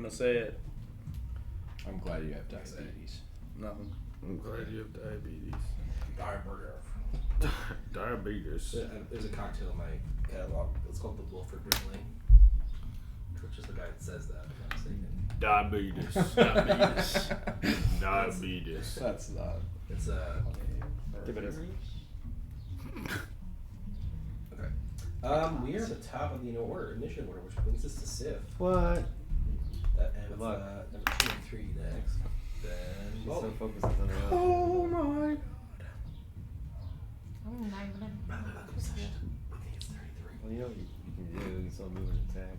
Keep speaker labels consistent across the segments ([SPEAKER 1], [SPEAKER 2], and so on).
[SPEAKER 1] gonna say it.
[SPEAKER 2] I'm glad you have diabetes.
[SPEAKER 1] Nothing.
[SPEAKER 3] I'm glad you have diabetes. Diabetes.
[SPEAKER 4] There's a cocktail in my catalog. It's called the Wilford Brimley, which is the guy that says that. If I'm
[SPEAKER 3] Diabetes. Diabetes.
[SPEAKER 2] That's not.
[SPEAKER 4] It's a.
[SPEAKER 2] Give it a.
[SPEAKER 4] Okay. We are at the top of the initiative order, which brings us to Sif.
[SPEAKER 2] What?
[SPEAKER 4] That ends
[SPEAKER 2] Good luck.
[SPEAKER 4] number 2 and 3 next. Then.
[SPEAKER 2] She's so focused on the other.
[SPEAKER 1] Oh my god.
[SPEAKER 4] By the way, welcome to session. I think it's 33.
[SPEAKER 2] Well, you know what you can do. You can still move and attack.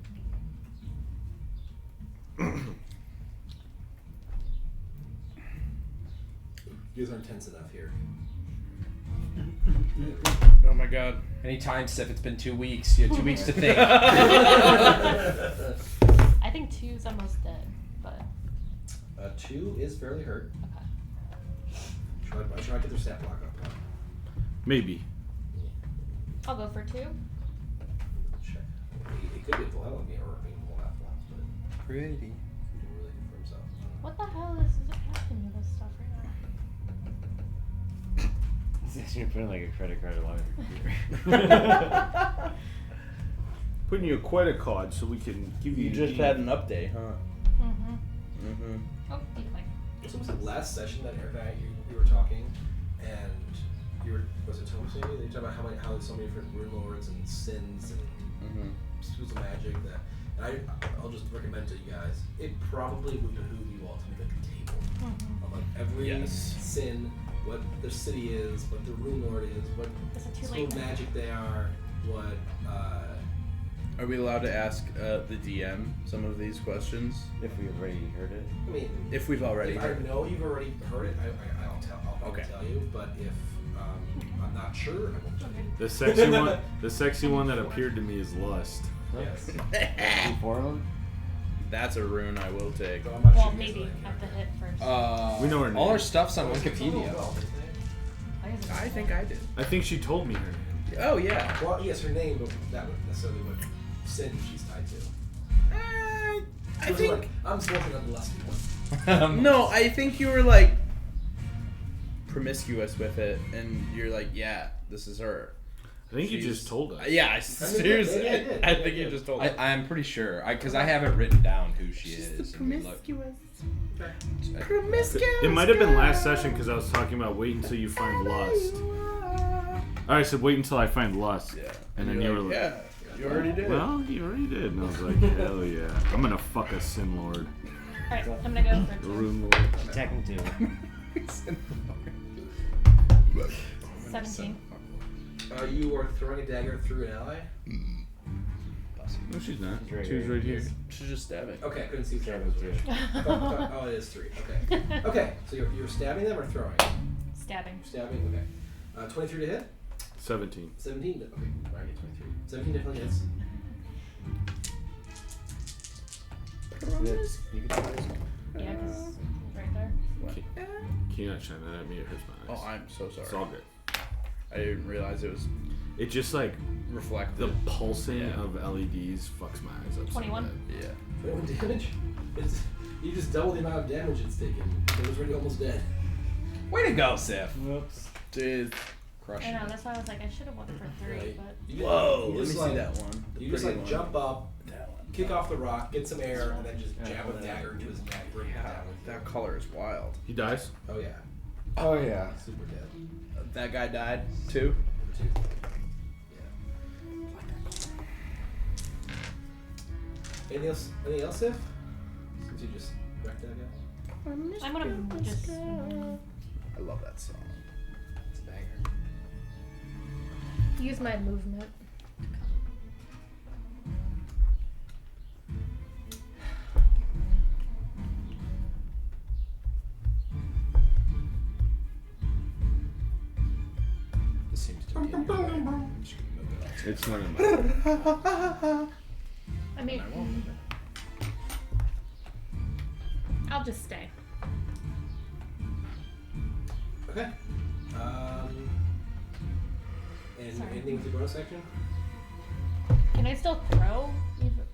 [SPEAKER 4] You guys aren't tense enough here.
[SPEAKER 1] Oh my god.
[SPEAKER 5] Anytime, Sif, it's been 2 weeks. You had 2 weeks to think.
[SPEAKER 6] I think 2's almost dead, but
[SPEAKER 4] 2 is fairly hurt.
[SPEAKER 6] okay.
[SPEAKER 4] Try to get their stat block up.
[SPEAKER 3] Maybe.
[SPEAKER 6] I'll go for 2.
[SPEAKER 4] Check. It could be a full health game or full half left, but
[SPEAKER 2] Pretty.
[SPEAKER 4] he did really good for himself.
[SPEAKER 6] What the hell is happening with this stuff right now?
[SPEAKER 2] You're putting like a credit card along with your computer.
[SPEAKER 3] Putting you a credit card so we can give you.
[SPEAKER 1] You just had an update, huh?
[SPEAKER 6] Mm-hmm.
[SPEAKER 1] Mm-hmm.
[SPEAKER 6] Oh, decoy.
[SPEAKER 4] This was the last session that Eric and we were talking, and you were, was it Thomas maybe? They talked about how there's so many different rune lords and sins and schools of magic that, and I'll just recommend to you guys, it probably would behoove you all to make like a table of like every sin, what their city is, what their rune lord is, what
[SPEAKER 6] Is it too
[SPEAKER 4] school
[SPEAKER 6] late
[SPEAKER 4] of
[SPEAKER 6] now?
[SPEAKER 4] magic they are, what
[SPEAKER 1] Are we allowed to ask the DM some of these questions?
[SPEAKER 2] If we already heard it.
[SPEAKER 4] I mean,
[SPEAKER 1] If we've already
[SPEAKER 4] if
[SPEAKER 1] heard
[SPEAKER 4] I know you've already heard it, I'll probably tell you. But if I'm not sure, I won't tell you.
[SPEAKER 3] The sexy one that appeared to me is lust.
[SPEAKER 4] Yes.
[SPEAKER 2] Four of them?
[SPEAKER 1] That's a rune I will take.
[SPEAKER 4] So I'm not
[SPEAKER 6] Well,
[SPEAKER 4] sure you guys
[SPEAKER 6] maybe
[SPEAKER 4] like
[SPEAKER 6] have to hit first.
[SPEAKER 3] We know her name.
[SPEAKER 5] All our stuff's on
[SPEAKER 4] it.
[SPEAKER 5] Wikipedia.
[SPEAKER 1] I think I did.
[SPEAKER 3] I think she told me her name.
[SPEAKER 1] Oh yeah.
[SPEAKER 4] Well, yes, her name, but that would necessarily what sin she's tied to.
[SPEAKER 1] I think
[SPEAKER 4] Like, I'm smoking on the lusty one.
[SPEAKER 1] no. I think you were like promiscuous with it, and you're like, yeah, this is her.
[SPEAKER 3] I think you
[SPEAKER 1] She's-
[SPEAKER 3] just told us.
[SPEAKER 1] Yeah, seriously.
[SPEAKER 4] maybe I did.
[SPEAKER 1] I
[SPEAKER 4] Maybe
[SPEAKER 1] think
[SPEAKER 4] I
[SPEAKER 1] you
[SPEAKER 4] did.
[SPEAKER 1] just told us.
[SPEAKER 5] I'm pretty sure. Because I have it written down who she is. and we look-
[SPEAKER 1] Promiscuous.
[SPEAKER 3] It might have been last session because I was talking about wait until you find lust. I said wait until I find lust.
[SPEAKER 1] Yeah.
[SPEAKER 3] And then you were like,
[SPEAKER 1] yeah, you already did.
[SPEAKER 3] well, you already did. And I was like, hell yeah. I'm gonna fuck a sin lord.
[SPEAKER 6] Alright, I'm gonna go for 2.
[SPEAKER 3] Rune lord.
[SPEAKER 2] Attacking 2.
[SPEAKER 6] 17.
[SPEAKER 4] You are throwing a dagger through an ally?
[SPEAKER 3] No, she's not.
[SPEAKER 2] She's right
[SPEAKER 3] She's
[SPEAKER 2] here.
[SPEAKER 3] right here.
[SPEAKER 1] She's just stabbing.
[SPEAKER 4] Okay, I couldn't see the
[SPEAKER 2] Stabbing
[SPEAKER 4] was which. Oh, it is 3. Okay. Okay, so you're stabbing them or throwing?
[SPEAKER 6] Stabbing.
[SPEAKER 4] Stabbing, okay. 23 to hit?
[SPEAKER 3] 17.
[SPEAKER 4] 17 to, okay, I get 23. 17 definitely hits.
[SPEAKER 2] Yes, you can try this.
[SPEAKER 6] Yeah, because right there.
[SPEAKER 3] Can you not shine that at me? It hurts my eyes.
[SPEAKER 1] Oh, I'm so sorry.
[SPEAKER 3] It's all good.
[SPEAKER 1] I didn't realize it was
[SPEAKER 3] It just like
[SPEAKER 1] reflective.
[SPEAKER 3] the pulsing
[SPEAKER 1] Yeah.
[SPEAKER 3] of LEDs fucks my eyes up.
[SPEAKER 6] 21.
[SPEAKER 3] So bad.
[SPEAKER 1] Yeah.
[SPEAKER 4] 21 damage? You just double the amount of damage it's taken. It was already almost dead.
[SPEAKER 5] Way to go, Sif.
[SPEAKER 2] Whoops.
[SPEAKER 1] Dude.
[SPEAKER 6] I
[SPEAKER 5] Crushing
[SPEAKER 6] know,
[SPEAKER 5] it.
[SPEAKER 6] that's why I was like, I should have went for 3,
[SPEAKER 4] Right.
[SPEAKER 6] but.
[SPEAKER 4] You
[SPEAKER 1] Whoa,
[SPEAKER 4] you
[SPEAKER 1] let me
[SPEAKER 4] just,
[SPEAKER 1] see
[SPEAKER 4] like,
[SPEAKER 1] that one. The
[SPEAKER 4] You just
[SPEAKER 1] pretty
[SPEAKER 4] like
[SPEAKER 1] one.
[SPEAKER 4] jump up,
[SPEAKER 1] That one.
[SPEAKER 4] kick off the rock, get some air, and then just
[SPEAKER 2] Yeah,
[SPEAKER 4] jab a
[SPEAKER 2] pull it
[SPEAKER 4] dagger
[SPEAKER 2] out.
[SPEAKER 4] into his neck, bring him
[SPEAKER 1] Yeah,
[SPEAKER 4] down with
[SPEAKER 1] that
[SPEAKER 4] you.
[SPEAKER 1] color is wild.
[SPEAKER 3] He dies?
[SPEAKER 4] Oh yeah,
[SPEAKER 2] Oh yeah.
[SPEAKER 4] super dead.
[SPEAKER 1] That guy died too.
[SPEAKER 4] Number 2. Yeah. Anything else? Anything else, Sif? Since you just wrecked that guy.
[SPEAKER 6] I'm gonna just.
[SPEAKER 1] I love that song.
[SPEAKER 4] It's a banger.
[SPEAKER 6] Use my movement.
[SPEAKER 5] This seems to be in your way. I'm just gonna move it up.
[SPEAKER 3] It's not in my
[SPEAKER 6] I mean, I'll just stay.
[SPEAKER 4] Okay. And
[SPEAKER 6] Sorry.
[SPEAKER 4] anything with the bonus action?
[SPEAKER 6] Can I still throw?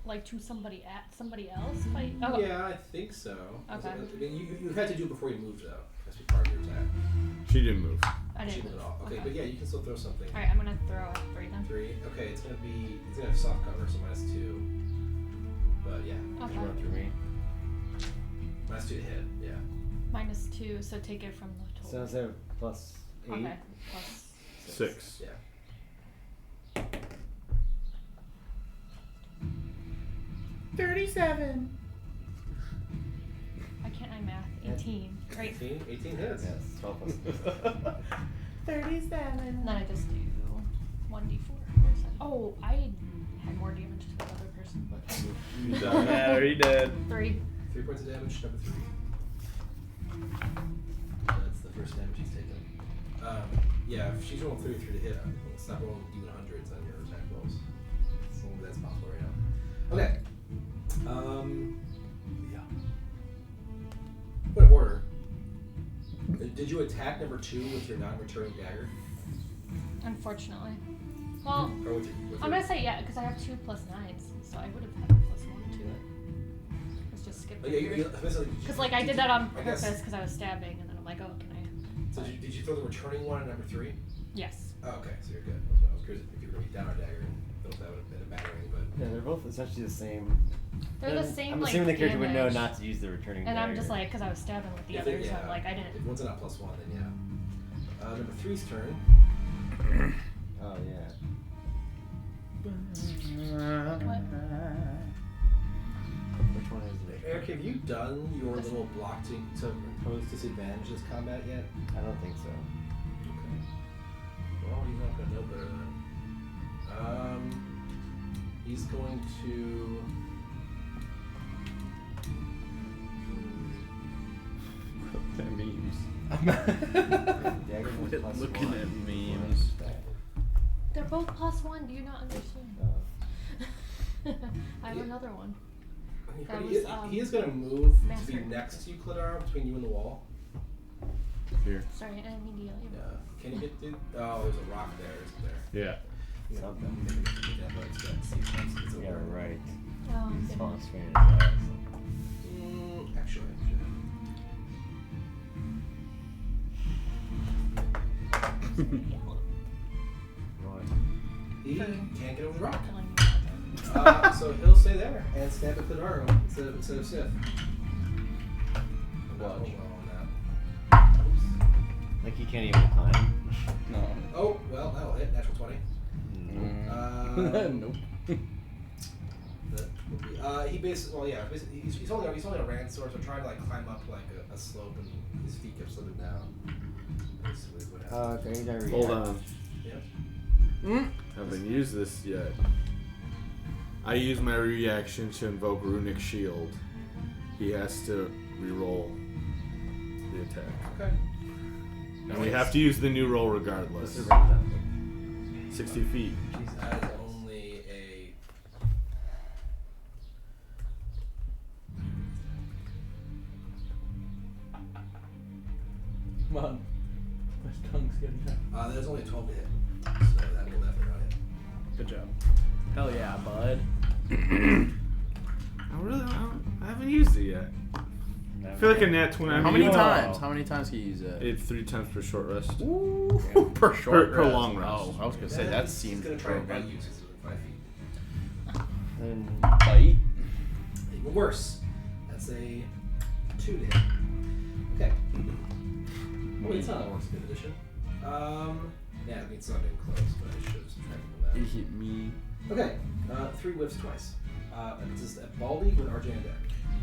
[SPEAKER 6] Like like to somebody else? Oh.
[SPEAKER 4] Yeah, I think so.
[SPEAKER 6] Okay.
[SPEAKER 4] I mean, you had to do it before you moved though. That's part of your attack.
[SPEAKER 3] She didn't move.
[SPEAKER 6] I
[SPEAKER 4] She
[SPEAKER 6] didn't.
[SPEAKER 4] moved at all. Okay, but yeah, you can still throw something.
[SPEAKER 6] All right, I'm gonna throw a 3 then.
[SPEAKER 4] 3. Okay, it's gonna have soft cover, so -2. But yeah.
[SPEAKER 6] Okay.
[SPEAKER 2] You run through me.
[SPEAKER 4] -2 to hit. Yeah.
[SPEAKER 6] -2, so take it from the total.
[SPEAKER 2] So instead of plus 8.
[SPEAKER 6] Okay. Plus
[SPEAKER 3] 6.
[SPEAKER 4] Yeah.
[SPEAKER 6] I can't math. 18. Right.
[SPEAKER 4] 18 hits.
[SPEAKER 2] Yes, 12 plus
[SPEAKER 6] 37. And then I just do 1d4. Oh, I had more damage to the other person, but
[SPEAKER 1] You don't matter. He did.
[SPEAKER 6] 3.
[SPEAKER 4] 3 points of damage, number 3. That's the first damage he's taken. Yeah, if she's rolling 33 to hit, stop rolling even hundreds on your attack rolls. So that's possible right now. Okay. Yeah. Point of order. Did you attack number 2 with your non-returning dagger?
[SPEAKER 6] Unfortunately. Well,
[SPEAKER 4] Or with
[SPEAKER 6] I'm
[SPEAKER 4] your
[SPEAKER 6] gonna say yeah, because I have 2 +9s, so I would have had a +1 to it. Let's just skip
[SPEAKER 4] Oh, yeah,
[SPEAKER 6] Because
[SPEAKER 4] because
[SPEAKER 6] like I did that on
[SPEAKER 4] I guess-
[SPEAKER 6] purpose because I was stabbing, and then I'm like, oh, can I?
[SPEAKER 4] So did you throw the returning one at number 3?
[SPEAKER 6] Yes.
[SPEAKER 4] Oh, okay, so you're good. I was curious if you were going to be down or dagger, and thought that would have been a battering, but
[SPEAKER 2] Yeah, they're both essentially the same.
[SPEAKER 6] They're the
[SPEAKER 2] And
[SPEAKER 6] same.
[SPEAKER 2] I'm
[SPEAKER 6] like,
[SPEAKER 2] assuming the character would know
[SPEAKER 6] damage.
[SPEAKER 2] not to use the returning
[SPEAKER 6] And I'm
[SPEAKER 2] dagger.
[SPEAKER 6] just like, because I was stabbing with the
[SPEAKER 4] if
[SPEAKER 6] others,
[SPEAKER 4] it-
[SPEAKER 6] I'm like, I didn't.
[SPEAKER 4] If one's not +1, then yeah. Number 3's turn.
[SPEAKER 2] Oh, yeah.
[SPEAKER 6] What?
[SPEAKER 2] Which one is it?
[SPEAKER 4] Eric, have you done your little block to impose disadvantage this combat yet?
[SPEAKER 2] I don't think so.
[SPEAKER 4] Okay. Well, he's not going to know better then. He's going to.
[SPEAKER 1] That memes.
[SPEAKER 2] Dagger was
[SPEAKER 1] Quit
[SPEAKER 2] plus
[SPEAKER 1] looking
[SPEAKER 2] 1
[SPEAKER 1] at
[SPEAKER 2] for
[SPEAKER 1] memes.
[SPEAKER 2] dagger.
[SPEAKER 6] They're both +1. Do you not understand? I have
[SPEAKER 4] Yeah.
[SPEAKER 6] another one. That
[SPEAKER 4] He,
[SPEAKER 6] was,
[SPEAKER 4] he is going to move to
[SPEAKER 6] Master.
[SPEAKER 4] be next to you, Clitar, between you and the wall.
[SPEAKER 3] Here.
[SPEAKER 6] Sorry, immediately.
[SPEAKER 4] Yeah. Can you get to? Oh, there's a rock there, isn't there?
[SPEAKER 3] Yeah.
[SPEAKER 4] You know,
[SPEAKER 2] Something.
[SPEAKER 4] maybe you can get that, like, see if it's
[SPEAKER 2] Yeah,
[SPEAKER 4] over.
[SPEAKER 2] right.
[SPEAKER 6] Oh,
[SPEAKER 2] He's
[SPEAKER 6] goodness.
[SPEAKER 2] spawn screen as well.
[SPEAKER 4] Actually.
[SPEAKER 2] Right.
[SPEAKER 4] He can't get over the rock.
[SPEAKER 6] Killing me.
[SPEAKER 4] So he'll stay there and stab at Clitaro instead of Sif.
[SPEAKER 1] Watch.
[SPEAKER 4] Oh, well on that. Oops.
[SPEAKER 2] Like he can't even climb.
[SPEAKER 1] No.
[SPEAKER 4] Oh, well, that'll hit. Natural 20.
[SPEAKER 1] Nope.
[SPEAKER 4] That would be, he basically, well, yeah, basically, he's only a ran sword, so trying to like climb up like a slope, and his feet kept slipping down. Basically, what happened.
[SPEAKER 2] Okay, he's already
[SPEAKER 3] Hold on.
[SPEAKER 4] Yeah.
[SPEAKER 3] Haven't used this yet. I use my reaction to invoke Runic Shield. He has to reroll the attack.
[SPEAKER 4] Okay.
[SPEAKER 3] And we have to use the new roll
[SPEAKER 2] What's
[SPEAKER 3] regardless.
[SPEAKER 2] the range on
[SPEAKER 3] 60 feet.
[SPEAKER 4] That is only a.
[SPEAKER 1] Come on. My tongue's getting out.
[SPEAKER 4] There's only a 12 to hit, so that will definitely not hit.
[SPEAKER 1] Good job. Hell yeah, bud.
[SPEAKER 3] I haven't used it yet. I feel like a nat 20.
[SPEAKER 1] How many
[SPEAKER 3] mean,
[SPEAKER 1] times? How many times can you use it?
[SPEAKER 3] It's 3 times per short rest.
[SPEAKER 1] Ooh, per short
[SPEAKER 3] per
[SPEAKER 1] rest.
[SPEAKER 3] long rest.
[SPEAKER 1] Oh, I was gonna say that
[SPEAKER 4] He's
[SPEAKER 1] seems
[SPEAKER 4] gonna try and bite
[SPEAKER 1] broken.
[SPEAKER 4] you since he's within 5 feet.
[SPEAKER 2] And
[SPEAKER 1] Bite.
[SPEAKER 4] Even worse. That's a 2 to hit. Okay. Well, it's not that works in good addition. Yeah, I mean, it's not even close, but I should have subtracted
[SPEAKER 1] It
[SPEAKER 4] from
[SPEAKER 1] hit me.
[SPEAKER 4] that. Okay, 3 whiffs twice. It's just a Baldy with RJ on deck.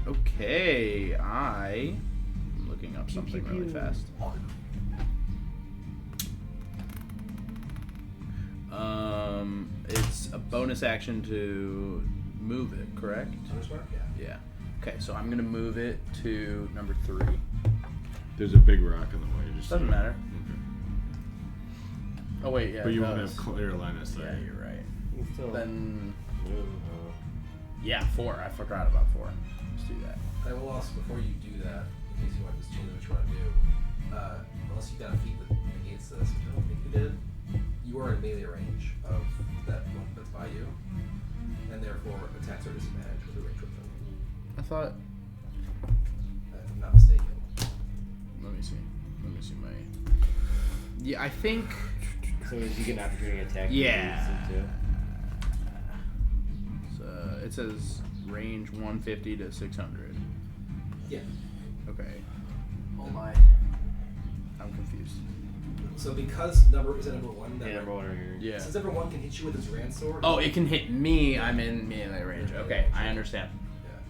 [SPEAKER 1] Okay, I'm looking up something really fast. It's a bonus action to move it, correct?
[SPEAKER 4] Undersmart? Yeah.
[SPEAKER 1] Yeah. Okay, so I'm gonna move it to number 3.
[SPEAKER 3] There's a big rock in the way. Just
[SPEAKER 1] Doesn't matter.
[SPEAKER 3] Okay.
[SPEAKER 1] Oh wait, yeah.
[SPEAKER 3] But you
[SPEAKER 1] it
[SPEAKER 3] won't
[SPEAKER 1] does.
[SPEAKER 3] have clear line of sight.
[SPEAKER 1] Yeah, you're right.
[SPEAKER 2] you can still
[SPEAKER 1] Then
[SPEAKER 2] move.
[SPEAKER 1] yeah, 4. I forgot about 4. Let's do that.
[SPEAKER 4] I will also, before you do that, in case you want to just change what you want to do, unless you've got a feat that negates this, which I don't think you did, you are in melee range of that one that's by you. and therefore attacks are disadvantaged with a range weapon.
[SPEAKER 1] I thought.
[SPEAKER 4] If I'm not mistaken.
[SPEAKER 1] Let me see my. Yeah, I think.
[SPEAKER 2] So you get an opportunity attack.
[SPEAKER 1] Yeah.
[SPEAKER 2] Too?
[SPEAKER 1] So it says range 150 to 600.
[SPEAKER 4] Yeah.
[SPEAKER 1] Okay.
[SPEAKER 2] Oh my.
[SPEAKER 1] I'm confused.
[SPEAKER 4] So because number is that number one? That
[SPEAKER 2] Yeah, number one right here.
[SPEAKER 1] Yeah.
[SPEAKER 4] Since number one can hit you with his Rand sword.
[SPEAKER 1] Oh, it can hit me. I'm in melee range. Okay, I understand.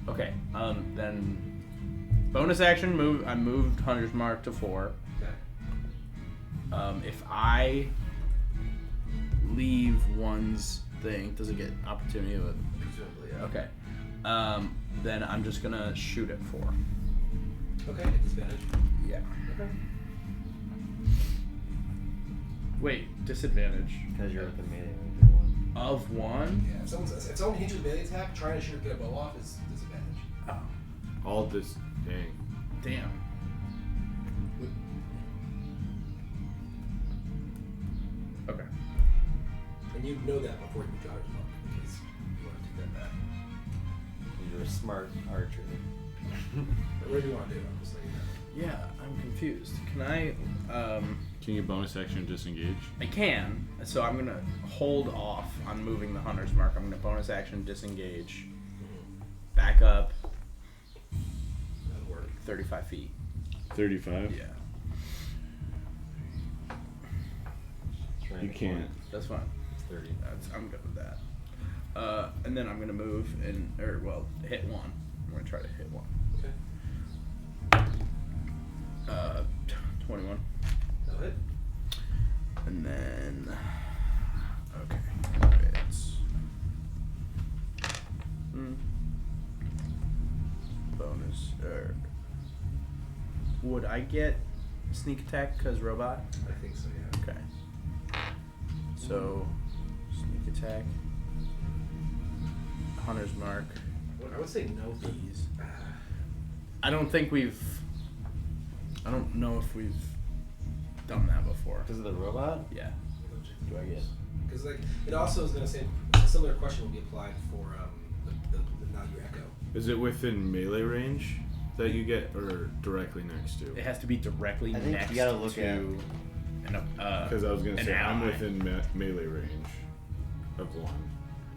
[SPEAKER 4] Yeah.
[SPEAKER 1] Okay. Then bonus action move. I moved Hunter's Mark to 4.
[SPEAKER 4] Okay.
[SPEAKER 1] If I leave one's thing, does it get opportunity with?
[SPEAKER 4] Presumably, yeah.
[SPEAKER 1] Okay. Then I'm just gonna shoot at 4.
[SPEAKER 4] Okay, at disadvantage.
[SPEAKER 1] Yeah.
[SPEAKER 4] Okay.
[SPEAKER 1] Wait, disadvantage
[SPEAKER 2] Because you're with the melee range one.
[SPEAKER 1] of 1?
[SPEAKER 4] Yeah, if someone hits you with a melee attack, trying to shoot or get a bow off is disadvantage.
[SPEAKER 1] Oh,
[SPEAKER 3] All this. Dang.
[SPEAKER 1] damn. Okay.
[SPEAKER 4] And you know that before you got it, in case you want to take that back.
[SPEAKER 2] You're a smart archer.
[SPEAKER 4] But what do you want to do? I'm just letting you know.
[SPEAKER 1] Yeah, I'm confused. Can I?
[SPEAKER 3] Can you bonus action disengage?
[SPEAKER 1] I can. So I'm gonna hold off on moving the Hunter's Mark. I'm gonna bonus action disengage. Back up.
[SPEAKER 4] That'll work.
[SPEAKER 1] 35 feet.
[SPEAKER 3] 35?
[SPEAKER 1] Yeah.
[SPEAKER 3] You can't.
[SPEAKER 1] That's fine.
[SPEAKER 2] It's 30.
[SPEAKER 1] I'm good with that. And then I'm gonna move and hit 1. I'm gonna try to hit 1.
[SPEAKER 4] Okay.
[SPEAKER 1] 21.
[SPEAKER 4] That'll hit.
[SPEAKER 1] And then okay, it's bonus. Would I get sneak attack because robot?
[SPEAKER 4] I think so, yeah.
[SPEAKER 1] Okay. So sneak attack. Hunter's Mark.
[SPEAKER 4] Well, I would say no for
[SPEAKER 1] Bees. I don't know if we've done that before.
[SPEAKER 2] Because of the robot?
[SPEAKER 1] Yeah.
[SPEAKER 2] Do I get?
[SPEAKER 4] Because like it also is going to say a similar question will be applied for the now your echo.
[SPEAKER 3] Is it within melee range that you get, or directly next to?
[SPEAKER 1] It has to be directly
[SPEAKER 2] I think
[SPEAKER 1] next
[SPEAKER 2] you gotta look
[SPEAKER 1] to
[SPEAKER 2] at-
[SPEAKER 3] Because I was gonna
[SPEAKER 1] an
[SPEAKER 3] say I'm
[SPEAKER 1] ally.
[SPEAKER 3] within melee range of 1,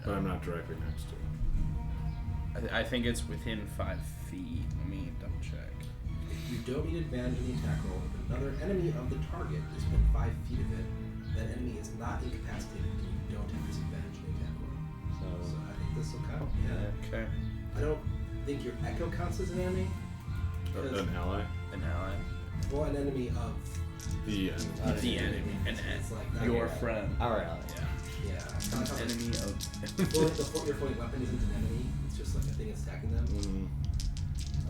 [SPEAKER 3] but I'm not directly next to.
[SPEAKER 1] I think it's within 5 feet. Let me double check.
[SPEAKER 4] You don't need advantage in the attack roll. If another enemy of the target is within 5 feet of it, that enemy is not incapacitated and you don't have disadvantage in the attack roll. So I think this will count. Yeah.
[SPEAKER 1] Okay.
[SPEAKER 4] I don't think your echo counts as an enemy. because-
[SPEAKER 3] An ally?
[SPEAKER 1] An ally.
[SPEAKER 4] Well, an enemy of
[SPEAKER 3] The end.
[SPEAKER 1] The enemy.
[SPEAKER 4] It's like not
[SPEAKER 1] Your friend.
[SPEAKER 2] Alright.
[SPEAKER 1] Yeah.
[SPEAKER 4] Yeah. It's not how
[SPEAKER 1] Enemy of.
[SPEAKER 4] your floating weapon isn't an enemy. It's just like a thing that's attacking them.
[SPEAKER 3] Mm.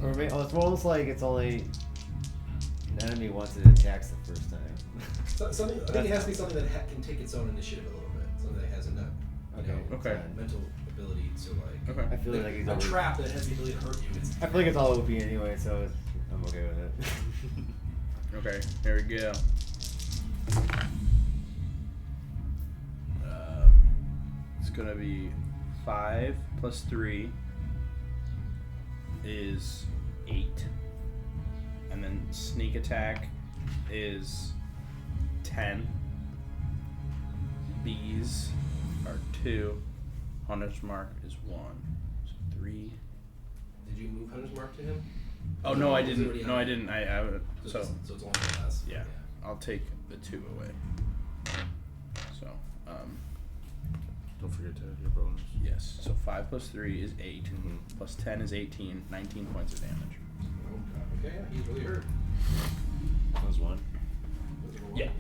[SPEAKER 2] Or maybe, it's almost like it's only an enemy once it attacks the first time.
[SPEAKER 4] Something. I think it has to be something that can take its own initiative a little bit. Something that has enough,
[SPEAKER 1] Okay.
[SPEAKER 4] mental ability to like.
[SPEAKER 1] Okay.
[SPEAKER 2] I feel like it's
[SPEAKER 4] a
[SPEAKER 2] always,
[SPEAKER 4] trap that has the ability to hurt you.
[SPEAKER 2] I feel like it's all OP anyway, so I'm okay with it.
[SPEAKER 1] Okay. Here we go. It's gonna be 5 plus 3 is 8, and then sneak attack is 10. Bees are 2. Hunter's Mark is 1. So 3.
[SPEAKER 4] Did you move Hunter's Mark to him?
[SPEAKER 1] Oh no, I
[SPEAKER 4] Was it already
[SPEAKER 1] didn't. No,
[SPEAKER 4] on?
[SPEAKER 1] I didn't. So
[SPEAKER 4] it's only one less.
[SPEAKER 1] yeah, I'll take the 2 away. So
[SPEAKER 3] Don't forget to add your bonus.
[SPEAKER 1] yes. So 5 plus 3 is 8.
[SPEAKER 3] Mhm.
[SPEAKER 1] Plus 10 is 18. 19 points of damage.
[SPEAKER 4] Oh, God. Okay, yeah, he's really hurt.
[SPEAKER 2] That was one.
[SPEAKER 4] Was it a one?
[SPEAKER 1] Yeah.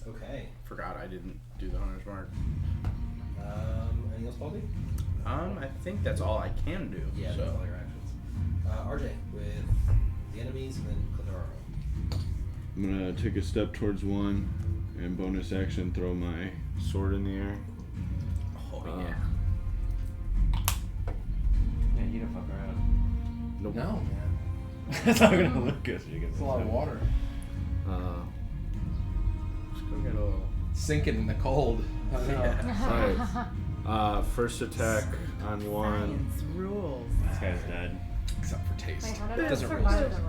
[SPEAKER 4] Okay.
[SPEAKER 1] Forgot I didn't do the Hunter's Mark.
[SPEAKER 4] Anything else, Baldy?
[SPEAKER 1] I think that's all I can do.
[SPEAKER 4] Yeah,
[SPEAKER 1] So
[SPEAKER 4] that's all your actions. RJ with the enemies and then Cladaro.
[SPEAKER 3] I'm gonna take a step towards one and bonus action throw my sword in the air.
[SPEAKER 1] oh
[SPEAKER 3] Uh,
[SPEAKER 1] yeah.
[SPEAKER 2] Yeah, you don't fuck around.
[SPEAKER 3] Nope.
[SPEAKER 5] No.
[SPEAKER 2] That's not gonna look good. So you get
[SPEAKER 5] It's a lot of water.
[SPEAKER 3] Uh,
[SPEAKER 1] Let's go get a little
[SPEAKER 5] Sinking in the cold.
[SPEAKER 3] Alright. First attack on one.
[SPEAKER 2] Science rules. This guy's dead.
[SPEAKER 5] Except for taste.
[SPEAKER 6] Wait, how did I
[SPEAKER 5] Doesn't really
[SPEAKER 6] survive
[SPEAKER 5] taste.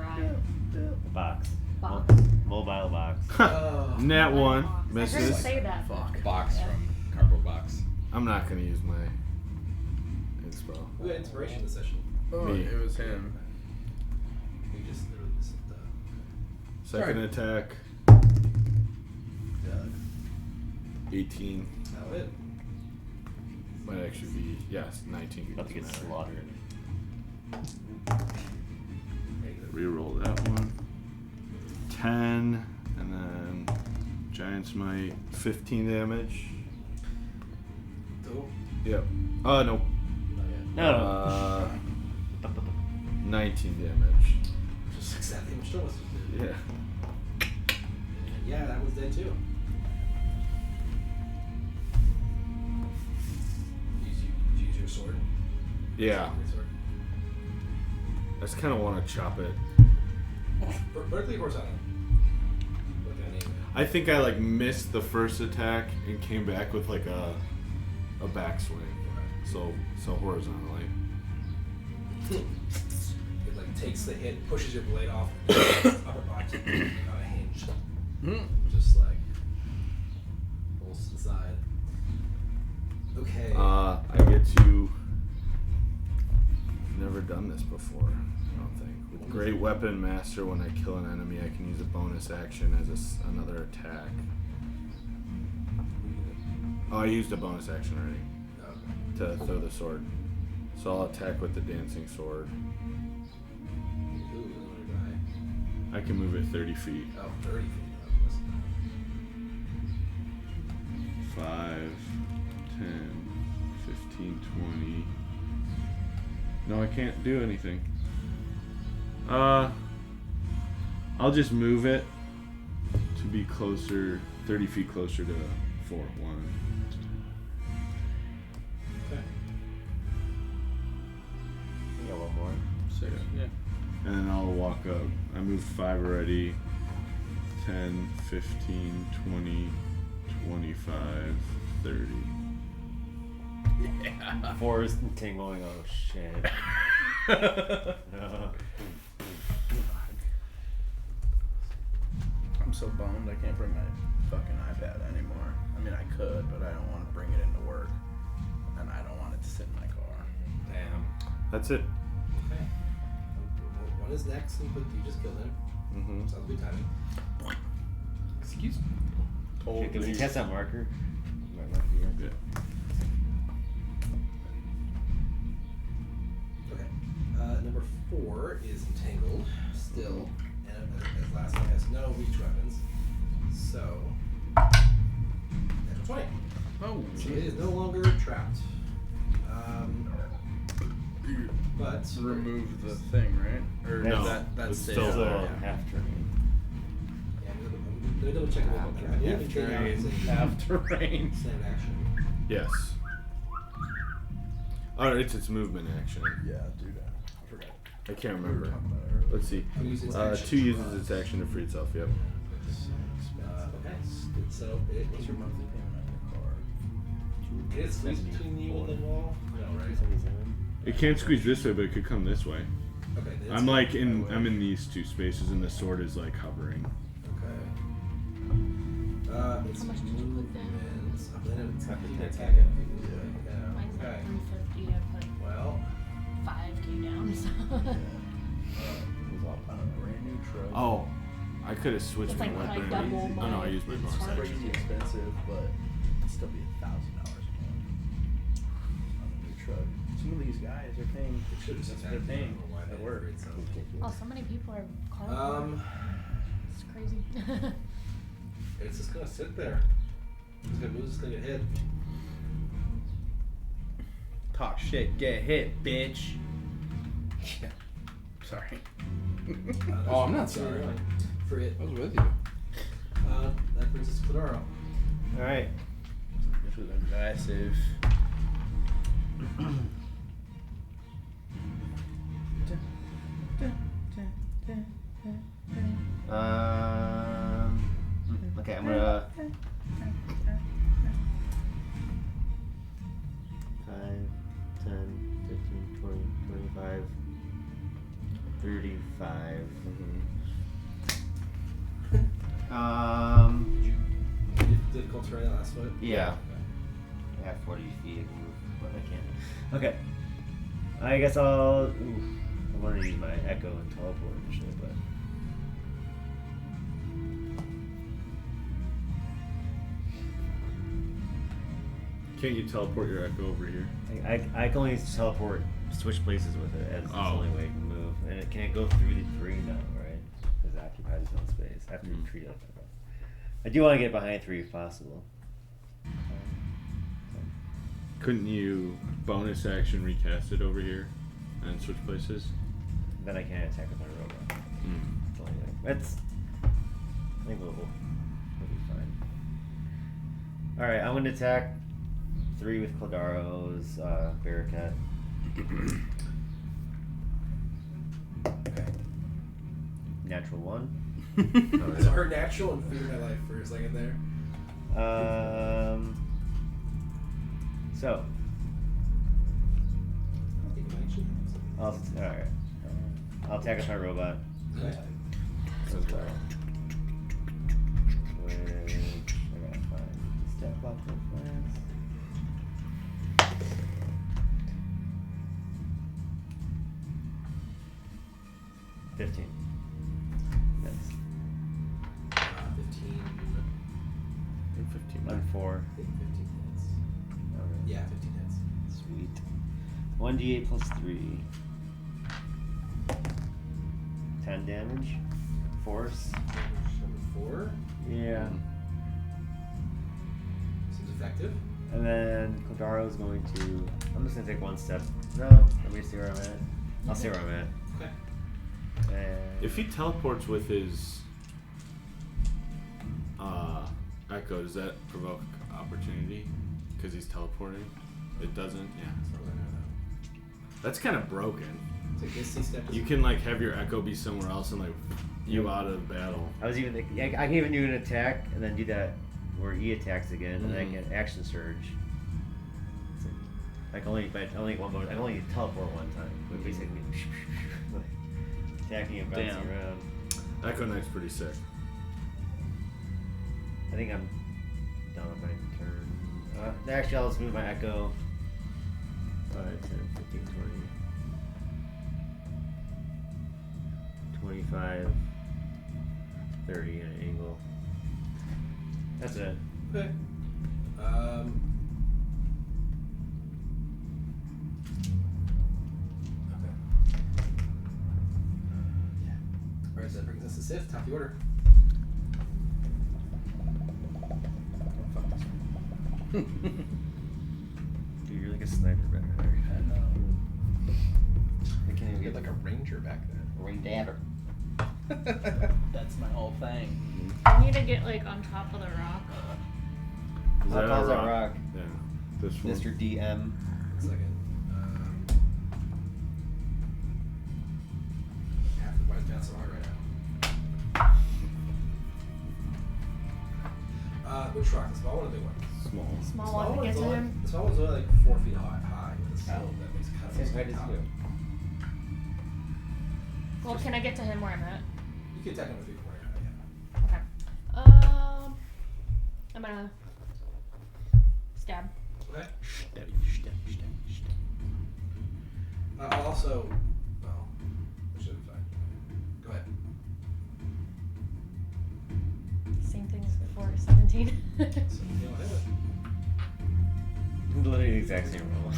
[SPEAKER 6] the ride?
[SPEAKER 2] Box.
[SPEAKER 6] Box.
[SPEAKER 2] Mobile box.
[SPEAKER 4] Oh.
[SPEAKER 3] Nat one.
[SPEAKER 6] Box. I heard you
[SPEAKER 3] Misses.
[SPEAKER 6] say that.
[SPEAKER 1] Fuck.
[SPEAKER 5] Box
[SPEAKER 6] Yeah.
[SPEAKER 5] from cardboard box.
[SPEAKER 3] I'm not gonna use my inspo.
[SPEAKER 4] We had inspiration this session.
[SPEAKER 1] Oh,
[SPEAKER 3] Me.
[SPEAKER 1] it was him.
[SPEAKER 4] We just literally missed the.
[SPEAKER 3] Second attack. 18.
[SPEAKER 4] Now it.
[SPEAKER 3] Might actually be, yes, 19.
[SPEAKER 2] About to get
[SPEAKER 3] Doesn't matter.
[SPEAKER 2] slaughtered.
[SPEAKER 3] Reroll that one. 10, and then Giant Smite, 15 damage.
[SPEAKER 4] Dope.
[SPEAKER 3] Yep. Oh, no.
[SPEAKER 4] Not yet.
[SPEAKER 2] No.
[SPEAKER 3] 19 damage.
[SPEAKER 4] Just exactly what Stromas did.
[SPEAKER 3] Yeah.
[SPEAKER 4] Yeah, that was dead too. Did you use your sword?
[SPEAKER 3] Yeah.
[SPEAKER 4] Your sword?
[SPEAKER 3] I just kind of want to chop it.
[SPEAKER 4] Vertically or horizontal? What kind of name?
[SPEAKER 3] I think I like missed the first attack and came back with like a backswing. So horizontally.
[SPEAKER 4] It like takes the hit, pushes your blade off, upper body on a hinge. Just like pulls to the side. Okay.
[SPEAKER 3] I get to. Never done this before. I don't think. With Great Weapon Master, when I kill an enemy, I can use a bonus action as another attack. Oh, I used a bonus action already to throw the sword. So I'll attack with the dancing sword.
[SPEAKER 4] Ooh, another guy.
[SPEAKER 3] I can move it 30 feet.
[SPEAKER 4] Oh, 30 feet.
[SPEAKER 3] 5, 10, 15, 20. No, I can't do anything. I'll just move it to be closer, 30 feet closer to 4, 1.
[SPEAKER 4] Okay.
[SPEAKER 2] We got one more.
[SPEAKER 1] 6. Yeah.
[SPEAKER 3] And then I'll walk up. I moved 5 already. 10, 15, 20, 25, 30.
[SPEAKER 1] Yeah.
[SPEAKER 2] 4 is tingling. Oh shit.
[SPEAKER 1] I'm so bummed I can't bring my fucking iPad anymore. I mean, I could, but I don't want to bring it into work. And I don't want it to sit in my car.
[SPEAKER 5] Damn.
[SPEAKER 3] That's it.
[SPEAKER 4] Okay. One is next, but you just killed him.
[SPEAKER 3] Mm-hmm.
[SPEAKER 4] Sounds good timing.
[SPEAKER 5] Excuse me.
[SPEAKER 2] Okay, can you cast that marker? Might mark here.
[SPEAKER 4] Okay. Number 4 is entangled still, and as last one has no reach weapons. So, natural 20.
[SPEAKER 1] Oh,
[SPEAKER 4] So it is no longer trapped. But
[SPEAKER 1] remove the thing, right? Or
[SPEAKER 3] No,
[SPEAKER 1] that's
[SPEAKER 3] it's
[SPEAKER 1] safe.
[SPEAKER 3] still
[SPEAKER 2] Still
[SPEAKER 3] there.
[SPEAKER 2] a half turn.
[SPEAKER 4] Yeah, let me double check it out. I believe entangled is a
[SPEAKER 1] Half terrain.
[SPEAKER 4] standard action.
[SPEAKER 3] Yes. Oh, it's its movement action.
[SPEAKER 1] Yeah, do that. I forgot.
[SPEAKER 3] I can't
[SPEAKER 1] We were
[SPEAKER 3] remember.
[SPEAKER 1] talking about it earlier.
[SPEAKER 3] Let's see.
[SPEAKER 4] I'll use its
[SPEAKER 3] 2
[SPEAKER 4] action.
[SPEAKER 3] uses its action to free itself. Yep.
[SPEAKER 4] Okay. So it
[SPEAKER 1] What's your monthly payment on your card?
[SPEAKER 4] can it squeeze between you and the wall? No, right?
[SPEAKER 2] 77.
[SPEAKER 3] It can't squeeze this way, but it could come this way.
[SPEAKER 4] Okay. then
[SPEAKER 3] I'm like
[SPEAKER 1] that
[SPEAKER 3] in.
[SPEAKER 1] way.
[SPEAKER 3] I'm in these 2 spaces, and the sword is like hovering.
[SPEAKER 4] Okay. It's
[SPEAKER 6] How much did you put down?
[SPEAKER 4] movements. Then it's
[SPEAKER 2] After
[SPEAKER 4] you can
[SPEAKER 2] 10
[SPEAKER 4] attack it.
[SPEAKER 2] seconds.
[SPEAKER 6] Mine's
[SPEAKER 4] Okay.
[SPEAKER 6] like 350. I put
[SPEAKER 4] Well,
[SPEAKER 6] 5K down. So.
[SPEAKER 1] It was all on a brand new truck.
[SPEAKER 3] Oh, I could have switched
[SPEAKER 6] It's
[SPEAKER 3] my
[SPEAKER 6] like
[SPEAKER 3] weapon.
[SPEAKER 6] double
[SPEAKER 3] Oh no, I
[SPEAKER 6] my
[SPEAKER 3] used my bonus
[SPEAKER 6] sword.
[SPEAKER 3] action.
[SPEAKER 1] Crazy expensive, but it'd still be $1,000 a month on a new truck. Some of these guys are paying.
[SPEAKER 4] it should
[SPEAKER 1] That's
[SPEAKER 4] just
[SPEAKER 1] what they're
[SPEAKER 4] attack. I
[SPEAKER 1] paying
[SPEAKER 4] don't know why
[SPEAKER 1] at
[SPEAKER 4] they
[SPEAKER 1] work.
[SPEAKER 4] did so.
[SPEAKER 6] Oh, so many people are calling. It's crazy.
[SPEAKER 4] It's just gonna sit there. It's gonna move. It's gonna get hit.
[SPEAKER 1] Talk shit, get hit, bitch.
[SPEAKER 5] Yeah.
[SPEAKER 1] Sorry.
[SPEAKER 5] Oh, I'm not
[SPEAKER 4] That's
[SPEAKER 5] sorry.
[SPEAKER 4] really for it.
[SPEAKER 5] I was with you.
[SPEAKER 4] That brings us to Fedora.
[SPEAKER 2] Alright.
[SPEAKER 1] This was aggressive.
[SPEAKER 2] Okay, I'm gonna 25.
[SPEAKER 4] Difficult terrain last foot?
[SPEAKER 2] Yeah. I have 40 feet I can move, but I can't. Okay. I guess I'll. Ooh, I want to use my echo and teleport and shit, but.
[SPEAKER 3] Can't you teleport your echo over here?
[SPEAKER 2] I can only teleport, switch places with it, as it's the
[SPEAKER 3] Oh.
[SPEAKER 2] only way I can move. And it can't go through the tree now, right? Because it occupies its own space. I have to retreat it. I do want to get behind 3 if possible.
[SPEAKER 3] Couldn't you bonus action recast it over here and switch places?
[SPEAKER 2] Then I can't attack with my robot. It's only like, that's. I think we'll be fine. Alright, I'm going to attack 3 with Cladaro's Barracat.
[SPEAKER 4] Okay.
[SPEAKER 2] Natural 1.
[SPEAKER 4] So her natural and fear my life for a second there.
[SPEAKER 2] So. Alright. I'll attack with my robot.
[SPEAKER 4] Okay.
[SPEAKER 2] I gotta find step up real fast. 15. Yes.
[SPEAKER 4] 15.
[SPEAKER 3] 15.
[SPEAKER 2] On 4.
[SPEAKER 4] I think 15 hits.
[SPEAKER 2] Okay.
[SPEAKER 4] Yeah, 15 hits.
[SPEAKER 2] Sweet. 1d8 plus 3. 10 damage. Force.
[SPEAKER 4] Number 4
[SPEAKER 2] Yeah.
[SPEAKER 4] seems effective.
[SPEAKER 2] And then Cladaro's going to. I'm just gonna take 1 step. No, let me see where I'm at. I'll see where I'm at.
[SPEAKER 4] Okay.
[SPEAKER 2] And
[SPEAKER 3] If he teleports with his echo, does that provoke opportunity? Because he's teleporting? It doesn't? Yeah.
[SPEAKER 4] As far as I know,
[SPEAKER 3] That's kind of broken.
[SPEAKER 4] though. So this step is
[SPEAKER 3] You can like have your echo be somewhere else and like you out of battle.
[SPEAKER 2] I was even thinking, I can even do an attack and then do that where he attacks again, and then I
[SPEAKER 3] Mhm.
[SPEAKER 2] can action surge. It's like only one bonus. I can only teleport 1 time, but basically like, attacking and bouncing
[SPEAKER 1] Damn.
[SPEAKER 2] around.
[SPEAKER 3] Echo Knight's pretty sick.
[SPEAKER 2] I think I'm done with my turn. Actually, I'll just move my echo. 5, 10, 15, 20, 25, 30 at an angle. That's it.
[SPEAKER 4] okay. Okay. Alright, so that brings us to Sith, top of the order.
[SPEAKER 2] Dude, you're like a sniper back there.
[SPEAKER 1] I know.
[SPEAKER 2] I can't even
[SPEAKER 5] You're
[SPEAKER 2] get
[SPEAKER 5] like a ranger back then.
[SPEAKER 2] Ranger.
[SPEAKER 1] That's my whole thing.
[SPEAKER 6] I need to get like on top of the rock.
[SPEAKER 3] Is
[SPEAKER 2] How
[SPEAKER 3] that
[SPEAKER 2] tall's
[SPEAKER 3] a
[SPEAKER 2] that rock?
[SPEAKER 3] Yeah. This one.
[SPEAKER 2] Mr. DM.
[SPEAKER 4] 1 second. Half the body's bouncing hard right now. Which rock? The small one or the big one?
[SPEAKER 3] Small.
[SPEAKER 6] Small one to get to him.
[SPEAKER 4] The small one's only like 4 feet high with a skill that makes it kind of
[SPEAKER 2] Same height as
[SPEAKER 4] top.
[SPEAKER 2] you.
[SPEAKER 6] Well, can I get to him where I'm at?
[SPEAKER 4] You can attack him with 3 corner, yeah.
[SPEAKER 6] Okay. I'm gonna stab.
[SPEAKER 4] Okay.
[SPEAKER 1] Stabby, stabby, stabby, stabby.
[SPEAKER 4] I'll also. Well, I should have fine. Go ahead.
[SPEAKER 6] Same thing as before, 17.
[SPEAKER 4] So you know, hit it.
[SPEAKER 2] Literally the exact same roll.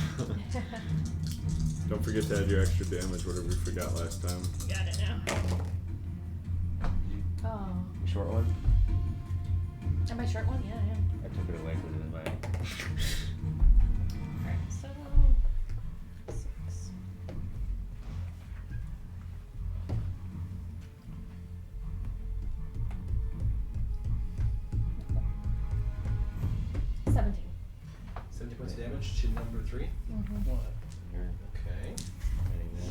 [SPEAKER 3] Don't forget to add your extra damage, whatever we forgot last time.
[SPEAKER 6] Got it now. Oh.
[SPEAKER 2] Short one.
[SPEAKER 6] Am I short one? Yeah, I am.
[SPEAKER 2] I took it away because it was my.
[SPEAKER 6] Alright, so 6. 17.
[SPEAKER 4] 70 points of damage to number 3.
[SPEAKER 6] Mm-hmm.
[SPEAKER 4] Okay.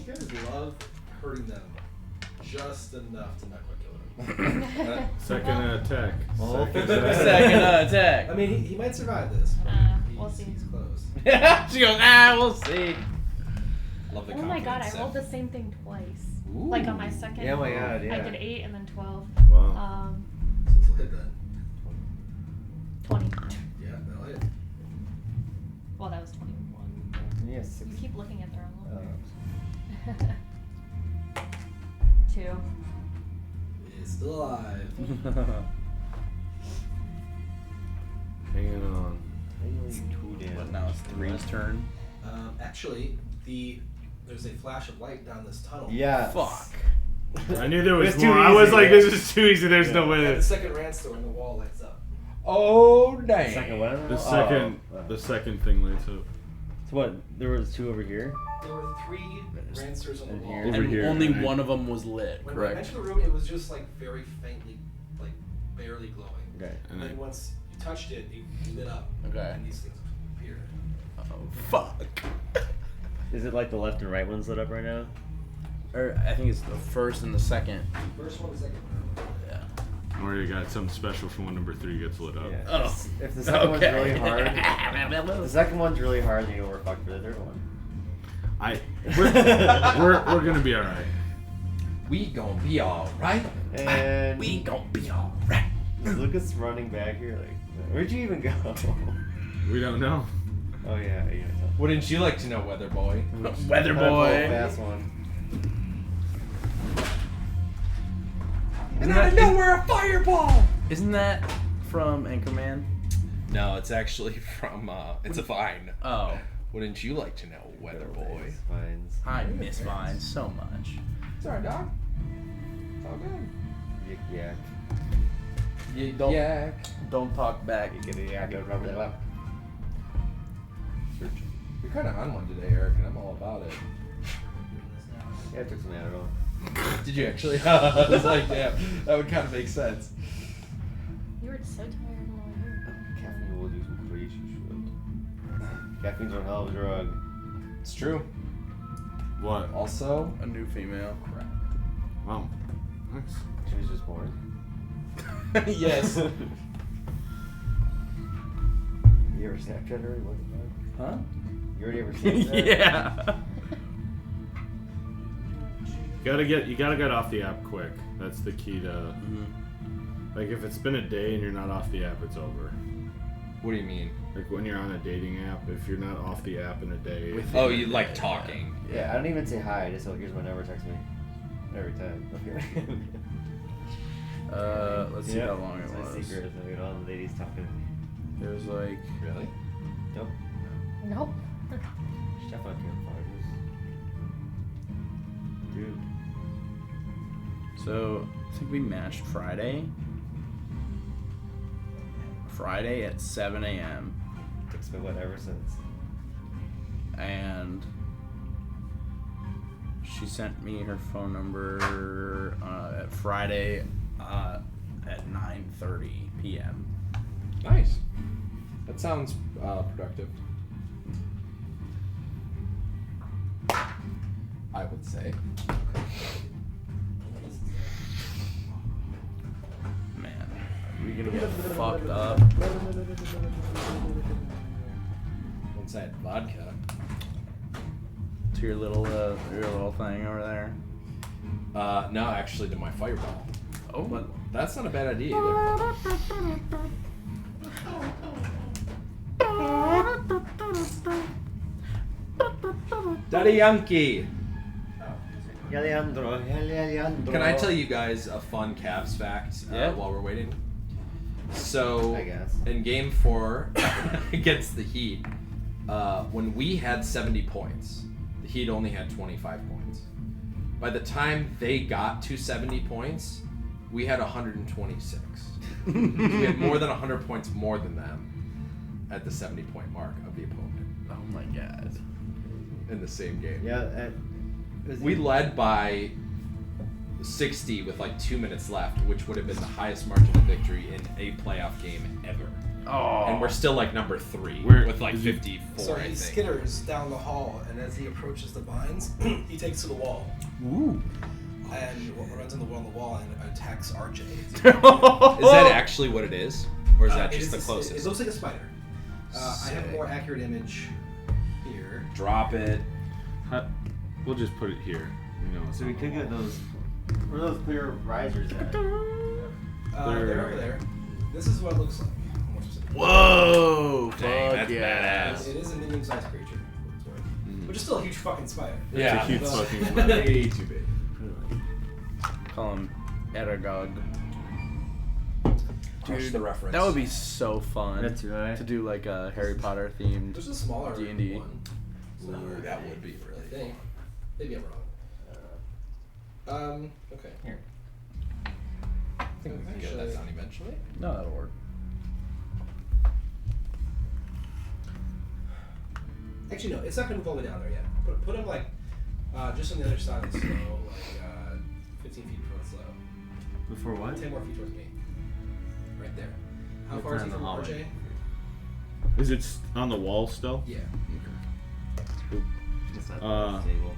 [SPEAKER 4] You guys love hurting them just enough to not quite kill them.
[SPEAKER 3] Second attack.
[SPEAKER 2] Oh.
[SPEAKER 3] Second
[SPEAKER 1] Second attack.
[SPEAKER 4] I mean, he might survive this. But
[SPEAKER 6] We'll see.
[SPEAKER 4] He's close.
[SPEAKER 1] She goes, we'll see.
[SPEAKER 5] Love the
[SPEAKER 6] Oh my god, I
[SPEAKER 5] confidence,
[SPEAKER 6] rolled the
[SPEAKER 5] Seth.
[SPEAKER 6] same thing twice.
[SPEAKER 5] Ooh.
[SPEAKER 6] Like on my second.
[SPEAKER 2] Yeah, my God, yeah.
[SPEAKER 6] I did 8 and then 12.
[SPEAKER 3] Wow.
[SPEAKER 4] So it's a hit then.
[SPEAKER 6] 20.
[SPEAKER 4] Yeah, that'll hit.
[SPEAKER 6] Well, that was 21.
[SPEAKER 2] Yes.
[SPEAKER 6] You keep looking at the wrong one. 2.
[SPEAKER 4] It's still alive.
[SPEAKER 3] Hanging on.
[SPEAKER 1] But now it's 3's turn.
[SPEAKER 4] Actually, there's a flash of light down this tunnel.
[SPEAKER 2] Yeah.
[SPEAKER 1] Fuck.
[SPEAKER 3] I knew there was
[SPEAKER 2] It's too
[SPEAKER 3] more. I was
[SPEAKER 2] easy,
[SPEAKER 3] like,
[SPEAKER 2] yeah.
[SPEAKER 3] this is too easy. There's no
[SPEAKER 4] And
[SPEAKER 3] way.
[SPEAKER 4] the second rant store in the wall lights up.
[SPEAKER 5] Oh, dang.
[SPEAKER 2] Second one?
[SPEAKER 3] The
[SPEAKER 2] Oh.
[SPEAKER 3] second, the second thing lights up.
[SPEAKER 2] So what? There was 2 over here?
[SPEAKER 4] There were 3 rant stores on the
[SPEAKER 2] And
[SPEAKER 4] wall.
[SPEAKER 2] here.
[SPEAKER 3] Over
[SPEAKER 1] And
[SPEAKER 3] here,
[SPEAKER 1] only
[SPEAKER 3] right?
[SPEAKER 1] one of them was lit,
[SPEAKER 4] When I
[SPEAKER 1] correct?
[SPEAKER 4] entered the room, it was just like very faintly, like barely glowing.
[SPEAKER 2] Okay.
[SPEAKER 4] And then once you touched it, it lit up.
[SPEAKER 1] Okay.
[SPEAKER 4] And these things appeared.
[SPEAKER 1] Oh, fuck.
[SPEAKER 2] Is it like the left and right ones lit up right now?
[SPEAKER 1] Or I think it's the first and the second.
[SPEAKER 4] First one, the second one.
[SPEAKER 1] Yeah.
[SPEAKER 3] Or you got something special for when number 3 gets lit up.
[SPEAKER 2] Yeah.
[SPEAKER 1] Oh.
[SPEAKER 2] If the second one's
[SPEAKER 1] Okay.
[SPEAKER 2] really hard, the second one's really hard, then you know we're fucked for the third one.
[SPEAKER 3] We're gonna be all right.
[SPEAKER 5] We gonna be alright.
[SPEAKER 2] And
[SPEAKER 1] We gon' be alright.
[SPEAKER 2] is Lucas running back here? Like, where'd you even go?
[SPEAKER 3] We don't know.
[SPEAKER 2] Oh yeah, you know.
[SPEAKER 5] Wouldn't you like to know, Weather Boy?
[SPEAKER 1] Weather boy.
[SPEAKER 2] Fast one.
[SPEAKER 1] Isn't
[SPEAKER 5] And out of
[SPEAKER 1] that-
[SPEAKER 5] nowhere, a fireball!
[SPEAKER 1] Isn't that from Anchorman?
[SPEAKER 5] No, it's actually from, it's a vine.
[SPEAKER 1] Oh.
[SPEAKER 5] Wouldn't you like to know, Weather Boy?
[SPEAKER 2] Vines.
[SPEAKER 1] I miss Vine so much.
[SPEAKER 5] It's alright, dog. It's all good.
[SPEAKER 2] Yik yak.
[SPEAKER 1] Don't-
[SPEAKER 5] Yak.
[SPEAKER 1] Don't talk back.
[SPEAKER 2] Yickety yak.
[SPEAKER 5] You're kind of on one today, Eric, and I'm all about it.
[SPEAKER 2] Yeah, I took some Adderall.
[SPEAKER 5] Did you actually? I was like, damn, that would kind of make sense.
[SPEAKER 6] You were so tired while we were here.
[SPEAKER 2] Caffeine will do some crazy shit. Caffeine's one hell of a drug.
[SPEAKER 5] It's true.
[SPEAKER 3] What?
[SPEAKER 5] Also,
[SPEAKER 1] A new female.
[SPEAKER 3] Wow. Nice.
[SPEAKER 2] She was just born.
[SPEAKER 1] Yes.
[SPEAKER 2] You ever Snapchat her? What the fuck?
[SPEAKER 1] Huh?
[SPEAKER 2] You already ever seen that?
[SPEAKER 1] Yeah.
[SPEAKER 3] You gotta get off the app quick. That's the key to. Like if it's been a day and you're not off the app, it's over.
[SPEAKER 5] what do you mean?
[SPEAKER 3] Like when you're on a dating app, if you're not off the app in a day.
[SPEAKER 5] Oh, you like talking.
[SPEAKER 2] Yeah, I don't even say hi. I just say, here's my number, text me. Every time. Okay.
[SPEAKER 1] Let's see how long it
[SPEAKER 2] It's my
[SPEAKER 1] was.
[SPEAKER 2] secret. I mean, all the ladies talking.
[SPEAKER 1] It was like
[SPEAKER 5] Really?
[SPEAKER 2] Nope.
[SPEAKER 6] Nope.
[SPEAKER 2] Stefan can't find us. Dude.
[SPEAKER 1] so. I think we matched Friday at 7 a.m.
[SPEAKER 2] It's been whatever since.
[SPEAKER 1] and she sent me her phone number at Friday at 9:30 p.m.
[SPEAKER 5] Nice. That sounds productive. I would say.
[SPEAKER 1] Man, are we gonna get fucked up?
[SPEAKER 5] Inside vodka.
[SPEAKER 1] To your little thing over there.
[SPEAKER 5] No, actually, to my fireball.
[SPEAKER 1] Oh,
[SPEAKER 5] But that's not a bad idea either. Daddy Yankee!
[SPEAKER 2] Leandro.
[SPEAKER 5] Can I tell you guys a fun Cavs fact
[SPEAKER 1] Yeah.
[SPEAKER 5] while we're waiting? So,
[SPEAKER 2] I guess.
[SPEAKER 5] in Game 4 against the Heat, when we had 70 points, the Heat only had 25 points. By the time they got to 70 points, we had 126. We had more than 100 points more than them at the 70-point mark of the opponent
[SPEAKER 1] oh my god.
[SPEAKER 5] in the same game.
[SPEAKER 2] Yeah,
[SPEAKER 5] We led by 60 with like 2 minutes left, which would have been the highest margin of victory in a playoff game ever.
[SPEAKER 1] Oh.
[SPEAKER 5] And we're still like number 3
[SPEAKER 3] Where-
[SPEAKER 5] with like
[SPEAKER 3] is he-
[SPEAKER 5] 54,
[SPEAKER 4] So
[SPEAKER 5] I
[SPEAKER 4] he
[SPEAKER 5] think.
[SPEAKER 4] skitters down the hall, and as he approaches the vines, he takes to the wall
[SPEAKER 5] Ooh.
[SPEAKER 4] and runs on the wall and attacks RJ.
[SPEAKER 5] Is that actually what it is? Or is that
[SPEAKER 4] It
[SPEAKER 5] just the
[SPEAKER 4] is-
[SPEAKER 5] closest?
[SPEAKER 4] It looks like a spider. I have a
[SPEAKER 5] Sick.
[SPEAKER 4] more accurate image here.
[SPEAKER 5] Drop it.
[SPEAKER 3] We'll just put it here. No.
[SPEAKER 2] So we could get those. Where are those clear risers at?
[SPEAKER 4] They're over there. This is what it looks like. More specifically.
[SPEAKER 1] Whoa!
[SPEAKER 5] Dang,
[SPEAKER 1] Fuck
[SPEAKER 5] that's
[SPEAKER 1] yeah.
[SPEAKER 5] badass.
[SPEAKER 4] It is a medium-sized creature, which is still a huge fucking spider.
[SPEAKER 5] Yeah.
[SPEAKER 3] It's a huge
[SPEAKER 4] But-
[SPEAKER 3] fucking spider.
[SPEAKER 4] Way too big.
[SPEAKER 1] Call him Eragog.
[SPEAKER 5] Crush the reference.
[SPEAKER 1] That would be so fun
[SPEAKER 2] That's right.
[SPEAKER 1] to do like a Harry Potter themed.
[SPEAKER 4] There's a smaller
[SPEAKER 1] D&D.
[SPEAKER 4] one.
[SPEAKER 5] Ooh, that would be really
[SPEAKER 4] I think. Maybe I'm wrong. Okay.
[SPEAKER 2] Here.
[SPEAKER 5] I think we can get that done eventually.
[SPEAKER 1] No, that'll work.
[SPEAKER 4] Actually, no, it's not gonna move all the way down there yet. Put him like just on the other side of the slow, like 15 feet before the slow.
[SPEAKER 2] Before what?
[SPEAKER 4] 10 more feet towards me. Right there. How
[SPEAKER 2] Right
[SPEAKER 4] far is
[SPEAKER 2] there
[SPEAKER 4] he
[SPEAKER 2] in the
[SPEAKER 4] from
[SPEAKER 2] hallway.
[SPEAKER 4] RJ?
[SPEAKER 3] Is it on the wall still?
[SPEAKER 4] Yeah.
[SPEAKER 2] It's not
[SPEAKER 3] Uh,
[SPEAKER 2] stable.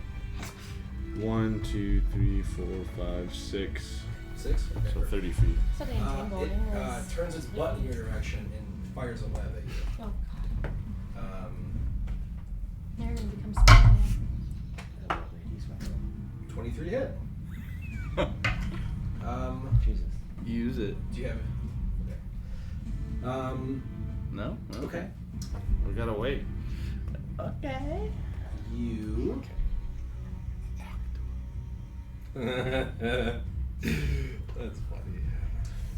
[SPEAKER 3] 1, 2, 3, 4, 5, 6.
[SPEAKER 4] 6? Okay.
[SPEAKER 3] So 30 feet.
[SPEAKER 6] So the entangling
[SPEAKER 4] It
[SPEAKER 6] is.
[SPEAKER 4] turns its butt in your direction and fires a web at you.
[SPEAKER 6] Oh, now you're gonna become Spider-Man.
[SPEAKER 4] 23 hit.
[SPEAKER 2] Jesus.
[SPEAKER 1] Use it.
[SPEAKER 4] Do you have it? Okay.
[SPEAKER 1] No?
[SPEAKER 4] Okay.
[SPEAKER 3] We gotta wait.
[SPEAKER 1] Okay.
[SPEAKER 4] You.
[SPEAKER 5] That's funny.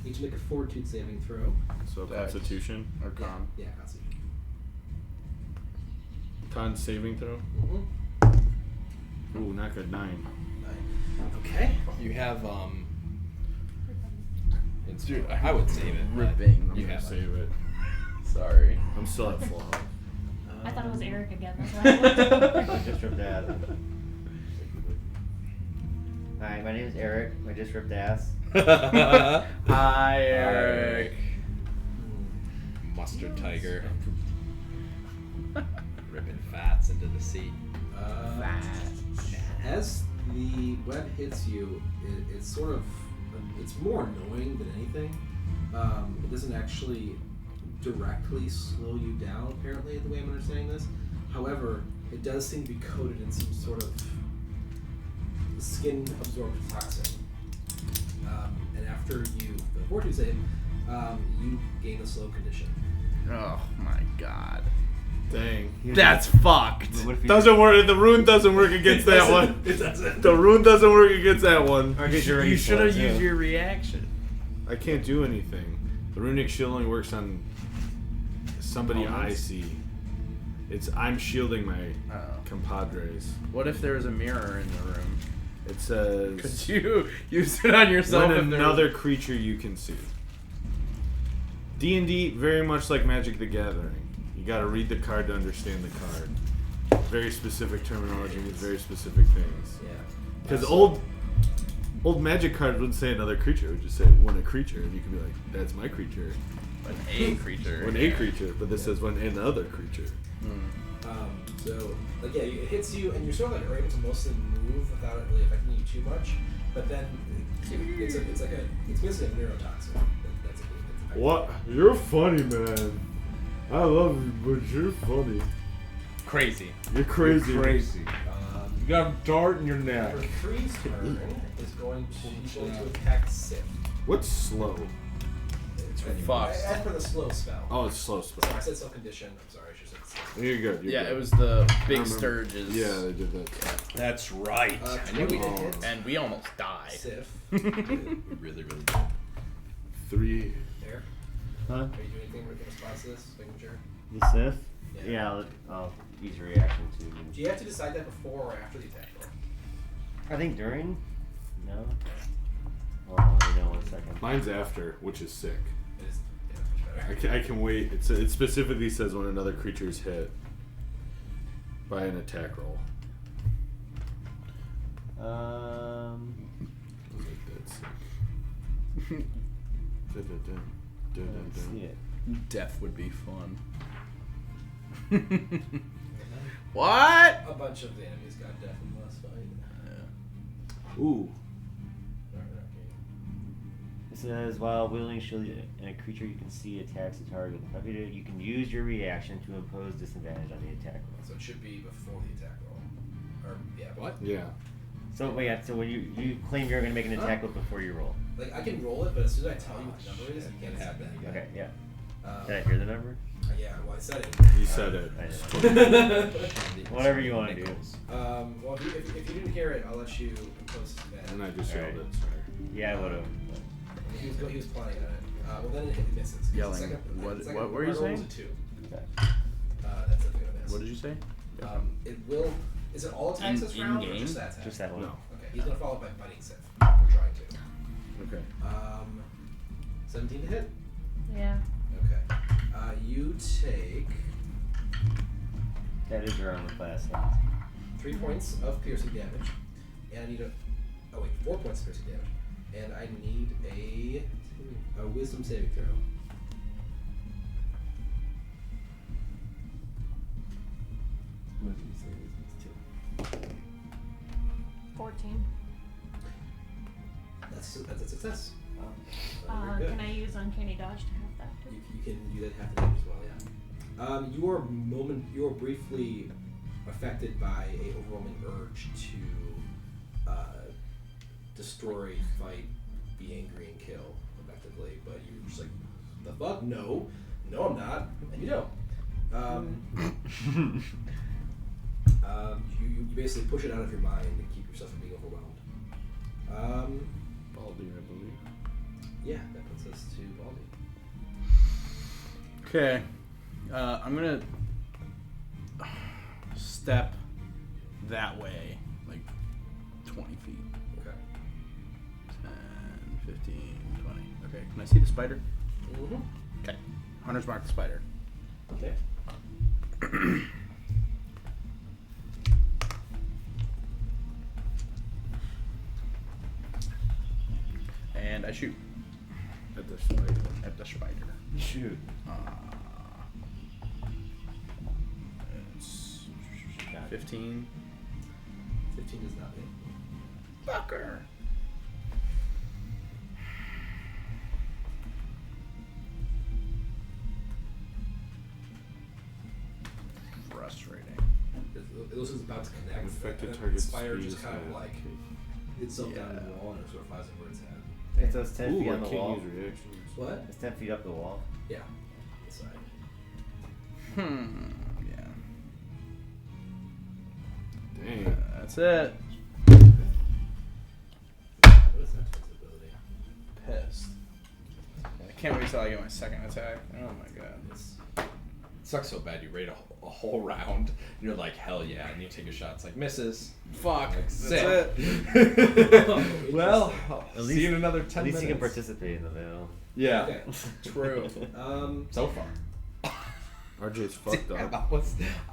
[SPEAKER 4] Need to make a fortitude saving throw.
[SPEAKER 3] So
[SPEAKER 1] Dex.
[SPEAKER 3] Constitution or Con.
[SPEAKER 4] Yeah, Constitution.
[SPEAKER 3] Con saving throw.
[SPEAKER 4] Mm-hmm.
[SPEAKER 3] Ooh, not good. 9.
[SPEAKER 4] 9. Okay.
[SPEAKER 5] You have It's, I would save it. but
[SPEAKER 1] Ripping.
[SPEAKER 3] I'm
[SPEAKER 5] You
[SPEAKER 3] gonna
[SPEAKER 5] have
[SPEAKER 3] save it.
[SPEAKER 1] Sorry.
[SPEAKER 3] I'm still at full health.
[SPEAKER 6] I thought it was Eric again. That's why I looked over.
[SPEAKER 2] I just ripped ass. Hi, my name is Eric. I just ripped ass.
[SPEAKER 1] Hi, Eric.
[SPEAKER 5] Mustard tiger. Ripping fats into the sea.
[SPEAKER 4] As the web hits you, it's sort of, it's more annoying than anything. It doesn't actually directly slow you down, apparently, the way I'm understanding this. However, it does seem to be coated in some sort of skin-absorbed toxin. And after you, the fortitude save, you gain the slow condition.
[SPEAKER 1] Oh my god.
[SPEAKER 3] Dang.
[SPEAKER 1] That's fucked.
[SPEAKER 2] But what if you
[SPEAKER 3] Doesn't work. The rune doesn't work against that one.
[SPEAKER 4] It doesn't.
[SPEAKER 3] The rune doesn't work against that one.
[SPEAKER 2] Or get your
[SPEAKER 1] You should have used
[SPEAKER 2] too.
[SPEAKER 1] your reaction.
[SPEAKER 3] I can't do anything. The runic shield only works on somebody I
[SPEAKER 1] Opponents?
[SPEAKER 3] see. I'm shielding my
[SPEAKER 1] Oh.
[SPEAKER 3] compadres.
[SPEAKER 1] What if there was a mirror in the room?
[SPEAKER 3] It says
[SPEAKER 1] Could you use it on yourself?
[SPEAKER 3] when
[SPEAKER 1] if there
[SPEAKER 3] another creature you can see. D&D, very much like Magic the Gathering. You gotta read the card to understand the card. Very specific terminology means very specific things.
[SPEAKER 4] Yeah.
[SPEAKER 3] Because old Magic cards wouldn't say another creature; it would just say when a creature, and you can be like, "That's my creature."
[SPEAKER 1] When a creature.
[SPEAKER 3] When a creature, but this says when another creature.
[SPEAKER 4] So, like, yeah, it hits you, and you're sort of like are able to mostly move without it really affecting you too much. But then it's basically a neurotoxin. That's affecting
[SPEAKER 3] What? You're funny, man. I love you, but you're funny.
[SPEAKER 5] Crazy.
[SPEAKER 3] You're crazy.
[SPEAKER 4] you.
[SPEAKER 3] You got a dart in your neck.
[SPEAKER 4] Number 3's turn is going to attack Sif.
[SPEAKER 3] What's slow?
[SPEAKER 1] Fuck.
[SPEAKER 4] As for the slow spell.
[SPEAKER 3] Oh, it's slow
[SPEAKER 4] So
[SPEAKER 3] spell.
[SPEAKER 4] I said slow condition. I'm sorry, I should have said slow.
[SPEAKER 3] You're good. You're
[SPEAKER 1] Yeah,
[SPEAKER 3] good.
[SPEAKER 1] it was the
[SPEAKER 3] I
[SPEAKER 1] big
[SPEAKER 3] remember.
[SPEAKER 1] sturges.
[SPEAKER 3] Yeah, they did that.
[SPEAKER 5] That's right.
[SPEAKER 4] I knew we did hit.
[SPEAKER 1] And we almost died.
[SPEAKER 4] Sif.
[SPEAKER 5] Really, really good.
[SPEAKER 3] 3.
[SPEAKER 4] There.
[SPEAKER 2] Huh?
[SPEAKER 4] Are you doing anything in response to this? Making sure.
[SPEAKER 2] The Sith?
[SPEAKER 4] Yeah.
[SPEAKER 2] Yeah, I'll use a reaction to.
[SPEAKER 4] Do you have to decide that before or after the attack roll?
[SPEAKER 2] I think during? No? Well, you know, 1 second.
[SPEAKER 3] Mine's after, which is sick.
[SPEAKER 4] It is. Yeah, much better.
[SPEAKER 3] I can wait. It specifically says when another creature is hit by an attack roll. That's sick.
[SPEAKER 2] Let's see it.
[SPEAKER 1] Death would be fun. What?
[SPEAKER 4] A bunch of the enemies got death in the last fight.
[SPEAKER 3] Ooh.
[SPEAKER 2] It says, while wielding shield and a creature you can see attacks the target, you can use your reaction to impose disadvantage on the attack roll.
[SPEAKER 4] So it should be before the attack roll. Or, yeah.
[SPEAKER 5] What?
[SPEAKER 3] Yeah.
[SPEAKER 2] So wait, so when you claim you're gonna make an attack before you roll.
[SPEAKER 4] Like I can roll it, but as soon as I tell you what the number is, you can't have that.
[SPEAKER 2] Okay, yeah. Did I hear the number?
[SPEAKER 4] Yeah, well I said it.
[SPEAKER 3] You said it.
[SPEAKER 2] Whatever you want to do.
[SPEAKER 4] Well, if you didn't hear it, I'll let you post that.
[SPEAKER 3] And I just
[SPEAKER 2] Alright.
[SPEAKER 3] yelled it. Sorry.
[SPEAKER 2] Yeah, I would have.
[SPEAKER 4] He was planning on it. Well, then it misses. 'Cause
[SPEAKER 1] Yelling. What were you
[SPEAKER 4] roll was
[SPEAKER 1] saying?
[SPEAKER 4] a 2.
[SPEAKER 2] Okay.
[SPEAKER 4] That's definitely gonna miss.
[SPEAKER 1] What did you say?
[SPEAKER 4] It will. Is it all attacks this round or
[SPEAKER 1] in-game?
[SPEAKER 4] just that attack?
[SPEAKER 2] Just that one.
[SPEAKER 3] No.
[SPEAKER 4] Okay, he's gonna follow up by biting Sif. We're trying to.
[SPEAKER 3] Okay.
[SPEAKER 4] 17 to hit.
[SPEAKER 6] Yeah.
[SPEAKER 4] Okay. You take
[SPEAKER 2] That is your armor class.
[SPEAKER 4] 3 points of piercing damage, and I need 4 points of piercing damage, and I need a wisdom saving throw.
[SPEAKER 2] What did you say? It's 2.
[SPEAKER 6] 14.
[SPEAKER 4] That's a success. Very good.
[SPEAKER 6] Can I use Uncanny Dodge to have that too?
[SPEAKER 4] You can do that half the damage as well, yeah. You are briefly affected by a overwhelming urge to destroy, fight, be angry, and kill, effectively. But you're just like, the fuck? No, I'm not, and you don't. You basically push it out of your mind and keep yourself from being overwhelmed.
[SPEAKER 3] Baldy, I believe.
[SPEAKER 4] Yeah, that puts us to Baldy.
[SPEAKER 1] Okay. I'm gonna step that way, like 20 feet.
[SPEAKER 4] Okay.
[SPEAKER 1] 10, 15, 20. Okay, can I see the spider?
[SPEAKER 4] Mm-hmm.
[SPEAKER 1] Okay. Hunter's mark the spider.
[SPEAKER 4] Okay.
[SPEAKER 1] And I shoot
[SPEAKER 3] At the spider.
[SPEAKER 1] at the spider.
[SPEAKER 2] Shoot.
[SPEAKER 1] It's 15.
[SPEAKER 4] 15 does not hit.
[SPEAKER 1] Fucker. Frustrating.
[SPEAKER 4] This is about to connect.
[SPEAKER 3] Affected
[SPEAKER 4] and
[SPEAKER 3] target
[SPEAKER 4] the spider
[SPEAKER 3] speed
[SPEAKER 4] just
[SPEAKER 3] is
[SPEAKER 4] kind of
[SPEAKER 3] half.
[SPEAKER 4] like hits itself down
[SPEAKER 1] Yeah.
[SPEAKER 4] the wall and it sort of flies over its head.
[SPEAKER 2] It's those 10
[SPEAKER 3] Ooh,
[SPEAKER 2] feet
[SPEAKER 3] I
[SPEAKER 2] on the
[SPEAKER 3] can't
[SPEAKER 2] wall.
[SPEAKER 3] use reactions.
[SPEAKER 4] What?
[SPEAKER 2] It's 10 feet up the wall.
[SPEAKER 4] Yeah. The side.
[SPEAKER 1] Yeah.
[SPEAKER 3] Dang.
[SPEAKER 1] That's it.
[SPEAKER 4] What is that type of ability?
[SPEAKER 1] Pissed. I can't wait till I get my second attack. Oh my god.
[SPEAKER 4] It's
[SPEAKER 5] Sucks so bad. You raid a whole round. And you're like, hell yeah, and you take a shot. It's like misses.
[SPEAKER 1] Fuck.
[SPEAKER 5] Like,
[SPEAKER 1] That's
[SPEAKER 5] sick.
[SPEAKER 1] it.
[SPEAKER 5] Well,
[SPEAKER 2] At
[SPEAKER 5] see
[SPEAKER 2] least-
[SPEAKER 5] you in another
[SPEAKER 2] At
[SPEAKER 5] 10
[SPEAKER 2] least
[SPEAKER 5] minutes.
[SPEAKER 2] you can participate in the veil.
[SPEAKER 5] Yeah.
[SPEAKER 4] okay.
[SPEAKER 1] True.
[SPEAKER 5] So far.
[SPEAKER 3] RJ's fucked
[SPEAKER 5] Damn,
[SPEAKER 3] up.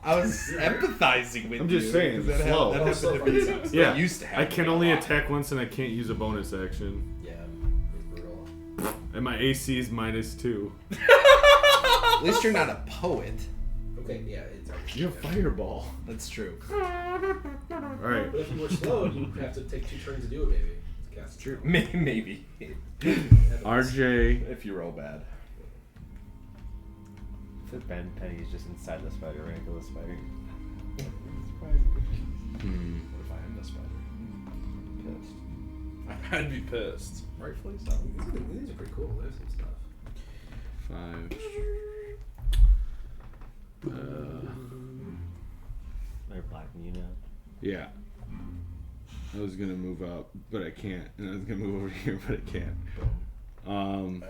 [SPEAKER 5] I was empathizing with
[SPEAKER 3] I'm
[SPEAKER 5] you.
[SPEAKER 3] just saying,
[SPEAKER 5] 'cause that
[SPEAKER 3] slow.
[SPEAKER 5] happened to me. That
[SPEAKER 3] Yeah.
[SPEAKER 5] used to happen
[SPEAKER 3] I can
[SPEAKER 5] to me
[SPEAKER 3] only
[SPEAKER 5] a lot.
[SPEAKER 3] attack once and I can't use a bonus action.
[SPEAKER 4] Yeah. It's brutal.
[SPEAKER 3] And my AC is -2.
[SPEAKER 5] At least you're not a poet.
[SPEAKER 4] Okay, yeah. It's
[SPEAKER 3] You're a fireball.
[SPEAKER 5] That's true.
[SPEAKER 3] Alright.
[SPEAKER 4] But if you were slow, you'd have to take 2 turns to do it, maybe. To cast it.
[SPEAKER 5] True. Maybe.
[SPEAKER 3] RJ.
[SPEAKER 5] If you roll bad.
[SPEAKER 2] So Ben Penny's just inside the spider, right? Kill the spider.
[SPEAKER 5] What if I am the spider? Pissed.
[SPEAKER 1] I'd be pissed.
[SPEAKER 5] Rightfully so.
[SPEAKER 4] These are pretty cool. There's some stuff.
[SPEAKER 3] 5.
[SPEAKER 2] They're blocking you now.
[SPEAKER 3] Yeah. I was gonna move up, but I can't. And I was gonna move over here, but I can't.
[SPEAKER 1] Iron Man.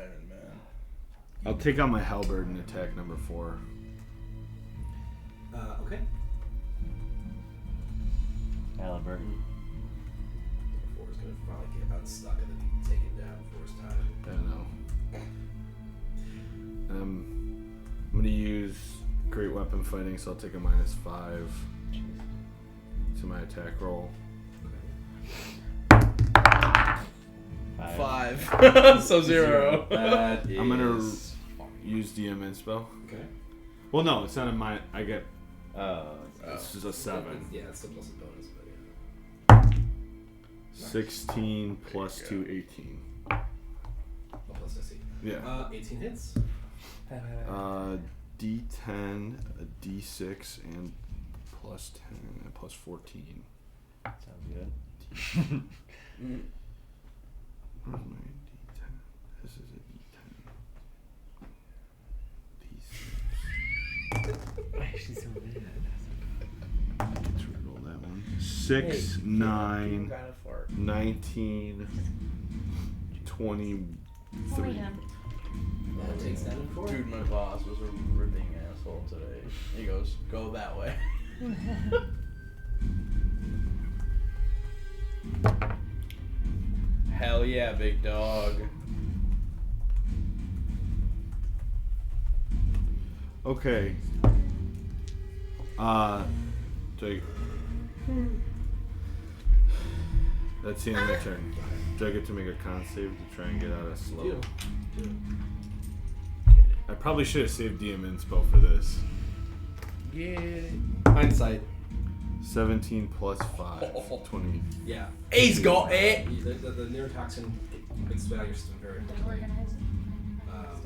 [SPEAKER 3] I'll take out my halberd and attack number 4.
[SPEAKER 4] Okay.
[SPEAKER 2] Halliburton.
[SPEAKER 4] 4 is going to probably get unstuck and then be taken down first time.
[SPEAKER 3] I don't know. I'm gonna use great weapon fighting, so I'll take a -5 to my attack roll.
[SPEAKER 1] 5. So 0.
[SPEAKER 5] That is
[SPEAKER 3] I'm gonna
[SPEAKER 5] fine.
[SPEAKER 3] use DM Inspo.
[SPEAKER 4] Okay.
[SPEAKER 3] Well, no, it's not a mine. I get
[SPEAKER 2] Oh.
[SPEAKER 3] it's just a 7.
[SPEAKER 4] Yeah, it's still plus a bonus, but yeah.
[SPEAKER 3] 16 plus 2, 18.
[SPEAKER 4] Oh, plus I see.
[SPEAKER 3] Yeah.
[SPEAKER 4] 18 hits.
[SPEAKER 3] D10, a D6, and plus 10, and plus 14.
[SPEAKER 2] Sounds good.
[SPEAKER 3] Where's my D10? This is a D10.
[SPEAKER 2] She's so mad.
[SPEAKER 3] Let's roll that one. 6, 9, 19, 23.
[SPEAKER 4] That takes that in 4.
[SPEAKER 1] Dude, my boss was a ripping asshole today. He goes, go that way. Hell yeah, big dog.
[SPEAKER 3] Okay. Jake. That's the end of my turn. Do I get to make a con save to try and get out of slow?
[SPEAKER 4] Do.
[SPEAKER 3] I probably should have saved DM inspo for this.
[SPEAKER 1] Get it.
[SPEAKER 5] Hindsight.
[SPEAKER 3] 17 plus 5. 20.
[SPEAKER 4] Yeah.
[SPEAKER 1] He's got it.
[SPEAKER 4] The neurotoxin makes your system very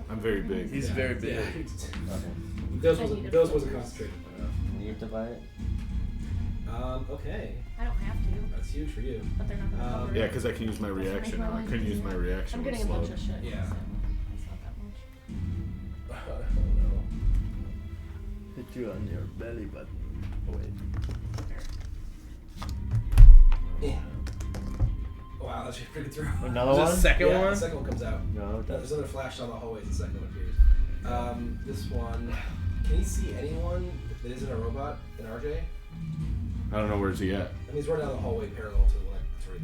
[SPEAKER 3] I'm very big.
[SPEAKER 1] He's very big.
[SPEAKER 4] Yeah.
[SPEAKER 2] Okay.
[SPEAKER 4] Those wasn't concentrated enough.
[SPEAKER 2] You have to buy it?
[SPEAKER 4] Okay.
[SPEAKER 6] I don't have to,
[SPEAKER 4] That's huge for you.
[SPEAKER 6] but they're not gonna cover
[SPEAKER 3] Yeah,
[SPEAKER 6] it.
[SPEAKER 3] because I can use my reaction. I couldn't use my reaction
[SPEAKER 6] I'm
[SPEAKER 3] when
[SPEAKER 6] getting a bunch
[SPEAKER 3] slowed.
[SPEAKER 6] of shit.
[SPEAKER 4] Yeah.
[SPEAKER 6] So it's not that much.
[SPEAKER 4] I don't know.
[SPEAKER 2] Hit you on your belly button. Oh, wait.
[SPEAKER 4] Yeah. Wow, that's a pretty good throw.
[SPEAKER 2] Another
[SPEAKER 1] The
[SPEAKER 2] one?
[SPEAKER 1] second
[SPEAKER 4] Yeah,
[SPEAKER 1] one?
[SPEAKER 4] the second one comes out.
[SPEAKER 2] No, it
[SPEAKER 4] There's
[SPEAKER 2] doesn't.
[SPEAKER 4] another flash down the hallway as the second one appears. This one, can you see anyone that isn't a robot in RJ?
[SPEAKER 3] I don't know where's he at.
[SPEAKER 4] I mean, he's running down the hallway parallel to the one that's right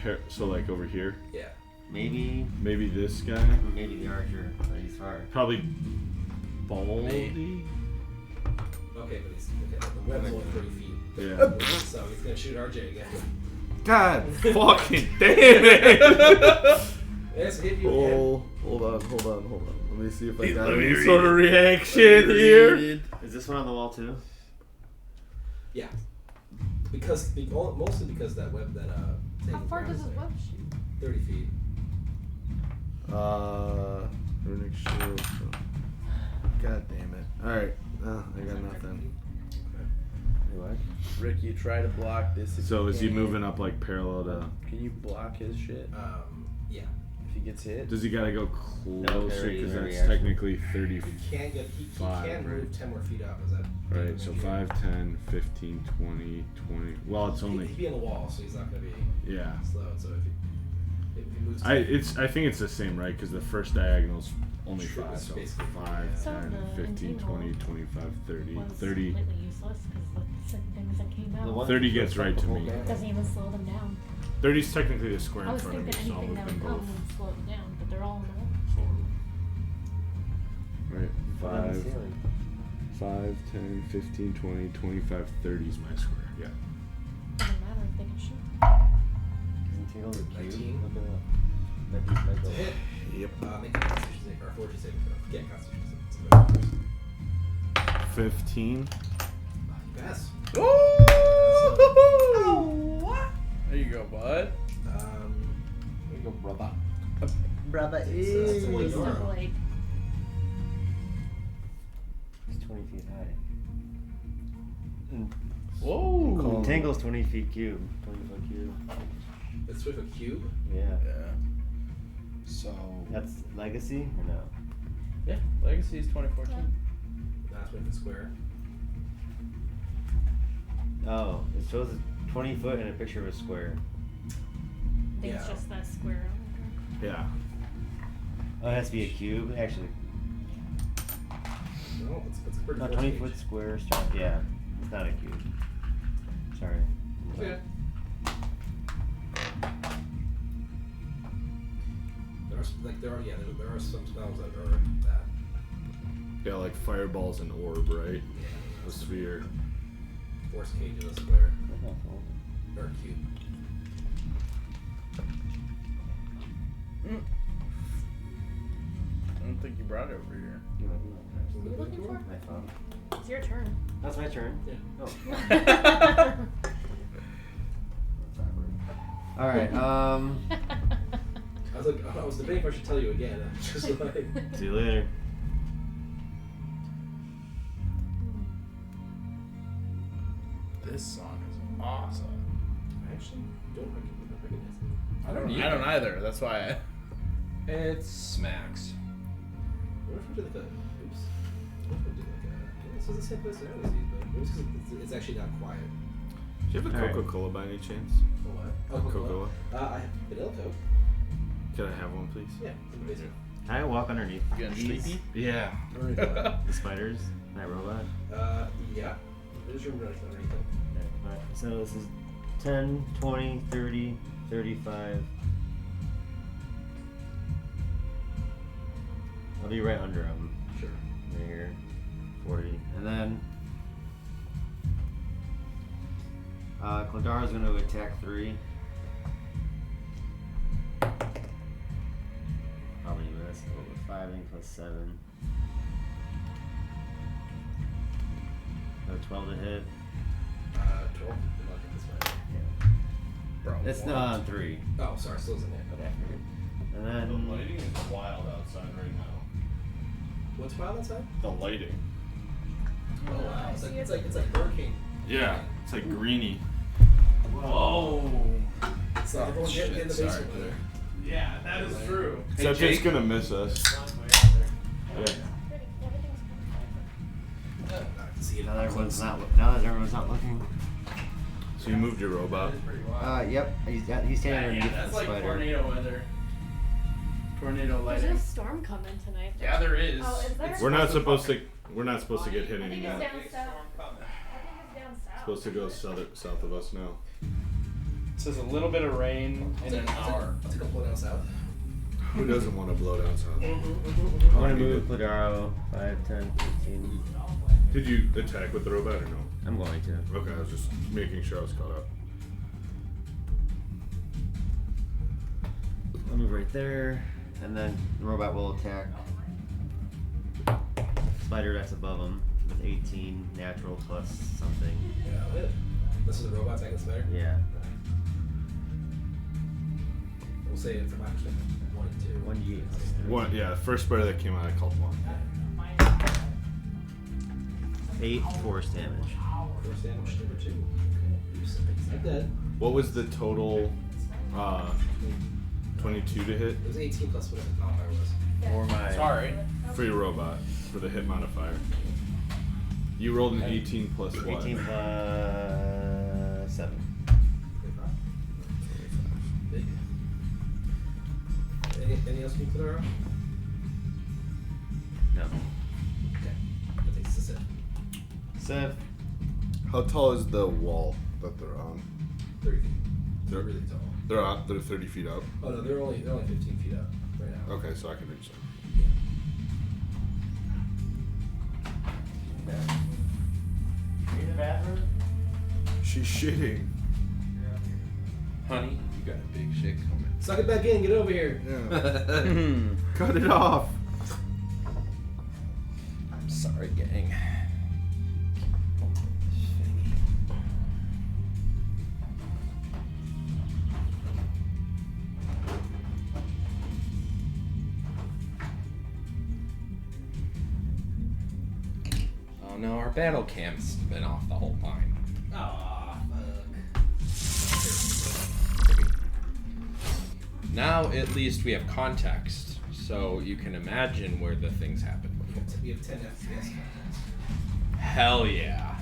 [SPEAKER 4] there.
[SPEAKER 3] So like over here.
[SPEAKER 4] Yeah.
[SPEAKER 2] Maybe
[SPEAKER 3] Maybe this guy.
[SPEAKER 2] the archer, but he's far.
[SPEAKER 3] Probably Baldy.
[SPEAKER 4] Okay, but he's okay. The web's only 30 feet.
[SPEAKER 3] Yeah.
[SPEAKER 4] So he's gonna shoot RJ again.
[SPEAKER 3] God fucking damn it!
[SPEAKER 4] Yes, hit you again.
[SPEAKER 3] Oh, hold on. Let me see if I got
[SPEAKER 1] Let me
[SPEAKER 3] any
[SPEAKER 1] read
[SPEAKER 3] sort of
[SPEAKER 1] it.
[SPEAKER 3] reaction here.
[SPEAKER 2] Is this one on the wall too?
[SPEAKER 4] Yeah. Mostly because that web that
[SPEAKER 6] How
[SPEAKER 4] taking
[SPEAKER 6] far
[SPEAKER 4] ground
[SPEAKER 6] does
[SPEAKER 4] is
[SPEAKER 6] his
[SPEAKER 4] there.
[SPEAKER 6] web shoot?
[SPEAKER 4] 30 feet.
[SPEAKER 3] Runic shield. God damn it. Alright. I got nothing.
[SPEAKER 2] Wait, what?
[SPEAKER 1] Rick, you try to block this. if
[SPEAKER 3] So
[SPEAKER 1] you
[SPEAKER 3] is he
[SPEAKER 1] can.
[SPEAKER 3] moving up like parallel to...
[SPEAKER 1] Can you block his shit
[SPEAKER 4] Yeah.
[SPEAKER 1] if he gets hit?
[SPEAKER 3] Does he gotta go closer?
[SPEAKER 2] very-
[SPEAKER 3] Because
[SPEAKER 2] very
[SPEAKER 3] that's
[SPEAKER 2] reaction.
[SPEAKER 3] technically 30
[SPEAKER 4] He can't get. He
[SPEAKER 3] Five,
[SPEAKER 4] can
[SPEAKER 3] right?
[SPEAKER 4] move 10 more feet up. Is that?
[SPEAKER 3] Right, so 5, 10, 15, 20, 20. Well, it's
[SPEAKER 4] He'd
[SPEAKER 3] only...
[SPEAKER 4] be in the wall, so he's not gonna be
[SPEAKER 3] Yeah.
[SPEAKER 4] slowed. So if he moves.
[SPEAKER 3] I think it's the same, right? Because the first diagonal's only
[SPEAKER 4] Sure,
[SPEAKER 3] 5.
[SPEAKER 4] it's
[SPEAKER 3] So
[SPEAKER 4] basically-
[SPEAKER 3] 5,
[SPEAKER 6] So
[SPEAKER 3] 10,
[SPEAKER 6] the
[SPEAKER 3] 15, 20,
[SPEAKER 6] entangle
[SPEAKER 3] 25, 30.
[SPEAKER 6] was
[SPEAKER 3] 30.
[SPEAKER 6] completely useless because the second things that came
[SPEAKER 2] The
[SPEAKER 6] out
[SPEAKER 2] one
[SPEAKER 3] 30
[SPEAKER 2] that
[SPEAKER 3] gets
[SPEAKER 2] goes
[SPEAKER 3] right
[SPEAKER 2] up
[SPEAKER 3] to
[SPEAKER 2] the whole
[SPEAKER 3] me.
[SPEAKER 2] game?
[SPEAKER 6] doesn't even slow them down.
[SPEAKER 3] 30's technically the square
[SPEAKER 6] I
[SPEAKER 3] in
[SPEAKER 6] was
[SPEAKER 3] front of me,
[SPEAKER 6] thinking
[SPEAKER 3] so I'll
[SPEAKER 6] anything
[SPEAKER 3] move
[SPEAKER 6] that
[SPEAKER 3] them
[SPEAKER 6] would come
[SPEAKER 3] both.
[SPEAKER 6] would slow them down, but they're all in the wall.
[SPEAKER 3] Right,
[SPEAKER 2] Put it on the
[SPEAKER 3] 5,
[SPEAKER 2] ceiling.
[SPEAKER 3] 5, 10, 15, 20, 25, 30 is my square. Yeah.
[SPEAKER 6] Doesn't matter if they can shoot.
[SPEAKER 2] Isn't he over cube?
[SPEAKER 4] 19.
[SPEAKER 2] Look it up. Might be- might
[SPEAKER 4] to
[SPEAKER 2] go-
[SPEAKER 4] hit.
[SPEAKER 3] Yep.
[SPEAKER 4] Make a constitution save or a fortitude saving throw. Get constitution save.
[SPEAKER 3] 15.
[SPEAKER 4] Pass.
[SPEAKER 1] There you go, bud.
[SPEAKER 5] There you go, brother.
[SPEAKER 2] Brother
[SPEAKER 4] That's
[SPEAKER 2] is.
[SPEAKER 4] the way
[SPEAKER 6] Waste
[SPEAKER 4] you are.
[SPEAKER 6] of like
[SPEAKER 2] He's 20 feet high.
[SPEAKER 1] Whoa.
[SPEAKER 2] Entangle's 20 feet cube. 20 foot cube.
[SPEAKER 4] It's with a cube.
[SPEAKER 2] Yeah.
[SPEAKER 1] Yeah.
[SPEAKER 5] So
[SPEAKER 2] That's legacy or no?
[SPEAKER 1] Yeah. Legacy is 2014.
[SPEAKER 4] That's with a square.
[SPEAKER 2] Oh, it shows a 20 foot and a picture of a square.
[SPEAKER 6] I think it's
[SPEAKER 4] Yeah.
[SPEAKER 6] just that square.
[SPEAKER 3] Yeah.
[SPEAKER 2] Oh, it has to be a cube? Actually,
[SPEAKER 4] No, it's a pretty.
[SPEAKER 2] no,
[SPEAKER 4] full
[SPEAKER 2] 20
[SPEAKER 4] page.
[SPEAKER 2] foot square. Yeah, it's not a cube. Sorry.
[SPEAKER 4] Okay. There are some spells that are that.
[SPEAKER 3] Yeah, like fireballs and orb, right?
[SPEAKER 4] Yeah.
[SPEAKER 3] A sphere.
[SPEAKER 4] Force cage in a square or a cube.
[SPEAKER 1] I don't think you brought it over here.
[SPEAKER 6] What are you looking for?
[SPEAKER 2] My phone.
[SPEAKER 6] It's your turn.
[SPEAKER 2] That's my turn.
[SPEAKER 4] Yeah.
[SPEAKER 2] Oh.
[SPEAKER 6] That's
[SPEAKER 2] All right.
[SPEAKER 4] I was debating if I should tell you again. I'm just like.
[SPEAKER 2] See you later.
[SPEAKER 1] This song is awesome.
[SPEAKER 4] actually don't recognize it.
[SPEAKER 5] I don't
[SPEAKER 1] I don't either. That's why.
[SPEAKER 5] It's smacks.
[SPEAKER 4] What if we did like a? Oops. What if we did like a? This is the same place I always eat, but maybe it's 'cause it's actually not quiet.
[SPEAKER 3] Do you have a
[SPEAKER 2] Alright.
[SPEAKER 3] Coca-Cola by any chance?
[SPEAKER 4] Oh what? Oh,
[SPEAKER 3] Coca-Cola.
[SPEAKER 4] I have vanilla Coke.
[SPEAKER 3] Can I have one, please?
[SPEAKER 4] Yeah, in the basement.
[SPEAKER 2] Can I walk underneath
[SPEAKER 1] You getting
[SPEAKER 2] these-
[SPEAKER 1] sleepy?
[SPEAKER 3] Yeah.
[SPEAKER 2] the spiders? That robot?
[SPEAKER 4] Yeah. There's room underneath them.
[SPEAKER 2] Alright, so this is 10, 20, 30, 35. I'll be right under them.
[SPEAKER 4] Sure.
[SPEAKER 2] Right here. 40. And then Cladara's going to attack 3. Probably miss. Over 5 and plus 7. So 12 to hit.
[SPEAKER 4] 12. Good luck with this one.
[SPEAKER 1] Bro,
[SPEAKER 2] It's
[SPEAKER 1] what?
[SPEAKER 2] not 3.
[SPEAKER 4] Oh, sorry, still isn't it.
[SPEAKER 2] Okay. And
[SPEAKER 3] The
[SPEAKER 2] then
[SPEAKER 3] lighting is wild outside right now.
[SPEAKER 4] What's wild outside?
[SPEAKER 3] The lighting.
[SPEAKER 4] Oh wow, it's like hurricane.
[SPEAKER 3] Yeah, it's like greeny.
[SPEAKER 1] Whoa.
[SPEAKER 4] So everyone get in the
[SPEAKER 1] Sorry,
[SPEAKER 4] basement.
[SPEAKER 1] brother. Yeah, that is true.
[SPEAKER 5] Hey,
[SPEAKER 3] Except
[SPEAKER 5] Jake.
[SPEAKER 3] it's gonna miss us. Yeah.
[SPEAKER 4] I can see it.
[SPEAKER 2] now that everyone's not looking.
[SPEAKER 3] So you moved your robot.
[SPEAKER 2] Yep. He's standing underneath
[SPEAKER 1] that's
[SPEAKER 2] the
[SPEAKER 1] like
[SPEAKER 2] spider.
[SPEAKER 1] tornado weather. Tornado
[SPEAKER 6] There's
[SPEAKER 1] lighting.
[SPEAKER 6] a storm coming tonight.
[SPEAKER 1] Yeah, there is.
[SPEAKER 6] Oh, is there?
[SPEAKER 3] We're not supposed to. We're not supposed to get hit
[SPEAKER 6] I think
[SPEAKER 3] anymore.
[SPEAKER 6] it's down south. I think it's down south.
[SPEAKER 3] Supposed to go south of us now.
[SPEAKER 1] It says a little bit of rain in an hour.
[SPEAKER 4] I'll take a blow down south.
[SPEAKER 3] Who doesn't want to blow down south?
[SPEAKER 2] I'm gonna move Cladaro 5, 10, 15.
[SPEAKER 3] Did you attack with the robot or no?
[SPEAKER 2] I'm going to.
[SPEAKER 3] Okay, I was just making sure I was caught up.
[SPEAKER 2] I'll move right there, and then the robot will attack spider that's above him with 18 natural plus something.
[SPEAKER 4] Yeah, I'll hit. This is the robot attacking the spider.
[SPEAKER 2] Yeah.
[SPEAKER 4] We'll say it for my perspective. 1 and 2.
[SPEAKER 2] 1d8 plus 3.
[SPEAKER 3] One, yeah, the first spider that came out, I called one.
[SPEAKER 2] 8 force damage.
[SPEAKER 4] First damage, number 2. Okay. He's not dead.
[SPEAKER 3] What was the total? 22 to hit
[SPEAKER 4] It was 18 plus whatever the modifier was.
[SPEAKER 2] For my.
[SPEAKER 1] Sorry.
[SPEAKER 3] for your robot for the hit modifier. You rolled an 18 plus what?
[SPEAKER 2] 18 plus 7.
[SPEAKER 4] 25. Big. Anything else you can put around?
[SPEAKER 2] No.
[SPEAKER 4] Okay. That takes us to Sith.
[SPEAKER 2] Seth.
[SPEAKER 3] How tall is the wall that they're on?
[SPEAKER 4] 30 feet. They're
[SPEAKER 3] They're-
[SPEAKER 4] really tall.
[SPEAKER 3] They're 30 feet up.
[SPEAKER 4] Oh no, they're only 15 feet up right now.
[SPEAKER 3] Okay, so I can reach them.
[SPEAKER 2] In the bathroom?
[SPEAKER 3] She's shitting.
[SPEAKER 5] Honey, you got a big shit coming.
[SPEAKER 4] Suck it back in. Get over here.
[SPEAKER 3] Yeah. Cut it off.
[SPEAKER 5] I'm sorry, gang. Oh no, our battle cam's been off the whole time.
[SPEAKER 4] Aw,
[SPEAKER 5] Now at least we have context, so you can imagine where the things happened before.
[SPEAKER 4] fuck. We have 10 FPS.
[SPEAKER 5] Hell yeah.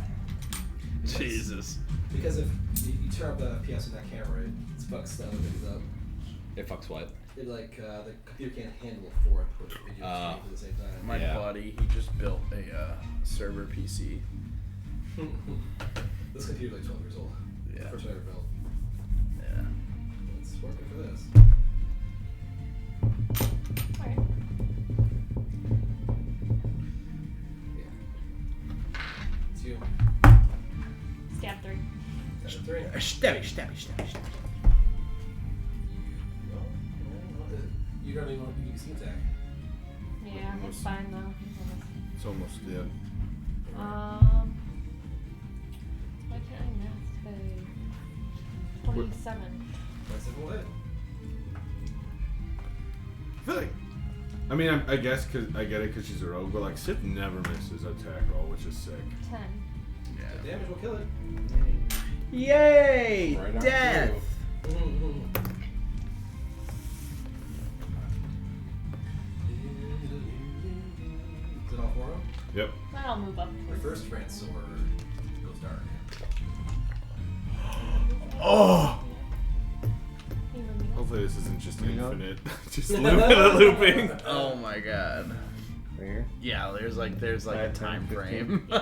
[SPEAKER 1] Jesus.
[SPEAKER 4] Because if you turn up the FPS on that camera, it fucks the other things up.
[SPEAKER 5] It fucks what?
[SPEAKER 4] It the computer can't handle 4 input video
[SPEAKER 5] Ah.
[SPEAKER 4] streams at the same time.
[SPEAKER 1] My
[SPEAKER 5] Yeah.
[SPEAKER 1] buddy, he just built a server PC.
[SPEAKER 4] This computer's like 12 years old.
[SPEAKER 1] Yeah.
[SPEAKER 4] First one I ever built.
[SPEAKER 1] Yeah.
[SPEAKER 4] It's working for this.
[SPEAKER 6] Alright.
[SPEAKER 4] Yeah. It's you.
[SPEAKER 6] Stab 3.
[SPEAKER 4] That's a 3.
[SPEAKER 1] Stabby.
[SPEAKER 4] You don't even want to use attack.
[SPEAKER 6] Yeah, it's fine though.
[SPEAKER 3] It's almost dead.
[SPEAKER 6] Why can't I math today? 27.
[SPEAKER 4] That's a hit.
[SPEAKER 3] I feel like, I mean, I guess I get it because she's a rogue, but like Sith never misses attack roll, which is sick.
[SPEAKER 6] 10.
[SPEAKER 1] Yeah.
[SPEAKER 4] Damage will kill it.
[SPEAKER 1] Yay!
[SPEAKER 5] Right on
[SPEAKER 1] Death!
[SPEAKER 5] through.
[SPEAKER 4] Is it all four of them?
[SPEAKER 3] Yep.
[SPEAKER 6] I'll move up.
[SPEAKER 4] The first Fran's sword goes dark.
[SPEAKER 3] Oh!
[SPEAKER 6] Can you move me up?
[SPEAKER 3] Hopefully this isn't just
[SPEAKER 2] You know?
[SPEAKER 3] infinite. Just looping.
[SPEAKER 1] Oh my god.
[SPEAKER 2] Right here.
[SPEAKER 1] Yeah, there's like a
[SPEAKER 2] 5, 10,
[SPEAKER 1] time
[SPEAKER 2] 15.
[SPEAKER 1] frame.
[SPEAKER 6] Can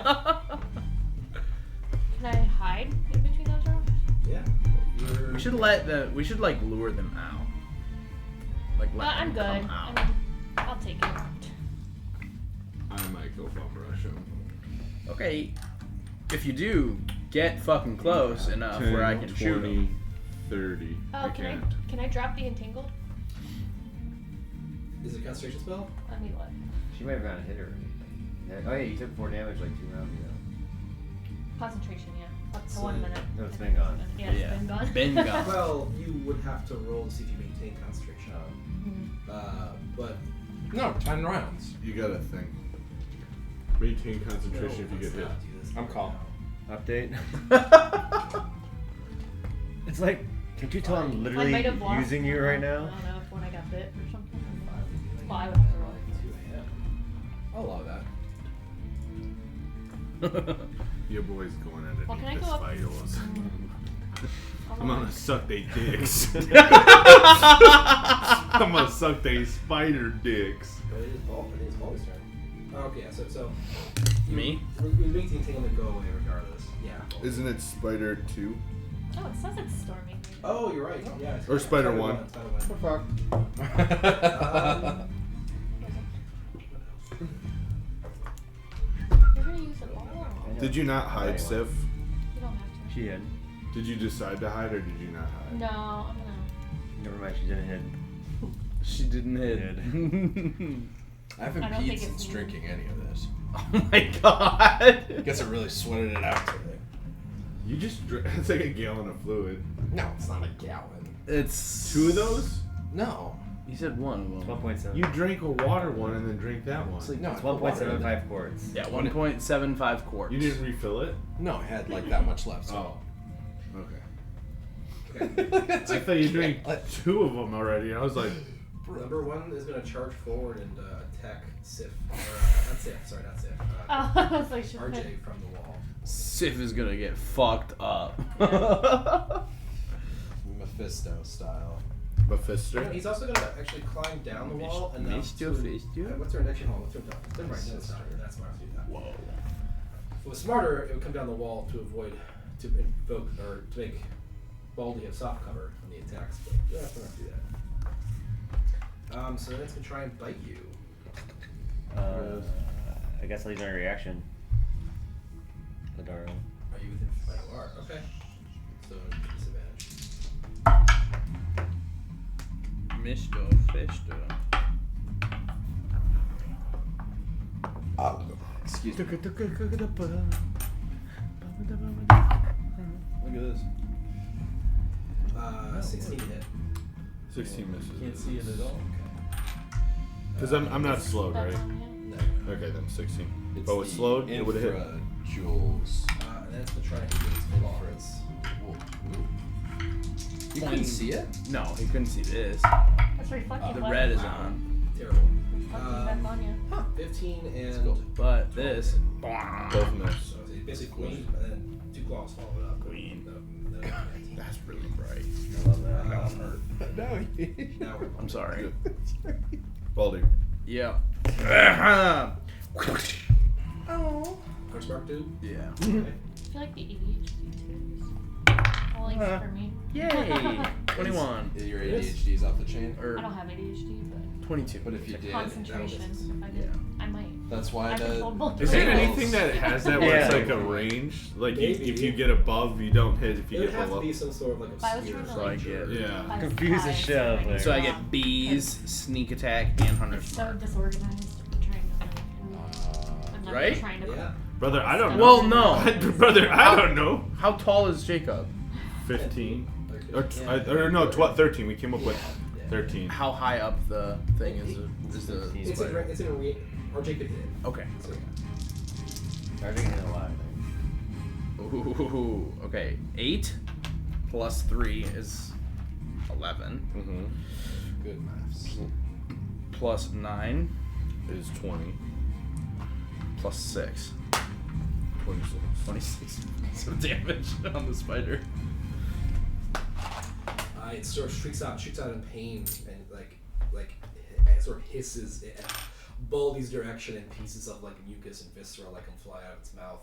[SPEAKER 6] I hide in between those rocks?
[SPEAKER 4] Yeah.
[SPEAKER 1] we should like lure them out. Like let
[SPEAKER 6] I'm
[SPEAKER 1] them
[SPEAKER 6] good.
[SPEAKER 1] come out.
[SPEAKER 6] I mean, I'll take it.
[SPEAKER 3] I might go bum rush him.
[SPEAKER 1] Okay. If you do, get fucking close enough where I can shoot
[SPEAKER 3] 20,
[SPEAKER 1] them.
[SPEAKER 3] 30.
[SPEAKER 6] Oh,
[SPEAKER 3] I
[SPEAKER 6] can
[SPEAKER 3] can't.
[SPEAKER 6] I drop the entangled?
[SPEAKER 4] Is it a concentration spell?
[SPEAKER 6] Let me look.
[SPEAKER 2] She might have not hit her or anything. Oh yeah, you took 4 damage like 2 rounds ago.
[SPEAKER 6] Concentration, yeah. Up to
[SPEAKER 4] So-
[SPEAKER 6] 1 minute.
[SPEAKER 2] No, it's
[SPEAKER 6] I
[SPEAKER 2] been
[SPEAKER 6] think
[SPEAKER 2] gone.
[SPEAKER 6] Yeah, it's
[SPEAKER 1] Yeah.
[SPEAKER 6] been gone.
[SPEAKER 1] Been gone.
[SPEAKER 4] Well, you would have to roll to see if you maintain concentration. But
[SPEAKER 5] No, 10 rounds.
[SPEAKER 3] You got a thing. Maintain concentration if you get hit.
[SPEAKER 4] not do this
[SPEAKER 5] I'm calm.
[SPEAKER 2] Update. It's like, can't you tell I'm
[SPEAKER 6] I
[SPEAKER 2] literally
[SPEAKER 6] might have lost.
[SPEAKER 2] using you right now?
[SPEAKER 6] I don't know if when I got bit or something. Well, I would have to roll.
[SPEAKER 4] 2 a.m.
[SPEAKER 5] I'll allow that.
[SPEAKER 3] Your boy's going
[SPEAKER 6] Well, can I
[SPEAKER 3] underneath the
[SPEAKER 6] go up?
[SPEAKER 3] spiders.
[SPEAKER 6] I'll
[SPEAKER 3] I'm
[SPEAKER 6] roll.
[SPEAKER 3] gonna suck they dicks. I'm gonna suck they spider dicks.
[SPEAKER 4] But it is Paul. I think it's Paul's turn. Oh, okay, yeah, so
[SPEAKER 1] Me?
[SPEAKER 4] You make the entanglement go away regardless. Yeah.
[SPEAKER 3] Isn't it spider 2?
[SPEAKER 6] Oh, it says it's storming.
[SPEAKER 4] Oh, you're right. Yeah. It's
[SPEAKER 3] Or Spider One.
[SPEAKER 4] Spider One.
[SPEAKER 3] Fuck.
[SPEAKER 6] You're gonna use it all.
[SPEAKER 2] I know.
[SPEAKER 3] Did you not hide,
[SPEAKER 2] Anyway.
[SPEAKER 3] Sif?
[SPEAKER 6] You don't have to.
[SPEAKER 2] She hid.
[SPEAKER 3] Did you decide to hide or did you not hide?
[SPEAKER 6] No, I'm gonna.
[SPEAKER 2] Never mind, she didn't hit.
[SPEAKER 1] She didn't hit.
[SPEAKER 5] I haven't
[SPEAKER 6] I don't
[SPEAKER 5] peed
[SPEAKER 6] think
[SPEAKER 5] since
[SPEAKER 6] it's-
[SPEAKER 5] drinking any of this.
[SPEAKER 1] Oh my god.
[SPEAKER 5] I guess I really sweated it out today.
[SPEAKER 3] You just it's like a gallon of fluid.
[SPEAKER 5] No, it's not a gallon.
[SPEAKER 1] It's
[SPEAKER 3] 2 of those?
[SPEAKER 5] No.
[SPEAKER 1] You said one of them.
[SPEAKER 2] 1.7.
[SPEAKER 3] You drank a water one and then drank that one.
[SPEAKER 1] It's like,
[SPEAKER 5] No,
[SPEAKER 2] It's
[SPEAKER 5] I put water in
[SPEAKER 2] 1.75 quarts.
[SPEAKER 1] yeah, 1.75 quarts.
[SPEAKER 3] You didn't refill it?
[SPEAKER 5] No, I had like that much left.
[SPEAKER 3] Oh.
[SPEAKER 5] So.
[SPEAKER 3] Okay.
[SPEAKER 4] Okay.
[SPEAKER 3] I thought you drank 2 of them already. I was like,
[SPEAKER 4] Number 1 is going to charge forward and attack Sif. Or, not Sif, sorry, not Sif.
[SPEAKER 6] Oh, I was like, should
[SPEAKER 4] RJ from the wall.
[SPEAKER 1] Sif is gonna get fucked up.
[SPEAKER 5] Mephisto style.
[SPEAKER 3] Mephisto?
[SPEAKER 4] He's also going to actually climb down the wall enough
[SPEAKER 1] Mephisto,
[SPEAKER 4] to...
[SPEAKER 1] Mephisto?
[SPEAKER 4] What's her next? Hold on, what's her top? Then right, that's not that's smart to do that.
[SPEAKER 1] Whoa.
[SPEAKER 4] If it was smarter, it would come down the wall to avoid, to invoke, or to make Baldy have soft cover on the attacks, but yeah, that's not to do that. So then it's going to try and bite you.
[SPEAKER 2] I guess I'll use my reaction. Ladaro.
[SPEAKER 4] Are you within? Oh, you are. Okay. So disadvantage.
[SPEAKER 1] Mr. Fisto.
[SPEAKER 5] Excuse me.
[SPEAKER 1] Look at this.
[SPEAKER 4] 16 hit.
[SPEAKER 3] 16 misses.
[SPEAKER 1] Can't see it at all.
[SPEAKER 3] Because I'm not slowed,
[SPEAKER 6] That's
[SPEAKER 3] right?
[SPEAKER 6] on,
[SPEAKER 4] No.
[SPEAKER 3] Okay, then 16.
[SPEAKER 5] It's
[SPEAKER 3] But with
[SPEAKER 5] the
[SPEAKER 3] slowed, it would have hit.
[SPEAKER 5] infra jewels.
[SPEAKER 4] And then it's going to try and hit its claws.
[SPEAKER 5] You couldn't see it?
[SPEAKER 1] No, he couldn't see this.
[SPEAKER 6] That's reflecting
[SPEAKER 1] The
[SPEAKER 6] light.
[SPEAKER 1] red is on.
[SPEAKER 4] Terrible.
[SPEAKER 6] Reflecting back on you.
[SPEAKER 4] 15 and...
[SPEAKER 5] go.
[SPEAKER 1] But this.
[SPEAKER 3] Both miss.
[SPEAKER 4] So it's basically queen, and then 2 claws follow it up.
[SPEAKER 1] Queen.
[SPEAKER 4] No, 19.
[SPEAKER 1] That's really bright.
[SPEAKER 2] I love that.
[SPEAKER 5] No.
[SPEAKER 4] Now we're
[SPEAKER 1] I'm sorry.
[SPEAKER 3] Baldy.
[SPEAKER 1] Yeah.
[SPEAKER 4] First mark, dude.
[SPEAKER 1] Yeah.
[SPEAKER 4] Okay.
[SPEAKER 6] I feel like the ADHD too is all like for me.
[SPEAKER 1] Yay! 21.
[SPEAKER 5] Your ADHD is off the chain.
[SPEAKER 6] I
[SPEAKER 1] Or
[SPEAKER 6] don't have ADHD, but
[SPEAKER 1] 22.
[SPEAKER 5] But if you did,
[SPEAKER 6] concentration. If I did,
[SPEAKER 1] Yeah.
[SPEAKER 6] I might.
[SPEAKER 5] that's why
[SPEAKER 6] I
[SPEAKER 5] the.
[SPEAKER 6] control both
[SPEAKER 3] Is there
[SPEAKER 6] brains.
[SPEAKER 3] anything that has that where it's
[SPEAKER 2] Yeah.
[SPEAKER 3] like a range? Like
[SPEAKER 4] Maybe.
[SPEAKER 3] if you get above, you don't hit. If
[SPEAKER 4] It
[SPEAKER 3] you
[SPEAKER 4] would
[SPEAKER 3] get
[SPEAKER 4] have to
[SPEAKER 3] below.
[SPEAKER 4] be some sort of like
[SPEAKER 6] I was
[SPEAKER 4] obscure
[SPEAKER 6] trying to,
[SPEAKER 1] So I
[SPEAKER 6] like,
[SPEAKER 1] get.
[SPEAKER 3] Yeah.
[SPEAKER 6] Five
[SPEAKER 2] Confuse the
[SPEAKER 6] fives,
[SPEAKER 2] shit out of
[SPEAKER 6] right?
[SPEAKER 2] there.
[SPEAKER 1] So I get bees, sneak attack, and hunter's
[SPEAKER 6] It's so
[SPEAKER 1] mark.
[SPEAKER 6] disorganized. I'm trying to like. I'm not
[SPEAKER 1] Right?
[SPEAKER 6] trying to.
[SPEAKER 4] Yeah.
[SPEAKER 3] Brother, I don't know.
[SPEAKER 1] Well, no.
[SPEAKER 3] Brother, I don't know.
[SPEAKER 1] How tall is Jacob?
[SPEAKER 3] 15.
[SPEAKER 4] Okay.
[SPEAKER 3] Or no, 13. We came up with 13.
[SPEAKER 1] How high up the thing is the
[SPEAKER 4] It's in,
[SPEAKER 1] spider?
[SPEAKER 4] it's in a RJ could hit it.
[SPEAKER 1] Okay.
[SPEAKER 4] So, yeah.
[SPEAKER 2] I think I hit a lot.
[SPEAKER 1] Ooh. Ooh, okay. 8 plus 3 is 11.
[SPEAKER 3] Mm-hmm.
[SPEAKER 5] Good maths.
[SPEAKER 1] Plus 9
[SPEAKER 3] Is 20.
[SPEAKER 1] plus 6.
[SPEAKER 3] 26.
[SPEAKER 1] 26 points of damage on the spider.
[SPEAKER 4] It sort of shrieks out in pain and it sort of hisses in Baldy's direction, and pieces of like mucus and viscera come fly out of its mouth.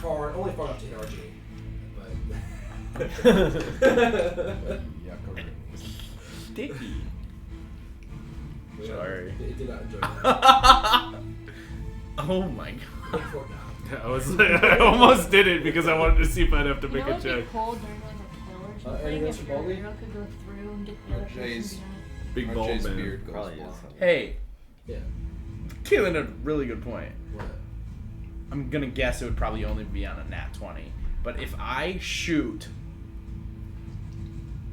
[SPEAKER 4] Only far enough to hit RJ, but
[SPEAKER 1] Sticky. Sorry.
[SPEAKER 4] It did not enjoy that.
[SPEAKER 1] Oh my god.
[SPEAKER 4] Wait for it now.
[SPEAKER 3] I almost did it because I wanted to see if I'd have to
[SPEAKER 6] You
[SPEAKER 3] make
[SPEAKER 6] know,
[SPEAKER 3] a
[SPEAKER 6] it'd be
[SPEAKER 3] check.
[SPEAKER 6] cool during like a kill or something.
[SPEAKER 4] anything else
[SPEAKER 6] If
[SPEAKER 4] for
[SPEAKER 6] your
[SPEAKER 4] Baldy?
[SPEAKER 6] arrow could go through and get the other
[SPEAKER 5] Jay's-
[SPEAKER 6] person behind.
[SPEAKER 3] Big bald
[SPEAKER 5] RJ's
[SPEAKER 3] man.
[SPEAKER 5] beard goes
[SPEAKER 2] Probably
[SPEAKER 5] blonde.
[SPEAKER 2] is.
[SPEAKER 1] Hey,
[SPEAKER 4] Yeah.
[SPEAKER 1] Keelan had a really good point.
[SPEAKER 4] What?
[SPEAKER 1] I'm gonna guess it would probably only be on a nat 20. But if I shoot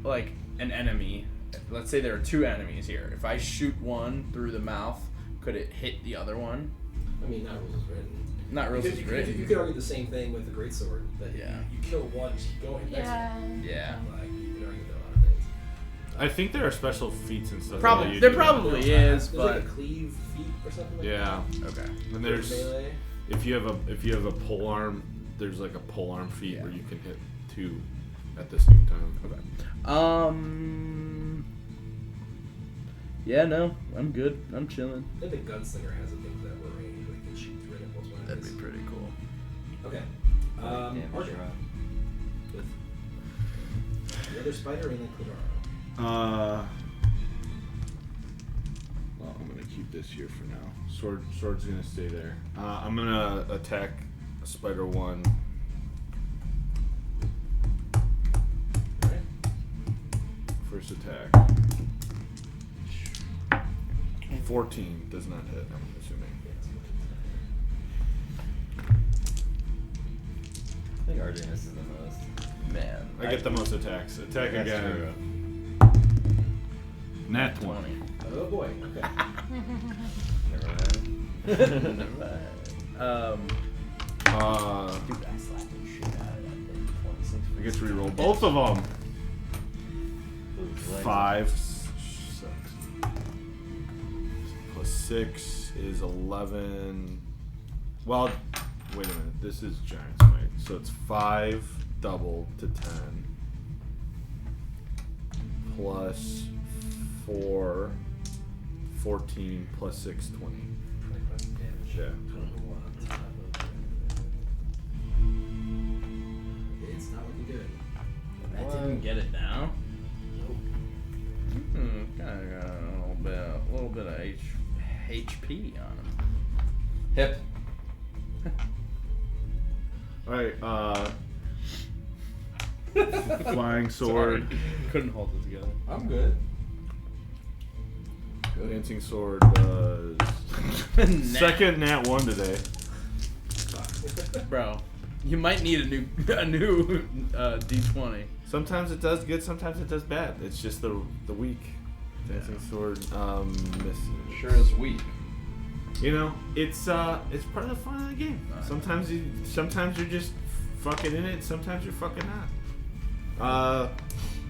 [SPEAKER 1] like an enemy, let's say there are 2 enemies here. If I shoot one through the mouth, could it hit the other one?
[SPEAKER 4] I mean, not rules is written.
[SPEAKER 1] Not rules is
[SPEAKER 4] You
[SPEAKER 1] written.
[SPEAKER 4] could argue the same thing with the greatsword. That
[SPEAKER 1] Yeah.
[SPEAKER 4] you kill one, just keep going. Next
[SPEAKER 6] Yeah.
[SPEAKER 1] Yeah.
[SPEAKER 4] one. Like, you could argue a lot of things.
[SPEAKER 3] I think there are special feats and stuff.
[SPEAKER 1] Probably-
[SPEAKER 3] that you
[SPEAKER 1] there
[SPEAKER 3] do.
[SPEAKER 1] probably
[SPEAKER 4] There's
[SPEAKER 1] is,
[SPEAKER 4] like
[SPEAKER 1] but
[SPEAKER 4] a cleave feat or something like
[SPEAKER 3] Yeah.
[SPEAKER 1] okay.
[SPEAKER 3] And
[SPEAKER 4] that.
[SPEAKER 3] there's
[SPEAKER 4] Melee.
[SPEAKER 3] if you have a pole arm, there's like a pole arm feat
[SPEAKER 1] Yeah.
[SPEAKER 3] where you can hit 2 at the same time.
[SPEAKER 1] Okay. Yeah, no, I'm good. I'm chilling.
[SPEAKER 4] I think the gunslinger has a thing that were range, like can shoot through it plus one.
[SPEAKER 1] That'd be pretty cool.
[SPEAKER 4] Okay.
[SPEAKER 2] Damage
[SPEAKER 4] Archer.
[SPEAKER 2] draw.
[SPEAKER 4] With the other spider and then Kudaro.
[SPEAKER 3] Well, I'm gonna keep this here for now. Sword's gonna stay there. I'm gonna attack Spider 1.
[SPEAKER 4] Alright.
[SPEAKER 3] First attack. 14 does not hit, I'm assuming.
[SPEAKER 2] I think RJ misses the most.
[SPEAKER 1] Man,
[SPEAKER 3] I get the most attacks. Attack
[SPEAKER 2] That's
[SPEAKER 3] again.
[SPEAKER 2] true.
[SPEAKER 3] Nat 20.
[SPEAKER 4] Oh boy. Okay.
[SPEAKER 2] Never mind.
[SPEAKER 1] Never mind.
[SPEAKER 2] Dude, I slapped the shit out of that thing. 26.
[SPEAKER 3] I get to reroll both of them.
[SPEAKER 2] Ooh,
[SPEAKER 3] 5 sucks. Plus 6 is 11. Well, wait a minute. This is Giant Smite. So it's 5 double to 10. Plus 4, 14 plus 6, 20.
[SPEAKER 4] 25 damage.
[SPEAKER 3] Yeah.
[SPEAKER 4] It's not looking good.
[SPEAKER 1] That didn't get it down.
[SPEAKER 4] Nope.
[SPEAKER 1] Kind of got a little bit of HP on him.
[SPEAKER 5] Hip.
[SPEAKER 3] Alright, flying sword.
[SPEAKER 1] Sorry. Couldn't hold it together.
[SPEAKER 5] I'm good.
[SPEAKER 3] Dancing sword does. Second nat 1 today.
[SPEAKER 1] Bro, you might need a new D20.
[SPEAKER 3] Sometimes it does good, sometimes it does bad. It's just the weak. Dancing sword misses.
[SPEAKER 5] Sure is weak.
[SPEAKER 3] You know, it's part of the fun of the game. Sometimes you're just fucking in it, sometimes you're fucking not.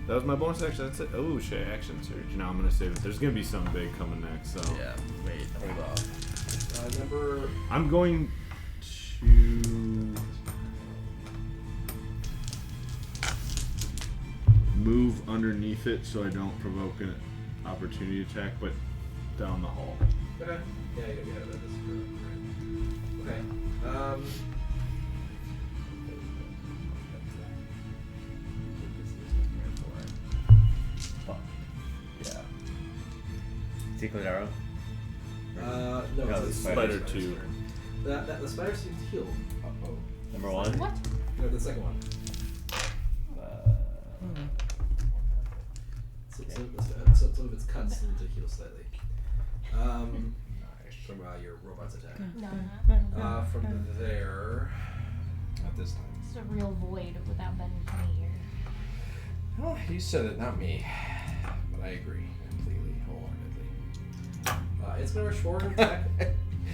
[SPEAKER 3] That was my bonus action. That's it. Oh shit, action surge. Now I'm gonna save it. There's gonna be something big coming next, so
[SPEAKER 1] Yeah. Wait. Hold off.
[SPEAKER 4] Number.
[SPEAKER 3] I'm going to move underneath it so I don't provoke an opportunity attack, but down the hall.
[SPEAKER 4] Okay. Yeah, you got that. Okay.
[SPEAKER 1] Fuck. Yeah.
[SPEAKER 2] Secret arrow.
[SPEAKER 4] No,
[SPEAKER 2] No,
[SPEAKER 4] it's
[SPEAKER 2] the
[SPEAKER 4] a
[SPEAKER 3] Spider 2.
[SPEAKER 4] The spider seems to heal.
[SPEAKER 5] Uh-oh.
[SPEAKER 2] Number 1.
[SPEAKER 6] What?
[SPEAKER 4] No, the second one. Some of its cuts seem to heal slightly. From your robot's attack.
[SPEAKER 6] No,
[SPEAKER 4] From there.
[SPEAKER 5] Not this time.
[SPEAKER 6] it's a real void without Ben coming here.
[SPEAKER 5] Oh, you said it, not me. But I agree completely, wholeheartedly.
[SPEAKER 4] It's gonna rush forward and attack.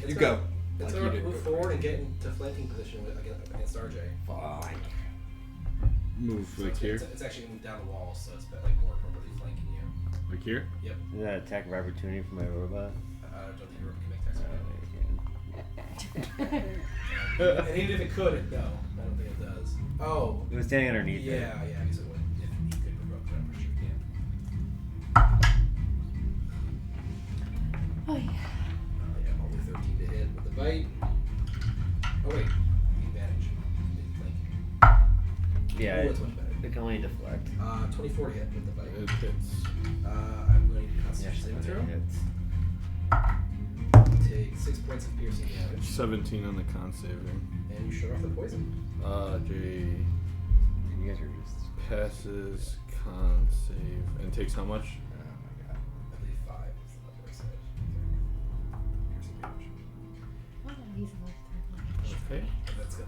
[SPEAKER 5] You go.
[SPEAKER 4] It's
[SPEAKER 5] Like,
[SPEAKER 4] gonna
[SPEAKER 5] you did
[SPEAKER 4] move
[SPEAKER 5] good,
[SPEAKER 4] forward
[SPEAKER 5] right?
[SPEAKER 4] and get into flanking position against RJ.
[SPEAKER 5] Fine.
[SPEAKER 3] Move
[SPEAKER 4] So
[SPEAKER 3] like here.
[SPEAKER 4] it's actually moved down the wall, so it's like more appropriately flanking you.
[SPEAKER 3] Like here.
[SPEAKER 4] Yep.
[SPEAKER 2] Is that an attack of opportunity for my robot?
[SPEAKER 4] I don't think you can make text.
[SPEAKER 2] Alright,
[SPEAKER 4] And even if it could, no, I don't think it does. Oh.
[SPEAKER 2] it was standing underneath it.
[SPEAKER 4] Yeah, I guess it would. If he could provoke that, I'm sure he can.
[SPEAKER 6] Oh yeah.
[SPEAKER 4] Yeah, only 13 to hit with the bite. Oh wait, the advantage. Didn't blink.
[SPEAKER 2] Yeah,
[SPEAKER 4] Oh, that's much better.
[SPEAKER 2] it can only deflect.
[SPEAKER 4] 24 to hit with the bite.
[SPEAKER 3] It hits.
[SPEAKER 4] I'm going to
[SPEAKER 2] Yeah,
[SPEAKER 4] Constitution saving throw.
[SPEAKER 2] hits.
[SPEAKER 4] Take 6 points of piercing damage,
[SPEAKER 3] 17 on the con saving.
[SPEAKER 4] and you shut off the poison.
[SPEAKER 3] Jay
[SPEAKER 2] You guys are just.
[SPEAKER 3] passes con save and takes how much?
[SPEAKER 5] Oh my god.
[SPEAKER 4] I believe 5 is the number I said. Piercing damage.
[SPEAKER 6] What are these worth?
[SPEAKER 3] Okay.
[SPEAKER 4] And that's good.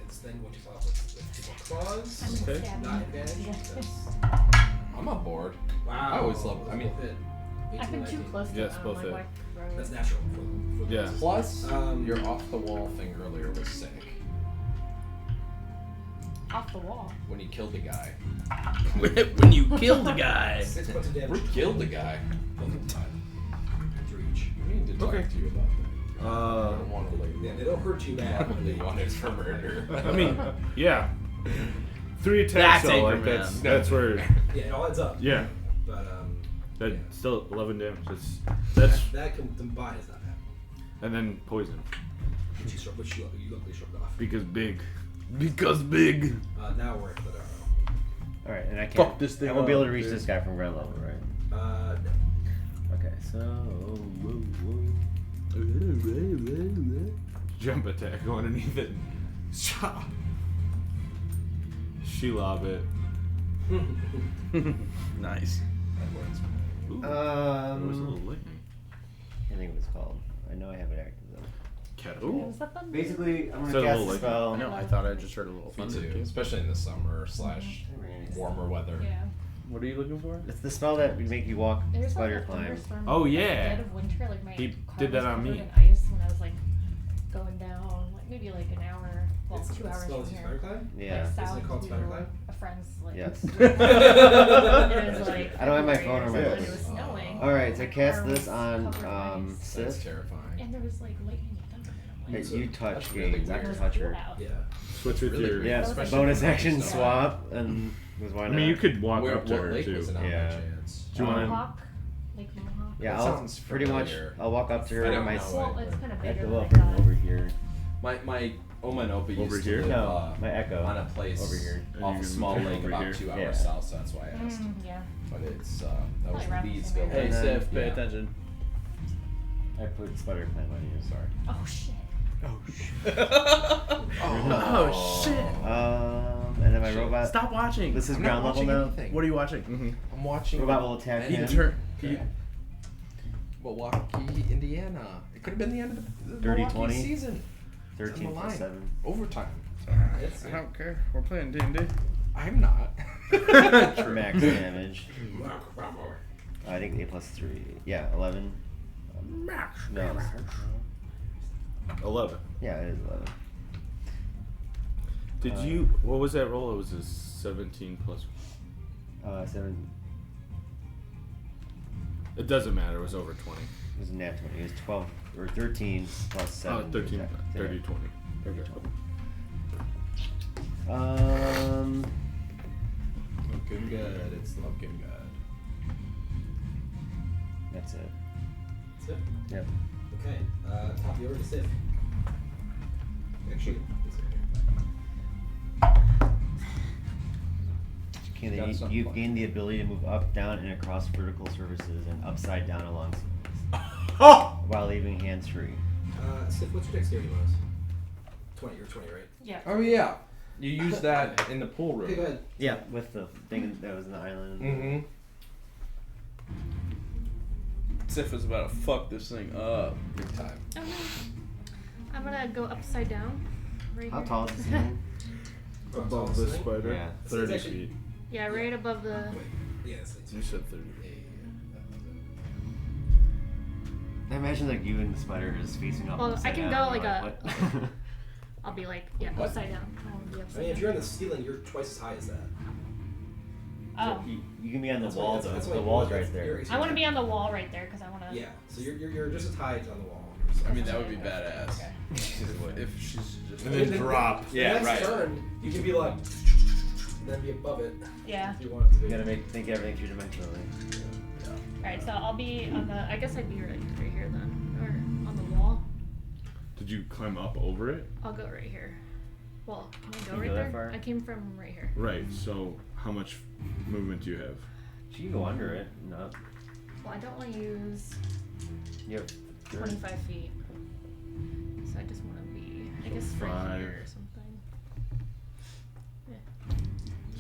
[SPEAKER 4] It's then going to follow up with 2 more claws.
[SPEAKER 3] Okay.
[SPEAKER 4] Not advantage.
[SPEAKER 6] Yeah.
[SPEAKER 4] That's-
[SPEAKER 5] I'm on board.
[SPEAKER 4] Wow.
[SPEAKER 5] I always love. I mean,
[SPEAKER 4] hit.
[SPEAKER 6] I've been too
[SPEAKER 4] 18,
[SPEAKER 6] close to
[SPEAKER 3] Yes,
[SPEAKER 6] them.
[SPEAKER 3] both
[SPEAKER 6] Like,
[SPEAKER 3] hit.
[SPEAKER 6] why throw
[SPEAKER 4] That's
[SPEAKER 6] it?
[SPEAKER 4] natural for the
[SPEAKER 3] Yeah.
[SPEAKER 5] plus
[SPEAKER 4] Um,
[SPEAKER 5] your off the wall thing earlier was sick
[SPEAKER 6] Off the wall.
[SPEAKER 5] when you killed the guy.
[SPEAKER 1] When you kill the guy.
[SPEAKER 4] 6 points of damage.
[SPEAKER 5] We killed the guy.
[SPEAKER 4] Both of them. To each.
[SPEAKER 5] We need to talk
[SPEAKER 3] Okay.
[SPEAKER 5] to you about that. I don't want to like.
[SPEAKER 4] Yeah, they don't hurt you bad.
[SPEAKER 5] Probably wanted for murder.
[SPEAKER 3] I mean, yeah. 3 attacks.
[SPEAKER 1] That's
[SPEAKER 3] though, like
[SPEAKER 1] Anchorman.
[SPEAKER 3] that's where.
[SPEAKER 4] Yeah, it all adds up.
[SPEAKER 3] Yeah.
[SPEAKER 4] But
[SPEAKER 3] That
[SPEAKER 4] yeah.
[SPEAKER 3] still 11 damage. That's
[SPEAKER 4] that combined is not bad.
[SPEAKER 3] and then poison
[SPEAKER 4] Which you luckily shoved off.
[SPEAKER 3] because big. Because big.
[SPEAKER 4] Now we're at Cladaro.
[SPEAKER 2] Alright, and I can't.
[SPEAKER 3] Fuck this thing
[SPEAKER 2] I won't be able to
[SPEAKER 3] up,
[SPEAKER 2] reach
[SPEAKER 3] dude.
[SPEAKER 2] this guy from ground level, right?
[SPEAKER 4] No.
[SPEAKER 2] Okay, so.
[SPEAKER 3] Jump attack going underneath it. She lob it.
[SPEAKER 1] Nice.
[SPEAKER 3] Ooh, that was a little lightning.
[SPEAKER 2] I think it was called. I know I have it active though.
[SPEAKER 3] Cat.
[SPEAKER 6] Was that the
[SPEAKER 2] Basically, I'm
[SPEAKER 3] So
[SPEAKER 2] gonna
[SPEAKER 3] a
[SPEAKER 2] cast
[SPEAKER 3] little
[SPEAKER 2] a
[SPEAKER 3] like-
[SPEAKER 2] spell.
[SPEAKER 1] I know. I thought I just heard a little
[SPEAKER 5] Me
[SPEAKER 1] thunder
[SPEAKER 5] too,
[SPEAKER 1] too.
[SPEAKER 5] especially in the summer slash warmer weather.
[SPEAKER 6] Yeah.
[SPEAKER 1] What are you looking for?
[SPEAKER 2] It's the spell that would make you walk,
[SPEAKER 6] There's
[SPEAKER 2] spider
[SPEAKER 6] like a
[SPEAKER 2] climb.
[SPEAKER 6] thunderstorm.
[SPEAKER 3] Oh,
[SPEAKER 6] like,
[SPEAKER 3] yeah.
[SPEAKER 6] Dead of winter, like my
[SPEAKER 3] He
[SPEAKER 6] car
[SPEAKER 3] did that
[SPEAKER 6] was
[SPEAKER 3] on
[SPEAKER 6] covered
[SPEAKER 3] me.
[SPEAKER 6] in ice when I was like going down, like maybe like an hour, well,
[SPEAKER 4] It's
[SPEAKER 6] 2 hours
[SPEAKER 4] spell
[SPEAKER 6] from
[SPEAKER 4] is spider
[SPEAKER 6] here.
[SPEAKER 4] climb?
[SPEAKER 2] Yeah.
[SPEAKER 6] Like
[SPEAKER 4] Isn't
[SPEAKER 6] south
[SPEAKER 4] it called
[SPEAKER 6] to
[SPEAKER 4] spider climb?
[SPEAKER 6] a friend's like.
[SPEAKER 2] Yes.
[SPEAKER 6] and it was like.
[SPEAKER 2] I don't have my
[SPEAKER 6] February
[SPEAKER 2] phone or
[SPEAKER 6] or
[SPEAKER 2] my
[SPEAKER 6] something,
[SPEAKER 2] phone.
[SPEAKER 6] It was snowing.
[SPEAKER 2] Alright, so
[SPEAKER 6] My
[SPEAKER 2] cast
[SPEAKER 6] car
[SPEAKER 2] this
[SPEAKER 6] was
[SPEAKER 2] on
[SPEAKER 6] covered in ice.
[SPEAKER 5] That's
[SPEAKER 2] Sith.
[SPEAKER 5] terrifying.
[SPEAKER 6] And there was like lightning and thunder. And I'm
[SPEAKER 2] Hey,
[SPEAKER 6] like,
[SPEAKER 2] you touch
[SPEAKER 5] That's really
[SPEAKER 2] games, not
[SPEAKER 5] weird.
[SPEAKER 6] it was
[SPEAKER 2] touch
[SPEAKER 6] cool
[SPEAKER 2] her.
[SPEAKER 6] out.
[SPEAKER 4] Yeah.
[SPEAKER 3] Switch with
[SPEAKER 5] really
[SPEAKER 3] your.
[SPEAKER 5] weird.
[SPEAKER 2] Yeah,
[SPEAKER 5] Especially
[SPEAKER 2] bonus
[SPEAKER 5] when
[SPEAKER 2] action
[SPEAKER 5] it's
[SPEAKER 2] swap, and was why
[SPEAKER 3] I
[SPEAKER 2] not?
[SPEAKER 3] mean, you could walk
[SPEAKER 5] Where,
[SPEAKER 3] up to
[SPEAKER 5] what
[SPEAKER 3] her
[SPEAKER 5] lake
[SPEAKER 3] too.
[SPEAKER 5] was it on
[SPEAKER 2] Yeah.
[SPEAKER 5] by chance?
[SPEAKER 3] Do you want
[SPEAKER 6] Mohawk? Lake Mohawk?
[SPEAKER 2] Yeah,
[SPEAKER 5] That
[SPEAKER 2] I'll
[SPEAKER 5] sounds
[SPEAKER 2] pretty much.
[SPEAKER 5] familiar.
[SPEAKER 2] I'll walk up to her
[SPEAKER 5] I
[SPEAKER 2] and
[SPEAKER 5] don't
[SPEAKER 2] my
[SPEAKER 5] know
[SPEAKER 6] Well,
[SPEAKER 5] it.
[SPEAKER 6] it's kind of bigger
[SPEAKER 2] echo
[SPEAKER 6] than I
[SPEAKER 2] will bring
[SPEAKER 6] thought.
[SPEAKER 2] over here.
[SPEAKER 5] My Omanopa used
[SPEAKER 3] Over
[SPEAKER 5] to
[SPEAKER 3] here?
[SPEAKER 5] live
[SPEAKER 2] No, my echo
[SPEAKER 5] on a place
[SPEAKER 2] over here.
[SPEAKER 3] And
[SPEAKER 5] off
[SPEAKER 3] you
[SPEAKER 5] a
[SPEAKER 3] can
[SPEAKER 5] small
[SPEAKER 3] move
[SPEAKER 5] lake
[SPEAKER 3] over
[SPEAKER 5] about
[SPEAKER 3] here.
[SPEAKER 5] 2 hours
[SPEAKER 2] Yeah.
[SPEAKER 5] south, so that's why I asked.
[SPEAKER 6] Yeah.
[SPEAKER 5] But it's that
[SPEAKER 6] Probably
[SPEAKER 5] was
[SPEAKER 6] around the
[SPEAKER 5] Lee's
[SPEAKER 6] same
[SPEAKER 5] village.
[SPEAKER 6] area.
[SPEAKER 1] Hey,
[SPEAKER 2] then-
[SPEAKER 1] Sif, pay
[SPEAKER 5] Yeah.
[SPEAKER 1] attention.
[SPEAKER 2] I put spider climb on you. Sorry.
[SPEAKER 6] Oh shit.
[SPEAKER 1] Oh shit!
[SPEAKER 2] And then my
[SPEAKER 5] Shit.
[SPEAKER 2] robot.
[SPEAKER 1] Stop watching.
[SPEAKER 2] This is
[SPEAKER 5] I'm
[SPEAKER 2] ground
[SPEAKER 5] not
[SPEAKER 2] level
[SPEAKER 5] watching
[SPEAKER 2] now.
[SPEAKER 5] anything.
[SPEAKER 1] What are you watching?
[SPEAKER 5] I'm watching
[SPEAKER 2] Robot will attack
[SPEAKER 1] He
[SPEAKER 2] him.
[SPEAKER 1] he-
[SPEAKER 5] Milwaukee, Indiana. It could have been the end of the
[SPEAKER 2] Dirty
[SPEAKER 5] Milwaukee
[SPEAKER 2] 20.
[SPEAKER 5] season.
[SPEAKER 2] 13
[SPEAKER 5] on the
[SPEAKER 2] plus
[SPEAKER 5] line.
[SPEAKER 2] 7.
[SPEAKER 5] Overtime.
[SPEAKER 1] I don't care. We're playing D&D.
[SPEAKER 5] I'm not.
[SPEAKER 2] Max damage. I think 8 plus 3. Yeah, 11.
[SPEAKER 1] Max.
[SPEAKER 2] No.
[SPEAKER 3] 11.
[SPEAKER 2] Yeah, it is 11.
[SPEAKER 3] Did you? What was that roll? It was a 17 plus.
[SPEAKER 2] 7.
[SPEAKER 3] It doesn't matter. It was over 20.
[SPEAKER 2] It was a nat 20. It was 12 or 13 plus 7.
[SPEAKER 3] Oh, 13,
[SPEAKER 2] attack.
[SPEAKER 3] 30, 20. Okay.
[SPEAKER 5] Looking good. It's looking good.
[SPEAKER 2] That's it.
[SPEAKER 4] That's it.
[SPEAKER 2] Yep.
[SPEAKER 4] Okay. Top of the order to Sif. Actually, this right here.
[SPEAKER 2] Okay,
[SPEAKER 5] Got something
[SPEAKER 2] you've
[SPEAKER 5] fun.
[SPEAKER 2] gained the ability to move up, down, and across vertical surfaces and upside down along ceilings
[SPEAKER 3] Oh!
[SPEAKER 2] while leaving hands free.
[SPEAKER 4] Sif, what's your dexterity bonus? 20. You're 20, right?
[SPEAKER 6] Yeah.
[SPEAKER 5] Oh yeah. You used that in the pool room.
[SPEAKER 4] Okay, go ahead.
[SPEAKER 2] Yeah, with the thing that was in the island.
[SPEAKER 5] Mm-hmm.
[SPEAKER 1] Sif is about to fuck this thing up.
[SPEAKER 5] Big time.
[SPEAKER 6] Oh, no. I'm gonna go upside down. Right
[SPEAKER 2] How
[SPEAKER 6] here.
[SPEAKER 2] tall is the ceiling?
[SPEAKER 3] Above the
[SPEAKER 4] Thing?
[SPEAKER 3] spider.
[SPEAKER 2] Yeah.
[SPEAKER 3] 30
[SPEAKER 4] It's actually-
[SPEAKER 3] feet.
[SPEAKER 6] Yeah, right above the.
[SPEAKER 4] Wait. Yeah, it's
[SPEAKER 3] You said 30.
[SPEAKER 2] I imagine like you and the spider just facing up.
[SPEAKER 6] Well, I
[SPEAKER 2] upside
[SPEAKER 6] can
[SPEAKER 2] down,
[SPEAKER 6] go like
[SPEAKER 2] you're
[SPEAKER 6] a.
[SPEAKER 2] what?
[SPEAKER 6] I'll be like, yeah,
[SPEAKER 5] What?
[SPEAKER 6] upside down. I want to be
[SPEAKER 4] I
[SPEAKER 6] upside
[SPEAKER 4] mean, if
[SPEAKER 6] down.
[SPEAKER 4] you're on the ceiling, you're twice as high as that.
[SPEAKER 6] Oh,
[SPEAKER 2] You can be on the
[SPEAKER 4] That's
[SPEAKER 2] wall
[SPEAKER 4] why-
[SPEAKER 2] though.
[SPEAKER 4] that's
[SPEAKER 2] The
[SPEAKER 4] why-
[SPEAKER 2] wall's
[SPEAKER 4] that's-
[SPEAKER 2] right there.
[SPEAKER 4] you're-
[SPEAKER 6] I want to be on the wall right there because I want to.
[SPEAKER 4] Yeah, so you're just as high as on the wall.
[SPEAKER 1] I mean, that would be badass.
[SPEAKER 6] Okay.
[SPEAKER 1] If she's just.
[SPEAKER 3] And then drop.
[SPEAKER 4] The
[SPEAKER 5] Yeah,
[SPEAKER 4] next
[SPEAKER 5] right.
[SPEAKER 4] turn, you can be like, and then be above it
[SPEAKER 6] Yeah.
[SPEAKER 4] if you want it to be.
[SPEAKER 2] You gotta think everything two-dimensionally.
[SPEAKER 6] Alright, so I'll be on the. I guess I'd be right here then, or on the wall.
[SPEAKER 3] Did you climb up over it?
[SPEAKER 6] I'll go right here. Well, can I go
[SPEAKER 2] you
[SPEAKER 6] right
[SPEAKER 2] go that
[SPEAKER 6] there?
[SPEAKER 2] far?
[SPEAKER 6] I came from right here.
[SPEAKER 3] Right. So how much movement do you have?
[SPEAKER 2] You can go under it. No.
[SPEAKER 6] Well, I don't want to use
[SPEAKER 2] You have
[SPEAKER 6] 25 feet. So I just want to be, I guess, right
[SPEAKER 3] 5.
[SPEAKER 6] here or something.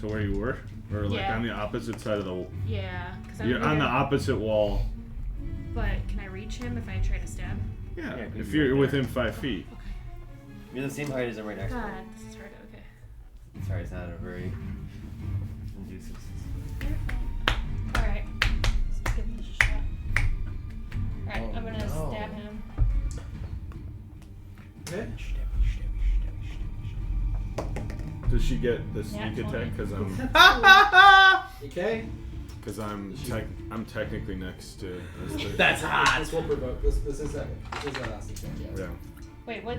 [SPEAKER 3] So where you were, or like
[SPEAKER 6] Yeah.
[SPEAKER 3] on the opposite side of the.
[SPEAKER 6] Yeah, because I'm
[SPEAKER 3] You're on the
[SPEAKER 6] here,
[SPEAKER 3] opposite wall.
[SPEAKER 6] But can I reach him if I try to stab?
[SPEAKER 3] Yeah.
[SPEAKER 2] Yeah, 'cause
[SPEAKER 3] if
[SPEAKER 2] you're
[SPEAKER 3] you're
[SPEAKER 2] right
[SPEAKER 3] within 5 feet.
[SPEAKER 6] Okay.
[SPEAKER 2] You're the same height as him right next to
[SPEAKER 6] God,
[SPEAKER 2] him.
[SPEAKER 6] this is hard. Okay.
[SPEAKER 2] Sorry, it's not a very conducive.
[SPEAKER 6] Alright. Let's give this a shot. Alright,
[SPEAKER 5] Oh,
[SPEAKER 6] I'm gonna
[SPEAKER 5] no.
[SPEAKER 6] stab him.
[SPEAKER 4] Okay.
[SPEAKER 3] Does she get the
[SPEAKER 6] Nat
[SPEAKER 3] sneak
[SPEAKER 6] 20.
[SPEAKER 3] attack? Because
[SPEAKER 4] Okay.
[SPEAKER 3] I'm technically next to.
[SPEAKER 5] That's hot.
[SPEAKER 4] This will provoke. This is second. This is last attack. Yeah.
[SPEAKER 3] Yeah.
[SPEAKER 6] Wait, what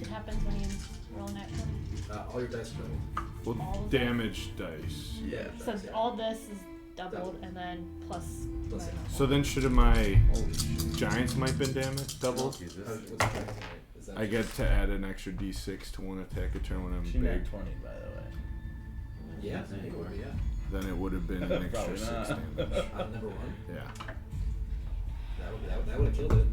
[SPEAKER 6] happens when you roll an action?
[SPEAKER 4] All your dice are doubled.
[SPEAKER 6] All
[SPEAKER 3] Well,
[SPEAKER 6] of them?
[SPEAKER 3] damage dice.
[SPEAKER 1] Yeah.
[SPEAKER 6] So all this is doubled and then plus.
[SPEAKER 4] Plus
[SPEAKER 6] my
[SPEAKER 4] it.
[SPEAKER 6] normal.
[SPEAKER 3] So then, should my giant's might been damaged doubled?
[SPEAKER 4] What's the strength tonight? Is that
[SPEAKER 3] I get to add an extra d6 to one attack a turn when I'm
[SPEAKER 1] She
[SPEAKER 3] big.
[SPEAKER 1] nat 20, by the way.
[SPEAKER 4] Yeah, I think it would be, yeah.
[SPEAKER 3] Then it would have been an extra
[SPEAKER 1] Probably
[SPEAKER 3] 6
[SPEAKER 1] not.
[SPEAKER 3] damage.
[SPEAKER 4] Number one.
[SPEAKER 3] Yeah.
[SPEAKER 4] That would have killed it.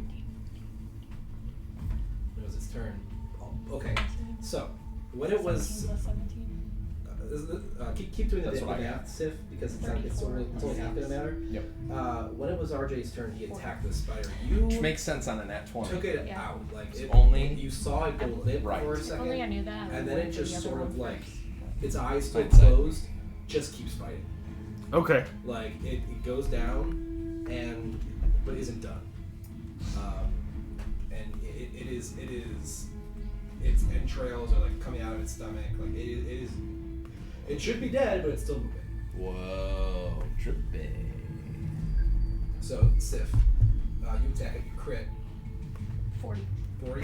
[SPEAKER 4] It was its turn. Oh, okay. So when it
[SPEAKER 6] 17
[SPEAKER 4] was,
[SPEAKER 6] plus 17.
[SPEAKER 4] keep doing the
[SPEAKER 5] That's what I
[SPEAKER 4] math, Sif, because it's only half gonna matter.
[SPEAKER 5] Yep.
[SPEAKER 4] When it was RJ's turn, he attacked the spider.
[SPEAKER 5] Which
[SPEAKER 4] You
[SPEAKER 5] makes sense on a nat 20.
[SPEAKER 4] took it
[SPEAKER 6] Yeah.
[SPEAKER 4] out, like
[SPEAKER 5] It's
[SPEAKER 4] it,
[SPEAKER 5] only-
[SPEAKER 4] you saw it go limp
[SPEAKER 5] Right.
[SPEAKER 4] for a
[SPEAKER 6] If only I
[SPEAKER 4] second,
[SPEAKER 6] knew that. I
[SPEAKER 4] and then
[SPEAKER 6] would've
[SPEAKER 4] it
[SPEAKER 6] done
[SPEAKER 4] just
[SPEAKER 6] the other
[SPEAKER 4] sort of
[SPEAKER 6] one
[SPEAKER 4] like
[SPEAKER 6] first.
[SPEAKER 4] its eyes still
[SPEAKER 5] Hindsight.
[SPEAKER 4] closed, just keeps fighting.
[SPEAKER 3] Okay.
[SPEAKER 4] Like it goes down, but isn't done. And it is its entrails are like coming out of its stomach. Like it should be dead, but it's still moving.
[SPEAKER 5] Whoa, tripping.
[SPEAKER 4] So Sif, you attack it, you crit
[SPEAKER 6] 40.
[SPEAKER 4] 40.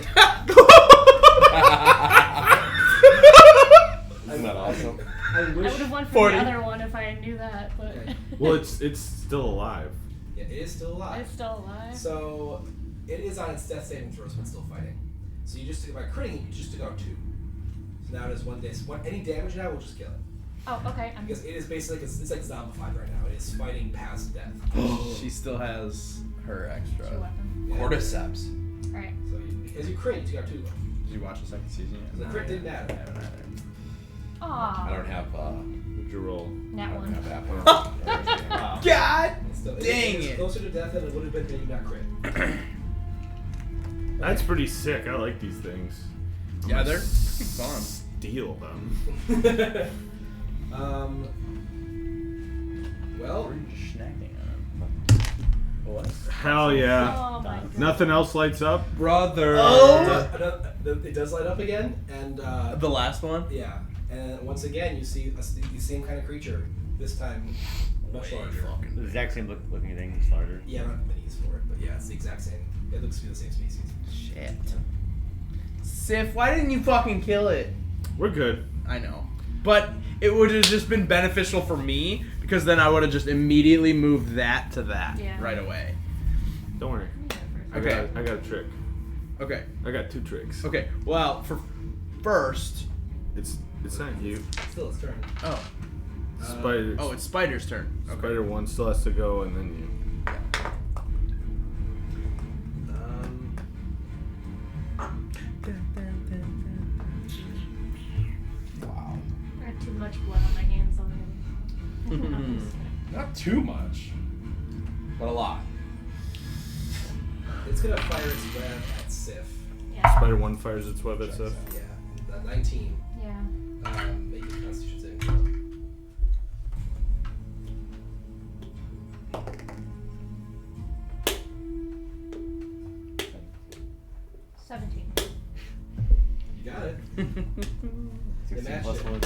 [SPEAKER 5] Isn't that awesome?
[SPEAKER 4] I
[SPEAKER 6] I
[SPEAKER 4] wish.
[SPEAKER 6] would have won for
[SPEAKER 1] 40.
[SPEAKER 6] the other one if I knew that, but
[SPEAKER 4] Okay.
[SPEAKER 3] Well, it's still alive.
[SPEAKER 4] Yeah, it is still alive.
[SPEAKER 6] it's still alive.
[SPEAKER 4] So it is on its death saving throws, but still fighting. So you just by critting, you just took out 2. So now it is 1 day. So any damage now will just kill it.
[SPEAKER 6] Oh, okay. I'm
[SPEAKER 4] Because it is basically it's like zombified right now. It is fighting past death.
[SPEAKER 1] She still has her
[SPEAKER 6] two
[SPEAKER 1] extra.
[SPEAKER 6] weapon.
[SPEAKER 4] Yeah.
[SPEAKER 5] Cordyceps.
[SPEAKER 6] Alright.
[SPEAKER 4] So because you crit, you took out 2.
[SPEAKER 1] Did you watch the second season yet?
[SPEAKER 4] The crit didn't
[SPEAKER 1] I
[SPEAKER 4] matter.
[SPEAKER 1] haven't either.
[SPEAKER 6] Aww.
[SPEAKER 5] I don't have
[SPEAKER 3] What'd you roll?
[SPEAKER 6] Nat
[SPEAKER 5] I don't
[SPEAKER 6] one.
[SPEAKER 5] have Apple.
[SPEAKER 4] Wow.
[SPEAKER 1] God!
[SPEAKER 4] It's still,
[SPEAKER 1] Dang
[SPEAKER 4] it's
[SPEAKER 1] it.
[SPEAKER 4] closer to death than it would have been had you not crit.
[SPEAKER 3] That's pretty sick. I like these things. I'm
[SPEAKER 1] Yeah,
[SPEAKER 3] gonna
[SPEAKER 1] they're fun.
[SPEAKER 3] Steal them.
[SPEAKER 4] Well,
[SPEAKER 1] Or you're just snacking on them. What?
[SPEAKER 3] Hell yeah.
[SPEAKER 6] Oh my god.
[SPEAKER 3] Nothing else lights up.
[SPEAKER 1] Brother!
[SPEAKER 4] it does light up again, and
[SPEAKER 1] The last one?
[SPEAKER 4] yeah, and once again you see the same kind of creature. This time, much larger.
[SPEAKER 2] The exact same looking thing, just larger.
[SPEAKER 4] Yeah, not minis for it, but yeah, it's the exact same. It looks to be the same species.
[SPEAKER 1] Shit. Sif, why didn't you fucking kill it?
[SPEAKER 3] We're good.
[SPEAKER 1] I know. But it would have just been beneficial for me because then I would have just immediately moved that to that
[SPEAKER 6] Yeah.
[SPEAKER 1] right away.
[SPEAKER 3] Don't worry.
[SPEAKER 1] Okay.
[SPEAKER 3] I got a trick.
[SPEAKER 1] Okay.
[SPEAKER 3] I got 2 tricks.
[SPEAKER 1] Okay. Well, for first.
[SPEAKER 3] It's not you.
[SPEAKER 4] Still, it's turn.
[SPEAKER 1] Oh.
[SPEAKER 3] Spider.
[SPEAKER 1] Oh, it's Spider's turn. Okay.
[SPEAKER 3] Spider 1 still has to go, and then you.
[SPEAKER 5] Wow.
[SPEAKER 6] I have too much blood on my hands already.
[SPEAKER 5] Not too much, but a lot.
[SPEAKER 4] It's gonna fire its web at Sif.
[SPEAKER 6] Yeah.
[SPEAKER 3] Spider 1 fires its web at Sif.
[SPEAKER 4] Yeah, 19.
[SPEAKER 6] Yeah.
[SPEAKER 4] Make a Constitution saving throw. They
[SPEAKER 2] 16
[SPEAKER 4] match
[SPEAKER 2] plus
[SPEAKER 4] it.
[SPEAKER 2] 1.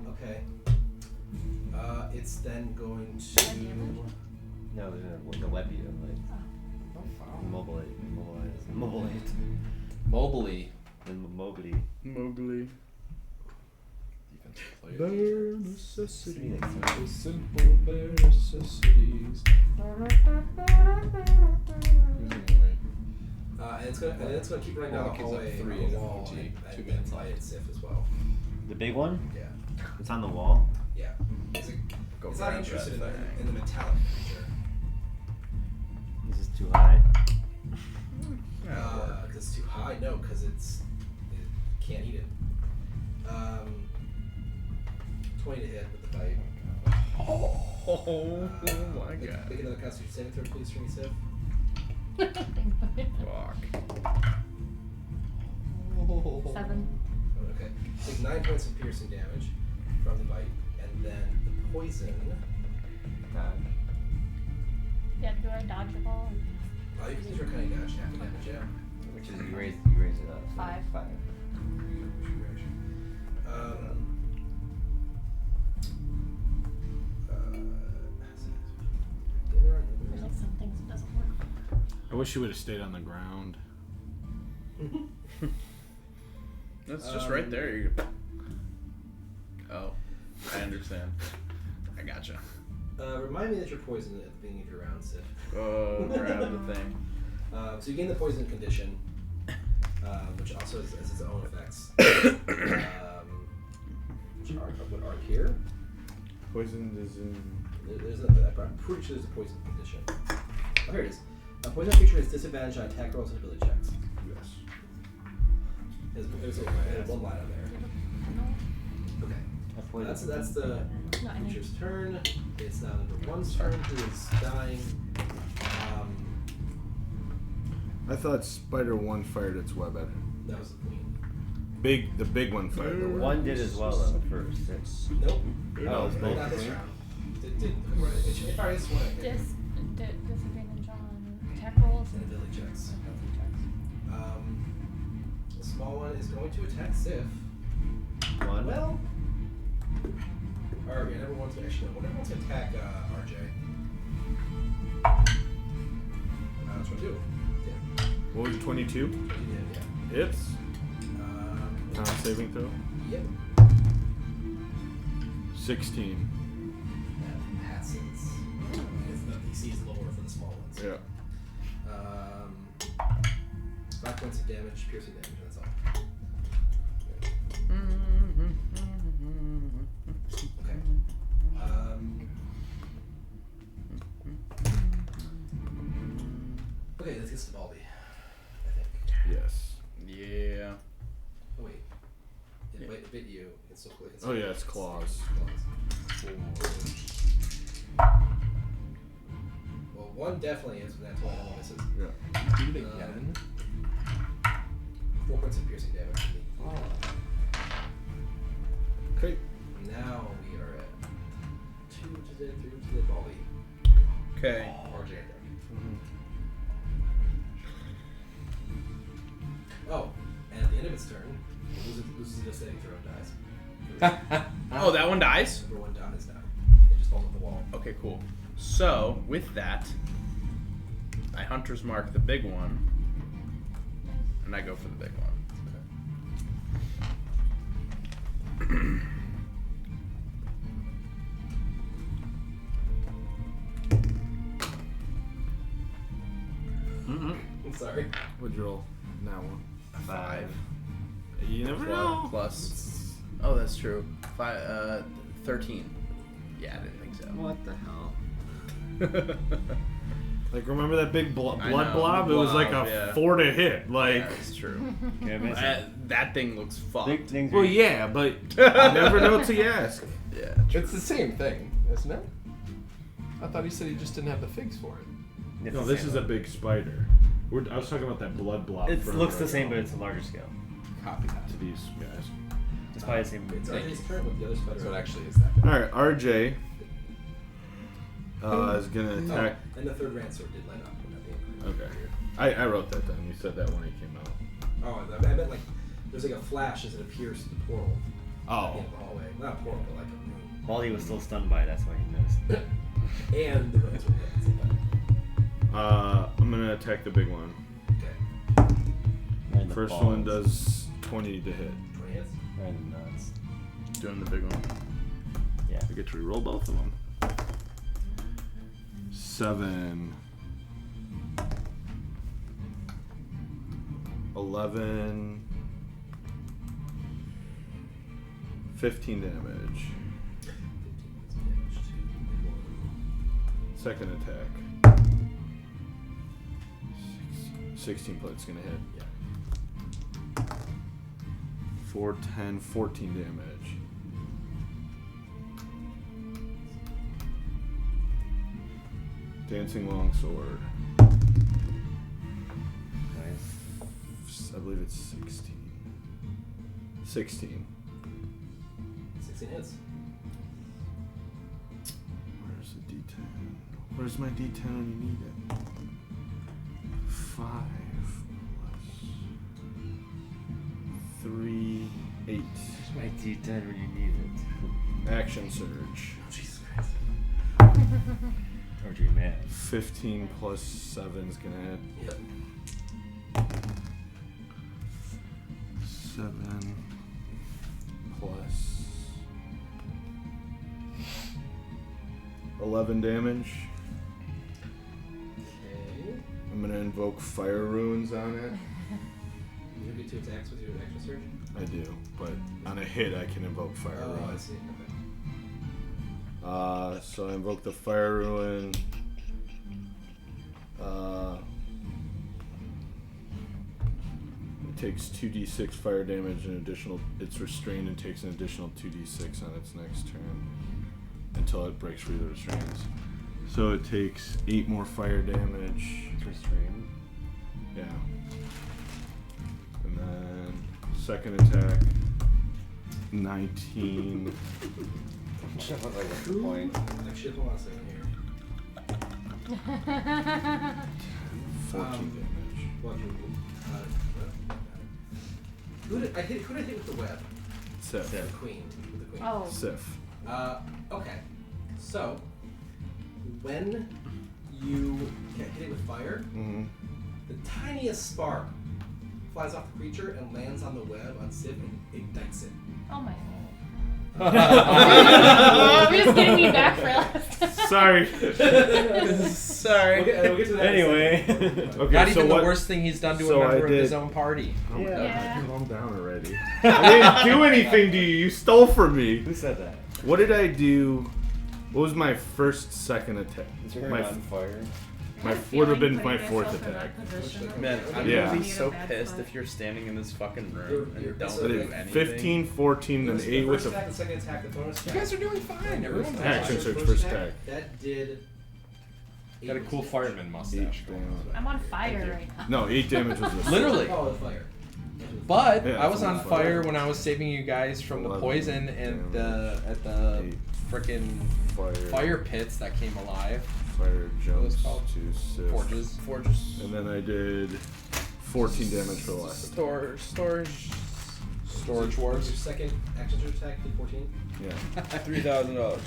[SPEAKER 4] Okay. It's then going to.
[SPEAKER 2] No, the web you like immobilize.
[SPEAKER 5] Mobley.
[SPEAKER 2] And mobility.
[SPEAKER 3] Mowgli.
[SPEAKER 5] Defensive player.
[SPEAKER 3] Bare necessities.
[SPEAKER 5] The simple bare necessities.
[SPEAKER 4] And it's gonna keep running down the
[SPEAKER 5] Walk is
[SPEAKER 4] hallway
[SPEAKER 5] at 3
[SPEAKER 4] on
[SPEAKER 5] and
[SPEAKER 4] the wall
[SPEAKER 5] 2
[SPEAKER 4] and
[SPEAKER 5] minutes
[SPEAKER 4] by
[SPEAKER 5] left.
[SPEAKER 4] its Sif as well.
[SPEAKER 2] The big one?
[SPEAKER 4] Yeah.
[SPEAKER 2] It's on the wall.
[SPEAKER 4] Yeah. It's
[SPEAKER 1] Go
[SPEAKER 4] not
[SPEAKER 1] grab
[SPEAKER 4] interested
[SPEAKER 1] that
[SPEAKER 4] in
[SPEAKER 1] thing.
[SPEAKER 4] the metallic creature.
[SPEAKER 2] This is too high.
[SPEAKER 4] Because it's too high? No, because it can't eat it. 20 to hit with the bite.
[SPEAKER 1] Oh my
[SPEAKER 4] Make
[SPEAKER 1] god.
[SPEAKER 4] another Constitution saving throw, please, for me, Sif.
[SPEAKER 1] Fuck.
[SPEAKER 6] 7.
[SPEAKER 4] Okay. Take 9 points of piercing damage from the bite, and then the poison.
[SPEAKER 6] Yeah, do I dodge at all?
[SPEAKER 4] You can use your cunning dodge half the damage, yeah.
[SPEAKER 2] Which is you raise it up.
[SPEAKER 6] 5.
[SPEAKER 2] 5.
[SPEAKER 6] There's like some things that doesn't work.
[SPEAKER 3] I wish you would have stayed on the ground.
[SPEAKER 1] That's just right there. You... Oh, I understand. I gotcha.
[SPEAKER 4] Remind me that you're poisoned at the beginning of your round, Sif.
[SPEAKER 1] Oh, grab the thing.
[SPEAKER 4] So you gain the poison condition, which also has its own effects. Which what are here?
[SPEAKER 3] Poisoned is in.
[SPEAKER 4] There's I'm pretty sure there's a poison condition. Oh, here it is. A poison creature has disadvantage on attack rolls and ability checks.
[SPEAKER 3] Yes.
[SPEAKER 4] There's one line on there. Okay. That's the
[SPEAKER 6] No, I
[SPEAKER 4] creature's turn. It's now number 1's turn, who is dying.
[SPEAKER 3] I thought Spider 1 fired its web at it.
[SPEAKER 4] That was the queen.
[SPEAKER 3] The big one fired the web.
[SPEAKER 2] One did as well though first.
[SPEAKER 4] Nope.
[SPEAKER 2] Oh, it's both
[SPEAKER 4] Not this
[SPEAKER 2] queen?
[SPEAKER 4] round. It already is one.
[SPEAKER 6] Disadvantage on attack rolls
[SPEAKER 4] And
[SPEAKER 6] and
[SPEAKER 4] ability checks.
[SPEAKER 6] ability checks.
[SPEAKER 4] The small one is going to attack Sif.
[SPEAKER 2] One.
[SPEAKER 4] Well, or yeah, never wants to actually. No, never wants to attack RJ. That's what I do. Yeah.
[SPEAKER 3] What was it, 22?
[SPEAKER 4] Yeah.
[SPEAKER 3] It's con saving throw.
[SPEAKER 4] Yep.
[SPEAKER 3] 16.
[SPEAKER 4] That passes. The DC is lower for the small ones.
[SPEAKER 3] Yeah.
[SPEAKER 4] 5 points of damage, piercing damage. That's all. Okay. Okay, let's get to Baldy. I think.
[SPEAKER 3] Yes.
[SPEAKER 1] Yeah.
[SPEAKER 4] Oh wait. It bit you. It's so quick.
[SPEAKER 3] Oh, yeah, it's claws.
[SPEAKER 4] Well, one definitely is, but that's why one misses.
[SPEAKER 3] Yeah.
[SPEAKER 5] Do it again.
[SPEAKER 4] 4 points of piercing damage to me.
[SPEAKER 3] Okay.
[SPEAKER 4] Now we are at 2 to the Baldy.
[SPEAKER 1] Okay.
[SPEAKER 4] RJ there. Oh, and at the end of its turn, it loses a saving throw and dies.
[SPEAKER 1] Oh, that one dies?
[SPEAKER 4] Number 1 dies now. It just falls off the wall.
[SPEAKER 1] Okay, cool. So, with that, I Hunter's Mark the big one, and I go for the big one.
[SPEAKER 4] I'm sorry.
[SPEAKER 3] What'd you roll? Now one.
[SPEAKER 1] 5.
[SPEAKER 3] You never know.
[SPEAKER 1] Plus. Oh, that's true. 13. Yeah, I didn't think so.
[SPEAKER 2] What the hell?
[SPEAKER 3] Like, remember that big blood
[SPEAKER 1] I know,
[SPEAKER 3] blob? It was like
[SPEAKER 1] blob,
[SPEAKER 3] a
[SPEAKER 1] yeah.
[SPEAKER 3] 4 to hit. Like,
[SPEAKER 1] Yeah, that's true.
[SPEAKER 2] Can I miss it?
[SPEAKER 1] That thing looks fucked.
[SPEAKER 2] Big things
[SPEAKER 3] well,
[SPEAKER 2] are-
[SPEAKER 3] yeah, but you never know till you ask.
[SPEAKER 1] Yeah.
[SPEAKER 5] It's the same thing, isn't it? I thought he said he just didn't have the figs for it.
[SPEAKER 2] It's
[SPEAKER 3] No,
[SPEAKER 2] the
[SPEAKER 3] this
[SPEAKER 2] same
[SPEAKER 3] is a
[SPEAKER 2] one.
[SPEAKER 3] big spider. I was talking about that blood blob.
[SPEAKER 2] It
[SPEAKER 3] from
[SPEAKER 2] looks the same, but it's a larger scale.
[SPEAKER 5] Copy that.
[SPEAKER 3] to these guys.
[SPEAKER 2] It's probably the same.
[SPEAKER 4] It's
[SPEAKER 5] Thank
[SPEAKER 4] RJ's
[SPEAKER 5] you.
[SPEAKER 4] turn with the other spider.
[SPEAKER 5] So it actually is that.
[SPEAKER 3] All right, RJ is gonna
[SPEAKER 4] Oh,
[SPEAKER 3] attack.
[SPEAKER 4] and the third Ransword did light up.
[SPEAKER 3] Okay, I wrote that down. You said that when it came out.
[SPEAKER 4] Oh, I meant like there's like a flash as it appears through the portal. At the
[SPEAKER 3] Oh.
[SPEAKER 4] end of the hallway. Not a portal, but like a room.
[SPEAKER 2] While he was still stunned by it, that's why he missed.
[SPEAKER 4] And the ruins were lit at the same time.
[SPEAKER 3] I'm gonna attack the big one.
[SPEAKER 4] Okay.
[SPEAKER 2] Right in the
[SPEAKER 3] First
[SPEAKER 2] balls.
[SPEAKER 3] one does 20 to hit.
[SPEAKER 4] 20 hits.
[SPEAKER 2] Right in the nuts.
[SPEAKER 1] Doing the big one.
[SPEAKER 2] Yeah.
[SPEAKER 3] I get to reroll both of them. 7. 11. 15 damage.
[SPEAKER 4] 15 points of damage to the big one.
[SPEAKER 3] Second attack. 16 plates gonna hit.
[SPEAKER 4] Yeah.
[SPEAKER 3] 4, 10, 14 damage. Dancing longsword.
[SPEAKER 2] Nice.
[SPEAKER 3] I believe it's 16. 16.
[SPEAKER 4] 16 hits.
[SPEAKER 3] Where's the D10? Where's my D10 when you need it? 5 plus 3, 8.
[SPEAKER 2] Where's my D10 when you need it?
[SPEAKER 3] Action surge.
[SPEAKER 4] Oh, Jesus Christ.
[SPEAKER 2] Or do you mad?
[SPEAKER 3] 15 plus 7 is gonna hit.
[SPEAKER 4] Yep.
[SPEAKER 3] 7 plus 11 damage.
[SPEAKER 4] Okay.
[SPEAKER 3] I'm gonna invoke fire runes on it.
[SPEAKER 4] You get 2 attacks with your action surge?
[SPEAKER 3] I do, but on a hit I can invoke fire
[SPEAKER 4] Oh, I
[SPEAKER 3] runes.
[SPEAKER 4] see. Okay.
[SPEAKER 3] So I invoke the fire ruin. It takes 2d6 fire damage and additional. It's restrained and takes an additional 2d6 on its next turn until it breaks free of the restraints. So it takes 8 more fire damage.
[SPEAKER 2] It's restrained.
[SPEAKER 3] Yeah. And then second attack. 19.
[SPEAKER 2] Shit, what's like the point?
[SPEAKER 4] Actually, hold on a second here.
[SPEAKER 3] 14 damage.
[SPEAKER 4] Watch your who did I hit with the web?
[SPEAKER 3] Sif.
[SPEAKER 4] The queen. With the queen.
[SPEAKER 6] Oh.
[SPEAKER 3] Sif.
[SPEAKER 4] Okay. So, when you get hit it with fire,
[SPEAKER 3] Mm-hmm.
[SPEAKER 4] the tiniest spark flies off the creature and lands on the web on Sif and ignites it.
[SPEAKER 6] Oh my. You're just getting me back for last.
[SPEAKER 3] Sorry.
[SPEAKER 1] Sorry.
[SPEAKER 4] We'll get to that.
[SPEAKER 2] Anyway.
[SPEAKER 3] Okay,
[SPEAKER 5] Not
[SPEAKER 3] so
[SPEAKER 5] even
[SPEAKER 3] what?
[SPEAKER 5] the worst thing he's done to
[SPEAKER 3] so
[SPEAKER 5] a
[SPEAKER 3] I
[SPEAKER 5] member of his
[SPEAKER 3] did-
[SPEAKER 5] own party.
[SPEAKER 6] Yeah.
[SPEAKER 3] Calm down already. I didn't do anything to you. You stole from me.
[SPEAKER 2] Who said that?
[SPEAKER 3] What did I do? What was my second attack?
[SPEAKER 2] Is your
[SPEAKER 3] My,
[SPEAKER 2] hair on fire?
[SPEAKER 3] my would have been my fourth attack.
[SPEAKER 1] Man, I'm
[SPEAKER 3] Yeah.
[SPEAKER 1] gonna be so pissed if you're standing in this fucking room and you don't
[SPEAKER 3] I
[SPEAKER 1] do
[SPEAKER 3] did
[SPEAKER 1] anything.
[SPEAKER 3] 15, 14, and 8 with
[SPEAKER 4] the
[SPEAKER 3] the
[SPEAKER 4] first attack, the second attack, the bonus
[SPEAKER 5] You
[SPEAKER 4] attack.
[SPEAKER 5] guys are doing fine. Everyone's
[SPEAKER 3] Action
[SPEAKER 5] fine.
[SPEAKER 3] surge, first attack.
[SPEAKER 4] That did.
[SPEAKER 5] Got a cool fireman mustache.
[SPEAKER 3] 8 damage.
[SPEAKER 6] I'm on fire right now.
[SPEAKER 3] No, 8 damage was the
[SPEAKER 5] Literally.
[SPEAKER 4] Oh, the fire.
[SPEAKER 5] But
[SPEAKER 3] Yeah,
[SPEAKER 5] I was on
[SPEAKER 3] it's
[SPEAKER 5] fire when I was saving you guys from the
[SPEAKER 3] 11
[SPEAKER 5] poison and at the
[SPEAKER 3] 8
[SPEAKER 5] frickin' fire pits that came alive.
[SPEAKER 3] Fire jumps
[SPEAKER 5] Those called
[SPEAKER 3] to Sif.
[SPEAKER 5] Forges.
[SPEAKER 3] And then I did 14 damage for the last attack.
[SPEAKER 5] Storage
[SPEAKER 4] Your
[SPEAKER 5] wars.
[SPEAKER 4] second action surge attack did 14.
[SPEAKER 3] Yeah.
[SPEAKER 1] $3,000.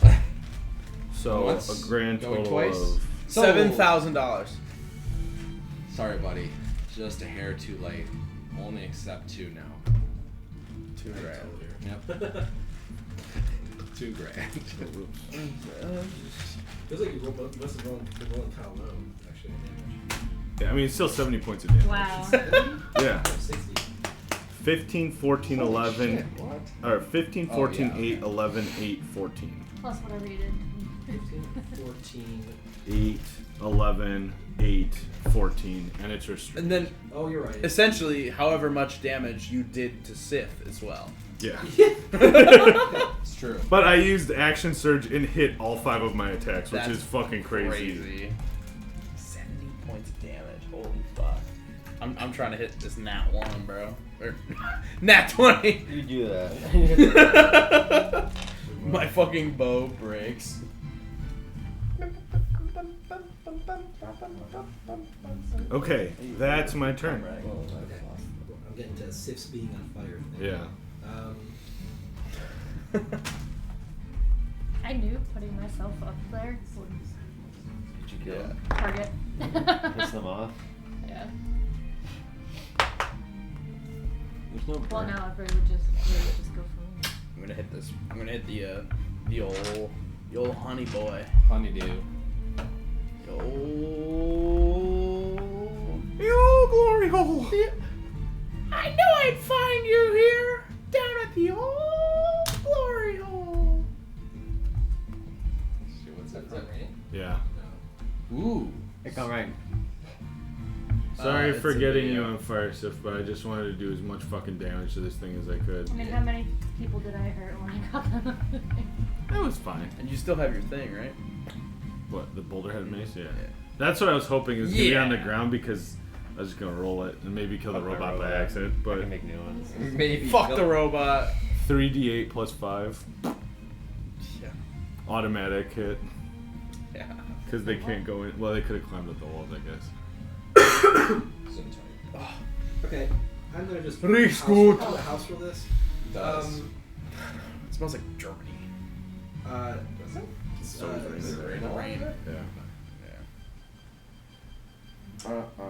[SPEAKER 3] So
[SPEAKER 5] Once,
[SPEAKER 3] a grand
[SPEAKER 5] going
[SPEAKER 3] total
[SPEAKER 5] twice.
[SPEAKER 3] of
[SPEAKER 5] So-
[SPEAKER 1] $7,000.
[SPEAKER 5] Sorry, buddy. Just a hair too late. Only accept 2 now.
[SPEAKER 1] $2,000.
[SPEAKER 5] Yep. 2 grand.
[SPEAKER 4] Feels like you must have been rolling kind of low, actually.
[SPEAKER 3] yeah, I mean it's still 70 points of damage.
[SPEAKER 6] Wow.
[SPEAKER 3] Yeah.
[SPEAKER 4] 60.
[SPEAKER 3] 15, 14, 11.
[SPEAKER 5] Shit, what?
[SPEAKER 3] Or 15, 14,
[SPEAKER 5] yeah,
[SPEAKER 3] 8,
[SPEAKER 5] okay.
[SPEAKER 3] 11, 8, 14.
[SPEAKER 6] Plus whatever you did.
[SPEAKER 4] 15, 14.
[SPEAKER 3] 8, 11, 8, 14, and it's restricted.
[SPEAKER 1] And then,
[SPEAKER 4] Oh, you're right.
[SPEAKER 1] essentially, however much damage you did to Sif as well.
[SPEAKER 3] Yeah.
[SPEAKER 5] It's true.
[SPEAKER 3] But I used action surge and hit all 5 of my attacks, which
[SPEAKER 1] That's
[SPEAKER 3] is fucking crazy.
[SPEAKER 1] 70 points of damage. Holy fuck. I'm trying to hit this nat 1, bro. Or nat 20.
[SPEAKER 2] You do that.
[SPEAKER 1] My fucking bow breaks.
[SPEAKER 3] Okay, that's my turn.
[SPEAKER 4] I'm get into Sif's being on fire thing.
[SPEAKER 3] Yeah.
[SPEAKER 6] I knew putting myself up there would
[SPEAKER 2] Did you kill him?
[SPEAKER 6] target.
[SPEAKER 2] Piss them off?
[SPEAKER 6] Yeah.
[SPEAKER 2] There's no
[SPEAKER 6] Well,
[SPEAKER 2] burn.
[SPEAKER 6] now everybody would just go for me.
[SPEAKER 1] I'm gonna hit this. I'm gonna hit the old honey boy.
[SPEAKER 5] Honeydew.
[SPEAKER 1] The old glory hole. I knew I'd find you here, down at the old glory hole.
[SPEAKER 5] Shoot, what's
[SPEAKER 4] Is that rain?
[SPEAKER 3] Yeah.
[SPEAKER 5] Ooh.
[SPEAKER 2] Hey, come right.
[SPEAKER 3] Sorry
[SPEAKER 1] It's
[SPEAKER 3] for
[SPEAKER 1] a
[SPEAKER 3] getting you
[SPEAKER 1] video.
[SPEAKER 3] on fire, Sif, but I just wanted to do as much fucking damage to this thing as I could.
[SPEAKER 6] I mean, how many people did I hurt when I got them?
[SPEAKER 3] That was fine.
[SPEAKER 1] And you still have your thing, right?
[SPEAKER 3] What, the boulder head mace? Yeah. That's what I was hoping it was gonna be on the ground because I was just gonna roll it and maybe kill the
[SPEAKER 1] Fuck the
[SPEAKER 3] robot by
[SPEAKER 1] robot.
[SPEAKER 3] accident.
[SPEAKER 2] I
[SPEAKER 3] But
[SPEAKER 2] can make new ones.
[SPEAKER 5] Maybe.
[SPEAKER 1] Fuck the robot.
[SPEAKER 3] 3d8 plus 5
[SPEAKER 1] Yeah.
[SPEAKER 3] automatic hit
[SPEAKER 1] Yeah.
[SPEAKER 3] because they can't go in. Well, they could have climbed up the walls, I guess.
[SPEAKER 4] Okay, I'm gonna just
[SPEAKER 3] Riech's gut.
[SPEAKER 4] house for this.
[SPEAKER 5] Does.
[SPEAKER 1] It smells like Germany.
[SPEAKER 4] Does it?
[SPEAKER 1] So
[SPEAKER 4] Uh,
[SPEAKER 1] is
[SPEAKER 4] is
[SPEAKER 1] it
[SPEAKER 4] it
[SPEAKER 1] rain?
[SPEAKER 4] rain?
[SPEAKER 1] Rain.
[SPEAKER 3] Yeah.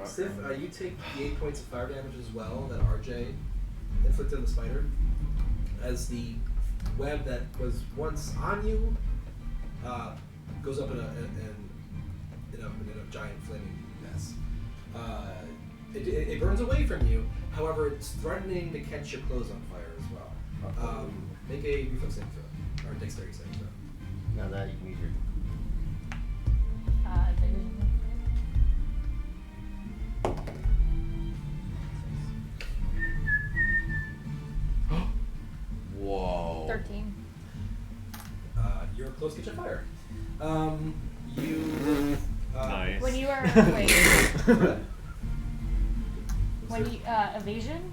[SPEAKER 4] Sif, you take the 8 points of fire damage as well that RJ inflicted on the spider, as the web that was once on you goes up in a giant flaming mess. It burns away from you. However, it's threatening to catch your clothes on fire as well. Make a reflex saving throw or dexterity saving throw.
[SPEAKER 2] Now that you can use your.
[SPEAKER 5] Whoa.
[SPEAKER 6] 13.
[SPEAKER 4] You're close to catch a fire. You.
[SPEAKER 2] Nice.
[SPEAKER 6] When you are wait, when you evasion.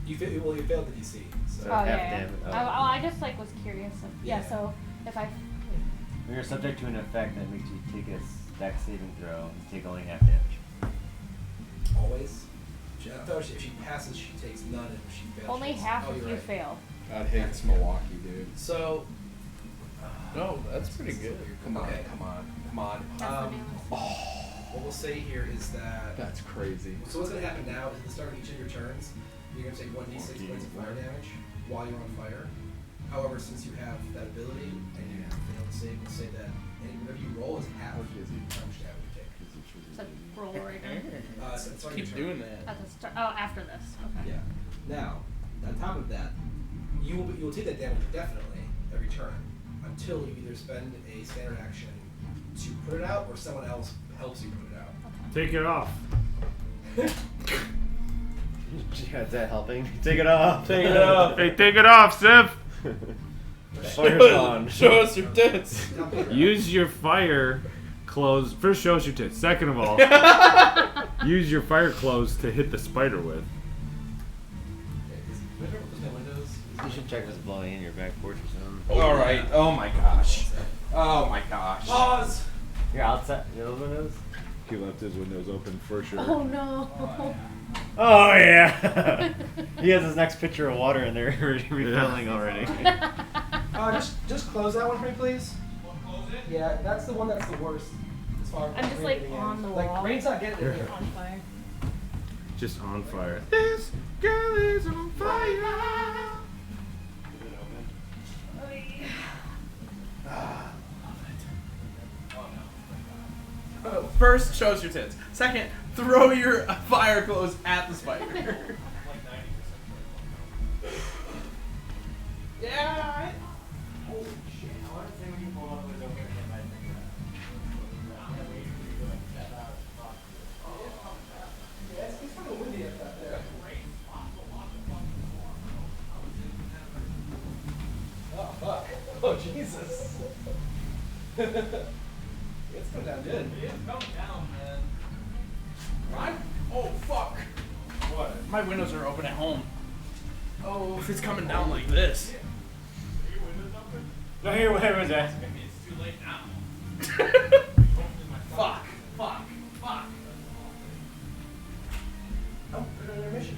[SPEAKER 4] You failed the DC. So.
[SPEAKER 6] Oh
[SPEAKER 2] half
[SPEAKER 6] yeah.
[SPEAKER 2] damage. Oh.
[SPEAKER 6] I just like was curious. Yeah.
[SPEAKER 4] Yeah.
[SPEAKER 6] So if I
[SPEAKER 2] When you're subject to an effect that makes you take a dex saving throw, you take only half damage.
[SPEAKER 4] Always. I thought if she passes, she takes none, and if she fails,
[SPEAKER 6] only
[SPEAKER 4] she takes,
[SPEAKER 6] half
[SPEAKER 4] oh,
[SPEAKER 6] if
[SPEAKER 4] you're
[SPEAKER 6] you
[SPEAKER 4] right.
[SPEAKER 6] fail.
[SPEAKER 5] God hates Milwaukee, dude.
[SPEAKER 4] So.
[SPEAKER 1] No, that's pretty good.
[SPEAKER 5] Come on,
[SPEAKER 4] Okay.
[SPEAKER 5] come on, come on.
[SPEAKER 6] That's the new one.
[SPEAKER 4] What we'll say here is that.
[SPEAKER 5] That's crazy.
[SPEAKER 4] So what's going to happen now is at the start of each of your turns, you're going to take 1d6 points of fire damage while you're on fire. However, since you have that ability and you have failed to save, we'll say that whatever you roll is half how much damage you take.
[SPEAKER 6] So roll right now.
[SPEAKER 4] So it's on
[SPEAKER 1] Keep
[SPEAKER 4] your turn.
[SPEAKER 1] doing that.
[SPEAKER 6] At the start. Oh, after this. Okay.
[SPEAKER 4] Yeah. Now, on top of that, you will take that damage definitely every turn until you either spend a standard action to put it out or someone else helps you put it out.
[SPEAKER 3] Take it off.
[SPEAKER 2] Yeah, is that helping? Take it off.
[SPEAKER 3] Take it off. Hey, take it off, Sif.
[SPEAKER 2] Fire's on.
[SPEAKER 1] Show us your tits.
[SPEAKER 3] Use your fire clothes. First, show us your tits. Second of all, use your fire clothes to hit the spider with.
[SPEAKER 2] You should check if it's blowing in your back porch or something.
[SPEAKER 5] All right. Oh my gosh. Oh my gosh.
[SPEAKER 4] Pause!
[SPEAKER 2] You're outside. You know those windows?
[SPEAKER 3] He left his windows open for sure.
[SPEAKER 6] Oh no.
[SPEAKER 2] Oh yeah. He has his next pitcher of water in there refilling already.
[SPEAKER 4] Just close that one for me, please. Yeah, that's the one that's the worst. As far as
[SPEAKER 6] I'm just
[SPEAKER 4] rain
[SPEAKER 6] like
[SPEAKER 4] getting in.
[SPEAKER 6] on the
[SPEAKER 4] Like
[SPEAKER 6] wall.
[SPEAKER 4] rain's not getting in here.
[SPEAKER 6] On fire.
[SPEAKER 3] Just on fire. This girl is on fire.
[SPEAKER 1] First, show us your tits. Second, throw your fire clothes at the spider. Yeah.
[SPEAKER 2] Holy shit. I want to say when you pull up the window and my finger
[SPEAKER 4] Yeah, it's kind of windy up there. Oh, fuck. Oh, Jesus. It's coming down good.
[SPEAKER 1] It's coming down, man. Oh, fuck. What? My windows are open at home. Oh, if it's coming down like this.
[SPEAKER 2] No, here, what was that?
[SPEAKER 1] It's too late now. Fuck.
[SPEAKER 4] Oh, we're on intermission.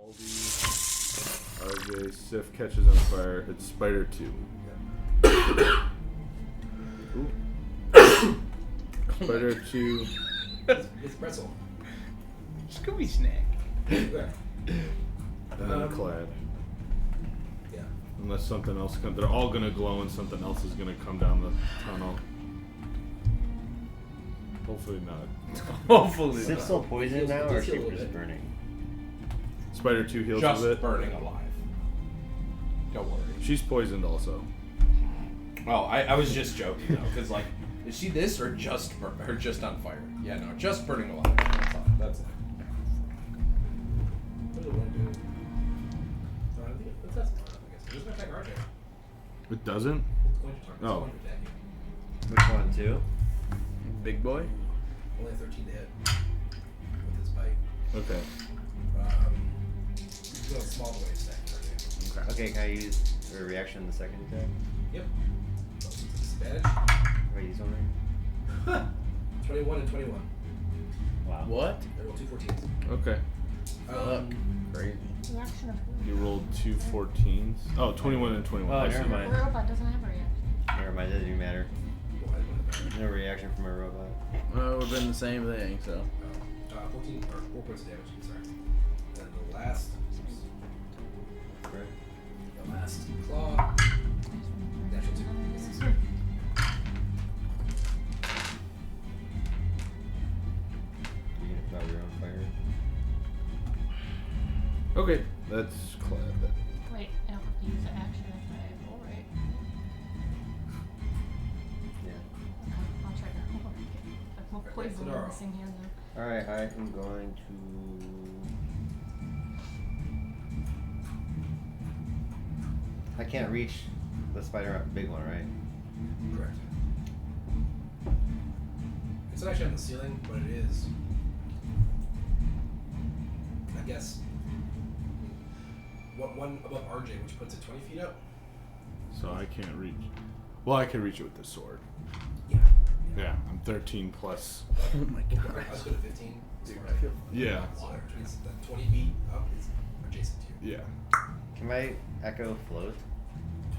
[SPEAKER 3] RJ, Sif catches on fire. It's Spider 2. Spider 2.
[SPEAKER 4] It's pretzel.
[SPEAKER 1] Scooby snack.
[SPEAKER 4] Okay.
[SPEAKER 3] And then Clad.
[SPEAKER 4] Yeah.
[SPEAKER 3] Unless something else comes. They're all going to glow and something else is going to come down the tunnel. Hopefully not.
[SPEAKER 1] Hopefully.
[SPEAKER 2] Sif's still poisoned now, or is she
[SPEAKER 4] Heals a little
[SPEAKER 2] just
[SPEAKER 4] bit.
[SPEAKER 2] burning?
[SPEAKER 3] Spider 2 heals
[SPEAKER 5] Just
[SPEAKER 3] a bit.
[SPEAKER 5] burning alive. Don't worry.
[SPEAKER 3] She's poisoned also.
[SPEAKER 5] Well, I was just joking though, because like, is she this or just on fire? Yeah, no, just burning alive. That's all. That's it.
[SPEAKER 4] What does it want to do? I think it's that's fine, I guess. It doesn't attack RJ.
[SPEAKER 3] It doesn't?
[SPEAKER 4] It's going to target. It's
[SPEAKER 3] Oh.
[SPEAKER 4] going to attack you.
[SPEAKER 2] Which one, too?
[SPEAKER 1] Big boy.
[SPEAKER 4] Only 13 to hit with his bite.
[SPEAKER 3] Okay.
[SPEAKER 4] He's going small boy stack RJ.
[SPEAKER 2] Okay, can I use a reaction in the second attack?
[SPEAKER 4] Yep. Disadvantage.
[SPEAKER 2] Wait, use one right?
[SPEAKER 4] 21 and 21.
[SPEAKER 2] Wow.
[SPEAKER 1] What?
[SPEAKER 4] I rolled 2 14s.
[SPEAKER 3] Okay.
[SPEAKER 2] Crazy.
[SPEAKER 6] Reaction of who?
[SPEAKER 3] You rolled 2 14s. Oh, 21 and 21.
[SPEAKER 2] Oh,
[SPEAKER 3] I
[SPEAKER 2] never
[SPEAKER 3] see.
[SPEAKER 2] mind.
[SPEAKER 6] The robot doesn't have a reaction.
[SPEAKER 2] Never mind, doesn't even matter.
[SPEAKER 4] Well, I don't have that.
[SPEAKER 2] No reaction from a robot.
[SPEAKER 1] Well, it would have been the same thing, so.
[SPEAKER 4] 14 or 4 points of damage. I'm sorry. And the last.
[SPEAKER 2] Right.
[SPEAKER 4] The last claw. Natural 2.
[SPEAKER 2] You gonna throw your own fire?
[SPEAKER 3] Okay, that's Clad.
[SPEAKER 6] Wait, I don't have to use the action if I roll, right?
[SPEAKER 2] Yeah.
[SPEAKER 6] Okay, I'll try to roll again. I'm more poison in the same hand though.
[SPEAKER 2] Alright, I am going to... I can't reach the spider big one, right?
[SPEAKER 4] Correct. It's not actually on the ceiling, but it is. I guess. One above RJ, which puts it 20 feet up.
[SPEAKER 3] So I can't reach. Well, I can reach it with the sword.
[SPEAKER 4] Yeah.
[SPEAKER 3] Yeah, I'm 13 plus.
[SPEAKER 1] Oh my god.
[SPEAKER 4] I was good at 15. So
[SPEAKER 3] Yeah.
[SPEAKER 4] which means that 20 feet up is adjacent to you.
[SPEAKER 3] Yeah.
[SPEAKER 2] Can my echo float?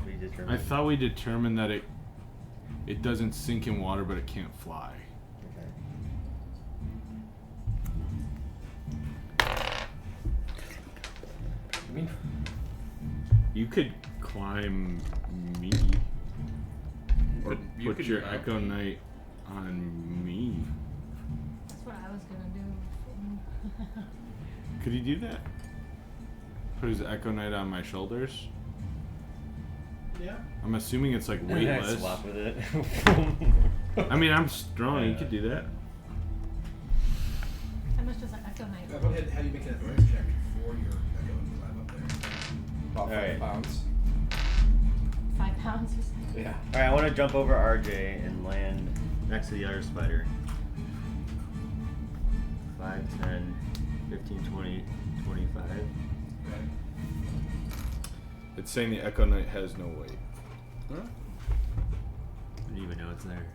[SPEAKER 2] We determine.
[SPEAKER 3] I thought we determined that it doesn't sink in water, but it can't fly.
[SPEAKER 2] Okay.
[SPEAKER 5] I mean,
[SPEAKER 3] You could climb me. Or
[SPEAKER 1] You
[SPEAKER 3] put
[SPEAKER 1] could
[SPEAKER 3] your
[SPEAKER 1] mount
[SPEAKER 3] Echo
[SPEAKER 1] me.
[SPEAKER 3] Knight on me.
[SPEAKER 6] That's what I was gonna do.
[SPEAKER 3] Could he do that? Put his Echo Knight on my shoulders?
[SPEAKER 4] Yeah.
[SPEAKER 3] I'm assuming it's like weightless.
[SPEAKER 2] Swap with it.
[SPEAKER 3] I mean, I'm strong. You could do that.
[SPEAKER 6] How much does an echo knight
[SPEAKER 4] Go
[SPEAKER 6] roll?
[SPEAKER 4] ahead and have you make an athletics check for your echo and climb up there.
[SPEAKER 5] about 5
[SPEAKER 2] Alright.
[SPEAKER 5] pounds.
[SPEAKER 6] 5 pounds or something?
[SPEAKER 5] Yeah.
[SPEAKER 2] Alright, I want to jump over RJ and land next to the other spider. 5, 10, 15, 20, 25.
[SPEAKER 4] Okay.
[SPEAKER 3] It's saying the Echo Knight has no weight.
[SPEAKER 1] Huh?
[SPEAKER 2] I didn't even know it's there.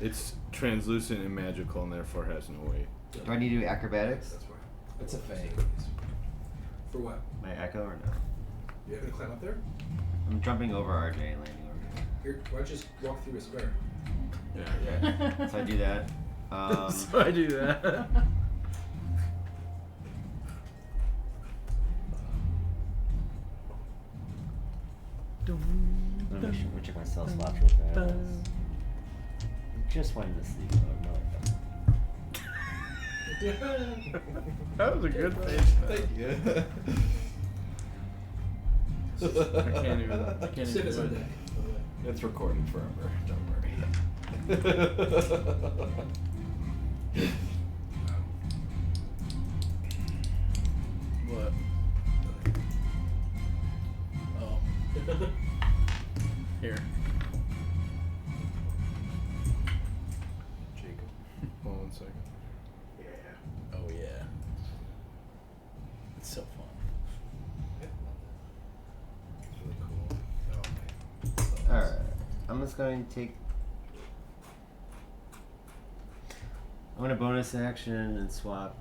[SPEAKER 3] It's translucent and magical, and therefore has no weight.
[SPEAKER 2] Do I need to do acrobatics?
[SPEAKER 4] That's why.
[SPEAKER 5] It's a fang.
[SPEAKER 4] For what?
[SPEAKER 2] My echo or no?
[SPEAKER 4] You're gonna climb up there?
[SPEAKER 2] I'm jumping over RJ and landing over here.
[SPEAKER 4] Here, why don't you just walk through a square?
[SPEAKER 3] Yeah.
[SPEAKER 2] So I do that.
[SPEAKER 1] So I do that.
[SPEAKER 2] Let me check my cell slots real fast. I'm just wanting to sleep mode.
[SPEAKER 1] That was a good face.
[SPEAKER 5] Thank you.
[SPEAKER 1] I can't even.
[SPEAKER 4] Sip is on
[SPEAKER 1] do
[SPEAKER 4] deck.
[SPEAKER 1] it.
[SPEAKER 5] It's recorded forever. Don't worry.
[SPEAKER 1] What? Oh. Here.
[SPEAKER 5] Jacob.
[SPEAKER 3] Hold on 1 second.
[SPEAKER 1] Yeah. Oh yeah. It's so fun.
[SPEAKER 4] It's really cool. Oh, okay.
[SPEAKER 2] Alright. I'm just going to take. I'm going to bonus action and swap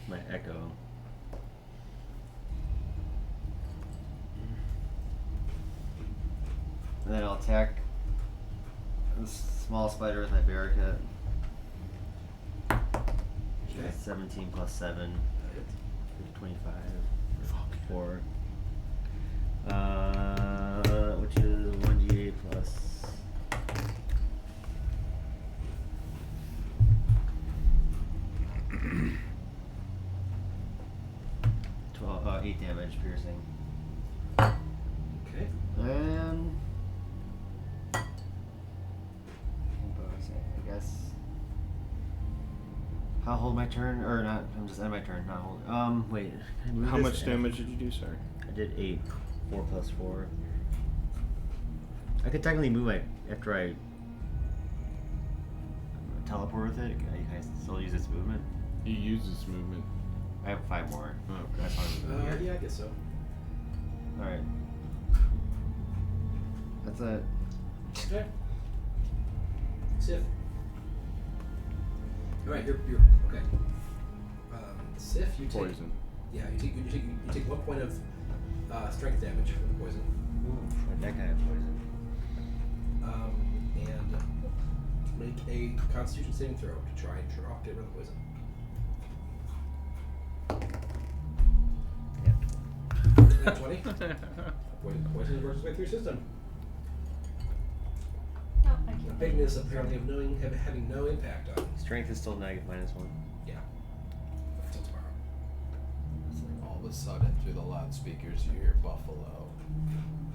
[SPEAKER 2] my echo And then I'll attack the small spider with my barricade.
[SPEAKER 4] Okay.
[SPEAKER 2] 17 plus 7. 25. 4. Which is 1d8 plus. 8 damage piercing.
[SPEAKER 4] Okay.
[SPEAKER 2] And bonus, I guess. I'll hold my turn, or not? I'm just end my turn, not hold. Wait. Can I move
[SPEAKER 3] How
[SPEAKER 2] this?
[SPEAKER 3] much damage did you do? Sorry.
[SPEAKER 2] I did 8. 4 plus 4. I could technically move my after I teleport with it. Can I still use its movement?
[SPEAKER 3] He uses movement.
[SPEAKER 2] I have 5 more.
[SPEAKER 3] Oh, okay.
[SPEAKER 2] That's fine.
[SPEAKER 4] Yeah, I guess so.
[SPEAKER 2] All right. That's it.
[SPEAKER 4] Okay. Sif. Alright, you're okay. Sif, you take
[SPEAKER 3] Poison.
[SPEAKER 4] Yeah, you take 1 point of strength damage from the poison.
[SPEAKER 2] Ooh, that kind of poison.
[SPEAKER 4] And make a Constitution saving throw to try and get rid of the poison.
[SPEAKER 2] Yeah.
[SPEAKER 4] 20. Poison works its way through your system.
[SPEAKER 6] No, I can't.
[SPEAKER 4] Bigness apparently having no impact on.
[SPEAKER 2] Strength is still -1.
[SPEAKER 4] Yeah. Until tomorrow.
[SPEAKER 5] All of a sudden, through the loudspeakers, you hear Buffalo.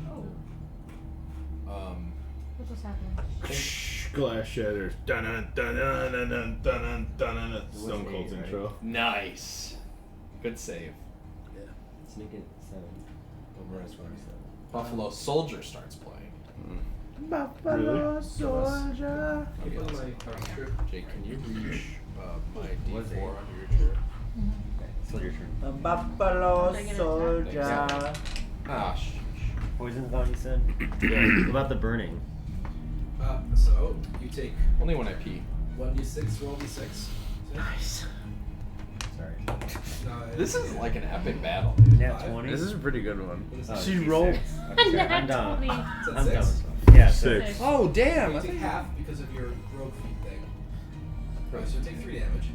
[SPEAKER 6] Oh. What just happened?
[SPEAKER 3] Glass shatters. Dun dun dun dun dun dun dun dun dun. Stone Cold's
[SPEAKER 2] Right.
[SPEAKER 3] intro.
[SPEAKER 5] Nice. Good save.
[SPEAKER 4] Yeah.
[SPEAKER 2] Let's make it 7. Override 27.
[SPEAKER 5] Buffalo Soldier starts playing.
[SPEAKER 3] Buffalo
[SPEAKER 2] Soldier.
[SPEAKER 5] Okay,
[SPEAKER 4] Keep on
[SPEAKER 5] let's-
[SPEAKER 4] my trip.
[SPEAKER 5] Jake, can you reach my
[SPEAKER 2] Was
[SPEAKER 5] D4
[SPEAKER 2] it?
[SPEAKER 5] under your chair?
[SPEAKER 2] Okay, still your turn.
[SPEAKER 7] A buffalo
[SPEAKER 6] Did I get an
[SPEAKER 7] soldier.
[SPEAKER 5] Ah,
[SPEAKER 2] Poison thought you said?
[SPEAKER 3] Yeah.
[SPEAKER 2] What about the burning?
[SPEAKER 4] So you take
[SPEAKER 5] only when I pee.
[SPEAKER 4] 1d6, roll d6.
[SPEAKER 1] Nice.
[SPEAKER 2] Sorry.
[SPEAKER 5] This is like an epic battle, dude.
[SPEAKER 2] Nat
[SPEAKER 4] Five?
[SPEAKER 2] 20?
[SPEAKER 1] This is a pretty good one.
[SPEAKER 4] What is
[SPEAKER 2] Oh,
[SPEAKER 4] that?
[SPEAKER 1] She
[SPEAKER 2] D6.
[SPEAKER 1] rolled-
[SPEAKER 2] Okay,
[SPEAKER 6] Nat
[SPEAKER 2] I'm done.
[SPEAKER 6] 20.
[SPEAKER 4] Is that
[SPEAKER 2] I'm done
[SPEAKER 4] 6?
[SPEAKER 2] with stuff. Yeah,
[SPEAKER 3] 6.
[SPEAKER 1] Oh damn!
[SPEAKER 4] You
[SPEAKER 1] I
[SPEAKER 4] take
[SPEAKER 1] think
[SPEAKER 4] half because of your rogue feet thing. Right, so you take 3 damage.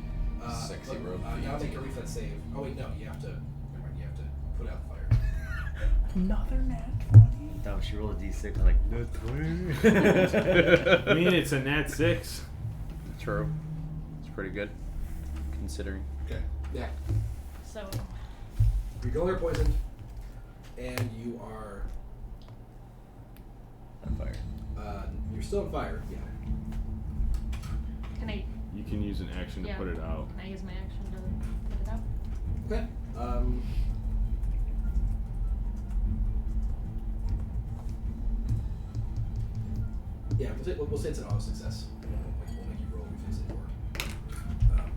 [SPEAKER 5] Sexy rogue
[SPEAKER 4] Now
[SPEAKER 5] feet.
[SPEAKER 4] make a reflex save. Oh wait, no, you have to. Never mind, you have to put out the fire.
[SPEAKER 1] another nat 20.
[SPEAKER 2] Damn, she rolled a d6. I'm like, Nat 20.
[SPEAKER 3] I mean, it's a nat 6.
[SPEAKER 1] True. It's pretty good, considering.
[SPEAKER 4] Okay. Yeah.
[SPEAKER 6] So,
[SPEAKER 4] You're no longer poisoned, and you are.
[SPEAKER 2] On fire.
[SPEAKER 4] You're still on fire. Yeah.
[SPEAKER 6] can I?
[SPEAKER 3] You can use an action to
[SPEAKER 6] Yeah.
[SPEAKER 3] put it out.
[SPEAKER 6] Can I use my action to put it out?
[SPEAKER 4] Okay. Yeah, we'll say it's an auto success. We'll make you roll reflex save for it.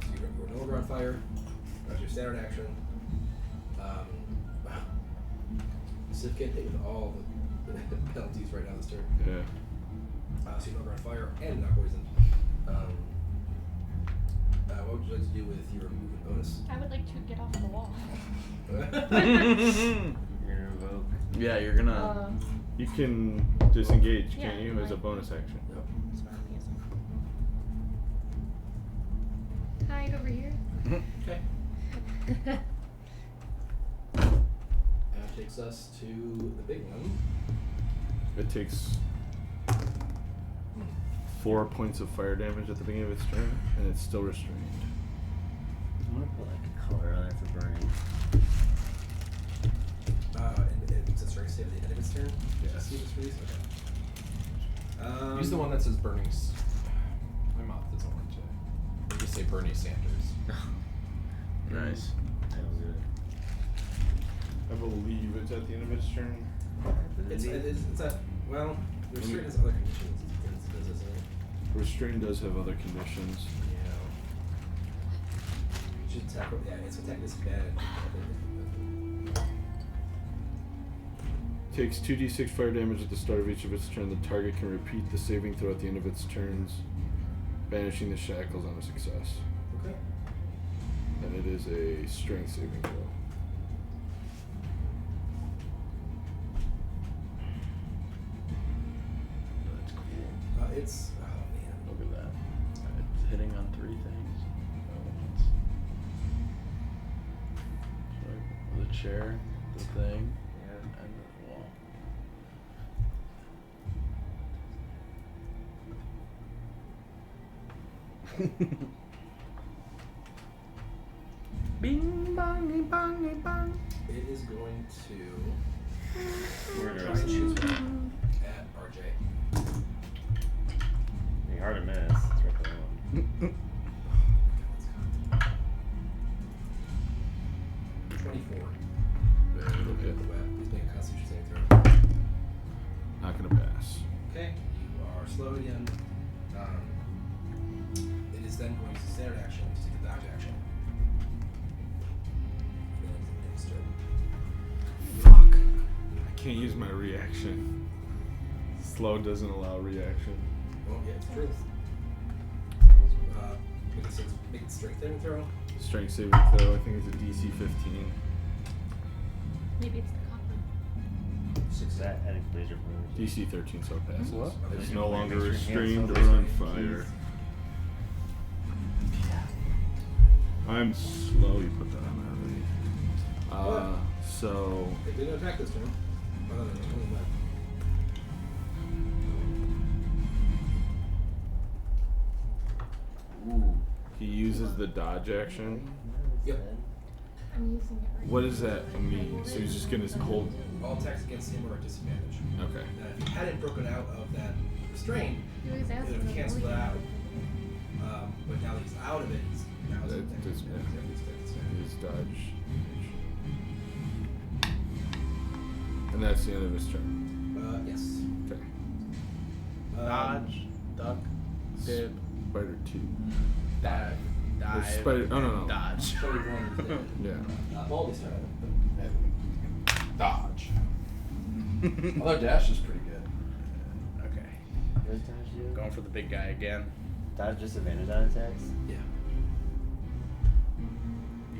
[SPEAKER 4] So you're no longer on fire. That's your standard action. Wow. Sif can't hit with all the penalties right now this turn.
[SPEAKER 3] Yeah.
[SPEAKER 4] So you're no longer on fire and not poisoned. What would you like to do with your movement bonus?
[SPEAKER 6] I would like to get off the wall.
[SPEAKER 2] You're gonna revoke.
[SPEAKER 1] Yeah, you're gonna.
[SPEAKER 3] You can disengage,
[SPEAKER 6] Yeah,
[SPEAKER 3] can't you, as a
[SPEAKER 6] right.
[SPEAKER 3] bonus action?
[SPEAKER 4] Yep.
[SPEAKER 6] Hide over here.
[SPEAKER 4] Okay. That takes us to the big one.
[SPEAKER 3] It takes 4 points of fire damage at the beginning of its turn, and it's still restrained.
[SPEAKER 2] I'm gonna put like a color on it for burning.
[SPEAKER 4] And it's a strength save at the end of its turn?
[SPEAKER 3] Yes.
[SPEAKER 4] See if it's released? Okay.
[SPEAKER 5] Use the one that says Bernie. My mouth doesn't work today. Or just say Bernie Sanders.
[SPEAKER 1] Nice.
[SPEAKER 2] That'll do it.
[SPEAKER 3] I believe it's at the end of its turn.
[SPEAKER 4] It's a, well, restraint has other conditions. Isn't it?
[SPEAKER 3] Restrain does have other conditions.
[SPEAKER 4] Yeah. You should tackle, yeah, its attack is bad.
[SPEAKER 3] Takes 2d6 fire damage at the start of each of its turn. The target can repeat the saving throw at the end of its turns, banishing the shackles on a success.
[SPEAKER 4] Okay.
[SPEAKER 3] And it is a strength saving throw.
[SPEAKER 4] it's oh man.
[SPEAKER 3] Look at that. It's hitting on 3 things. The chair, the thing,
[SPEAKER 2] Yeah.
[SPEAKER 3] and the wall.
[SPEAKER 1] Bing bong bong bong.
[SPEAKER 4] It is going to
[SPEAKER 2] Murder
[SPEAKER 4] try
[SPEAKER 2] us.
[SPEAKER 4] and choose one at RJ.
[SPEAKER 2] Be hard to miss. It's right there.
[SPEAKER 4] 24.
[SPEAKER 3] Okay.
[SPEAKER 4] The web. He's making a Constitution saving throw.
[SPEAKER 3] Not gonna pass.
[SPEAKER 4] Okay, you are slow again. It is then going to standard action to take the dodge action. And then it's the next turn.
[SPEAKER 3] Fuck. I can't use my reaction. Slow doesn't allow reaction.
[SPEAKER 4] Well, yeah, it's true. Make a strength saving throw.
[SPEAKER 3] Strength saving throw, I think it's a DC 15.
[SPEAKER 6] Maybe it's the copper.
[SPEAKER 4] 6
[SPEAKER 2] That adding laser points.
[SPEAKER 3] DC 13, so it passes.
[SPEAKER 1] What?
[SPEAKER 3] It's no longer
[SPEAKER 2] Makes your
[SPEAKER 3] restrained
[SPEAKER 2] hands
[SPEAKER 3] or
[SPEAKER 2] so
[SPEAKER 3] on
[SPEAKER 2] big.
[SPEAKER 3] fire. I'm slow, you put that on there already. So
[SPEAKER 4] They didn't attack this turn. Only left.
[SPEAKER 5] Ooh.
[SPEAKER 3] he uses the dodge action.
[SPEAKER 4] Yep.
[SPEAKER 6] I'm using it right
[SPEAKER 3] What
[SPEAKER 6] now.
[SPEAKER 3] does that mean? So he's just gonna hold.
[SPEAKER 4] All attacks against him are at disadvantage.
[SPEAKER 3] Okay.
[SPEAKER 4] Now, if he hadn't broken out of that restraint,
[SPEAKER 6] He was
[SPEAKER 4] it
[SPEAKER 6] asking
[SPEAKER 4] would have
[SPEAKER 6] the
[SPEAKER 4] canceled
[SPEAKER 6] bully.
[SPEAKER 4] out. But now that he's out of it, he's now it's
[SPEAKER 3] That
[SPEAKER 4] attack
[SPEAKER 3] does-
[SPEAKER 4] disadvantage.
[SPEAKER 3] His dodge. And that's the end of his turn.
[SPEAKER 4] Yes.
[SPEAKER 3] Okay.
[SPEAKER 1] Dodge, duck, dip,
[SPEAKER 3] Spider 2.
[SPEAKER 1] dive, dive.
[SPEAKER 3] Spider. Oh no no.
[SPEAKER 1] Dodge.
[SPEAKER 4] Sorry, one is dead.
[SPEAKER 3] Yeah.
[SPEAKER 4] Baldy's turn.
[SPEAKER 5] Dodge. Although dash is pretty good.
[SPEAKER 1] Okay.
[SPEAKER 2] What does dodge do?
[SPEAKER 1] Going for the big guy again.
[SPEAKER 2] Dodge disadvantage on attacks?
[SPEAKER 4] Yeah.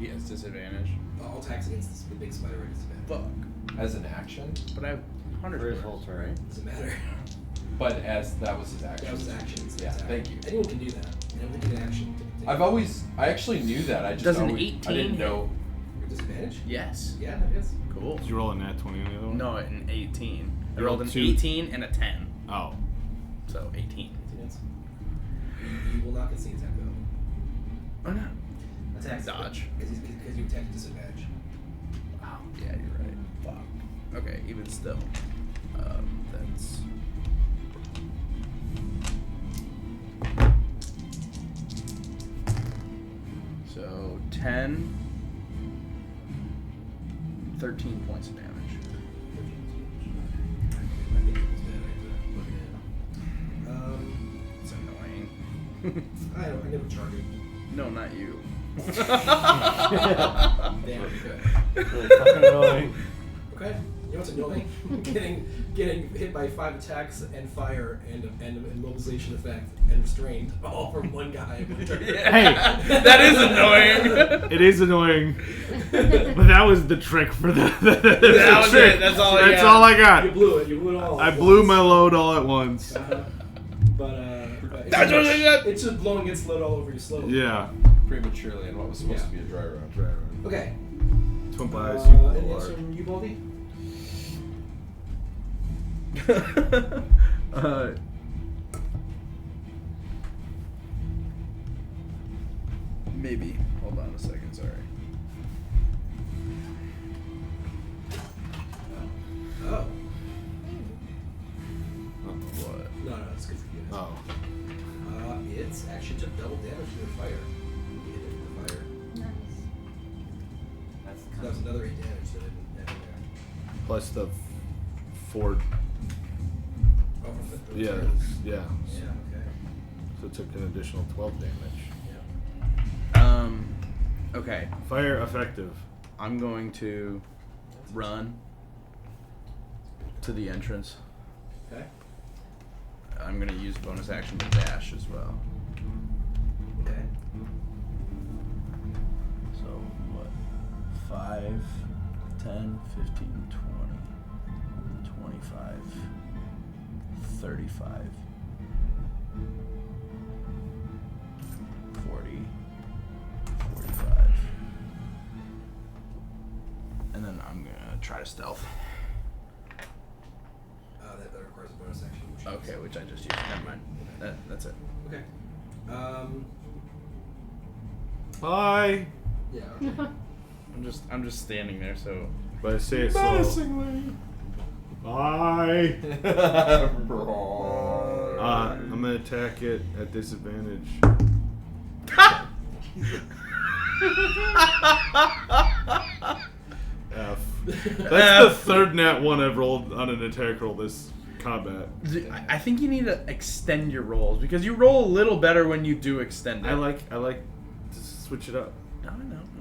[SPEAKER 1] He has disadvantage.
[SPEAKER 4] All attacks against the big spider are at disadvantage.
[SPEAKER 1] Fuck.
[SPEAKER 5] As an action,
[SPEAKER 1] But I have 100
[SPEAKER 2] For his
[SPEAKER 1] points,
[SPEAKER 2] whole turn.
[SPEAKER 1] right?
[SPEAKER 4] Doesn't matter.
[SPEAKER 5] but as that was his action.
[SPEAKER 4] That was his action. It's an
[SPEAKER 5] Yeah,
[SPEAKER 4] attack.
[SPEAKER 5] thank you.
[SPEAKER 4] Anyone can do that. Anyone can take an action.
[SPEAKER 5] I actually knew that. I just
[SPEAKER 1] Does an
[SPEAKER 5] always, I
[SPEAKER 1] 18
[SPEAKER 5] didn't know.
[SPEAKER 4] With disadvantage?
[SPEAKER 1] Yes.
[SPEAKER 4] Yeah, that is.
[SPEAKER 1] Cool.
[SPEAKER 3] Did you roll a nat 20 on the other one?
[SPEAKER 1] No, an 18. I
[SPEAKER 3] You
[SPEAKER 1] rolled
[SPEAKER 3] rolled
[SPEAKER 1] an
[SPEAKER 3] two.
[SPEAKER 1] 18 and a 10.
[SPEAKER 3] Oh.
[SPEAKER 1] So 18.
[SPEAKER 4] You will not get sneak attack though.
[SPEAKER 1] Oh no.
[SPEAKER 4] Attack
[SPEAKER 1] Dodge.
[SPEAKER 4] Because you attack at disadvantage.
[SPEAKER 1] Oh, yeah, you're right. Fuck. Okay, even still. That's. So 10, 13 points of damage.
[SPEAKER 4] I think it was dead. I have to look
[SPEAKER 1] It's annoying.
[SPEAKER 4] at it. I never charge it.
[SPEAKER 1] No, not you.
[SPEAKER 4] Damn it, good.
[SPEAKER 2] Really fucking annoying.
[SPEAKER 4] Okay. You know what's annoying? getting hit by 5 attacks and fire and immobilization effect and restrained all from one guy.
[SPEAKER 3] Hey,
[SPEAKER 1] That is annoying.
[SPEAKER 3] it is annoying, but that was the trick for the.
[SPEAKER 1] That was it. That's all I
[SPEAKER 3] That's
[SPEAKER 1] got.
[SPEAKER 3] all I
[SPEAKER 4] You
[SPEAKER 3] got.
[SPEAKER 4] blew it. You blew it all.
[SPEAKER 3] I
[SPEAKER 4] at
[SPEAKER 3] blew
[SPEAKER 4] once.
[SPEAKER 3] my load all at once.
[SPEAKER 4] But
[SPEAKER 1] That's what I got.
[SPEAKER 4] it's just blowing its load all over you slowly.
[SPEAKER 3] Yeah.
[SPEAKER 5] Prematurely in what was supposed to be a dry round.
[SPEAKER 4] Okay.
[SPEAKER 3] Twin bias
[SPEAKER 4] Anything
[SPEAKER 3] equal
[SPEAKER 4] else
[SPEAKER 3] large.
[SPEAKER 4] from you, Baldy?
[SPEAKER 1] Maybe. Hold on a second. Sorry.
[SPEAKER 4] Oh.
[SPEAKER 1] What?
[SPEAKER 4] No, it's good for you.
[SPEAKER 3] Oh.
[SPEAKER 4] It's actually took double damage to the fire. You hit it with the fire.
[SPEAKER 6] Nice.
[SPEAKER 2] That's
[SPEAKER 4] So that was another 8 damage that I didn't have in there.
[SPEAKER 3] Plus the 4.
[SPEAKER 4] Oh, from the
[SPEAKER 3] Yeah.
[SPEAKER 4] turns.
[SPEAKER 3] Yeah.
[SPEAKER 4] Yeah, okay.
[SPEAKER 3] So it took an additional 12 damage.
[SPEAKER 1] Okay.
[SPEAKER 3] Fire effective.
[SPEAKER 1] I'm going to run to the entrance.
[SPEAKER 4] Okay.
[SPEAKER 1] I'm going to use bonus action to dash as well.
[SPEAKER 4] Okay.
[SPEAKER 1] So, what? 5, 10, 15, 20, 25, 35. 40, 45. And then I'm gonna try to stealth.
[SPEAKER 4] That requires a bonus action.
[SPEAKER 1] Okay, which I just used. Never mind. That's it.
[SPEAKER 4] Okay.
[SPEAKER 3] Hi.
[SPEAKER 4] Yeah. Okay.
[SPEAKER 1] I'm just standing there, so.
[SPEAKER 3] But I say it slow. Hi. I'm gonna attack it at disadvantage. F. That's the third nat 1 I've rolled on an attack roll this combat.
[SPEAKER 1] I think you need to extend your rolls because you roll a little better when you do extend it.
[SPEAKER 3] I like to switch it up.
[SPEAKER 1] No.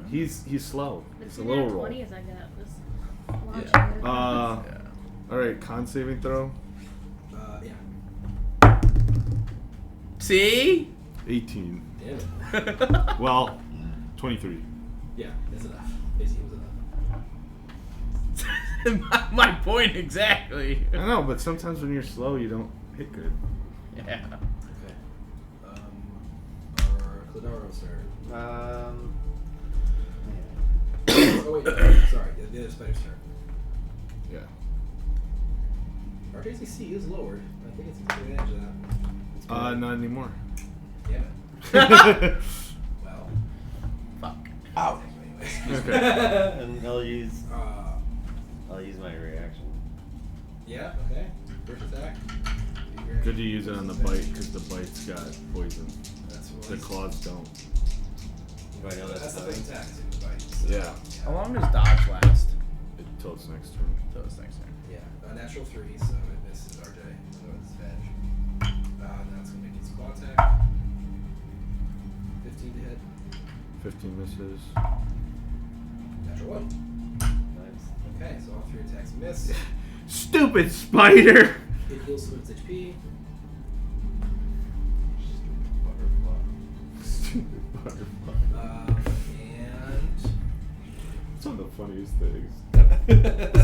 [SPEAKER 3] He's slow.
[SPEAKER 6] But
[SPEAKER 3] It's a
[SPEAKER 6] see
[SPEAKER 3] little
[SPEAKER 6] that
[SPEAKER 3] roll.
[SPEAKER 6] 20 as I got was launching
[SPEAKER 1] Yeah.
[SPEAKER 6] it.
[SPEAKER 3] All right, con saving throw.
[SPEAKER 4] Yeah.
[SPEAKER 1] See?
[SPEAKER 3] 18.
[SPEAKER 4] Damn it.
[SPEAKER 3] Well, 23.
[SPEAKER 4] Yeah, that's enough. Basically, it was enough.
[SPEAKER 1] my point exactly.
[SPEAKER 3] I know, but sometimes when you're slow, you don't hit good.
[SPEAKER 1] Yeah.
[SPEAKER 4] Okay. Our Cladaro's turn. Oh wait, sorry. The other spider's turn.
[SPEAKER 3] Yeah.
[SPEAKER 4] Our JCC is lowered. I think it's taking advantage of that.
[SPEAKER 3] Not anymore.
[SPEAKER 4] Damn it. Well.
[SPEAKER 1] Fuck.
[SPEAKER 5] Ow.
[SPEAKER 4] Anyways.
[SPEAKER 3] Okay.
[SPEAKER 2] And I'll use my reaction.
[SPEAKER 4] Yeah. Okay. First attack.
[SPEAKER 3] Good to use it on the bite because the bite's got poison.
[SPEAKER 4] That's what
[SPEAKER 3] The claws don't.
[SPEAKER 2] Do I know
[SPEAKER 4] That's
[SPEAKER 2] that's
[SPEAKER 4] the
[SPEAKER 2] fine?
[SPEAKER 4] first attack. It's in the bite. So,
[SPEAKER 3] Yeah.
[SPEAKER 1] How long does dodge last?
[SPEAKER 3] Until its next turn.
[SPEAKER 1] So it's next turn.
[SPEAKER 4] Yeah. A natural 3, so it misses RJ. So it's disadvantage. Now it's gonna make its claw attack. 15 to hit.
[SPEAKER 3] 15 misses.
[SPEAKER 4] Natural 1.
[SPEAKER 2] Nice.
[SPEAKER 4] Okay, so all 3 attacks miss.
[SPEAKER 3] Stupid spider!
[SPEAKER 4] It heals some of its HP.
[SPEAKER 3] Stupid butterfly.
[SPEAKER 4] And
[SPEAKER 3] It's one of the funniest things.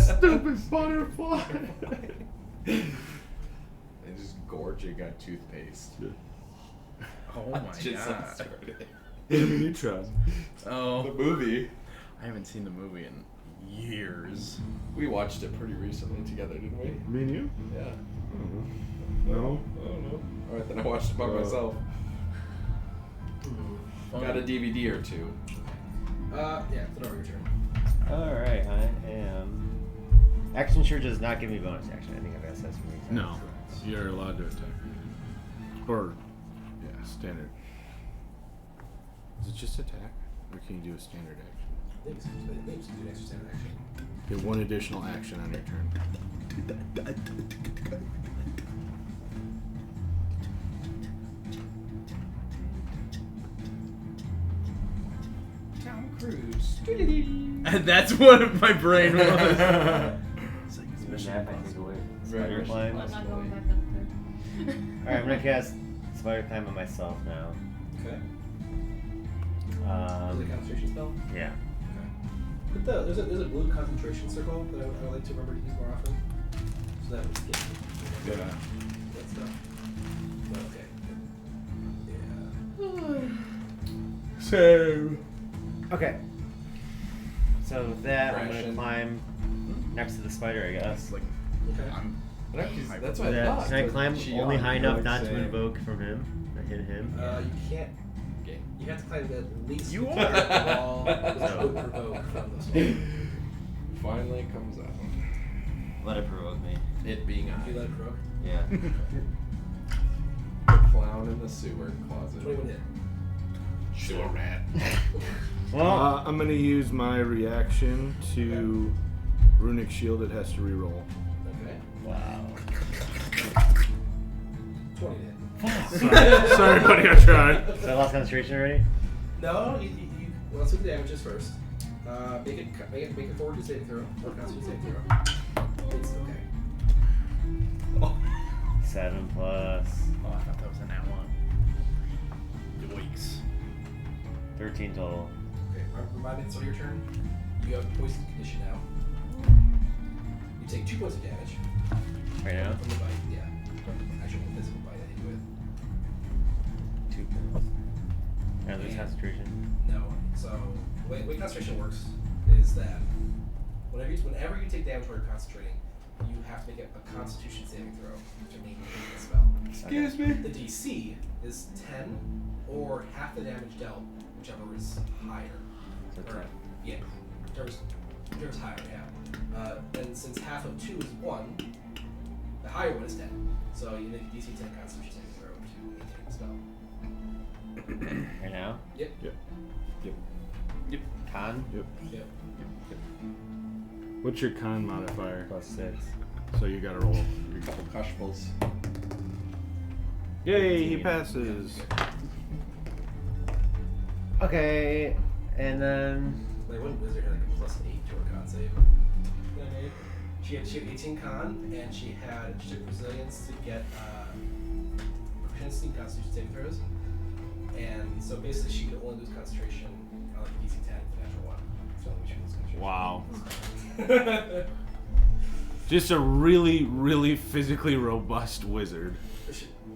[SPEAKER 3] Stupid butterfly!
[SPEAKER 5] And just gorging on toothpaste.
[SPEAKER 1] Oh my
[SPEAKER 5] Just
[SPEAKER 1] god.
[SPEAKER 5] started.
[SPEAKER 3] Neutron.
[SPEAKER 1] Oh.
[SPEAKER 5] The movie.
[SPEAKER 1] I haven't seen the movie in years.
[SPEAKER 5] We watched it pretty recently together, didn't we?
[SPEAKER 3] Me and you?
[SPEAKER 5] Yeah.
[SPEAKER 3] No.
[SPEAKER 5] I don't know. Alright, then I watched it by myself. Got a DVD or two.
[SPEAKER 4] yeah, it's an your turn.
[SPEAKER 2] Alright, I am. Action sure does not give me bonus action. I think I've asked that so many times.
[SPEAKER 3] No. You're allowed to attack. Or, yeah, standard. Is it just attack? Or can you do a standard action?
[SPEAKER 4] I think it's do an extra standard action.
[SPEAKER 3] Get one additional action on your turn.
[SPEAKER 5] Tom Cruise.
[SPEAKER 1] And that's what my brain was. It's like it's
[SPEAKER 2] Even
[SPEAKER 1] Mission
[SPEAKER 2] that I take
[SPEAKER 1] Impossible.
[SPEAKER 2] away.
[SPEAKER 5] Right,
[SPEAKER 2] Spider
[SPEAKER 5] right.
[SPEAKER 2] climb.
[SPEAKER 6] Well, I'm not going back up there.
[SPEAKER 2] Alright, I'm gonna cast Spider climb on myself now.
[SPEAKER 4] Okay. Is it a concentration spell?
[SPEAKER 2] Yeah.
[SPEAKER 4] Okay. Put there's a blue concentration circle that I would like to remember to use more often. So that would get
[SPEAKER 3] Yeah.
[SPEAKER 4] that stuff. But okay. Yeah.
[SPEAKER 3] So.
[SPEAKER 2] Okay. So with that, I'm
[SPEAKER 5] Ration.
[SPEAKER 2] gonna climb next to the spider, I guess.
[SPEAKER 1] That's like
[SPEAKER 4] Okay.
[SPEAKER 1] I'm
[SPEAKER 5] That's what I
[SPEAKER 2] That,
[SPEAKER 5] thought.
[SPEAKER 2] can I climb
[SPEAKER 5] She
[SPEAKER 2] only
[SPEAKER 5] yawned.
[SPEAKER 2] high enough
[SPEAKER 3] like
[SPEAKER 2] not to
[SPEAKER 3] saying-
[SPEAKER 2] invoke from him? To hit him?
[SPEAKER 4] You can't.
[SPEAKER 5] Okay.
[SPEAKER 4] You have to climb at least.
[SPEAKER 1] You
[SPEAKER 4] 50
[SPEAKER 1] are.
[SPEAKER 4] feet wall, which would provoke from the spell.
[SPEAKER 5] Finally comes out.
[SPEAKER 2] Let it provoke me.
[SPEAKER 5] It being
[SPEAKER 4] You
[SPEAKER 5] I.
[SPEAKER 4] let it provoke.
[SPEAKER 2] Yeah.
[SPEAKER 5] The clown in the sewer closet.
[SPEAKER 4] 21 hit.
[SPEAKER 5] Sewer rat.
[SPEAKER 2] Well,
[SPEAKER 3] I'm gonna use my reaction to Runic Shield. It has to reroll.
[SPEAKER 4] Okay.
[SPEAKER 2] wow.
[SPEAKER 4] 20 hit.
[SPEAKER 3] Sorry, buddy, I tried.
[SPEAKER 2] So I lost concentration already?
[SPEAKER 4] No, you well, let's do the damages first. Make it forward to saving throw. Or constitution saving throw. It's okay.
[SPEAKER 2] 7 plus
[SPEAKER 1] Oh, I thought that was an at one. Yoinks.
[SPEAKER 2] 13 total.
[SPEAKER 4] Okay, remind me, it's on your turn. You have poison condition now. You take 2 points of damage
[SPEAKER 2] Right now?
[SPEAKER 4] from the bite. Yeah. From actual physical bite that you hit with.
[SPEAKER 2] I lose concentration.
[SPEAKER 4] No. So the way concentration works is that whenever you take damage while you're concentrating, you have to make a Constitution saving throw to maintain the spell.
[SPEAKER 3] Excuse me.
[SPEAKER 4] The DC is 10 or half the damage dealt, whichever is higher.
[SPEAKER 2] So
[SPEAKER 4] Or-
[SPEAKER 2] 10.
[SPEAKER 4] Yeah, whichever's higher, yeah. And since half of 2 is 1, the higher one is 10. So you make a DC 10 Constitution saving throw to maintain the spell.
[SPEAKER 2] Right now?
[SPEAKER 4] Yep.
[SPEAKER 2] Con?
[SPEAKER 4] Yep.
[SPEAKER 3] What's your con modifier?
[SPEAKER 2] +6.
[SPEAKER 3] So you gotta roll.
[SPEAKER 5] Couple crushbles.
[SPEAKER 3] Yay, he passes.
[SPEAKER 2] Okay, and then
[SPEAKER 4] Like one wizard had like a +8 to her con save. You know what I mean? She had 18 con, and she took resilience to get proficiency in Constitution saving throws. And so basically, she could only lose concentration on like DC 10 with the natural one. So we should lose concentration.
[SPEAKER 3] Wow. Just a really, really physically robust wizard.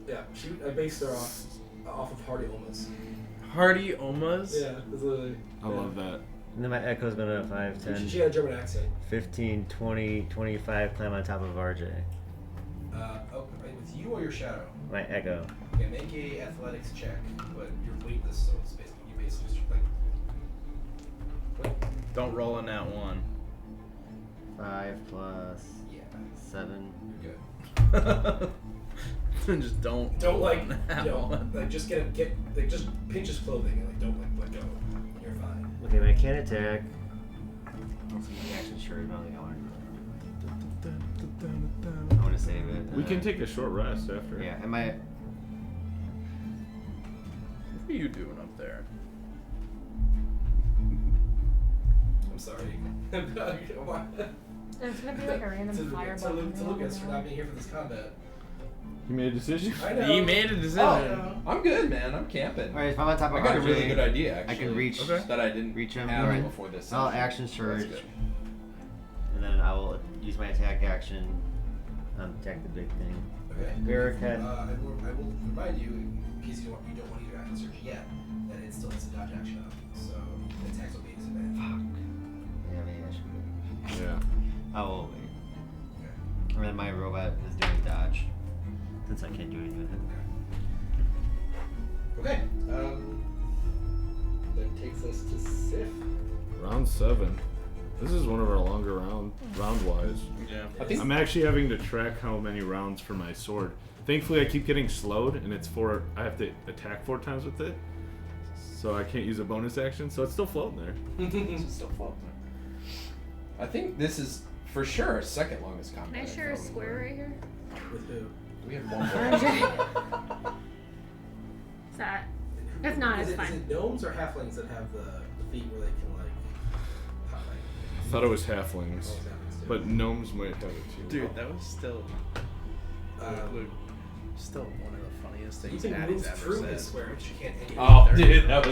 [SPEAKER 4] I based her off of Hardy Omas.
[SPEAKER 1] Hardy Omas?
[SPEAKER 4] Yeah, it's literally.
[SPEAKER 3] I love that.
[SPEAKER 2] and then my echo's gonna 5, 10,
[SPEAKER 4] She had a German accent.
[SPEAKER 2] 15, 20, 25, climb on top of RJ.
[SPEAKER 4] With you or your shadow?
[SPEAKER 2] My echo.
[SPEAKER 4] Yeah, make a athletics check, but you're weightless, so it's basically you basically just like. Wait.
[SPEAKER 1] Don't roll on that one.
[SPEAKER 2] 5 plus
[SPEAKER 4] Yeah.
[SPEAKER 2] 7.
[SPEAKER 4] You're good.
[SPEAKER 1] Just don't.
[SPEAKER 4] Don't
[SPEAKER 1] roll
[SPEAKER 4] like,
[SPEAKER 1] on that one.
[SPEAKER 4] like just just pinch his clothing and like don't like let go. You're fine.
[SPEAKER 2] Okay, but I can't attack. Also, the action sure, I don't think I want to save it.
[SPEAKER 3] We can take a short rest after.
[SPEAKER 2] Yeah, and my
[SPEAKER 1] What are you doing up there?
[SPEAKER 4] I'm sorry.
[SPEAKER 6] There's gonna be like a random fireball.
[SPEAKER 4] To Lucas for not being here for this combat.
[SPEAKER 3] You made a decision?
[SPEAKER 4] I know.
[SPEAKER 1] He made a decision.
[SPEAKER 4] Oh,
[SPEAKER 5] I'm good, man. I'm camping.
[SPEAKER 2] Alright, if I'm on top of
[SPEAKER 5] I got a
[SPEAKER 2] RJ,
[SPEAKER 5] really good idea, actually.
[SPEAKER 2] I can reach.
[SPEAKER 1] Okay.
[SPEAKER 5] That I didn't
[SPEAKER 2] Reach him.
[SPEAKER 5] have
[SPEAKER 2] Alright.
[SPEAKER 5] before this.
[SPEAKER 2] I'll
[SPEAKER 5] session.
[SPEAKER 2] action
[SPEAKER 5] That's
[SPEAKER 2] surge,
[SPEAKER 5] good.
[SPEAKER 2] and then I will use my attack action. Attack the big thing.
[SPEAKER 4] Okay.
[SPEAKER 2] Bearcat.
[SPEAKER 4] I will remind you, in case you don't want to use your action surge yet, that it still has a dodge action up. So the attacks will be disadvantaged.
[SPEAKER 2] Yeah, maybe I should.
[SPEAKER 3] Yeah.
[SPEAKER 2] I will wait.
[SPEAKER 4] Okay.
[SPEAKER 2] And then my robot is doing dodge, since I can't do anything with it.
[SPEAKER 4] Okay. That takes us to Sif.
[SPEAKER 3] Round 7. This is one of our longer round-wise.
[SPEAKER 1] Yeah.
[SPEAKER 5] I think
[SPEAKER 3] I'm actually having to track how many rounds for my sword. Thankfully, I keep getting slowed, and it's 4. I have to attack 4 times with it, so I can't use a bonus action. So it's still floating there.
[SPEAKER 5] it's still floating. I think this is for sure our second longest combat.
[SPEAKER 6] Can I share a
[SPEAKER 5] probably.
[SPEAKER 6] square right here?
[SPEAKER 4] With who?
[SPEAKER 5] We have one more.
[SPEAKER 6] Is that? If not, it's
[SPEAKER 4] Is
[SPEAKER 6] fine.
[SPEAKER 4] it gnomes or halflings that have the feet where they can like
[SPEAKER 3] I thought it was halflings, but gnomes might have it too.
[SPEAKER 1] Dude, that was still still one of the funniest
[SPEAKER 4] you
[SPEAKER 1] things
[SPEAKER 4] can
[SPEAKER 1] Addie's
[SPEAKER 4] move
[SPEAKER 1] ever
[SPEAKER 4] through
[SPEAKER 1] said.
[SPEAKER 4] the square, but you can't hit it.
[SPEAKER 5] Oh, dude, that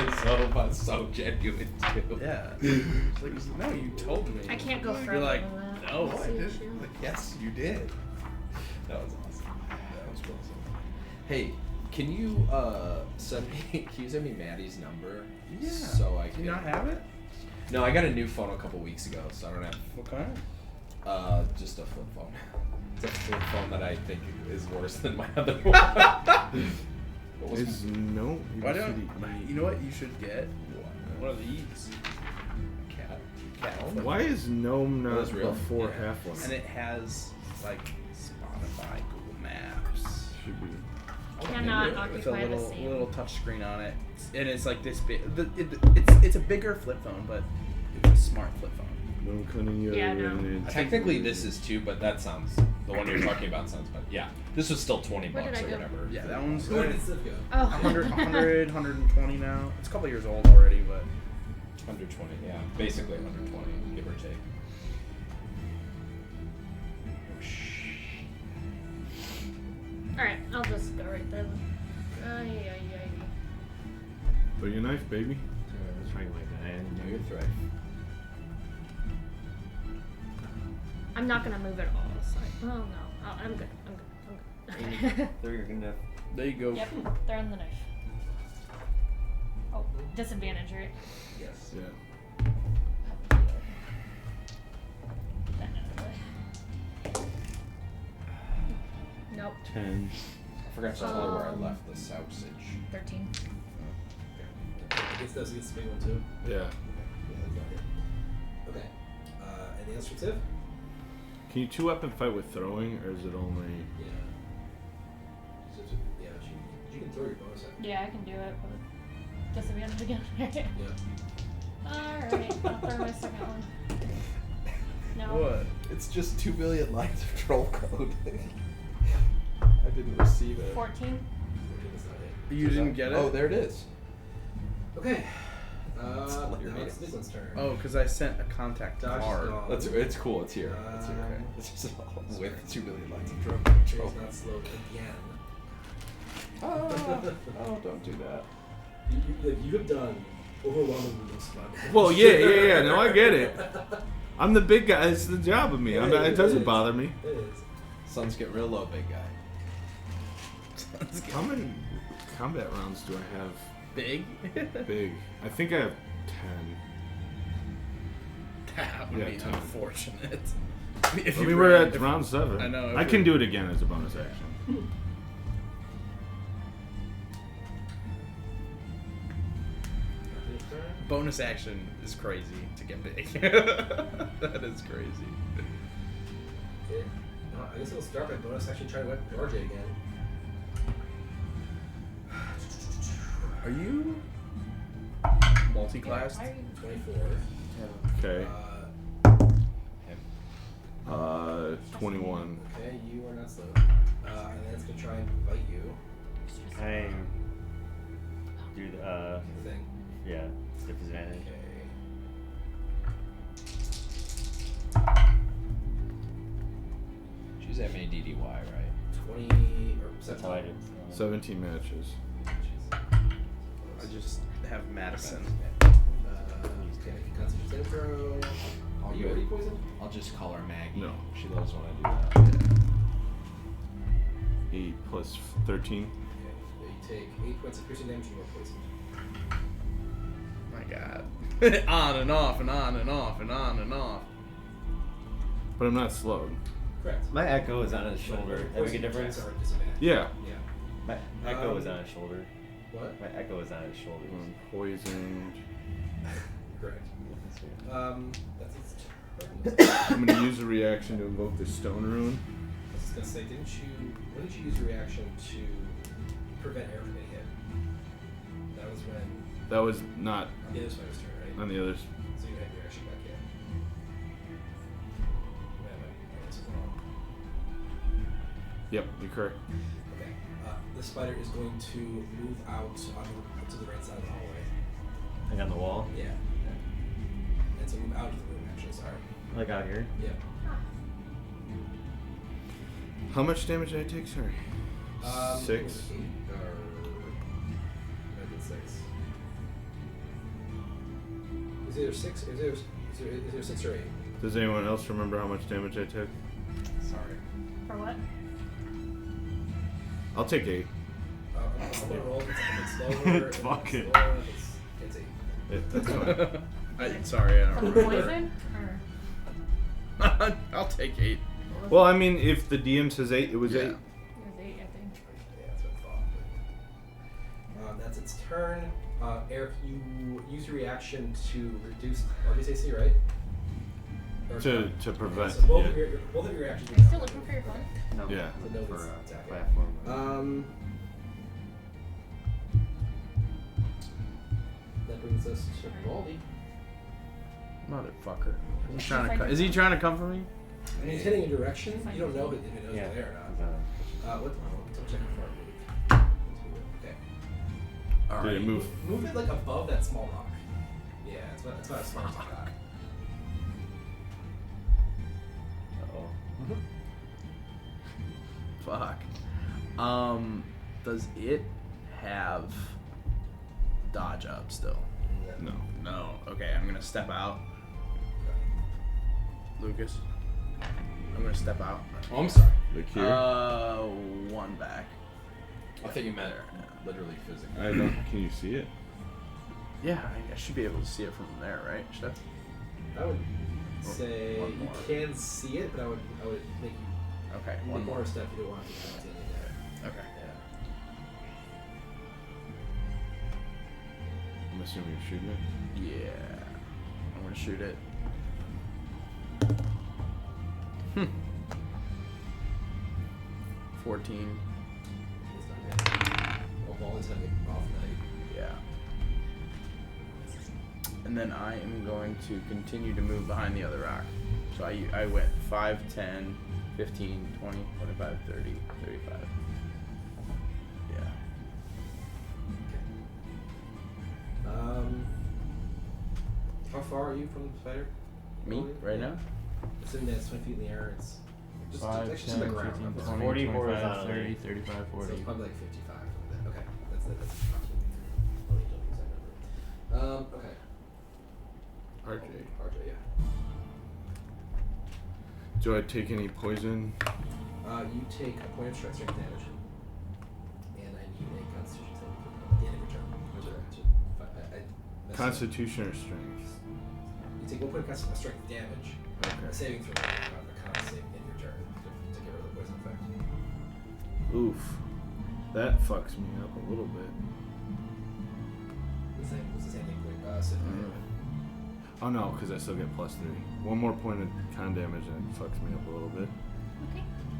[SPEAKER 5] was so genuine too.
[SPEAKER 1] Yeah. It's like, no, you told me.
[SPEAKER 6] I can't go further
[SPEAKER 1] You're like,
[SPEAKER 6] than that.
[SPEAKER 1] no,
[SPEAKER 6] Let's
[SPEAKER 1] I
[SPEAKER 6] see
[SPEAKER 1] didn't.
[SPEAKER 6] issue.
[SPEAKER 5] Like, yes, you did. That was awesome. That was awesome. Hey, can you send me Maddie's number?
[SPEAKER 1] Yeah.
[SPEAKER 5] So I
[SPEAKER 1] Do
[SPEAKER 5] can.
[SPEAKER 1] you not have it?
[SPEAKER 5] No, I got a new phone a couple weeks ago, so I don't have
[SPEAKER 1] What kind?
[SPEAKER 5] just a flip phone. It's a flip phone that I think is worse than my other one. What was
[SPEAKER 3] Is no.
[SPEAKER 1] Why don't you know what you should get? One of these.
[SPEAKER 5] cat?
[SPEAKER 3] Why is gnome
[SPEAKER 5] That
[SPEAKER 3] not
[SPEAKER 5] was real.
[SPEAKER 3] before
[SPEAKER 5] Yeah.
[SPEAKER 3] halfling?
[SPEAKER 1] And it has like Spotify, Google Maps.
[SPEAKER 3] Should be.
[SPEAKER 6] Cannot
[SPEAKER 1] With a
[SPEAKER 6] occupy the same.
[SPEAKER 1] little touch screen on it, and it's like this big. It's a bigger flip phone, but it's a smart flip phone.
[SPEAKER 3] No cunning.
[SPEAKER 6] Yeah, no.
[SPEAKER 5] Technically, this is too, but that sounds. The one you're talking about sounds better. Yeah, this was still $20
[SPEAKER 6] Where did
[SPEAKER 5] or
[SPEAKER 6] I go?
[SPEAKER 5] whatever.
[SPEAKER 1] Yeah, that one's
[SPEAKER 4] Where did Sif go?
[SPEAKER 6] Oh.
[SPEAKER 1] 120 now. It's a couple years old already, but
[SPEAKER 5] 120. Yeah, basically 120, give or take.
[SPEAKER 6] Alright, I'll just go right there then. Ay.
[SPEAKER 3] Throw your knife, baby.
[SPEAKER 2] Let's try my guy.
[SPEAKER 5] No, you're threat.
[SPEAKER 6] I'm not gonna move at all. So oh no, I'm good. I'm good.
[SPEAKER 2] Throw your enough.
[SPEAKER 1] there you go.
[SPEAKER 6] Yep, they're on the knife. Oh, disadvantage, right?
[SPEAKER 4] Yes.
[SPEAKER 3] Yeah.
[SPEAKER 6] That out of the way. Nope.
[SPEAKER 3] 10.
[SPEAKER 5] I forgot to tell you where I left the sausage.
[SPEAKER 6] 13.
[SPEAKER 4] It gets the big one too.
[SPEAKER 3] Yeah.
[SPEAKER 4] Yeah, that's not it. Okay. Anything else for Tiv?
[SPEAKER 3] Can you 2-weapon fight with throwing, or is it only?
[SPEAKER 4] Yeah. Yeah, you can throw your bonus at.
[SPEAKER 6] Yeah, I can do it, but disadvantage again.
[SPEAKER 4] Yeah.
[SPEAKER 6] Alright, I'll throw my second one. No.
[SPEAKER 5] What? It's just 2 million lines of troll code. I didn't receive it.
[SPEAKER 6] 14.
[SPEAKER 4] 14 is not it.
[SPEAKER 1] You didn't get it?
[SPEAKER 5] Oh, there it is.
[SPEAKER 4] Okay.
[SPEAKER 5] That's
[SPEAKER 4] Now
[SPEAKER 5] hilarious.
[SPEAKER 4] it's Nicholas' turn.
[SPEAKER 1] Oh, because I sent a contact
[SPEAKER 4] Dodge is
[SPEAKER 1] card.
[SPEAKER 4] gone.
[SPEAKER 5] It's cool. It's here. It's here.
[SPEAKER 4] Okay.
[SPEAKER 5] It's just with 2 million lines of troll.
[SPEAKER 4] He's not slowed again.
[SPEAKER 5] Oh, don't do that.
[SPEAKER 4] You have done overwhelmingly most damage.
[SPEAKER 3] Well, yeah. No, I get it. I'm the big guy. It's the job of me. It doesn't bother me.
[SPEAKER 4] It is.
[SPEAKER 5] Sun's get real low, big guy.
[SPEAKER 3] How many combat rounds do I have?
[SPEAKER 1] Big?
[SPEAKER 3] Big. I think I have 10.
[SPEAKER 1] That would
[SPEAKER 3] Yeah,
[SPEAKER 1] be
[SPEAKER 3] 10.
[SPEAKER 1] unfortunate.
[SPEAKER 3] I mean, we're at round 7.
[SPEAKER 1] I know, if
[SPEAKER 3] I can
[SPEAKER 1] we-
[SPEAKER 3] do it again as a bonus action.
[SPEAKER 1] Bonus action is crazy to get big. That is crazy.
[SPEAKER 4] Okay. I guess I'll start by bonus actually trying to whip RJ again.
[SPEAKER 1] Are you multi-classed?
[SPEAKER 6] Why are you-
[SPEAKER 4] 24.
[SPEAKER 3] Okay. 21.
[SPEAKER 4] Okay, you are not slow. And then it's gonna try and bite you.
[SPEAKER 2] Can I do the,
[SPEAKER 4] Thing.
[SPEAKER 2] yeah, disadvantage?
[SPEAKER 4] Okay.
[SPEAKER 5] She's MADDY, right?
[SPEAKER 4] 20 or
[SPEAKER 2] That's how I do.
[SPEAKER 3] 17 matches.
[SPEAKER 1] I just have Madison.
[SPEAKER 4] Okay, Constitution saving throw.
[SPEAKER 5] I'll
[SPEAKER 4] Are you
[SPEAKER 5] go-
[SPEAKER 4] already poisoned?
[SPEAKER 5] I'll just call her Maggie.
[SPEAKER 3] No.
[SPEAKER 5] She loves when I do that.
[SPEAKER 3] 8 plus 13.
[SPEAKER 4] Okay. Yeah, you take 8 points of piercing damage and you are poisoned.
[SPEAKER 1] My God. On and off and on and off and on and off.
[SPEAKER 3] But I'm not slowed.
[SPEAKER 4] Correct.
[SPEAKER 2] My echo is on his shoulder. That make a difference?
[SPEAKER 4] Are disadvantaged.
[SPEAKER 3] Yeah.
[SPEAKER 4] Yeah.
[SPEAKER 2] My echo is on his shoulder.
[SPEAKER 4] What?
[SPEAKER 2] My echo is on his shoulders.
[SPEAKER 3] I'm poisoned.
[SPEAKER 4] Correct. That's its turn.
[SPEAKER 3] I'm going to use a reaction to invoke the stone rune.
[SPEAKER 4] I was just gonna say, when did you use your reaction to prevent air from getting hit? That was when
[SPEAKER 3] That was not
[SPEAKER 4] on the other spider's turn, right?
[SPEAKER 3] on the others.
[SPEAKER 4] So you had your reaction back in. I guess it's wrong.
[SPEAKER 3] Yep, you're correct.
[SPEAKER 4] Okay. This spider is going to move out to the right side of the hallway.
[SPEAKER 2] Like on the wall?
[SPEAKER 4] Yeah. And so move out of the room, actually, sorry.
[SPEAKER 2] Like out here?
[SPEAKER 4] Yeah.
[SPEAKER 3] How much damage did I take? Sorry. 6.
[SPEAKER 4] 8 or... I did 6. Is it either 6 or is there 6 or 8?
[SPEAKER 3] Does anyone else remember how much damage I took?
[SPEAKER 4] Sorry.
[SPEAKER 6] For what?
[SPEAKER 3] I'll take 8.
[SPEAKER 4] I'm gonna roll. It's slower.
[SPEAKER 3] Fuck it.
[SPEAKER 4] It's 8.
[SPEAKER 3] That's fine.
[SPEAKER 1] Sorry, I don't
[SPEAKER 6] From
[SPEAKER 1] remember.
[SPEAKER 6] poison? Or
[SPEAKER 1] I'll take 8.
[SPEAKER 3] Well, I mean, if the DM says 8, it was
[SPEAKER 1] Yeah.
[SPEAKER 3] 8.
[SPEAKER 6] it was 8, I think.
[SPEAKER 4] Yeah, that's what I thought. That's its turn. Eric, you use your reaction to reduce RD's AC, right? Or
[SPEAKER 3] To
[SPEAKER 4] no?
[SPEAKER 3] prevent.
[SPEAKER 4] So both,
[SPEAKER 3] Yeah.
[SPEAKER 4] of both of your reactions.
[SPEAKER 6] Are you still looking for your phone?
[SPEAKER 2] No.
[SPEAKER 3] Yeah.
[SPEAKER 4] So no,
[SPEAKER 2] For
[SPEAKER 4] it's attack.
[SPEAKER 2] platform.
[SPEAKER 4] That brings us to Baldy.
[SPEAKER 1] Motherfucker. Is he trying to come for me?
[SPEAKER 4] And he's heading a direction. You don't know if it knows
[SPEAKER 2] Yeah.
[SPEAKER 4] you're there or
[SPEAKER 2] He's
[SPEAKER 4] not.
[SPEAKER 2] on
[SPEAKER 4] What? Double check before I move. Okay.
[SPEAKER 1] All
[SPEAKER 3] Did
[SPEAKER 1] right.
[SPEAKER 3] it move?
[SPEAKER 4] Move it like above that small rock. Yeah, it's about a small rock.
[SPEAKER 2] Uh-oh.
[SPEAKER 1] Fuck. Does it have dodge up still?
[SPEAKER 3] No.
[SPEAKER 1] No. Okay, I'm gonna step out. Lucas. I'm gonna step out.
[SPEAKER 5] Oh, I'm sorry.
[SPEAKER 3] Look here.
[SPEAKER 1] 1 back.
[SPEAKER 5] I think you meant literally physically.
[SPEAKER 3] I don't. Can you see it?
[SPEAKER 1] Yeah, I should be able to see it from there, right? Should I?
[SPEAKER 4] I would say
[SPEAKER 1] one
[SPEAKER 4] you
[SPEAKER 1] more.
[SPEAKER 4] can see it, but I would make you
[SPEAKER 1] Okay,
[SPEAKER 4] make
[SPEAKER 1] one
[SPEAKER 4] more
[SPEAKER 1] more.
[SPEAKER 4] step if you don't want to count anything there.
[SPEAKER 1] Okay.
[SPEAKER 4] Yeah.
[SPEAKER 3] I'm assuming you're shooting it.
[SPEAKER 1] Yeah. I'm gonna shoot it. 14.
[SPEAKER 4] It's not bad. Well, ball is having off night.
[SPEAKER 1] Yeah. And then I am going to continue to move behind the other rock. So I went 5, 10, 15, 20, 25, 30, 35. Yeah.
[SPEAKER 4] How far are you from the spider?
[SPEAKER 1] Me? Right now?
[SPEAKER 4] It's in there, it's 20 feet in the air. It's just
[SPEAKER 1] 5,
[SPEAKER 4] it's on the
[SPEAKER 1] 10,
[SPEAKER 4] ground.
[SPEAKER 1] 15,
[SPEAKER 4] It's
[SPEAKER 1] 20,
[SPEAKER 2] 40
[SPEAKER 1] 25,
[SPEAKER 2] horizontally.
[SPEAKER 1] 30, 35,
[SPEAKER 4] So
[SPEAKER 1] 40.
[SPEAKER 4] it's probably like 55. Something like that. Okay, that's approximately. I'll need to use that number. Okay. RJ, yeah.
[SPEAKER 3] Do I take any poison?
[SPEAKER 4] You take a point of strength damage, and I need a Constitution saving throw at the end of your turn.
[SPEAKER 3] Constitution or strength?
[SPEAKER 4] You take 1 point of strength damage.
[SPEAKER 3] Okay.
[SPEAKER 4] A saving throw, a con save in your turn to get rid of the poison effect.
[SPEAKER 3] Oof. That fucks me up a little bit.
[SPEAKER 4] It's the same thing with Sid.
[SPEAKER 3] Oh no, because I still get +3. 1 more point of con damage and it fucks me up a little bit.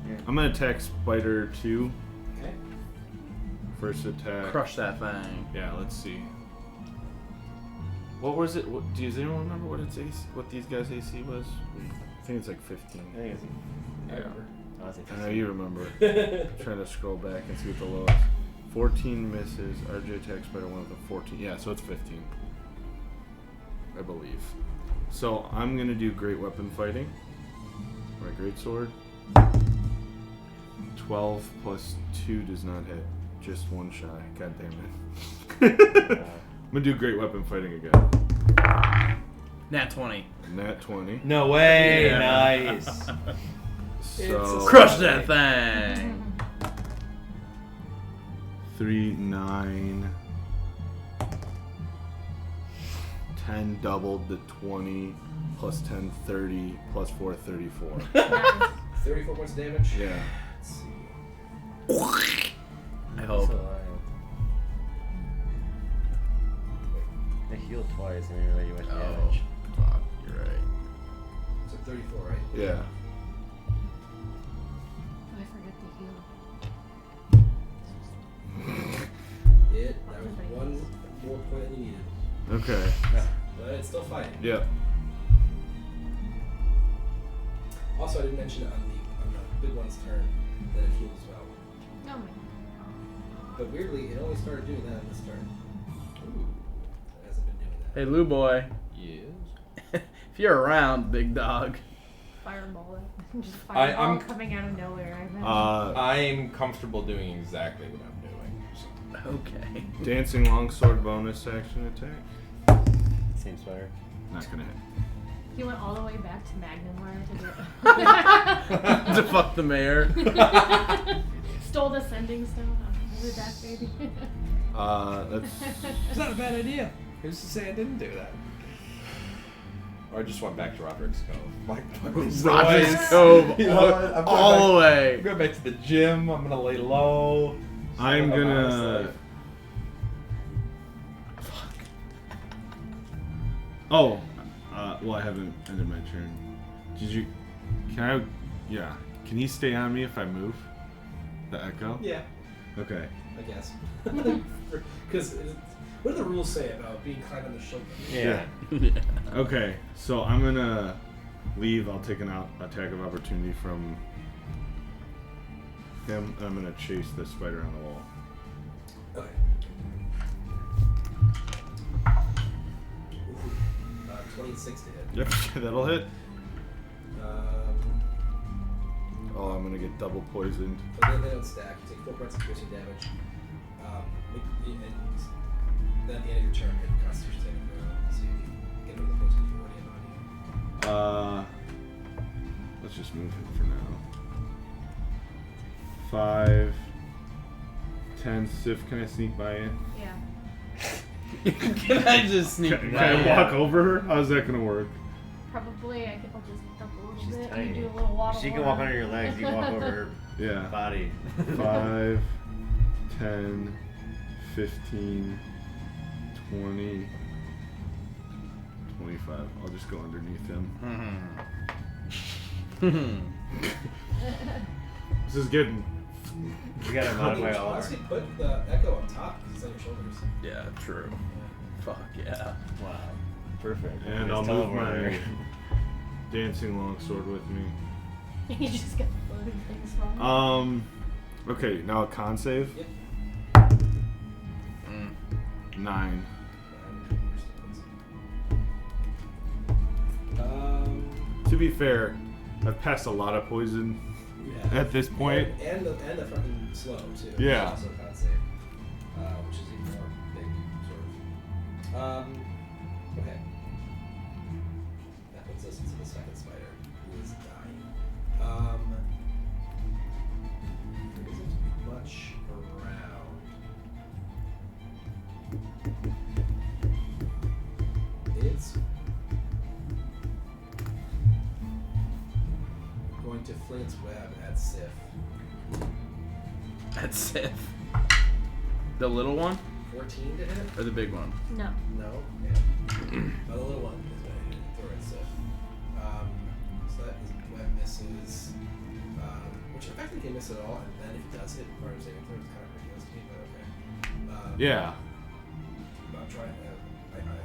[SPEAKER 6] Okay.
[SPEAKER 3] I'm gonna attack Spider 2.
[SPEAKER 4] Okay.
[SPEAKER 3] First attack.
[SPEAKER 1] Crush that thing.
[SPEAKER 3] Yeah, let's see. What was it? Does anyone remember what its AC, what these guys' AC was? I think it's like 15.
[SPEAKER 2] I think it's.
[SPEAKER 4] I remember.
[SPEAKER 2] Honestly,
[SPEAKER 3] I know you remember. Trying to scroll back and see what the lowest. 14 misses. RJ attacks Spider 1 with a 14. Yeah, so it's 15. I believe. So I'm gonna do great weapon fighting. My great sword. 12 plus 2 does not hit. Just 1 shy. God damn it. I'm gonna do great weapon fighting again.
[SPEAKER 1] Nat 20.
[SPEAKER 3] Nat 20.
[SPEAKER 2] No way!
[SPEAKER 1] Yeah.
[SPEAKER 2] Nice.
[SPEAKER 3] So
[SPEAKER 1] Crush that thing.
[SPEAKER 3] 3, 9, 10 doubled to 20, plus 10, 30, plus 4, 34.
[SPEAKER 6] Nice.
[SPEAKER 4] 34 points of damage.
[SPEAKER 3] Yeah.
[SPEAKER 4] Let's see.
[SPEAKER 1] I hope.
[SPEAKER 2] I healed twice and I didn't really much
[SPEAKER 1] Oh,
[SPEAKER 2] damage.
[SPEAKER 1] fuck. You're right.
[SPEAKER 4] So 34, right?
[SPEAKER 3] Yeah.
[SPEAKER 6] I forget the heal.
[SPEAKER 4] That was 1 more point than you needed.
[SPEAKER 3] Okay.
[SPEAKER 4] But it's still fighting.
[SPEAKER 3] Yep.
[SPEAKER 4] Also, I didn't mention on the big one's turn that it healed as well.
[SPEAKER 6] Oh my god.
[SPEAKER 4] But weirdly, it only started doing that on this turn. Ooh. It hasn't been doing that.
[SPEAKER 1] Hey, Lou boy.
[SPEAKER 5] Yes.
[SPEAKER 1] If you're around, big dog.
[SPEAKER 6] Fireball it. Just
[SPEAKER 5] I'm-
[SPEAKER 6] fireball coming out of nowhere. I imagine.
[SPEAKER 5] I'm comfortable doing exactly what I'm doing.
[SPEAKER 1] Okay.
[SPEAKER 3] Dancing longsword bonus action attack.
[SPEAKER 2] Same spider.
[SPEAKER 3] Not gonna hit.
[SPEAKER 6] He went all the way back to Magnumwire to do
[SPEAKER 1] To fuck the mayor.
[SPEAKER 6] Stole the sending stone. I'll be back, baby.
[SPEAKER 3] That's
[SPEAKER 5] It's not a bad idea. Who's to say I didn't do that? Or I just went back to Roderick's Cove. Like, fuck these
[SPEAKER 1] Rogers
[SPEAKER 5] boys.
[SPEAKER 1] Cove.
[SPEAKER 5] You know what? I'm going
[SPEAKER 1] all
[SPEAKER 5] back-
[SPEAKER 1] the way.
[SPEAKER 5] I'm going back to the gym. I'm gonna lay low.
[SPEAKER 3] I'm
[SPEAKER 5] Live my
[SPEAKER 3] gonna.
[SPEAKER 5] life.
[SPEAKER 3] Oh, well, I haven't ended my turn. Did you? Can I? Yeah. Can he stay on me if I move? The echo.
[SPEAKER 4] Yeah,
[SPEAKER 3] Okay.
[SPEAKER 4] I guess. Because what do the rules say about being climbed on the shoulder?
[SPEAKER 2] Yeah.
[SPEAKER 3] Okay. So I'm gonna leave. I'll take an attack of opportunity from him. And I'm gonna chase this spider on the wall.
[SPEAKER 4] Okay. 26 to hit.
[SPEAKER 3] Yep. That'll hit. Oh, I'm gonna get double poisoned.
[SPEAKER 4] But they don't stack. You take 4 points of piercing damage. And then at the end of your turn, hit Constitution saving throw. See if you get rid of the poison you already have on you.
[SPEAKER 3] Let's just move him for now. 5, 10. Sif, can I sneak by you?
[SPEAKER 6] Yeah.
[SPEAKER 1] Can I just sneak
[SPEAKER 3] Can
[SPEAKER 1] by?
[SPEAKER 3] I walk over her? How's that gonna work?
[SPEAKER 6] Probably I'll just dump a little
[SPEAKER 2] She's
[SPEAKER 6] bit.
[SPEAKER 2] tiny.
[SPEAKER 6] You do a little waddle.
[SPEAKER 2] She can walk under your legs. You walk over her
[SPEAKER 3] Yeah.
[SPEAKER 2] body.
[SPEAKER 3] 5, 10, 15, 20, 25. I'll just go underneath him. This is getting.
[SPEAKER 2] You gotta
[SPEAKER 4] I mean,
[SPEAKER 2] modify all
[SPEAKER 4] honestly,
[SPEAKER 2] our.
[SPEAKER 4] put the echo on top because it's on your shoulders.
[SPEAKER 1] Yeah, true. Fuck yeah.
[SPEAKER 2] Wow. Perfect.
[SPEAKER 3] And I'll
[SPEAKER 2] Just
[SPEAKER 3] move
[SPEAKER 2] teleporter.
[SPEAKER 3] my dancing longsword with me.
[SPEAKER 6] You just got the floating things wrong.
[SPEAKER 3] Okay, now a con save.
[SPEAKER 4] Yep.
[SPEAKER 3] 9. To be fair, I've passed a lot of poison
[SPEAKER 4] Yeah.
[SPEAKER 3] at this point.
[SPEAKER 4] And the fucking slow too.
[SPEAKER 3] Yeah.
[SPEAKER 4] Also a con save, which is even more big, sort of. Okay. That puts us into the second spider, who is dying. There isn't much around. It's going to fling its web at Sif.
[SPEAKER 1] That's Sif. The little one
[SPEAKER 4] 14 to hit?
[SPEAKER 1] or the big one?
[SPEAKER 6] No.
[SPEAKER 4] No? Yeah. The little one is going to hit. Throw it at Sif. So that is web misses. Which effectively can miss at all, and then if it does hit part of saving throw, it's kind of ridiculous to me, but okay.
[SPEAKER 3] Yeah.
[SPEAKER 4] I'm trying to. Anyway.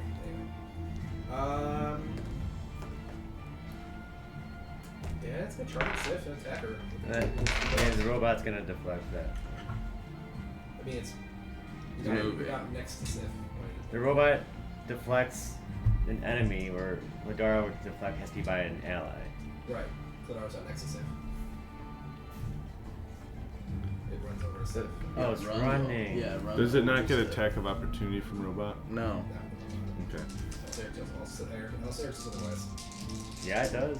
[SPEAKER 4] Yeah, it's going to target Sif and attack her.
[SPEAKER 2] And the robot's gonna deflect that.
[SPEAKER 4] I mean, it's.
[SPEAKER 1] Move
[SPEAKER 4] You're
[SPEAKER 1] it.
[SPEAKER 4] not next to Sif.
[SPEAKER 2] The robot deflects an enemy, or Ladaro would deflect has to be by an ally.
[SPEAKER 4] Right. Cladaro's not next to Sif. It runs over to Sif.
[SPEAKER 2] Oh, it's
[SPEAKER 1] Run.
[SPEAKER 2] running.
[SPEAKER 1] Yeah, run.
[SPEAKER 3] Does it
[SPEAKER 1] over
[SPEAKER 3] not
[SPEAKER 1] to
[SPEAKER 3] get
[SPEAKER 1] Sif.
[SPEAKER 3] attack of opportunity from robot?
[SPEAKER 1] No.
[SPEAKER 3] Okay.
[SPEAKER 4] I'll sit there. I'll sit there otherwise.
[SPEAKER 2] Yeah, it does.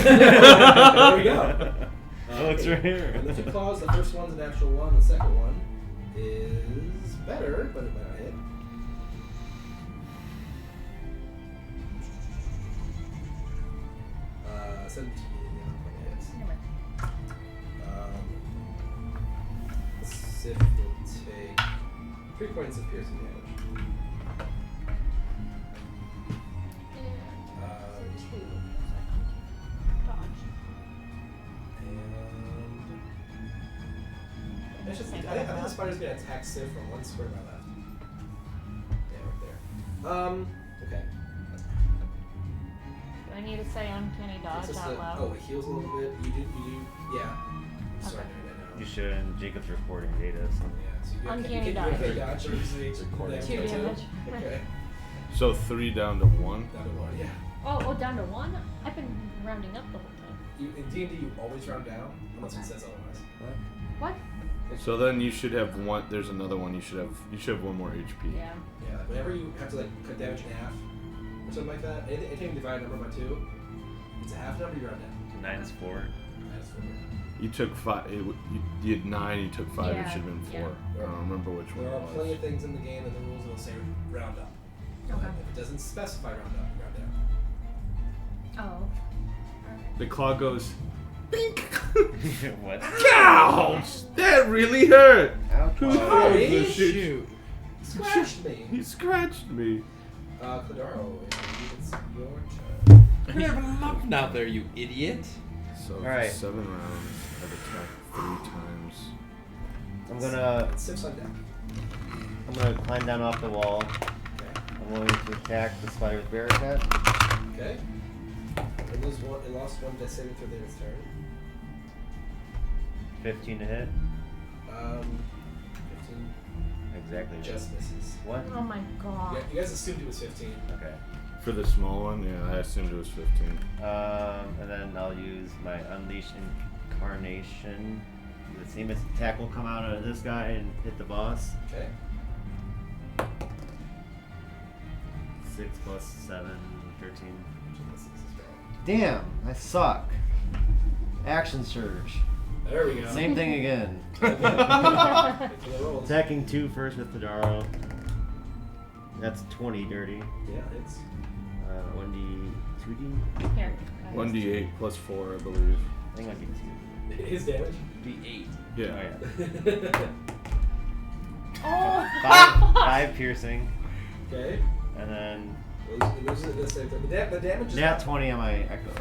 [SPEAKER 4] There we go.
[SPEAKER 2] Oh, it's right here.
[SPEAKER 4] And the two claws, the first one's a natural one, the second one is better, but it might not hit. Uh, 17, yeah, hits. Sif will take 3 points of piercing damage. And I think the spider's gonna attack Sif from one square to my left. Yeah, right there. Okay.
[SPEAKER 6] Do I need to say uncanny dodge
[SPEAKER 4] It's just
[SPEAKER 6] out loud?
[SPEAKER 4] oh, it heals a little bit. You do, yeah. I'm sorry,
[SPEAKER 6] Okay.
[SPEAKER 4] no.
[SPEAKER 2] You should, and Jacob's recording data. So.
[SPEAKER 4] Yeah, so you
[SPEAKER 6] Uncanny
[SPEAKER 4] you
[SPEAKER 6] dodge.
[SPEAKER 4] Okay, dodge, obviously.
[SPEAKER 2] Recording.
[SPEAKER 6] 2 damage.
[SPEAKER 4] Okay.
[SPEAKER 3] So 3 down to 1.
[SPEAKER 4] Down to 1, yeah.
[SPEAKER 6] Oh, down to 1? I've been rounding up the whole time.
[SPEAKER 4] In D&D, you always round down, unless it says otherwise.
[SPEAKER 6] What?
[SPEAKER 3] So then you should have one. There's another one. You should have 1 more HP.
[SPEAKER 6] Yeah.
[SPEAKER 4] Yeah, whenever you have to cut damage in half, or something like that, anytime you divide a number by 2, it's a half number, you round down.
[SPEAKER 2] 9's 4.
[SPEAKER 4] That's 4.
[SPEAKER 3] You took 5. You had 9. You took 5. It
[SPEAKER 6] Yeah,
[SPEAKER 3] should have been 4.
[SPEAKER 6] yeah.
[SPEAKER 3] I don't remember which one
[SPEAKER 4] There
[SPEAKER 3] it
[SPEAKER 4] are plenty
[SPEAKER 3] was.
[SPEAKER 4] of things in the game and the rules that'll say round up. But
[SPEAKER 6] Okay.
[SPEAKER 4] if it doesn't specify round up, you round down.
[SPEAKER 6] Oh.
[SPEAKER 3] The claw goes.
[SPEAKER 2] What?
[SPEAKER 3] Ouch! That really hurt.
[SPEAKER 2] Ouch.
[SPEAKER 3] Who
[SPEAKER 4] Sorry.
[SPEAKER 3] throws the shit?
[SPEAKER 4] Scratched me.
[SPEAKER 3] He scratched me.
[SPEAKER 4] Cladaro, it's your turn.
[SPEAKER 5] You never loved out there, you idiot.
[SPEAKER 3] So for
[SPEAKER 2] Alright.
[SPEAKER 3] 7 rounds, I've attacked 3 times.
[SPEAKER 2] I'm gonna
[SPEAKER 4] It's Sif's on deck.
[SPEAKER 2] climb down off the wall.
[SPEAKER 4] Okay.
[SPEAKER 2] I'm going to attack the spider with bear attack.
[SPEAKER 4] Okay. It lost 1 death saving throw in its turn.
[SPEAKER 2] 15 to hit.
[SPEAKER 4] 15
[SPEAKER 2] Exactly.
[SPEAKER 4] just misses.
[SPEAKER 2] What?
[SPEAKER 6] Oh my god.
[SPEAKER 4] Yeah, you guys assumed it was 15.
[SPEAKER 2] Okay.
[SPEAKER 3] For the small one, yeah, I assumed it was 15.
[SPEAKER 2] And then I'll use my Unleash Incarnation. The same attack will come out of this guy and hit the boss.
[SPEAKER 4] Okay.
[SPEAKER 2] 6 plus 7, 13.
[SPEAKER 4] So misses as well.
[SPEAKER 2] Damn, I suck. Action surge.
[SPEAKER 4] There we go.
[SPEAKER 2] Same thing again.
[SPEAKER 4] Get to the rolls.
[SPEAKER 2] Attacking 2 first with Tadaro. That's 20 dirty.
[SPEAKER 4] Yeah, it's.
[SPEAKER 2] 1d, 2d.
[SPEAKER 6] Here.
[SPEAKER 3] 1d8 plus 4, I believe.
[SPEAKER 2] I think I'll get 2.
[SPEAKER 4] His damage.
[SPEAKER 5] D8.
[SPEAKER 3] Yeah.
[SPEAKER 2] Oh, yeah.
[SPEAKER 6] Oh!
[SPEAKER 2] 5 piercing.
[SPEAKER 4] Okay.
[SPEAKER 2] And then.
[SPEAKER 4] The damage is
[SPEAKER 2] Nat
[SPEAKER 4] not,
[SPEAKER 2] 20 on my echo.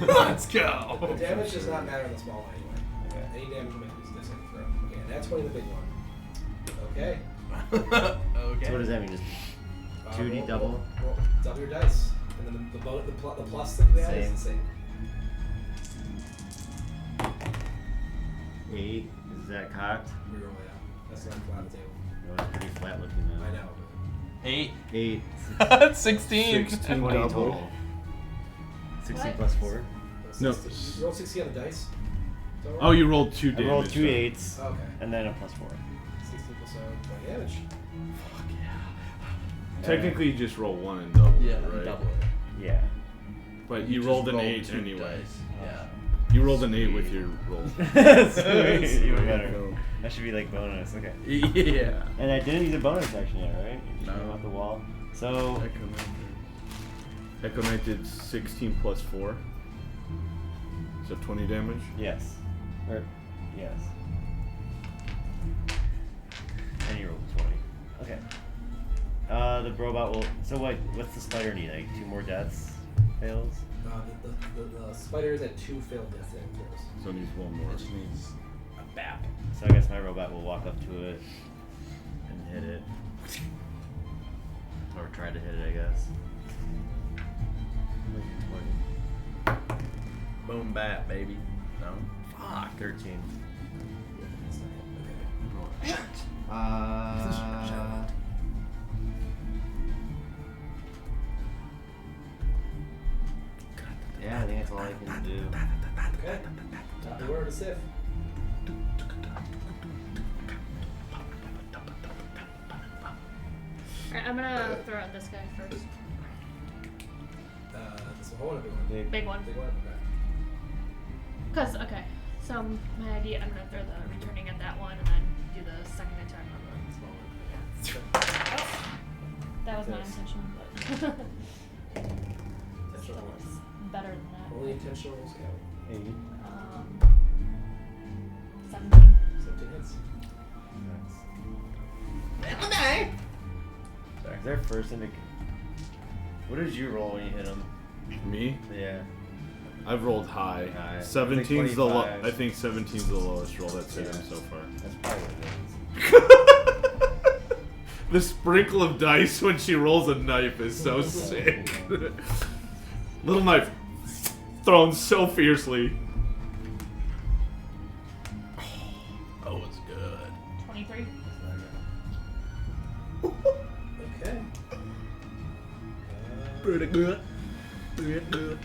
[SPEAKER 5] Let's go.
[SPEAKER 4] the damage does not matter in the small one anyway.
[SPEAKER 2] Okay.
[SPEAKER 4] Any damage will make this second throw. Okay, Nat 20 the big one. Okay.
[SPEAKER 5] Okay.
[SPEAKER 2] So what does that mean? Just 2d
[SPEAKER 4] roll-
[SPEAKER 2] double?
[SPEAKER 4] roll- double your dice. And then the plus that we have is the same.
[SPEAKER 2] 8. Is that cocked?
[SPEAKER 4] Reroll it out. That's not flat on the table.
[SPEAKER 2] No, it's pretty flat looking now.
[SPEAKER 4] I know.
[SPEAKER 5] 8.
[SPEAKER 2] 8.
[SPEAKER 5] 16.
[SPEAKER 3] 16
[SPEAKER 2] 20
[SPEAKER 3] double.
[SPEAKER 2] total. 16
[SPEAKER 6] What?
[SPEAKER 2] plus 4.
[SPEAKER 3] No.
[SPEAKER 4] You rolled 60 on the dice? Is that right?
[SPEAKER 3] Oh, you rolled 2
[SPEAKER 2] I
[SPEAKER 3] damage.
[SPEAKER 2] rolled 2
[SPEAKER 3] though.
[SPEAKER 2] 8s.
[SPEAKER 4] Okay.
[SPEAKER 2] And then a plus 4.
[SPEAKER 4] 60 plus 20 damage.
[SPEAKER 3] Technically, you just roll 1 and double.
[SPEAKER 5] Yeah,
[SPEAKER 3] right?
[SPEAKER 5] double it.
[SPEAKER 2] Yeah.
[SPEAKER 3] But you
[SPEAKER 5] just
[SPEAKER 3] rolled an
[SPEAKER 5] rolled
[SPEAKER 3] 8
[SPEAKER 5] 2
[SPEAKER 3] anyway.
[SPEAKER 5] dice. Yeah.
[SPEAKER 3] You rolled an 8 with your roll.
[SPEAKER 2] Sweet. Even better.
[SPEAKER 3] go.
[SPEAKER 2] That should be like bonus. Okay.
[SPEAKER 5] Yeah.
[SPEAKER 2] And I didn't use a bonus action yet, right? You
[SPEAKER 3] No.
[SPEAKER 2] came off the wall. So.
[SPEAKER 3] Echo Knight did 16 plus 4. So 20 damage.
[SPEAKER 2] Yes. Or. Yes. And you rolled 20. Okay. The robot will. So what's the spider need? Like 2 more deaths? Fails?
[SPEAKER 4] The spiders had 2 failed death saving throws.
[SPEAKER 3] So it needs 1 more.
[SPEAKER 5] Which needs a bap.
[SPEAKER 2] So I guess my robot will walk up to it and hit it. Or try to hit it, I guess. 20.
[SPEAKER 5] Boom bat, baby. No. Fuck.
[SPEAKER 2] 13.
[SPEAKER 4] Okay.
[SPEAKER 2] Yeah, I think that's all I can do.
[SPEAKER 4] Okay. Top the word to Sif.
[SPEAKER 6] Alright, I'm gonna throw out this guy first.
[SPEAKER 4] This is a whole other big one.
[SPEAKER 6] Big one.
[SPEAKER 4] Big one? Okay.
[SPEAKER 6] Cause, okay. So my idea, I'm gonna throw the returning at that one and then do the second attack on the small one. Yeah. That was not
[SPEAKER 4] Nice.
[SPEAKER 6] intentional, but still was better than that.
[SPEAKER 4] Only intentionals count.
[SPEAKER 2] 8.
[SPEAKER 6] 17.
[SPEAKER 4] 17 hits.
[SPEAKER 2] Nice. Is there first indication? What did you roll when you hit him?
[SPEAKER 3] Me?
[SPEAKER 2] Yeah.
[SPEAKER 3] I've rolled high.
[SPEAKER 2] High.
[SPEAKER 3] 17's the
[SPEAKER 2] 25.
[SPEAKER 3] I think 17's the lowest roll that's hit him so far.
[SPEAKER 2] That's probably what it is.
[SPEAKER 3] The sprinkle of dice when she rolls a knife is so sick. Little knife thrown so fiercely.
[SPEAKER 5] Oh, it's good.
[SPEAKER 6] 23.
[SPEAKER 4] Okay.
[SPEAKER 5] Pretty good. Good, good.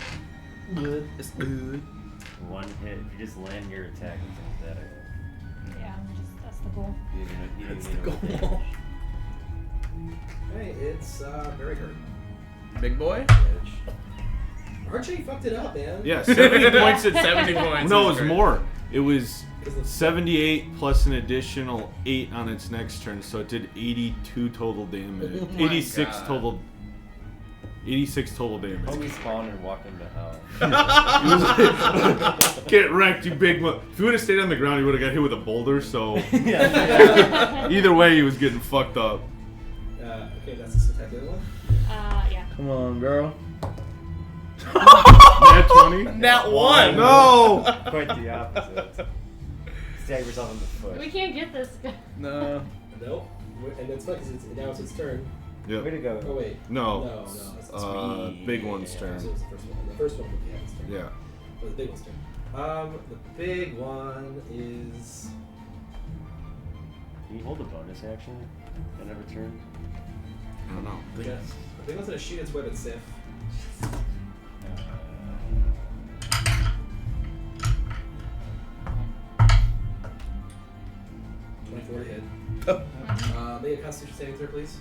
[SPEAKER 5] Good. It's good.
[SPEAKER 2] One hit. If you just land your attack, it's pathetic.
[SPEAKER 6] Yeah, that's the goal.
[SPEAKER 2] You didn't even
[SPEAKER 5] That's
[SPEAKER 2] need
[SPEAKER 5] the
[SPEAKER 2] to roll
[SPEAKER 5] goal.
[SPEAKER 2] damage.
[SPEAKER 4] Hey, it's very hurt.
[SPEAKER 5] Big boy?
[SPEAKER 4] Archie fucked it up, man.
[SPEAKER 3] Yeah, 70
[SPEAKER 5] points at 70 points.
[SPEAKER 3] No, it
[SPEAKER 5] is
[SPEAKER 3] was
[SPEAKER 5] great.
[SPEAKER 3] more. It was
[SPEAKER 4] 'Cause of-
[SPEAKER 3] 78 plus an additional 8 on its next turn, so it did 82 total damage.
[SPEAKER 5] Oh my
[SPEAKER 3] 86
[SPEAKER 5] God.
[SPEAKER 3] total. 86 total damage.
[SPEAKER 2] Homie spawned and walked into hell.
[SPEAKER 3] Get wrecked, you big mo- If he would have stayed on the ground, he would have got hit with a boulder, so
[SPEAKER 2] Yeah.
[SPEAKER 3] either way, he was getting fucked up.
[SPEAKER 4] Okay, that's the attack. The other one?
[SPEAKER 6] Yeah.
[SPEAKER 5] Come on, girl.
[SPEAKER 3] Nat 20?
[SPEAKER 5] Nat 1!
[SPEAKER 3] No!
[SPEAKER 2] Quite the opposite. Stab yourself in the foot.
[SPEAKER 6] We can't get this guy.
[SPEAKER 5] No.
[SPEAKER 4] Nope. And it's fun because now it's its turn.
[SPEAKER 2] Way to
[SPEAKER 3] Yep.
[SPEAKER 2] go.
[SPEAKER 4] Oh wait.
[SPEAKER 3] No.
[SPEAKER 4] No. It's
[SPEAKER 3] Big one's turn.
[SPEAKER 4] So it's the first one. The first one would be his turn.
[SPEAKER 3] Yeah.
[SPEAKER 4] But the big one's turn. The big one is.
[SPEAKER 2] Can you hold a bonus action and a return?
[SPEAKER 3] I don't know.
[SPEAKER 4] Yeah. The big one's gonna shoot its web at Sif. .24 to hit. Make a Constitution saving throw, please.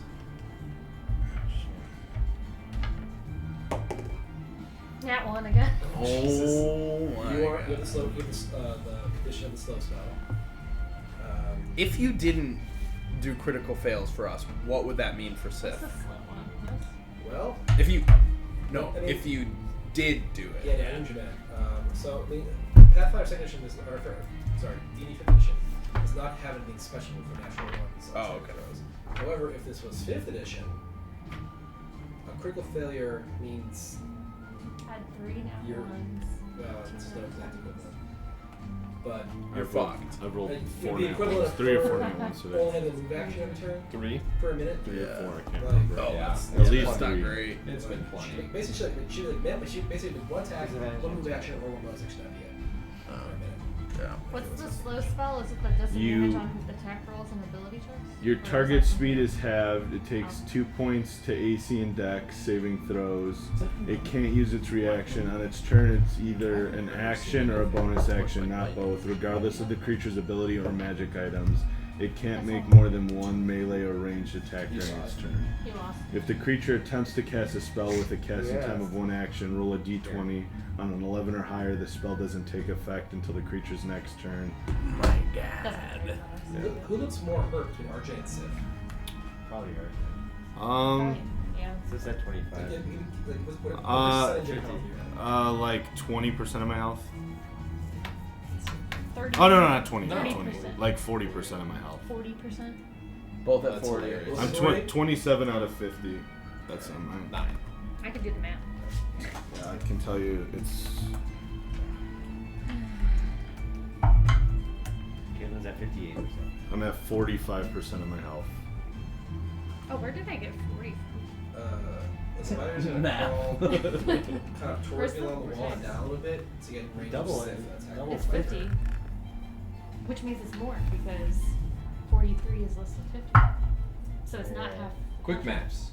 [SPEAKER 6] Nat 1 again.
[SPEAKER 5] Oh my
[SPEAKER 4] You have
[SPEAKER 5] God.
[SPEAKER 4] the slow. You have the condition of the slow spell.
[SPEAKER 5] If you didn't
[SPEAKER 1] do critical fails for us, what would that mean for
[SPEAKER 6] What's
[SPEAKER 1] Sith?
[SPEAKER 6] the slow one? This?
[SPEAKER 4] Well,
[SPEAKER 1] If you, no,
[SPEAKER 4] I mean-
[SPEAKER 1] if you did do it.
[SPEAKER 4] yeah, I didn't do that. So, I mean, Pathfinder 2nd Edition is, or, sorry, D&D 5th Edition does not have anything special for natural ones.
[SPEAKER 1] Oh,
[SPEAKER 4] on saving
[SPEAKER 1] okay.
[SPEAKER 4] throws. However, if this was 5th Edition, a critical failure means,
[SPEAKER 6] Had 3 now
[SPEAKER 4] You're-
[SPEAKER 6] ones.
[SPEAKER 4] well, this is not exactly equivalent. But
[SPEAKER 1] You're fucked.
[SPEAKER 3] I've rolled
[SPEAKER 4] like,
[SPEAKER 3] 4
[SPEAKER 4] the
[SPEAKER 3] nat
[SPEAKER 4] equivalent
[SPEAKER 3] ones.
[SPEAKER 4] of
[SPEAKER 3] 3 or 4
[SPEAKER 4] four-
[SPEAKER 3] nat ones today.
[SPEAKER 4] only had the move action every turn
[SPEAKER 2] 3?
[SPEAKER 4] for a minute.
[SPEAKER 3] 3 or 4, I can't
[SPEAKER 4] Like,
[SPEAKER 3] remember.
[SPEAKER 1] Oh,
[SPEAKER 5] Yeah.
[SPEAKER 1] that's,
[SPEAKER 3] At
[SPEAKER 1] that's
[SPEAKER 3] least
[SPEAKER 1] not
[SPEAKER 3] 3.
[SPEAKER 1] great.
[SPEAKER 5] It's been
[SPEAKER 4] She,
[SPEAKER 5] plenty.
[SPEAKER 4] like, basically, she basically did one attack, one move action, or one bonus action idea. For a minute.
[SPEAKER 1] Yeah.
[SPEAKER 6] What's the slow spell? Is it the disadvantage
[SPEAKER 3] You-
[SPEAKER 6] on attack rolls and ability checks?
[SPEAKER 3] Your
[SPEAKER 6] Or is
[SPEAKER 3] target
[SPEAKER 6] that-
[SPEAKER 3] speed is halved. It takes 2 points to AC and Dex saving throws. It can't use its reaction. On its turn, it's either an action or a bonus action, not both, regardless of the creature's ability or magic items. It can't make more than one melee or ranged attack during its turn.
[SPEAKER 6] He lost.
[SPEAKER 3] If the creature attempts to cast a spell with a casting time of 1 action, roll a d20. On an 11 or higher, the spell doesn't take effect until the creature's next turn.
[SPEAKER 1] My
[SPEAKER 6] Doesn't
[SPEAKER 1] God.
[SPEAKER 6] really matter.
[SPEAKER 4] Who looks more hurt between RJ and Sif?
[SPEAKER 2] Probably hard.
[SPEAKER 6] Right, yeah.
[SPEAKER 2] So it's at 25.
[SPEAKER 4] What percentage of health you have?
[SPEAKER 3] Like 20% of my health.
[SPEAKER 6] 30.
[SPEAKER 3] Oh no, not 20, not
[SPEAKER 6] 30%.
[SPEAKER 3] 20. Like 40% of my health.
[SPEAKER 6] 40%.
[SPEAKER 1] Both at
[SPEAKER 5] That's
[SPEAKER 1] 40.
[SPEAKER 5] hilarious.
[SPEAKER 3] I'm
[SPEAKER 4] Sorry?
[SPEAKER 3] 27 out of 50. That's on mine.
[SPEAKER 5] 9.
[SPEAKER 6] I could do the math.
[SPEAKER 3] Yeah, I can tell you it's.
[SPEAKER 2] Caitlin's at 58%.
[SPEAKER 3] I'm at 45% of my health.
[SPEAKER 6] Oh, where did I get 40
[SPEAKER 4] The spider's gonna
[SPEAKER 1] Math.
[SPEAKER 4] crawl kind of
[SPEAKER 6] Where's
[SPEAKER 4] towards
[SPEAKER 6] the
[SPEAKER 4] me along the wall and
[SPEAKER 6] percent?
[SPEAKER 4] down a little bit to get range
[SPEAKER 2] Double
[SPEAKER 4] of
[SPEAKER 2] it.
[SPEAKER 4] Sif. That's
[SPEAKER 2] Double
[SPEAKER 6] from?
[SPEAKER 4] actually
[SPEAKER 6] It's
[SPEAKER 2] it.
[SPEAKER 6] 50. Which means it's more because 43 is less than 50. So it's not half.
[SPEAKER 5] Quick maps.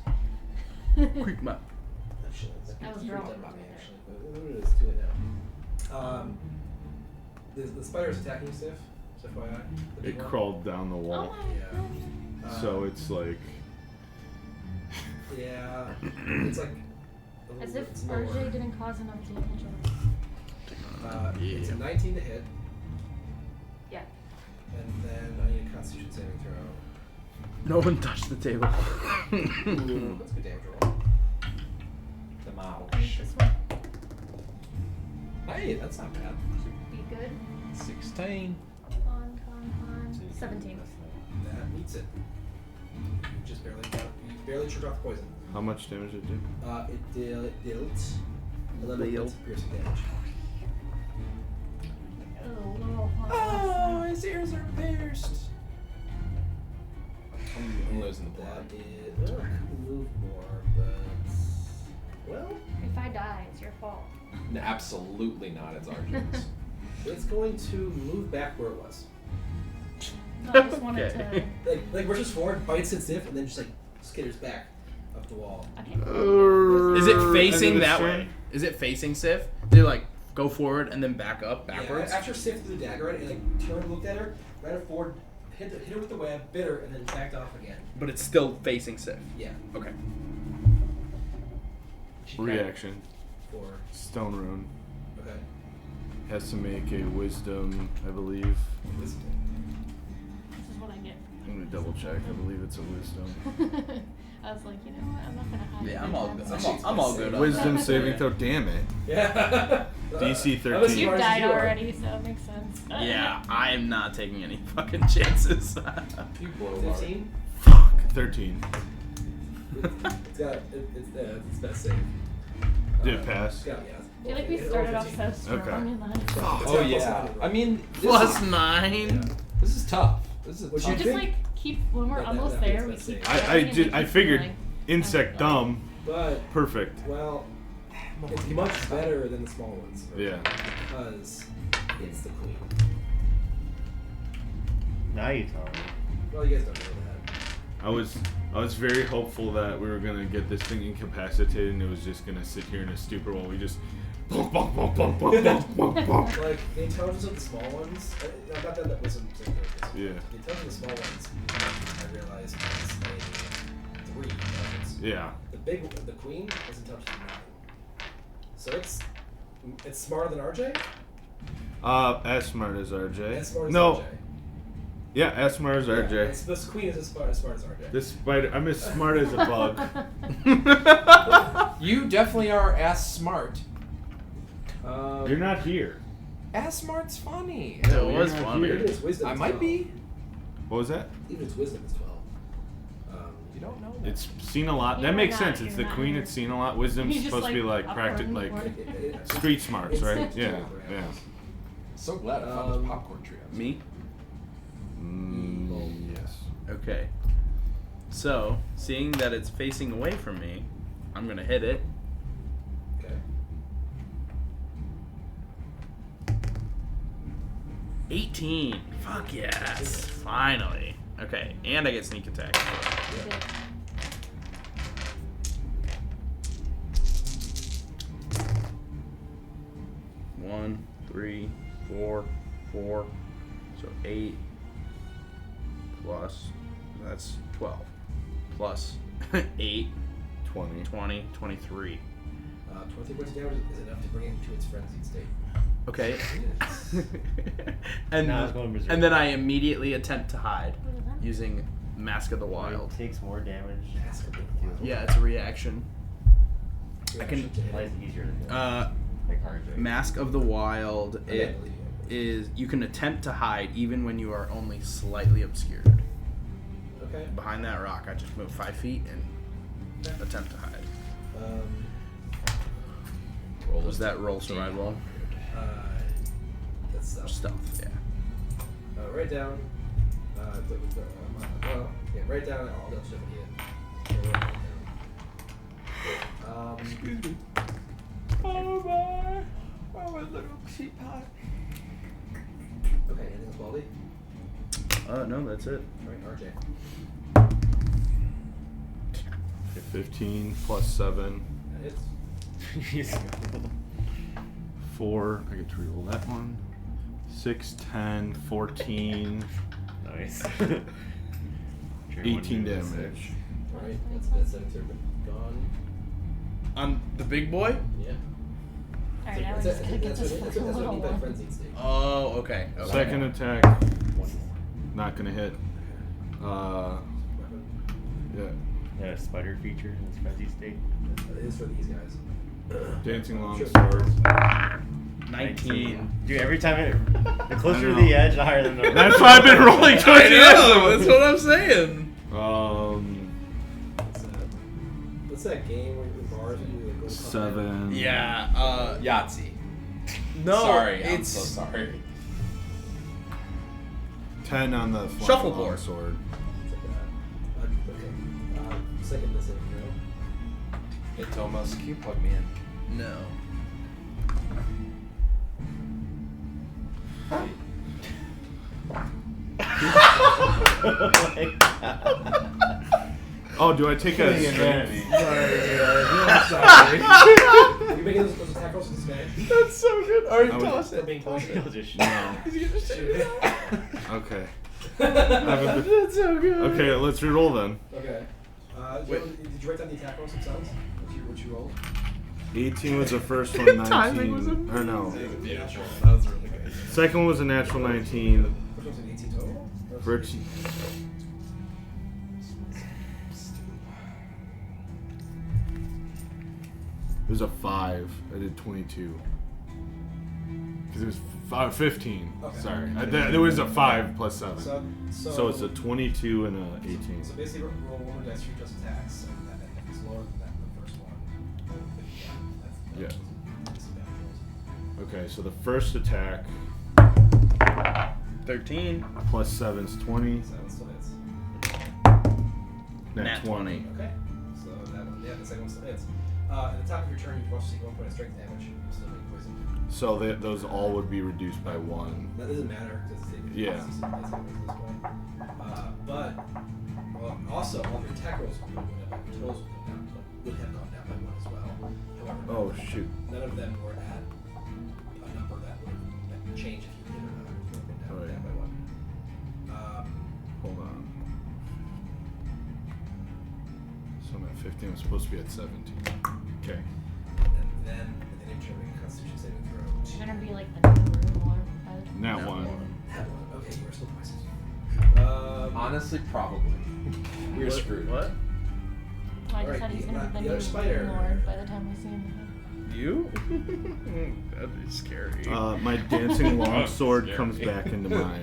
[SPEAKER 1] Quick map.
[SPEAKER 4] Actually,
[SPEAKER 6] That was
[SPEAKER 4] you're
[SPEAKER 6] wrong.
[SPEAKER 4] done by me, actually. But it is too late now. The spider's attacking you, Sif. Just FYI. The big
[SPEAKER 3] It
[SPEAKER 4] one.
[SPEAKER 3] crawled down the
[SPEAKER 6] Oh
[SPEAKER 3] wall.
[SPEAKER 6] my
[SPEAKER 4] Yeah.
[SPEAKER 6] god.
[SPEAKER 3] So it's like.
[SPEAKER 4] Yeah. It's like. a little
[SPEAKER 6] As
[SPEAKER 4] bit-
[SPEAKER 6] if
[SPEAKER 4] it's lower.
[SPEAKER 6] RJ didn't cause enough damage already.
[SPEAKER 4] It's a
[SPEAKER 1] Yeah.
[SPEAKER 4] 19 to hit,
[SPEAKER 6] Yeah.
[SPEAKER 4] and then I need a Constitution saving throw.
[SPEAKER 1] No one touched the table.
[SPEAKER 4] That's a good damage roll.
[SPEAKER 2] The mouse.
[SPEAKER 6] I think this one
[SPEAKER 5] Hey, that's not bad.
[SPEAKER 6] be good.
[SPEAKER 5] 16.
[SPEAKER 6] Con. 17.
[SPEAKER 4] That meets it. You just barely got, you barely tripped off the poison.
[SPEAKER 3] How much damage did it do?
[SPEAKER 4] It dealt 11 points of piercing damage.
[SPEAKER 6] Oh, little
[SPEAKER 5] Oh, his ears are pierced. I'm losing the plot.
[SPEAKER 4] That is. I could move more, but. Well,
[SPEAKER 6] If I die, it's your fault.
[SPEAKER 5] No, absolutely not. It's Arjun's.
[SPEAKER 4] it's going to move back where it was.
[SPEAKER 6] No, I just wanted
[SPEAKER 1] Okay.
[SPEAKER 4] Like rushes forward, bites its stiff, and then just like skitters back up the wall.
[SPEAKER 6] to. Okay.
[SPEAKER 1] Is it
[SPEAKER 3] End of
[SPEAKER 1] facing
[SPEAKER 3] this
[SPEAKER 1] that
[SPEAKER 3] turn?
[SPEAKER 1] way? Is it facing Sif? Do you like go forward and then back up backwards?
[SPEAKER 4] Yeah, after Sif threw the dagger at it, and like turned, looked at her, ran her forward, hit her with the web, bit her, and then backed off again.
[SPEAKER 1] But it's still facing Sif.
[SPEAKER 4] Yeah.
[SPEAKER 1] Okay.
[SPEAKER 3] Reaction.
[SPEAKER 4] For
[SPEAKER 3] Stone rune.
[SPEAKER 4] okay.
[SPEAKER 3] Has to make a wisdom, I believe.
[SPEAKER 6] This is what I get.
[SPEAKER 3] I'm gonna double check. I believe it's a wisdom.
[SPEAKER 6] I was like, you know what? I'm not gonna hide.
[SPEAKER 1] Yeah,
[SPEAKER 6] my
[SPEAKER 1] I'm all
[SPEAKER 6] guns.
[SPEAKER 1] good. I'm all good. On
[SPEAKER 3] Wisdom
[SPEAKER 1] that.
[SPEAKER 3] saving throw. Damn it.
[SPEAKER 4] Yeah.
[SPEAKER 3] DC 13.
[SPEAKER 4] I'm as
[SPEAKER 6] You
[SPEAKER 4] smart as
[SPEAKER 6] died
[SPEAKER 4] you are.
[SPEAKER 6] already, so it makes sense.
[SPEAKER 1] Yeah, I am not taking any fucking chances.
[SPEAKER 5] You blow
[SPEAKER 4] 15.
[SPEAKER 3] Fuck. 13.
[SPEAKER 4] It's got it's best save.
[SPEAKER 3] Did it pass?
[SPEAKER 4] It's got, yeah.
[SPEAKER 6] I feel like we started off so strong
[SPEAKER 3] Okay.
[SPEAKER 6] and then.
[SPEAKER 4] It's
[SPEAKER 5] Oh
[SPEAKER 4] got
[SPEAKER 5] yeah.
[SPEAKER 4] +9.
[SPEAKER 5] I mean, this
[SPEAKER 1] Plus
[SPEAKER 5] is,
[SPEAKER 1] 9.
[SPEAKER 5] this is tough. This is a
[SPEAKER 4] Would
[SPEAKER 5] tough.
[SPEAKER 6] We
[SPEAKER 4] you
[SPEAKER 6] just
[SPEAKER 4] think-
[SPEAKER 6] like keep when we're
[SPEAKER 4] That-
[SPEAKER 6] almost
[SPEAKER 4] that
[SPEAKER 6] there. We
[SPEAKER 4] makes
[SPEAKER 6] keep.
[SPEAKER 4] sense.
[SPEAKER 6] going and
[SPEAKER 3] I
[SPEAKER 6] we keep
[SPEAKER 3] figured
[SPEAKER 6] going.
[SPEAKER 3] insect dumb.
[SPEAKER 4] But
[SPEAKER 3] Perfect.
[SPEAKER 4] well, it's much better than the small ones.
[SPEAKER 3] Yeah.
[SPEAKER 4] Because it's the queen.
[SPEAKER 2] Now you tell me.
[SPEAKER 4] Well, you guys don't know that.
[SPEAKER 3] I was very hopeful that we were gonna get this thing incapacitated and it was just gonna sit here in a stupor while we just bonk, bonk, bonk, bonk, bonk, bonk, bonk, bonk.
[SPEAKER 4] Like the intelligence of the small ones. Not that wasn't particular.
[SPEAKER 3] Yeah.
[SPEAKER 4] The intelligence of the small ones, I realized, is a 3 intelligence.
[SPEAKER 3] Yeah.
[SPEAKER 4] The queen is intelligence of 9. So it's smarter than RJ.
[SPEAKER 3] As smart as RJ.
[SPEAKER 4] As smart as
[SPEAKER 3] no.
[SPEAKER 4] RJ.
[SPEAKER 3] Yeah, as smart as RJ.
[SPEAKER 4] This queen is as smart as RJ.
[SPEAKER 3] This spider, I'm as smart as a bug.
[SPEAKER 5] You definitely are as smart.
[SPEAKER 3] You're not here.
[SPEAKER 5] As smart's funny.
[SPEAKER 1] It
[SPEAKER 3] No,
[SPEAKER 1] was
[SPEAKER 3] you're not
[SPEAKER 1] funny.
[SPEAKER 3] here.
[SPEAKER 4] Even its wisdom
[SPEAKER 5] I
[SPEAKER 4] is
[SPEAKER 5] might
[SPEAKER 4] 12.
[SPEAKER 5] be.
[SPEAKER 3] What was that?
[SPEAKER 4] Even its wisdom is 12.
[SPEAKER 5] You don't know.
[SPEAKER 3] It's seen a lot.
[SPEAKER 6] You're
[SPEAKER 3] That makes
[SPEAKER 6] not-
[SPEAKER 3] sense. It's
[SPEAKER 6] you're
[SPEAKER 3] the
[SPEAKER 6] not
[SPEAKER 3] queen
[SPEAKER 6] here.
[SPEAKER 3] that's seen a lot. Wisdom's
[SPEAKER 6] He's just
[SPEAKER 3] supposed to be like
[SPEAKER 6] up
[SPEAKER 3] practice,
[SPEAKER 6] on
[SPEAKER 3] like
[SPEAKER 6] board.
[SPEAKER 3] street smarts,
[SPEAKER 4] It's-
[SPEAKER 3] right? Yeah, yeah.
[SPEAKER 5] So glad I found the popcorn trio.
[SPEAKER 1] Me?
[SPEAKER 3] Yes.
[SPEAKER 1] Okay. So, seeing that it's facing away from me, I'm gonna hit it.
[SPEAKER 4] Okay.
[SPEAKER 1] 18. Fuck yes. Finally. Okay, and I get sneak attack. One, 3, 4, 4. So 8 plus, that's 12. Plus 8,
[SPEAKER 3] 20.
[SPEAKER 1] 20, 23.
[SPEAKER 4] 23 points of damage is enough to bring it to its frenzied state.
[SPEAKER 1] Okay.
[SPEAKER 4] Yes.
[SPEAKER 1] and
[SPEAKER 2] Now it's going berserk.
[SPEAKER 1] and then I immediately attempt to hide using Mask of the Wild.
[SPEAKER 2] It takes more damage.
[SPEAKER 4] Mask of the Wild.
[SPEAKER 1] Yeah, it's a reaction. I can-
[SPEAKER 2] Why is it easier to hit?
[SPEAKER 1] Like
[SPEAKER 2] RJ.
[SPEAKER 1] Mask of the Wild,
[SPEAKER 4] I
[SPEAKER 1] it
[SPEAKER 4] believe
[SPEAKER 1] is you can attempt to hide even when you are only slightly obscured.
[SPEAKER 4] Okay.
[SPEAKER 1] Behind that rock, I just move 5 feet and attempt to hide. Was that roll survival?
[SPEAKER 4] That's
[SPEAKER 1] Or
[SPEAKER 4] stuff.
[SPEAKER 1] stealth, yeah.
[SPEAKER 4] Write down. Yeah, write down all that stuff here.
[SPEAKER 5] Excuse me. Oh my little sheep pot.
[SPEAKER 4] Okay, anything else, Baldy?
[SPEAKER 1] No, that's it.
[SPEAKER 4] Alright, RJ.
[SPEAKER 3] 15 plus 7.
[SPEAKER 4] That hits.
[SPEAKER 3] 4. I get to reroll that one. 6, 10, 14.
[SPEAKER 2] Nice.
[SPEAKER 3] 18 damage.
[SPEAKER 4] Alright, that's 7 gone.
[SPEAKER 1] On the big boy?
[SPEAKER 4] Yeah.
[SPEAKER 6] Alright, now we're just gonna get
[SPEAKER 4] That's
[SPEAKER 6] this
[SPEAKER 4] what
[SPEAKER 6] fucking
[SPEAKER 4] I
[SPEAKER 6] little
[SPEAKER 4] mean by
[SPEAKER 6] one.
[SPEAKER 4] frenzied state.
[SPEAKER 1] Oh, okay. Okay.
[SPEAKER 3] Second attack. Not gonna hit.
[SPEAKER 4] Weapon.
[SPEAKER 3] Yeah.
[SPEAKER 2] A spider feature in its frenzy state.
[SPEAKER 4] It is for these guys.
[SPEAKER 3] Dancing
[SPEAKER 4] Sure.
[SPEAKER 3] longsword.
[SPEAKER 1] 19.
[SPEAKER 2] Dude, every time the closer
[SPEAKER 3] I
[SPEAKER 2] to
[SPEAKER 3] know.
[SPEAKER 2] the edge, the higher the number.
[SPEAKER 3] That's why I've been rolling towards
[SPEAKER 1] I
[SPEAKER 3] the
[SPEAKER 1] know,
[SPEAKER 3] edge.
[SPEAKER 1] that's what I'm saying.
[SPEAKER 4] What's that game where the bars and you like go
[SPEAKER 3] 7.
[SPEAKER 1] Yeah,
[SPEAKER 5] Yahtzee.
[SPEAKER 1] no,
[SPEAKER 5] Sorry, I'm
[SPEAKER 1] it's
[SPEAKER 5] so sorry.
[SPEAKER 3] 10 on the flying
[SPEAKER 1] Shuffleboard.
[SPEAKER 3] sword.
[SPEAKER 4] Okay. Second listen,
[SPEAKER 5] Hey Thomas, can you plug me in?
[SPEAKER 1] no.
[SPEAKER 3] Oh, do I take a
[SPEAKER 2] Humanity.
[SPEAKER 4] Are you making those attack rolls in Spanish?
[SPEAKER 1] That's so good. Alright,
[SPEAKER 3] I
[SPEAKER 1] tell
[SPEAKER 3] would-
[SPEAKER 1] us
[SPEAKER 4] For
[SPEAKER 1] it.
[SPEAKER 4] being bullshit.
[SPEAKER 2] He'll just
[SPEAKER 3] No.
[SPEAKER 1] He's gonna shoot it.
[SPEAKER 3] Okay.
[SPEAKER 1] That's so good.
[SPEAKER 3] Okay, let's reroll then.
[SPEAKER 4] Okay. Did you write down the attack rolls themselves? What you rolled?
[SPEAKER 3] 18 was the first one, 19.
[SPEAKER 1] Timing was
[SPEAKER 3] or no.
[SPEAKER 5] Beautiful. That was really good.
[SPEAKER 3] Second one was a natural 19.
[SPEAKER 4] First one's an 18 total?
[SPEAKER 3] First, it was a 5. I did 22. Because it was 15.
[SPEAKER 4] Okay.
[SPEAKER 3] Sorry. There was a 5 plus 7.
[SPEAKER 4] So
[SPEAKER 3] So it's a 22 and a 18.
[SPEAKER 4] So basically, roll one more dice for just attacks, and that if it's lower than that, the first one.
[SPEAKER 3] Yeah.
[SPEAKER 4] That's some damage rolls.
[SPEAKER 3] Okay, so the first attack
[SPEAKER 1] 13.
[SPEAKER 3] plus 7 is 20.
[SPEAKER 4] So that one still hits.
[SPEAKER 1] Nat 20.
[SPEAKER 4] Okay. So that one, yeah, the second one still hits. At the top of your turn, you can also take 1 point of strength damage. You still make poison.
[SPEAKER 3] So those all would be reduced by 1.
[SPEAKER 4] That doesn't matter because
[SPEAKER 3] Yeah.
[SPEAKER 4] it's at this point. But also all your attack rolls would have gone down by 1 as well. However,
[SPEAKER 3] Oh, shoot.
[SPEAKER 4] none of them were at a number that would change if you did or not. If you went down,
[SPEAKER 3] Right.
[SPEAKER 4] down by 1.
[SPEAKER 3] Hold on. So I'm at 15. I'm supposed to be at 17. Okay.
[SPEAKER 4] And then at the end of your turn, make a Constitution saving throw.
[SPEAKER 6] It's gonna be like the new room or
[SPEAKER 3] Nat 1.
[SPEAKER 4] That one. Okay, you are still poisoned.
[SPEAKER 5] Honestly, probably. We're
[SPEAKER 1] What-
[SPEAKER 5] screwed.
[SPEAKER 1] What?
[SPEAKER 6] I
[SPEAKER 4] Alright,
[SPEAKER 6] just said he's
[SPEAKER 4] the-
[SPEAKER 6] gonna be
[SPEAKER 4] the
[SPEAKER 6] the
[SPEAKER 4] other
[SPEAKER 6] new
[SPEAKER 4] spider.
[SPEAKER 6] Lord by the time we see him.
[SPEAKER 1] You? That'd be scary.
[SPEAKER 3] My dancing longsword
[SPEAKER 1] Scary.
[SPEAKER 3] comes back into my.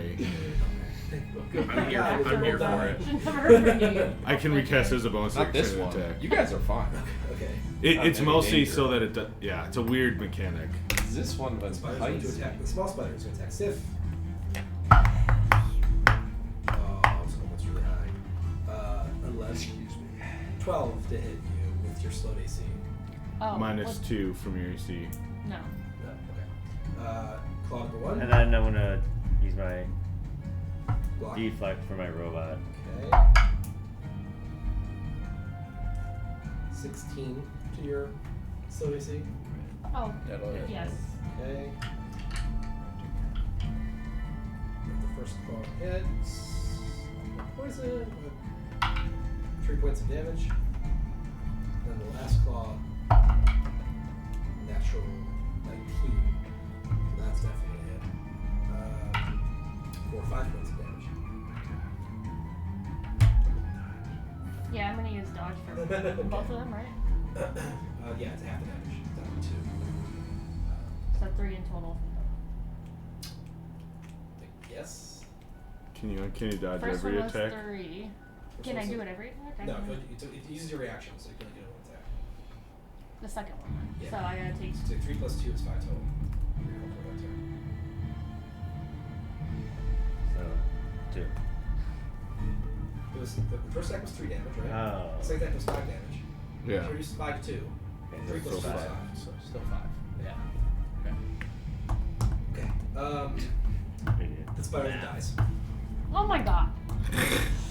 [SPEAKER 1] I'm here for it.
[SPEAKER 3] I can recast as a bonus
[SPEAKER 5] Not this
[SPEAKER 3] action
[SPEAKER 5] one.
[SPEAKER 3] attack.
[SPEAKER 5] You guys are fine.
[SPEAKER 4] Okay.
[SPEAKER 3] It's
[SPEAKER 5] Not
[SPEAKER 3] mostly
[SPEAKER 5] any
[SPEAKER 3] so
[SPEAKER 5] danger.
[SPEAKER 3] that it does. Yeah, it's a weird mechanic.
[SPEAKER 5] This one
[SPEAKER 4] The
[SPEAKER 5] was
[SPEAKER 4] spider's going to
[SPEAKER 5] icy.
[SPEAKER 4] attack. The small spider is going to attack Sif. Oh, so that's really high. 11. 12 to hit you with your slow AC.
[SPEAKER 6] Oh,
[SPEAKER 3] Minus
[SPEAKER 6] what-
[SPEAKER 3] 2 from your AC.
[SPEAKER 6] No.
[SPEAKER 4] No, okay. Claw number 1.
[SPEAKER 2] And then I'm gonna use my
[SPEAKER 4] Block.
[SPEAKER 2] deflect for my robot.
[SPEAKER 4] Okay. 16 to your slow AC.
[SPEAKER 6] Oh,
[SPEAKER 1] That'll hit.
[SPEAKER 6] yes.
[SPEAKER 4] Okay. The first claw hits. Poison. 3 points of damage. Then the last claw. Natural 19. So that's definitely a hit. For 5 points of damage.
[SPEAKER 6] Yeah, I'm gonna use dodge for both of them, right?
[SPEAKER 4] Yeah, it's half the damage. It's down to 2.
[SPEAKER 6] So 3 in total.
[SPEAKER 4] Yes.
[SPEAKER 3] Can you dodge
[SPEAKER 6] First
[SPEAKER 3] every
[SPEAKER 6] one was
[SPEAKER 3] attack?
[SPEAKER 6] 3. Can I do it every attack? I
[SPEAKER 4] No,
[SPEAKER 6] can-
[SPEAKER 4] it uses your reaction, so you can only get one attack.
[SPEAKER 6] The second one. Then.
[SPEAKER 4] Yeah.
[SPEAKER 6] So I gotta take.
[SPEAKER 4] So 3 plus 2 is 5 total. You're going for that turn.
[SPEAKER 2] So 2.
[SPEAKER 4] It was, the first attack was 3 damage, right?
[SPEAKER 2] Oh.
[SPEAKER 4] The second attack was 5 damage.
[SPEAKER 3] Yeah.
[SPEAKER 4] So reduce 5 to 2. 3 plus 2 is 5.
[SPEAKER 1] So still 5.
[SPEAKER 4] Yeah.
[SPEAKER 1] Okay.
[SPEAKER 4] Okay. The spider dies.
[SPEAKER 6] Oh my god.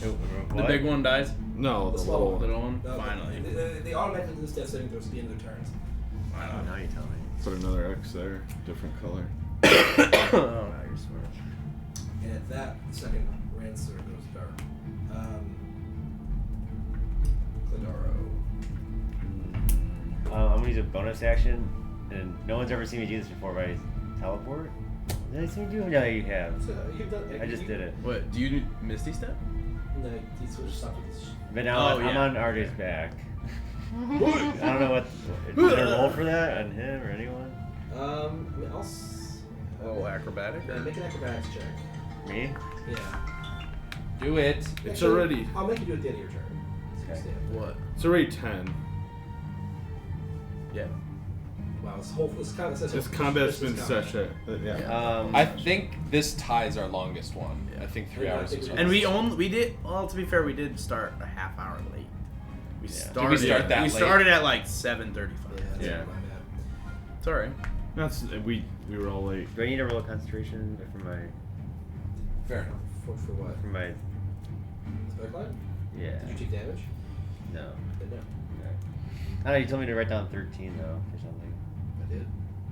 [SPEAKER 1] The big one dies.
[SPEAKER 3] No,
[SPEAKER 4] The
[SPEAKER 3] the
[SPEAKER 4] small
[SPEAKER 3] little
[SPEAKER 4] one.
[SPEAKER 1] Little one.
[SPEAKER 4] No,
[SPEAKER 1] Finally.
[SPEAKER 4] They automatically lose death saving throws at the end of their turns.
[SPEAKER 1] I
[SPEAKER 2] Oh,
[SPEAKER 1] know.
[SPEAKER 2] now you tell me.
[SPEAKER 3] Put another X there, different color.
[SPEAKER 1] Oh, now you're smart.
[SPEAKER 4] And at that, the second Rancer goes dark. Cladaro.
[SPEAKER 2] I'm gonna use a bonus action, and no one's ever seen me do this before, but I teleport? Did I see me do it? No, you have.
[SPEAKER 4] So you've done.
[SPEAKER 2] I just did it.
[SPEAKER 1] What? Do you do Misty Step?
[SPEAKER 4] No, he switched stuff with this.
[SPEAKER 2] But now
[SPEAKER 1] Oh,
[SPEAKER 2] I'm
[SPEAKER 1] yeah.
[SPEAKER 2] on Artie's back. I don't know what. Did I roll for that on him or anyone?
[SPEAKER 4] I mean, I'll.
[SPEAKER 1] Oh, acrobatic?
[SPEAKER 4] Yeah, make an acrobatics check.
[SPEAKER 2] Me?
[SPEAKER 4] Yeah.
[SPEAKER 5] Do it.
[SPEAKER 3] It's already.
[SPEAKER 4] I'll make you do it at the end of your turn. So you
[SPEAKER 2] Okay.
[SPEAKER 4] stand.
[SPEAKER 1] What?
[SPEAKER 3] It's already 10.
[SPEAKER 1] Yeah.
[SPEAKER 4] Wow,
[SPEAKER 3] This combat's been such a. Yeah.
[SPEAKER 5] I think this ties our longest one. I think 3
[SPEAKER 4] Yeah, I
[SPEAKER 5] hours
[SPEAKER 4] think
[SPEAKER 5] is
[SPEAKER 4] we-
[SPEAKER 5] our
[SPEAKER 1] And
[SPEAKER 5] longest.
[SPEAKER 1] we did. Well, to be fair, we did start a half hour late. We
[SPEAKER 2] Yeah. Did we
[SPEAKER 1] started.
[SPEAKER 5] start that
[SPEAKER 1] we
[SPEAKER 5] late?
[SPEAKER 1] started at like 7:35.
[SPEAKER 4] Yeah. That's
[SPEAKER 3] Yeah.
[SPEAKER 4] My bad.
[SPEAKER 1] It's alright.
[SPEAKER 3] That's we were all late.
[SPEAKER 2] Do I need to roll concentration for my
[SPEAKER 5] Fair enough.
[SPEAKER 4] For what? Spider climb?
[SPEAKER 2] Yeah.
[SPEAKER 4] Did you take damage?
[SPEAKER 2] No.
[SPEAKER 4] Then no.
[SPEAKER 2] I know you told me to write down 13 though for something.
[SPEAKER 4] I did.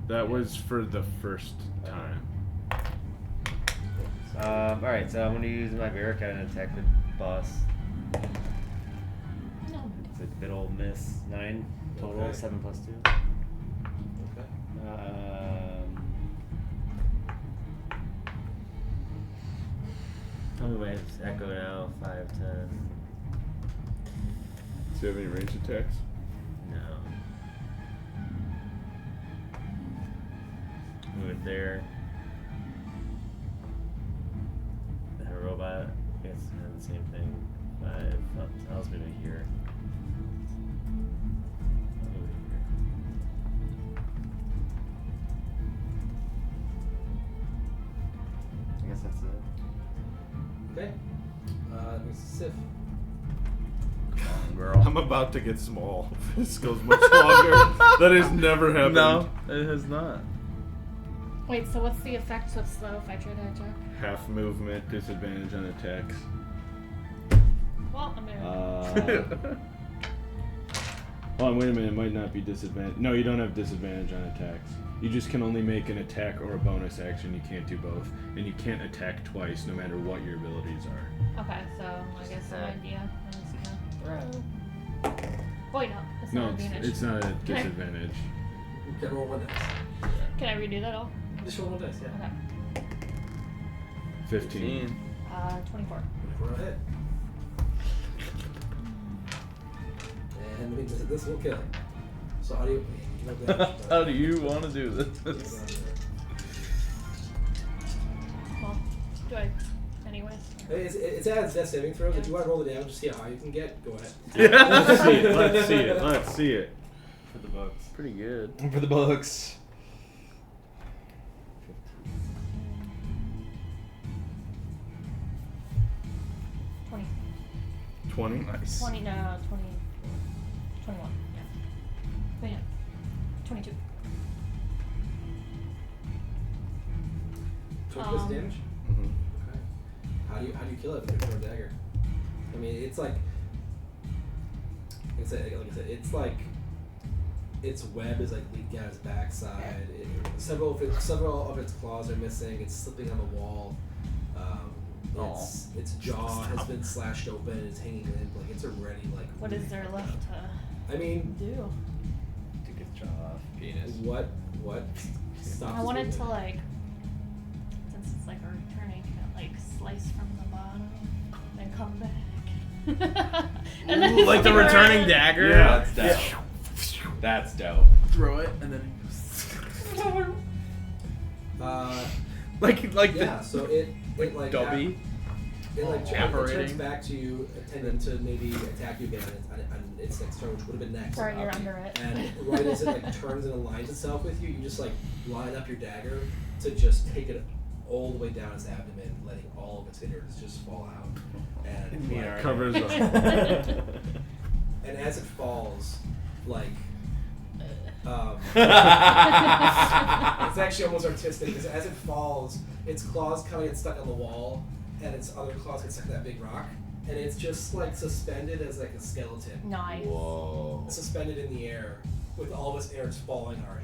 [SPEAKER 3] That was for the first time.
[SPEAKER 2] All right, so I'm gonna use my barricade and attack the boss.
[SPEAKER 6] No.
[SPEAKER 2] It's a good old miss. 9 total.
[SPEAKER 4] Okay.
[SPEAKER 2] 7 plus 2.
[SPEAKER 4] Okay.
[SPEAKER 2] Tell me my echo now. 5, 10.
[SPEAKER 3] Do you have any range attacks?
[SPEAKER 2] No. Move it there. And a robot. I guess have the same thing. 5. I'll just move it here. I'll move it here. I guess that's it.
[SPEAKER 4] Okay. There's Sif.
[SPEAKER 1] Come on, girl.
[SPEAKER 3] I'm about to get small. This goes much longer. That has never happened.
[SPEAKER 1] No, it has not.
[SPEAKER 6] Wait, so what's the effect with slow if I try to attack?
[SPEAKER 3] Half movement, disadvantage on attacks.
[SPEAKER 6] Well, I'm gonna.
[SPEAKER 3] Oh, wait a minute. It might not be disadvantage. No, you don't have disadvantage on attacks. You just can only make an attack or a bonus action. You can't do both. And you can't attack twice, no matter what your abilities are.
[SPEAKER 6] Okay, so I guess the idea is to throw. Wait, no, it's
[SPEAKER 3] No,
[SPEAKER 6] not advantage.
[SPEAKER 3] it's not a disadvantage.
[SPEAKER 4] You can roll 1 dice.
[SPEAKER 6] Can I redo that all?
[SPEAKER 4] Just roll 1 dice, yeah.
[SPEAKER 6] Okay.
[SPEAKER 3] 15.
[SPEAKER 6] 24.
[SPEAKER 4] for a hit. And this will kill. So how do you...
[SPEAKER 1] How do you want to do this?
[SPEAKER 6] Well, do I, anyways?
[SPEAKER 4] It's at its death saving throws. If you want to roll the damage to see how high you can get, go ahead.
[SPEAKER 3] Let's see it. Let's see it. Let's see it.
[SPEAKER 2] For the books.
[SPEAKER 1] Pretty good.
[SPEAKER 5] For the books.
[SPEAKER 3] 20.
[SPEAKER 1] Nice.
[SPEAKER 6] 20, no, 20, 21, yeah. But yeah, 22.
[SPEAKER 4] 20 points of damage?
[SPEAKER 3] Mm-hmm.
[SPEAKER 4] Okay. How do you kill it with your throw dagger? I mean, it's like I said, it's like its web is like leaking out its backside. Several of its claws are missing. It's slipping on the wall. Its jaw has been slashed open. It's hanging limp. Like it's already like.
[SPEAKER 6] What is there left to
[SPEAKER 4] I mean,
[SPEAKER 6] do?
[SPEAKER 2] Took its jaw off.
[SPEAKER 5] Penis.
[SPEAKER 4] what stops?
[SPEAKER 6] I
[SPEAKER 4] its
[SPEAKER 6] wanted to
[SPEAKER 4] movement?
[SPEAKER 6] like, since it's like a returning, like slice from the bottom, then come back. And then
[SPEAKER 1] Like the
[SPEAKER 6] spin
[SPEAKER 1] returning
[SPEAKER 6] around.
[SPEAKER 1] dagger?
[SPEAKER 3] Yeah.
[SPEAKER 5] That's dope. That's dope.
[SPEAKER 1] Throw it and then like
[SPEAKER 4] Yeah. So it like
[SPEAKER 1] Dobby.
[SPEAKER 4] It like turns
[SPEAKER 1] Evaporating.
[SPEAKER 4] back to you, intending to maybe attack you again on its next turn, which would have been next.
[SPEAKER 6] Sorry, you're under it.
[SPEAKER 4] And right as it like turns and aligns itself with you, you just like line up your dagger to just take it all the way down its abdomen, letting all of its innards just fall out. And like,
[SPEAKER 3] Covers up.
[SPEAKER 4] and as it falls, like it's actually almost artistic because as it falls, its claws kind of get stuck on the wall, and its other claws get stuck in that big rock, and it's just like suspended as like a skeleton,
[SPEAKER 6] Nice.
[SPEAKER 5] Whoa.
[SPEAKER 4] suspended in the air with all of its innards falling, RJ.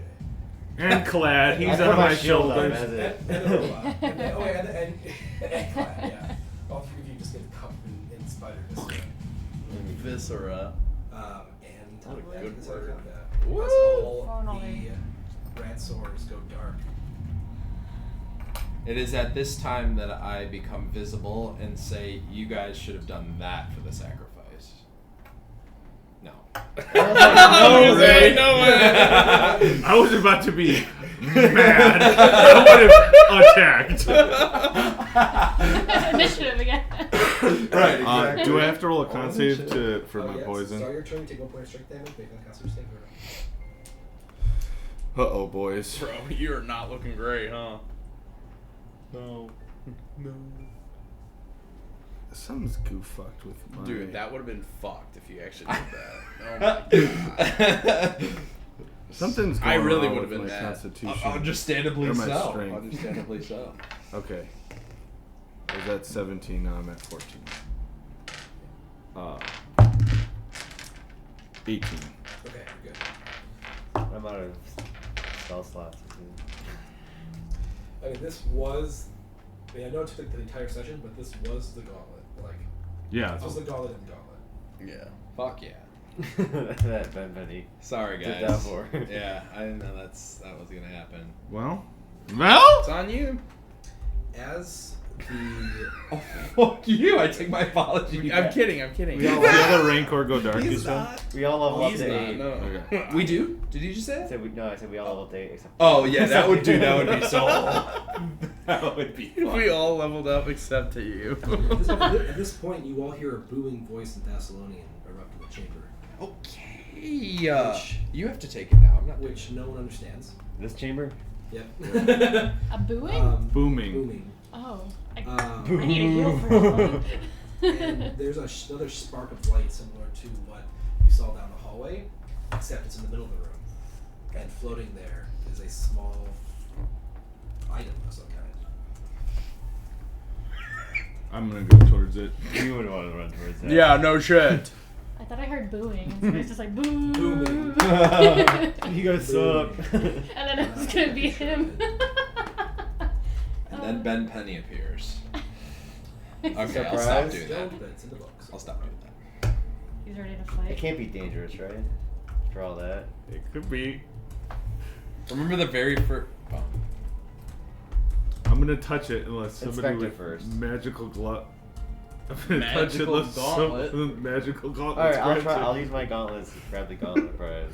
[SPEAKER 3] And clad. He's
[SPEAKER 2] I put
[SPEAKER 3] on
[SPEAKER 2] my
[SPEAKER 3] my
[SPEAKER 2] shield up
[SPEAKER 3] shoulders.
[SPEAKER 2] as
[SPEAKER 4] And,
[SPEAKER 2] it.
[SPEAKER 4] and the robot. And then, and clad, yeah. All three of you just get covered in spider viscera.
[SPEAKER 1] Viscera.
[SPEAKER 4] And
[SPEAKER 6] Totally.
[SPEAKER 1] Good
[SPEAKER 4] that's how
[SPEAKER 1] word.
[SPEAKER 4] it comes out.
[SPEAKER 1] Woo!
[SPEAKER 4] As all
[SPEAKER 6] Finally.
[SPEAKER 4] the rat swords go dark.
[SPEAKER 5] It is at this time that I become visible and say, you guys should have done that for the sacrifice. No.
[SPEAKER 3] No way, no way. I was about to be mad. I would have attacked.
[SPEAKER 6] Initiative again.
[SPEAKER 5] Right, exactly.
[SPEAKER 3] Do I have to roll a con
[SPEAKER 5] Oh,
[SPEAKER 3] save
[SPEAKER 5] shit.
[SPEAKER 3] for my
[SPEAKER 4] Yes.
[SPEAKER 3] poison?
[SPEAKER 4] Start your turn, take 1 point of strength damage, make a constitution save.
[SPEAKER 3] Uh-oh, boys.
[SPEAKER 1] Bro, you're not looking great, huh?
[SPEAKER 3] No. No. Something's goof fucked with my...
[SPEAKER 1] Dude, that would have been fucked if you actually did that. Oh my god.
[SPEAKER 3] Something's going
[SPEAKER 1] I really
[SPEAKER 3] on
[SPEAKER 1] would have
[SPEAKER 3] with
[SPEAKER 1] been
[SPEAKER 3] my
[SPEAKER 1] mad.
[SPEAKER 3] constitution.
[SPEAKER 5] Understandably
[SPEAKER 3] Or my
[SPEAKER 5] so.
[SPEAKER 3] strength.
[SPEAKER 5] Understandably so.
[SPEAKER 3] Okay. I was at 17, now I'm at 14. 18.
[SPEAKER 4] Okay, you're good.
[SPEAKER 2] I'm out of spell slots.
[SPEAKER 4] I mean, this was. I mean, I know it took the entire session, but this was the gauntlet. Like,
[SPEAKER 3] Yeah.
[SPEAKER 4] this was the gauntlet in the gauntlet.
[SPEAKER 1] Yeah.
[SPEAKER 5] Fuck yeah.
[SPEAKER 2] That Ben Penny.
[SPEAKER 5] Sorry, guys.
[SPEAKER 2] Did that for.
[SPEAKER 5] Yeah, I didn't know that was gonna happen.
[SPEAKER 3] Well?
[SPEAKER 1] It's on you.
[SPEAKER 4] As the.
[SPEAKER 5] Oh, fuck you! I take my apology.
[SPEAKER 1] I'm kidding.
[SPEAKER 3] The other Rancor go dark, you
[SPEAKER 1] He's
[SPEAKER 3] said?
[SPEAKER 1] not.
[SPEAKER 2] We all level up
[SPEAKER 1] He's
[SPEAKER 2] to
[SPEAKER 1] not.
[SPEAKER 2] 8.
[SPEAKER 1] No.
[SPEAKER 3] Okay.
[SPEAKER 5] We do? Did you just say
[SPEAKER 2] I
[SPEAKER 5] that?
[SPEAKER 2] said we all level up to 8 except.
[SPEAKER 5] Oh yeah, that would be so. That would be fun.
[SPEAKER 1] We all leveled up except to you.
[SPEAKER 4] At this point, you all hear a booming voice in Thessalonian erupt in the chamber,
[SPEAKER 5] Okay. You have to take it now. I'm not.
[SPEAKER 4] which no one understands.
[SPEAKER 2] This chamber?
[SPEAKER 4] Yep.
[SPEAKER 6] A booing?
[SPEAKER 3] Booming.
[SPEAKER 4] Booming.
[SPEAKER 6] Oh. I
[SPEAKER 4] Um,
[SPEAKER 6] need a heal for that one.
[SPEAKER 4] and there's another spark of light similar to what you saw down the hallway, except it's in the middle of the room. And floating there is a small item of some kind.
[SPEAKER 3] I'm gonna go towards it.
[SPEAKER 2] You would want to run towards that.
[SPEAKER 1] Yeah, no shit.
[SPEAKER 6] I thought I heard booing. So it's just like boo.
[SPEAKER 4] Booming.
[SPEAKER 2] You guys suck.
[SPEAKER 6] And then it was gonna be him.
[SPEAKER 5] And then Ben Penny appears. Okay, I'll stop
[SPEAKER 2] Surprise.
[SPEAKER 5] doing that.
[SPEAKER 4] But it's in the books.
[SPEAKER 5] I'll stop doing that.
[SPEAKER 6] He's ready to
[SPEAKER 2] It
[SPEAKER 6] fight.
[SPEAKER 2] can't be dangerous, right? For all that.
[SPEAKER 3] It could be.
[SPEAKER 5] Remember the very first. Oh.
[SPEAKER 3] I'm gonna touch it unless somebody
[SPEAKER 2] Inspect it
[SPEAKER 3] with
[SPEAKER 2] first.
[SPEAKER 3] magical glove.
[SPEAKER 1] Magical gauntlet.
[SPEAKER 3] Magical gauntlet.
[SPEAKER 2] All right, I'll try. I'll use my gauntlets to grab the gauntlet prize.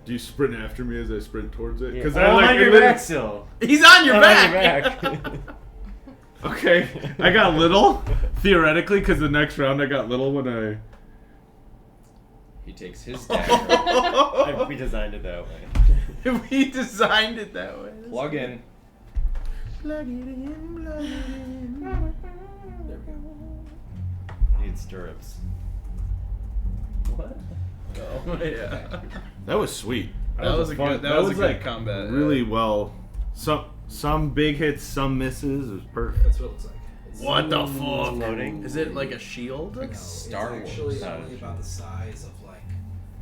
[SPEAKER 3] Do you sprint after me as I sprint towards it?
[SPEAKER 2] Because
[SPEAKER 3] I
[SPEAKER 2] I'm
[SPEAKER 3] like
[SPEAKER 2] on your back still.
[SPEAKER 1] He's on your
[SPEAKER 2] I'm
[SPEAKER 1] back.
[SPEAKER 2] on your back.
[SPEAKER 3] Okay, I got little theoretically because the next round I got little when I.
[SPEAKER 5] He takes his dagger.
[SPEAKER 2] We designed it that way.
[SPEAKER 1] We designed it that way.
[SPEAKER 5] Plug in.
[SPEAKER 1] Plug it in, plug it in.
[SPEAKER 5] There we go.
[SPEAKER 2] Need stirrups.
[SPEAKER 5] What?
[SPEAKER 1] Oh yeah.
[SPEAKER 3] That was sweet.
[SPEAKER 1] That was a
[SPEAKER 3] fun-
[SPEAKER 1] good. That was a good
[SPEAKER 3] like
[SPEAKER 1] combat.
[SPEAKER 3] really well. Some big hits, some misses. It was perfect.
[SPEAKER 4] That's what it looks like. It's
[SPEAKER 1] What the fuck?
[SPEAKER 2] Floating.
[SPEAKER 1] Is it like a shield?
[SPEAKER 5] Like
[SPEAKER 4] No,
[SPEAKER 5] Star
[SPEAKER 4] it's actually
[SPEAKER 5] Wars.
[SPEAKER 4] only about the size of like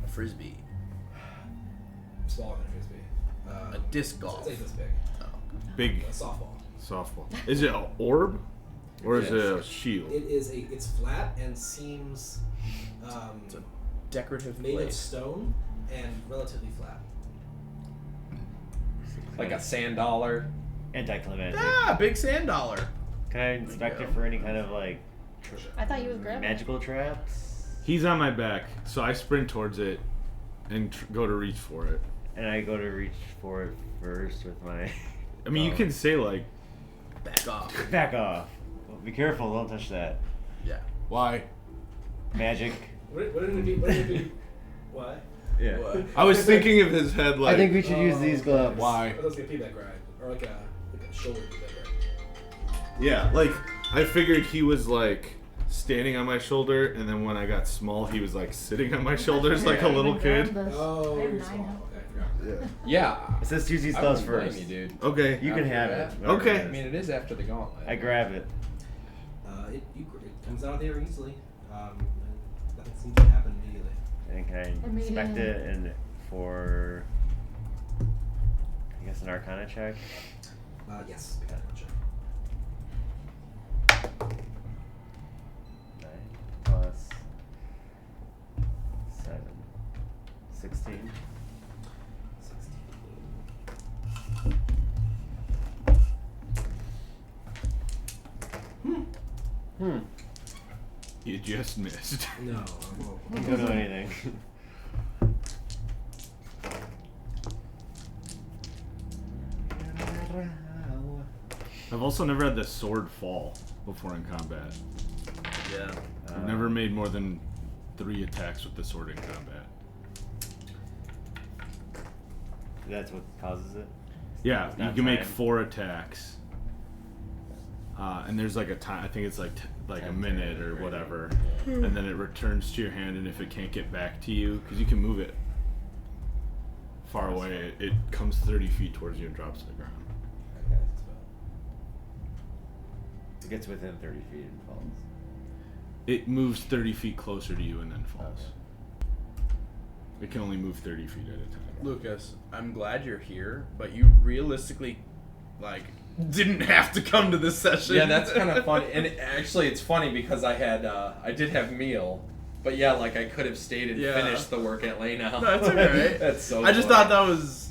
[SPEAKER 1] A frisbee.
[SPEAKER 4] smaller than a frisbee.
[SPEAKER 1] A disc golf.
[SPEAKER 4] It's like this big.
[SPEAKER 3] Big
[SPEAKER 4] A softball.
[SPEAKER 3] softball. Is it an orb, or is it a shield?
[SPEAKER 4] It's flat and seems
[SPEAKER 1] It's a decorative
[SPEAKER 4] made of
[SPEAKER 1] plate.
[SPEAKER 4] stone and relatively flat.
[SPEAKER 5] Like a sand dollar.
[SPEAKER 2] Anticlimactic.
[SPEAKER 1] Ah, big sand dollar.
[SPEAKER 2] Can I inspect it for any kind of like
[SPEAKER 6] I thought you was grabbing.
[SPEAKER 2] magical traps?
[SPEAKER 3] He's on my back, so I sprint towards it and go to reach for it.
[SPEAKER 2] And I go to reach for it first with my.
[SPEAKER 3] I mean, you can say like,
[SPEAKER 1] Back off.
[SPEAKER 2] Back off. Well, be careful, don't touch that.
[SPEAKER 1] Yeah.
[SPEAKER 3] why?
[SPEAKER 2] Magic.
[SPEAKER 4] What did it be? What did it be? What?
[SPEAKER 2] Yeah.
[SPEAKER 1] What?
[SPEAKER 3] I was thinking of his head like.
[SPEAKER 2] I think we should use these gloves.
[SPEAKER 3] Why?
[SPEAKER 4] I thought it was like a feedback ride. Or like a shoulder feedback ride.
[SPEAKER 3] Yeah, like I figured he was like standing on my shoulder, and then when I got small, he was like sitting on my shoulders like a little kid.
[SPEAKER 4] Oh,
[SPEAKER 6] I have
[SPEAKER 4] you're
[SPEAKER 6] 9
[SPEAKER 4] small.
[SPEAKER 6] health.
[SPEAKER 4] Okay, I forgot.
[SPEAKER 5] Yeah.
[SPEAKER 2] It says use these
[SPEAKER 5] I
[SPEAKER 2] gloves
[SPEAKER 5] wouldn't blame
[SPEAKER 2] first.
[SPEAKER 5] you, dude.
[SPEAKER 3] Okay.
[SPEAKER 2] You can
[SPEAKER 5] After
[SPEAKER 2] have
[SPEAKER 5] that,
[SPEAKER 2] it.
[SPEAKER 5] whatever.
[SPEAKER 3] Okay.
[SPEAKER 5] I mean, it is after the gauntlet.
[SPEAKER 2] I grab it.
[SPEAKER 4] It comes out of there easily. And nothing seems to happen immediately.
[SPEAKER 2] And can I
[SPEAKER 6] made
[SPEAKER 2] inspect
[SPEAKER 6] it.
[SPEAKER 2] it and for I guess an Arcana check?
[SPEAKER 4] Yes, we got a check.
[SPEAKER 2] 9 plus 7. 16.
[SPEAKER 4] 16.
[SPEAKER 3] You just missed.
[SPEAKER 4] No, I won't.
[SPEAKER 2] I don't know anything.
[SPEAKER 3] I've also never had the sword fall before in combat.
[SPEAKER 1] Yeah.
[SPEAKER 3] I've never made more than 3 attacks with the sword in combat.
[SPEAKER 2] That's what causes it?
[SPEAKER 3] Yeah,
[SPEAKER 2] It's
[SPEAKER 3] you
[SPEAKER 2] not
[SPEAKER 3] can make
[SPEAKER 2] timed.
[SPEAKER 3] 4 attacks. And there's like a time. I think it's like a
[SPEAKER 2] 10
[SPEAKER 3] minute
[SPEAKER 2] turns,
[SPEAKER 3] or
[SPEAKER 2] right?
[SPEAKER 3] whatever, and then it returns to your hand. And if it can't get back to you, because you can move it far away, it comes 30 feet towards you and drops to the ground.
[SPEAKER 4] Okay.
[SPEAKER 2] It gets within 30 feet and falls.
[SPEAKER 3] It moves 30 feet closer to you and then falls. It can only move 30 feet at a time.
[SPEAKER 1] Lucas, I'm glad you're here, but you realistically, like, didn't have to come to this session.
[SPEAKER 5] Yeah, that's kind of funny. And actually, it's funny because I did have meal, but yeah, like I could have stayed and
[SPEAKER 1] Yeah.
[SPEAKER 5] finished the work at Lena.
[SPEAKER 1] No, it's alright.
[SPEAKER 5] That's so.
[SPEAKER 1] I just
[SPEAKER 5] funny.
[SPEAKER 1] thought that was.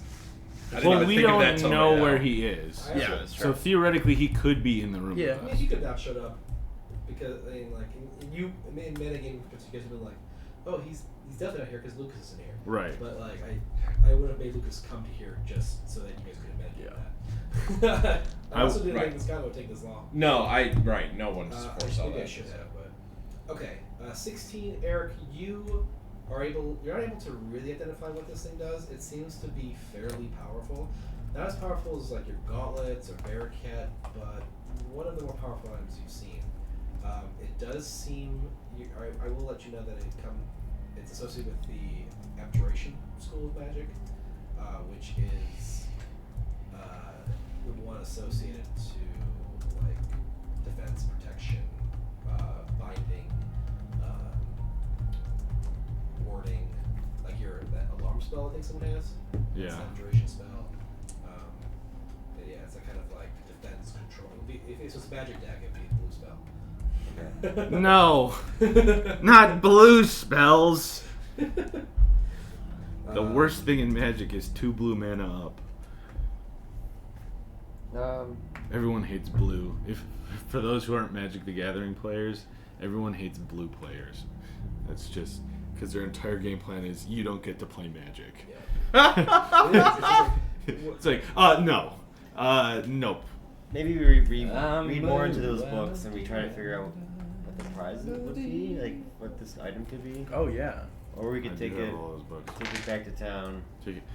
[SPEAKER 5] I didn't
[SPEAKER 3] Well,
[SPEAKER 5] even
[SPEAKER 3] we
[SPEAKER 5] think of that
[SPEAKER 3] don't
[SPEAKER 5] till
[SPEAKER 3] know
[SPEAKER 5] right
[SPEAKER 3] where
[SPEAKER 5] now.
[SPEAKER 3] he is.
[SPEAKER 4] I
[SPEAKER 1] Yeah,
[SPEAKER 4] also-
[SPEAKER 1] that's
[SPEAKER 3] So
[SPEAKER 1] true.
[SPEAKER 3] theoretically, he could be in the room.
[SPEAKER 1] Yeah.
[SPEAKER 3] with
[SPEAKER 4] I mean,
[SPEAKER 3] us.
[SPEAKER 4] if you could have showed up, because I mean, like you in metagame, you guys have been like, oh, he's definitely not here because Lucas isn't here.
[SPEAKER 3] Right.
[SPEAKER 4] But like, I would have made Lucas come to here just so that you guys could have metagame that. I also didn't
[SPEAKER 5] right.
[SPEAKER 4] think this guy would take this long.
[SPEAKER 5] No, no one's forced all
[SPEAKER 4] Maybe I
[SPEAKER 5] that.
[SPEAKER 4] should have, but okay. 16, Eric, you're not able to really identify what this thing does. It seems to be fairly powerful. Not as powerful as like your gauntlets or Bearcat, but one of the more powerful items you've seen. It does seem. I will let you know that it's associated with the Abjuration School of Magic, which is would want associated to like defense, protection, binding, warding, like that alarm spell I think someone has. It's
[SPEAKER 3] Yeah.
[SPEAKER 4] an abjuration spell. But yeah, it's a kind of like defense control. If it was a magic deck, it'd be a blue spell.
[SPEAKER 3] No, not blue spells. The worst thing in Magic is 2 blue mana up. Everyone hates blue. If for those who aren't Magic the Gathering players, everyone hates blue players. That's just because their entire game plan is you don't get to play Magic.
[SPEAKER 4] Yeah.
[SPEAKER 3] It's like, no, nope.
[SPEAKER 2] Maybe we read more into those books and we try to figure out what the prizes would be, like what this item could be.
[SPEAKER 1] Oh yeah.
[SPEAKER 2] Or we could take
[SPEAKER 3] I do have
[SPEAKER 2] it
[SPEAKER 3] all those books.
[SPEAKER 2] back to town.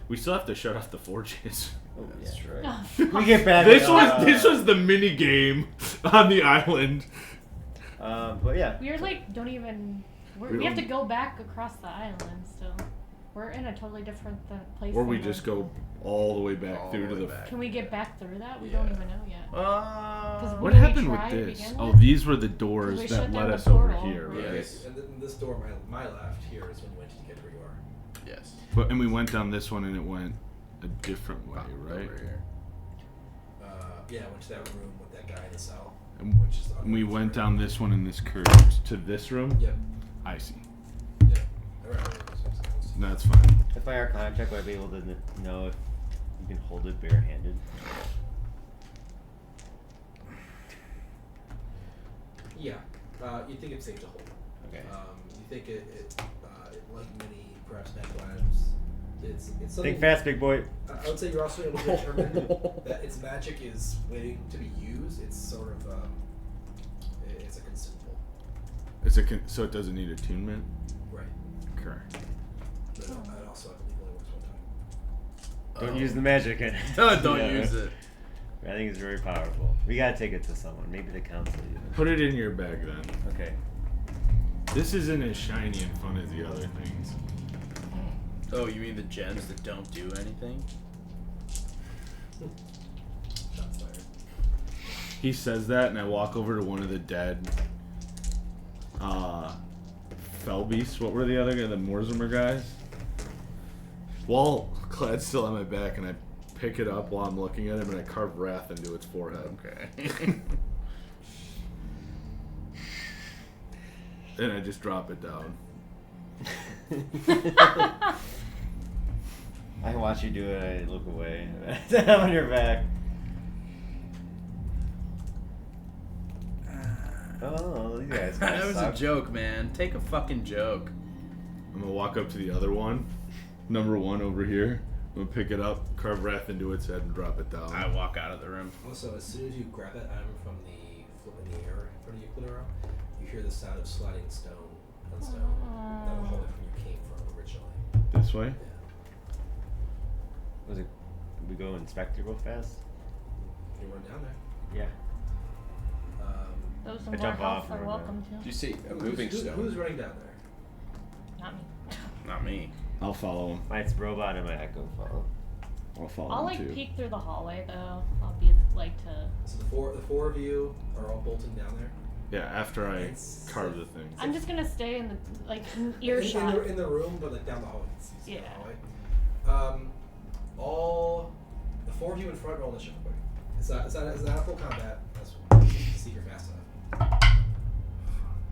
[SPEAKER 3] We still have to shut off the forges.
[SPEAKER 2] Oh,
[SPEAKER 1] That's
[SPEAKER 2] yeah.
[SPEAKER 1] right.
[SPEAKER 6] Oh,
[SPEAKER 2] We get back.
[SPEAKER 3] This was the mini game on the island.
[SPEAKER 2] But yeah.
[SPEAKER 6] We're like, don't even. We have to go back across the island still. We're in a totally different place.
[SPEAKER 3] Or we
[SPEAKER 6] than
[SPEAKER 3] just
[SPEAKER 6] the-
[SPEAKER 3] go all the way back
[SPEAKER 1] All
[SPEAKER 3] through
[SPEAKER 1] the
[SPEAKER 3] to
[SPEAKER 1] way
[SPEAKER 3] the.
[SPEAKER 1] back.
[SPEAKER 6] Can we get back through that? We
[SPEAKER 1] Yeah.
[SPEAKER 6] don't even know yet.
[SPEAKER 3] What
[SPEAKER 6] Did we
[SPEAKER 3] happened with
[SPEAKER 6] try to
[SPEAKER 3] this?
[SPEAKER 6] begin
[SPEAKER 3] Oh,
[SPEAKER 6] with?
[SPEAKER 3] these were the doors
[SPEAKER 6] We
[SPEAKER 3] that
[SPEAKER 6] shut
[SPEAKER 3] led
[SPEAKER 6] down
[SPEAKER 3] us
[SPEAKER 6] the
[SPEAKER 3] over
[SPEAKER 6] portal.
[SPEAKER 3] here, right?
[SPEAKER 1] Yes.
[SPEAKER 4] And this door, my left here, is when you went to get where you are.
[SPEAKER 1] Yes.
[SPEAKER 3] And we went down this one and it went a different way, right?
[SPEAKER 1] Over here.
[SPEAKER 4] Yeah, I went to that room with that guy in the cell.
[SPEAKER 3] And
[SPEAKER 4] Which is the
[SPEAKER 3] we went down this one and this curved to this room.
[SPEAKER 4] Yep.
[SPEAKER 3] I see.
[SPEAKER 4] Yeah. I remember those.
[SPEAKER 3] That's fine.
[SPEAKER 2] If I Arcana check, would I be able to know if you can hold it barehanded?
[SPEAKER 4] Yeah. You think it's safe to hold.
[SPEAKER 2] Okay.
[SPEAKER 4] You think it like many perhaps magical items, it's something.
[SPEAKER 2] Think fast, big boy.
[SPEAKER 4] I would say you're also able to determine that its magic is waiting to be used. It's sort of it's a consumable.
[SPEAKER 3] So it doesn't need attunement.
[SPEAKER 4] Right.
[SPEAKER 3] Correct.
[SPEAKER 4] But it also I believe only works one time.
[SPEAKER 2] Don't use the magic in it.
[SPEAKER 1] Don't
[SPEAKER 2] Yeah.
[SPEAKER 1] use it.
[SPEAKER 2] I think it's very powerful. We gotta take it to someone. Maybe the council even.
[SPEAKER 3] Put it in your bag then.
[SPEAKER 2] Okay.
[SPEAKER 3] This isn't as shiny and fun as the other things.
[SPEAKER 1] Oh, you mean the gems that don't do anything?
[SPEAKER 4] Shots fired.
[SPEAKER 3] He says that, and I walk over to one of the dead fell beasts. What were the other guys? The Mortimer guys? Wall clad still on my back, and I pick it up while I'm looking at him, and I carve wrath into its forehead.
[SPEAKER 1] Okay.
[SPEAKER 3] And I just drop it down.
[SPEAKER 2] I watch you do it. I look away. I'm on your back. Oh, these guys.
[SPEAKER 1] That was a
[SPEAKER 2] suck.
[SPEAKER 1] joke, man. Take a fucking joke.
[SPEAKER 3] I'm gonna walk up to the other one, number one over here. I'm gonna pick it up, carve wrath into its head, and drop it down.
[SPEAKER 1] I walk out of the room.
[SPEAKER 4] Also, as soon as you grab that item from the flip in the air in front of you, Clitoro, you hear the sound of sliding stone on stone down the hallway from where you came from originally.
[SPEAKER 3] This way?
[SPEAKER 4] Yeah.
[SPEAKER 2] Was it? Did we go inspect it real fast?
[SPEAKER 4] You run down there.
[SPEAKER 2] Yeah.
[SPEAKER 6] Those
[SPEAKER 2] I
[SPEAKER 6] with more
[SPEAKER 2] jump off
[SPEAKER 6] health are
[SPEAKER 2] and run
[SPEAKER 6] welcome
[SPEAKER 5] Do you
[SPEAKER 6] to.
[SPEAKER 5] see a moving stone?
[SPEAKER 4] Who's running down there?
[SPEAKER 6] Not me.
[SPEAKER 1] Not me.
[SPEAKER 3] I'll follow him.
[SPEAKER 2] My robot and my echo follow.
[SPEAKER 3] I'll follow
[SPEAKER 6] I'll
[SPEAKER 3] him
[SPEAKER 6] like
[SPEAKER 3] too.
[SPEAKER 6] peek through the hallway though. I'll be like to.
[SPEAKER 4] So the four of you are all bolting down there.
[SPEAKER 3] Yeah, after I
[SPEAKER 4] It's-
[SPEAKER 3] carve the thing.
[SPEAKER 6] I'm just gonna stay in the like in
[SPEAKER 4] In
[SPEAKER 6] earshot.
[SPEAKER 4] the room, but like down the hallway. It's down
[SPEAKER 6] Yeah.
[SPEAKER 4] the hallway. All the four of you in front roll initiative quick. It's not a full combat. That's to see if you're fast enough.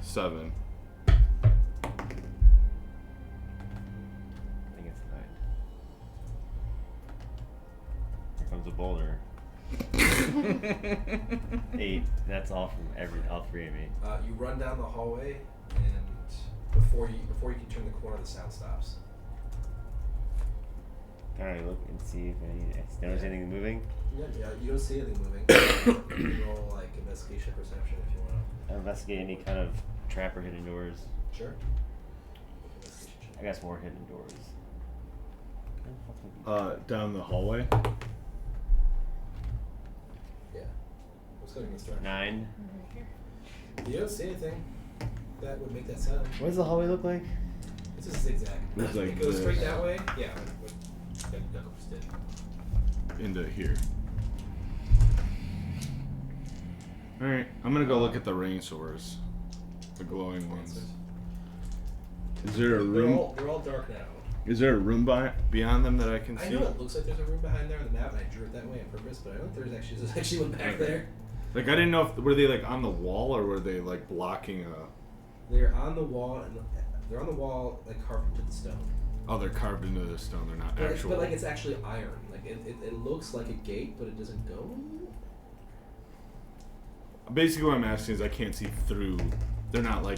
[SPEAKER 3] 7.
[SPEAKER 2] I think it's 9. Here comes a boulder. 8. That's all from all three of me.
[SPEAKER 4] You run down the hallway, and before you can turn the corner, the sound stops.
[SPEAKER 2] Can I look and see if I notice anything moving?
[SPEAKER 4] Yeah, you don't see anything moving. You can roll like investigation, perception if you want
[SPEAKER 2] Investigate any kind of trap or hidden doors.
[SPEAKER 4] to. Sure. Investigation check.
[SPEAKER 2] I guess more hidden doors.
[SPEAKER 3] Down the hallway.
[SPEAKER 4] Yeah. What's going against direction?
[SPEAKER 2] 9.
[SPEAKER 4] You don't see anything that would make that sound.
[SPEAKER 2] What does the hallway look like?
[SPEAKER 4] It's just zigzag.
[SPEAKER 3] Looks like
[SPEAKER 4] it goes
[SPEAKER 3] this.
[SPEAKER 4] straight that way. Yeah. What Knuckles did.
[SPEAKER 3] Into here. Alright, I'm gonna go look at the rain source. The glowing ones. Is there a room?
[SPEAKER 4] They're all dark now.
[SPEAKER 3] Is there a room beyond them that I can
[SPEAKER 4] I
[SPEAKER 3] see?
[SPEAKER 4] know it looks like there's a room behind there on the map, and I drew it that way on purpose, but I don't think there's actually one back there.
[SPEAKER 3] Like I didn't know if were they like on the wall or were they like blocking a.
[SPEAKER 4] They're on the wall, and they're on the wall like carved into the stone.
[SPEAKER 3] Oh, they're carved into the stone. They're not actual.
[SPEAKER 4] But like it's actually iron. Like it looks like a gate, but it doesn't go.
[SPEAKER 3] Basically, what I'm asking is I can't see through. They're not like.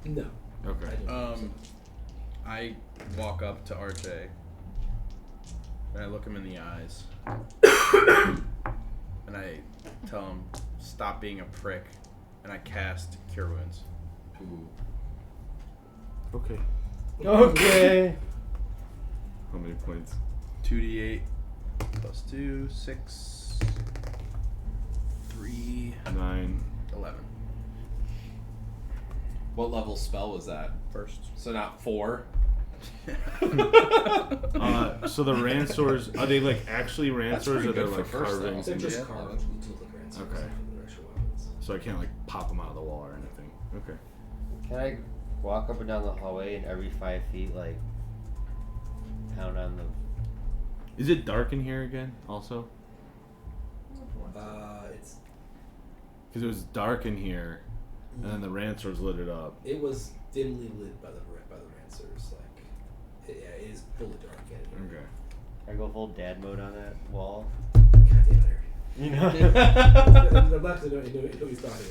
[SPEAKER 4] No.
[SPEAKER 3] Okay.
[SPEAKER 4] I don't think
[SPEAKER 1] I walk up to RJ and I look him in the eyes and I tell him, stop being a prick, and I cast Cure Wounds.
[SPEAKER 5] Ooh.
[SPEAKER 3] Okay.
[SPEAKER 2] Okay.
[SPEAKER 3] How many points?
[SPEAKER 1] 2d8 plus 2, 6, 3,
[SPEAKER 3] 9.
[SPEAKER 1] 11.
[SPEAKER 5] What level spell was that?
[SPEAKER 1] First.
[SPEAKER 5] So not 4.
[SPEAKER 3] So the Ransors, are they like actually
[SPEAKER 5] That's
[SPEAKER 3] Ransors
[SPEAKER 5] pretty
[SPEAKER 3] or they're
[SPEAKER 5] good for
[SPEAKER 3] like
[SPEAKER 5] first
[SPEAKER 3] carving?
[SPEAKER 5] level.
[SPEAKER 4] They're just
[SPEAKER 1] Yeah.
[SPEAKER 4] carved to look like ransoms.
[SPEAKER 3] Okay.
[SPEAKER 4] They're actual weapons.
[SPEAKER 3] So I can't like pop them out of the wall or anything. Okay.
[SPEAKER 2] Can I walk up and down the hallway and every 5 feet, like, pound on the...
[SPEAKER 3] Is it dark in here again? Also,
[SPEAKER 4] It's
[SPEAKER 3] because it was dark in here, and then the Ransors lit it up.
[SPEAKER 4] it was dimly lit by the Rancers. Like it is fully dark in here.
[SPEAKER 3] Okay.
[SPEAKER 2] I go full dad mode on that wall.
[SPEAKER 4] God damn it, Eric.
[SPEAKER 2] You know?
[SPEAKER 4] I'm not gonna know what he's talking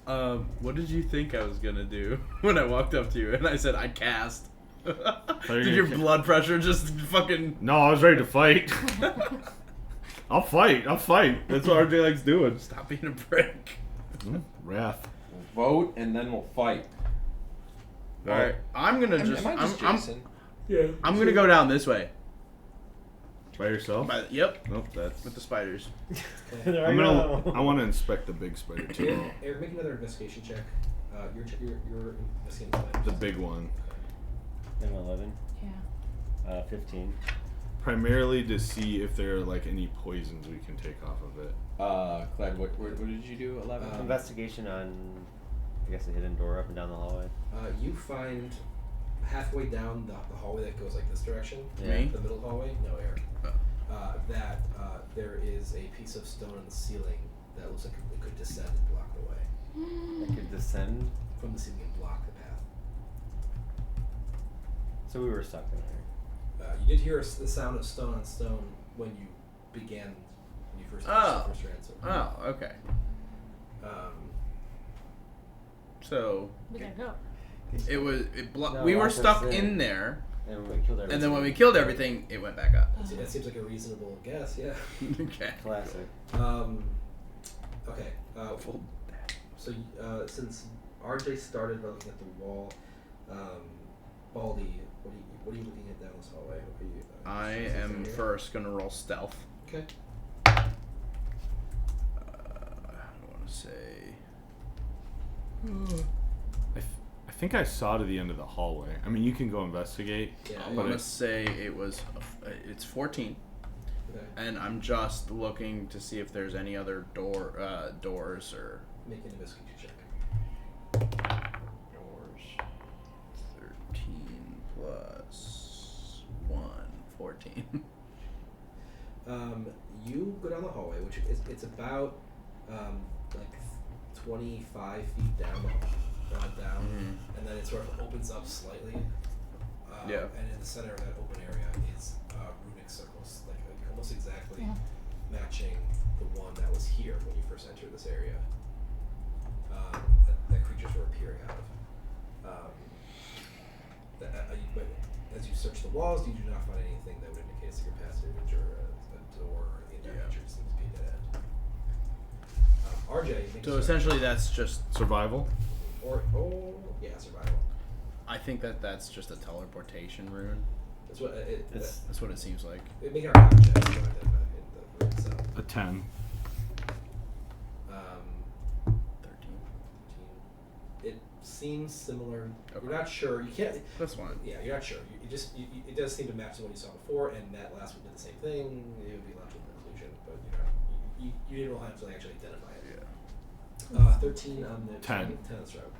[SPEAKER 4] about.
[SPEAKER 1] What did you think I was gonna do when I walked up to you and I said I cast? Did your blood pressure just fucking?
[SPEAKER 3] No, I was ready to fight. I'll fight. That's what RJ likes doing.
[SPEAKER 1] Stop being a prick.
[SPEAKER 3] Wrath.
[SPEAKER 5] Vote and then we'll fight.
[SPEAKER 1] All right, I'm gonna just.
[SPEAKER 5] Am I just Jason?
[SPEAKER 4] Yeah.
[SPEAKER 1] I'm gonna go down this way.
[SPEAKER 3] By yourself?
[SPEAKER 1] Yep,
[SPEAKER 3] Nope, that's.
[SPEAKER 1] with the spiders.
[SPEAKER 2] There
[SPEAKER 3] I'm
[SPEAKER 2] I
[SPEAKER 3] gonna.
[SPEAKER 2] go.
[SPEAKER 3] I want to inspect the big spider too.
[SPEAKER 4] Eric, make another investigation check. You're investigating the
[SPEAKER 3] The big one.
[SPEAKER 2] I'm 11.
[SPEAKER 6] Yeah.
[SPEAKER 2] 15.
[SPEAKER 3] Primarily to see if there are like any poisons we can take off of it.
[SPEAKER 5] Clyde, what did you do? 11?
[SPEAKER 2] Investigation on, I guess, a hidden door up and down the hallway.
[SPEAKER 4] You find halfway down the hallway that goes like this direction.
[SPEAKER 2] Yeah.
[SPEAKER 1] Me?
[SPEAKER 4] The middle hallway. No, Eric.
[SPEAKER 1] Oh.
[SPEAKER 4] That there is a piece of stone in the ceiling that looks like it could descend and block the way.
[SPEAKER 2] I could descend.
[SPEAKER 4] From the ceiling and block the path.
[SPEAKER 2] So we were stuck in there.
[SPEAKER 4] You did hear the sound of stone on stone when you began, when you first first ransom.
[SPEAKER 1] Oh, okay. So
[SPEAKER 6] We gotta go.
[SPEAKER 1] it was.
[SPEAKER 2] No,
[SPEAKER 1] we were
[SPEAKER 2] lock us
[SPEAKER 1] stuck
[SPEAKER 2] in.
[SPEAKER 1] in there,
[SPEAKER 2] And when we killed everything.
[SPEAKER 1] and then when we killed everything, it went back up.
[SPEAKER 4] That seems like a reasonable guess, yeah.
[SPEAKER 1] Okay.
[SPEAKER 2] Classic.
[SPEAKER 4] Okay. So since RJ started by looking at the wall, Baldy, what are you looking at down this hallway? Are you,
[SPEAKER 1] I am first gonna roll stealth.
[SPEAKER 4] Okay.
[SPEAKER 1] I want to say.
[SPEAKER 3] I think I saw to the end of the hallway. I mean, you can go investigate.
[SPEAKER 4] Yeah.
[SPEAKER 1] I want to say it was. It's 14,
[SPEAKER 4] Okay.
[SPEAKER 1] and I'm just looking to see if there's any other doors or.
[SPEAKER 4] Make an investigation check.
[SPEAKER 1] Doors. 13 plus 1, 14.
[SPEAKER 4] You go down the hallway, which it's about like 25 feet down, and then it sort of opens up slightly.
[SPEAKER 1] Yeah.
[SPEAKER 4] And in the center of that open area is runic circles, like almost exactly matching the one that was here when you first entered this area. That creatures were appearing out of. But as you search the walls, you do not find anything that would indicate a secret passage or a door or any other feature. It seems to be a dead end. RJ.
[SPEAKER 1] So essentially, that's just.
[SPEAKER 3] Survival.
[SPEAKER 4] Survival.
[SPEAKER 1] I think that's just a teleportation rune.
[SPEAKER 4] That's what
[SPEAKER 1] That's what it seems like.
[SPEAKER 4] Make an arcana check. You don't identify the room itself.
[SPEAKER 3] A 10.
[SPEAKER 1] 13.
[SPEAKER 4] It seems similar.
[SPEAKER 1] Okay.
[SPEAKER 4] You're not sure. You can't.
[SPEAKER 1] That's one.
[SPEAKER 4] Yeah, you're not sure. It does seem to match the one you saw before, and that last one did the same thing. It would be a logical conclusion, but you didn't have to actually identify it.
[SPEAKER 1] Yeah.
[SPEAKER 4] 13 on the
[SPEAKER 3] 10.
[SPEAKER 4] 10 on this round.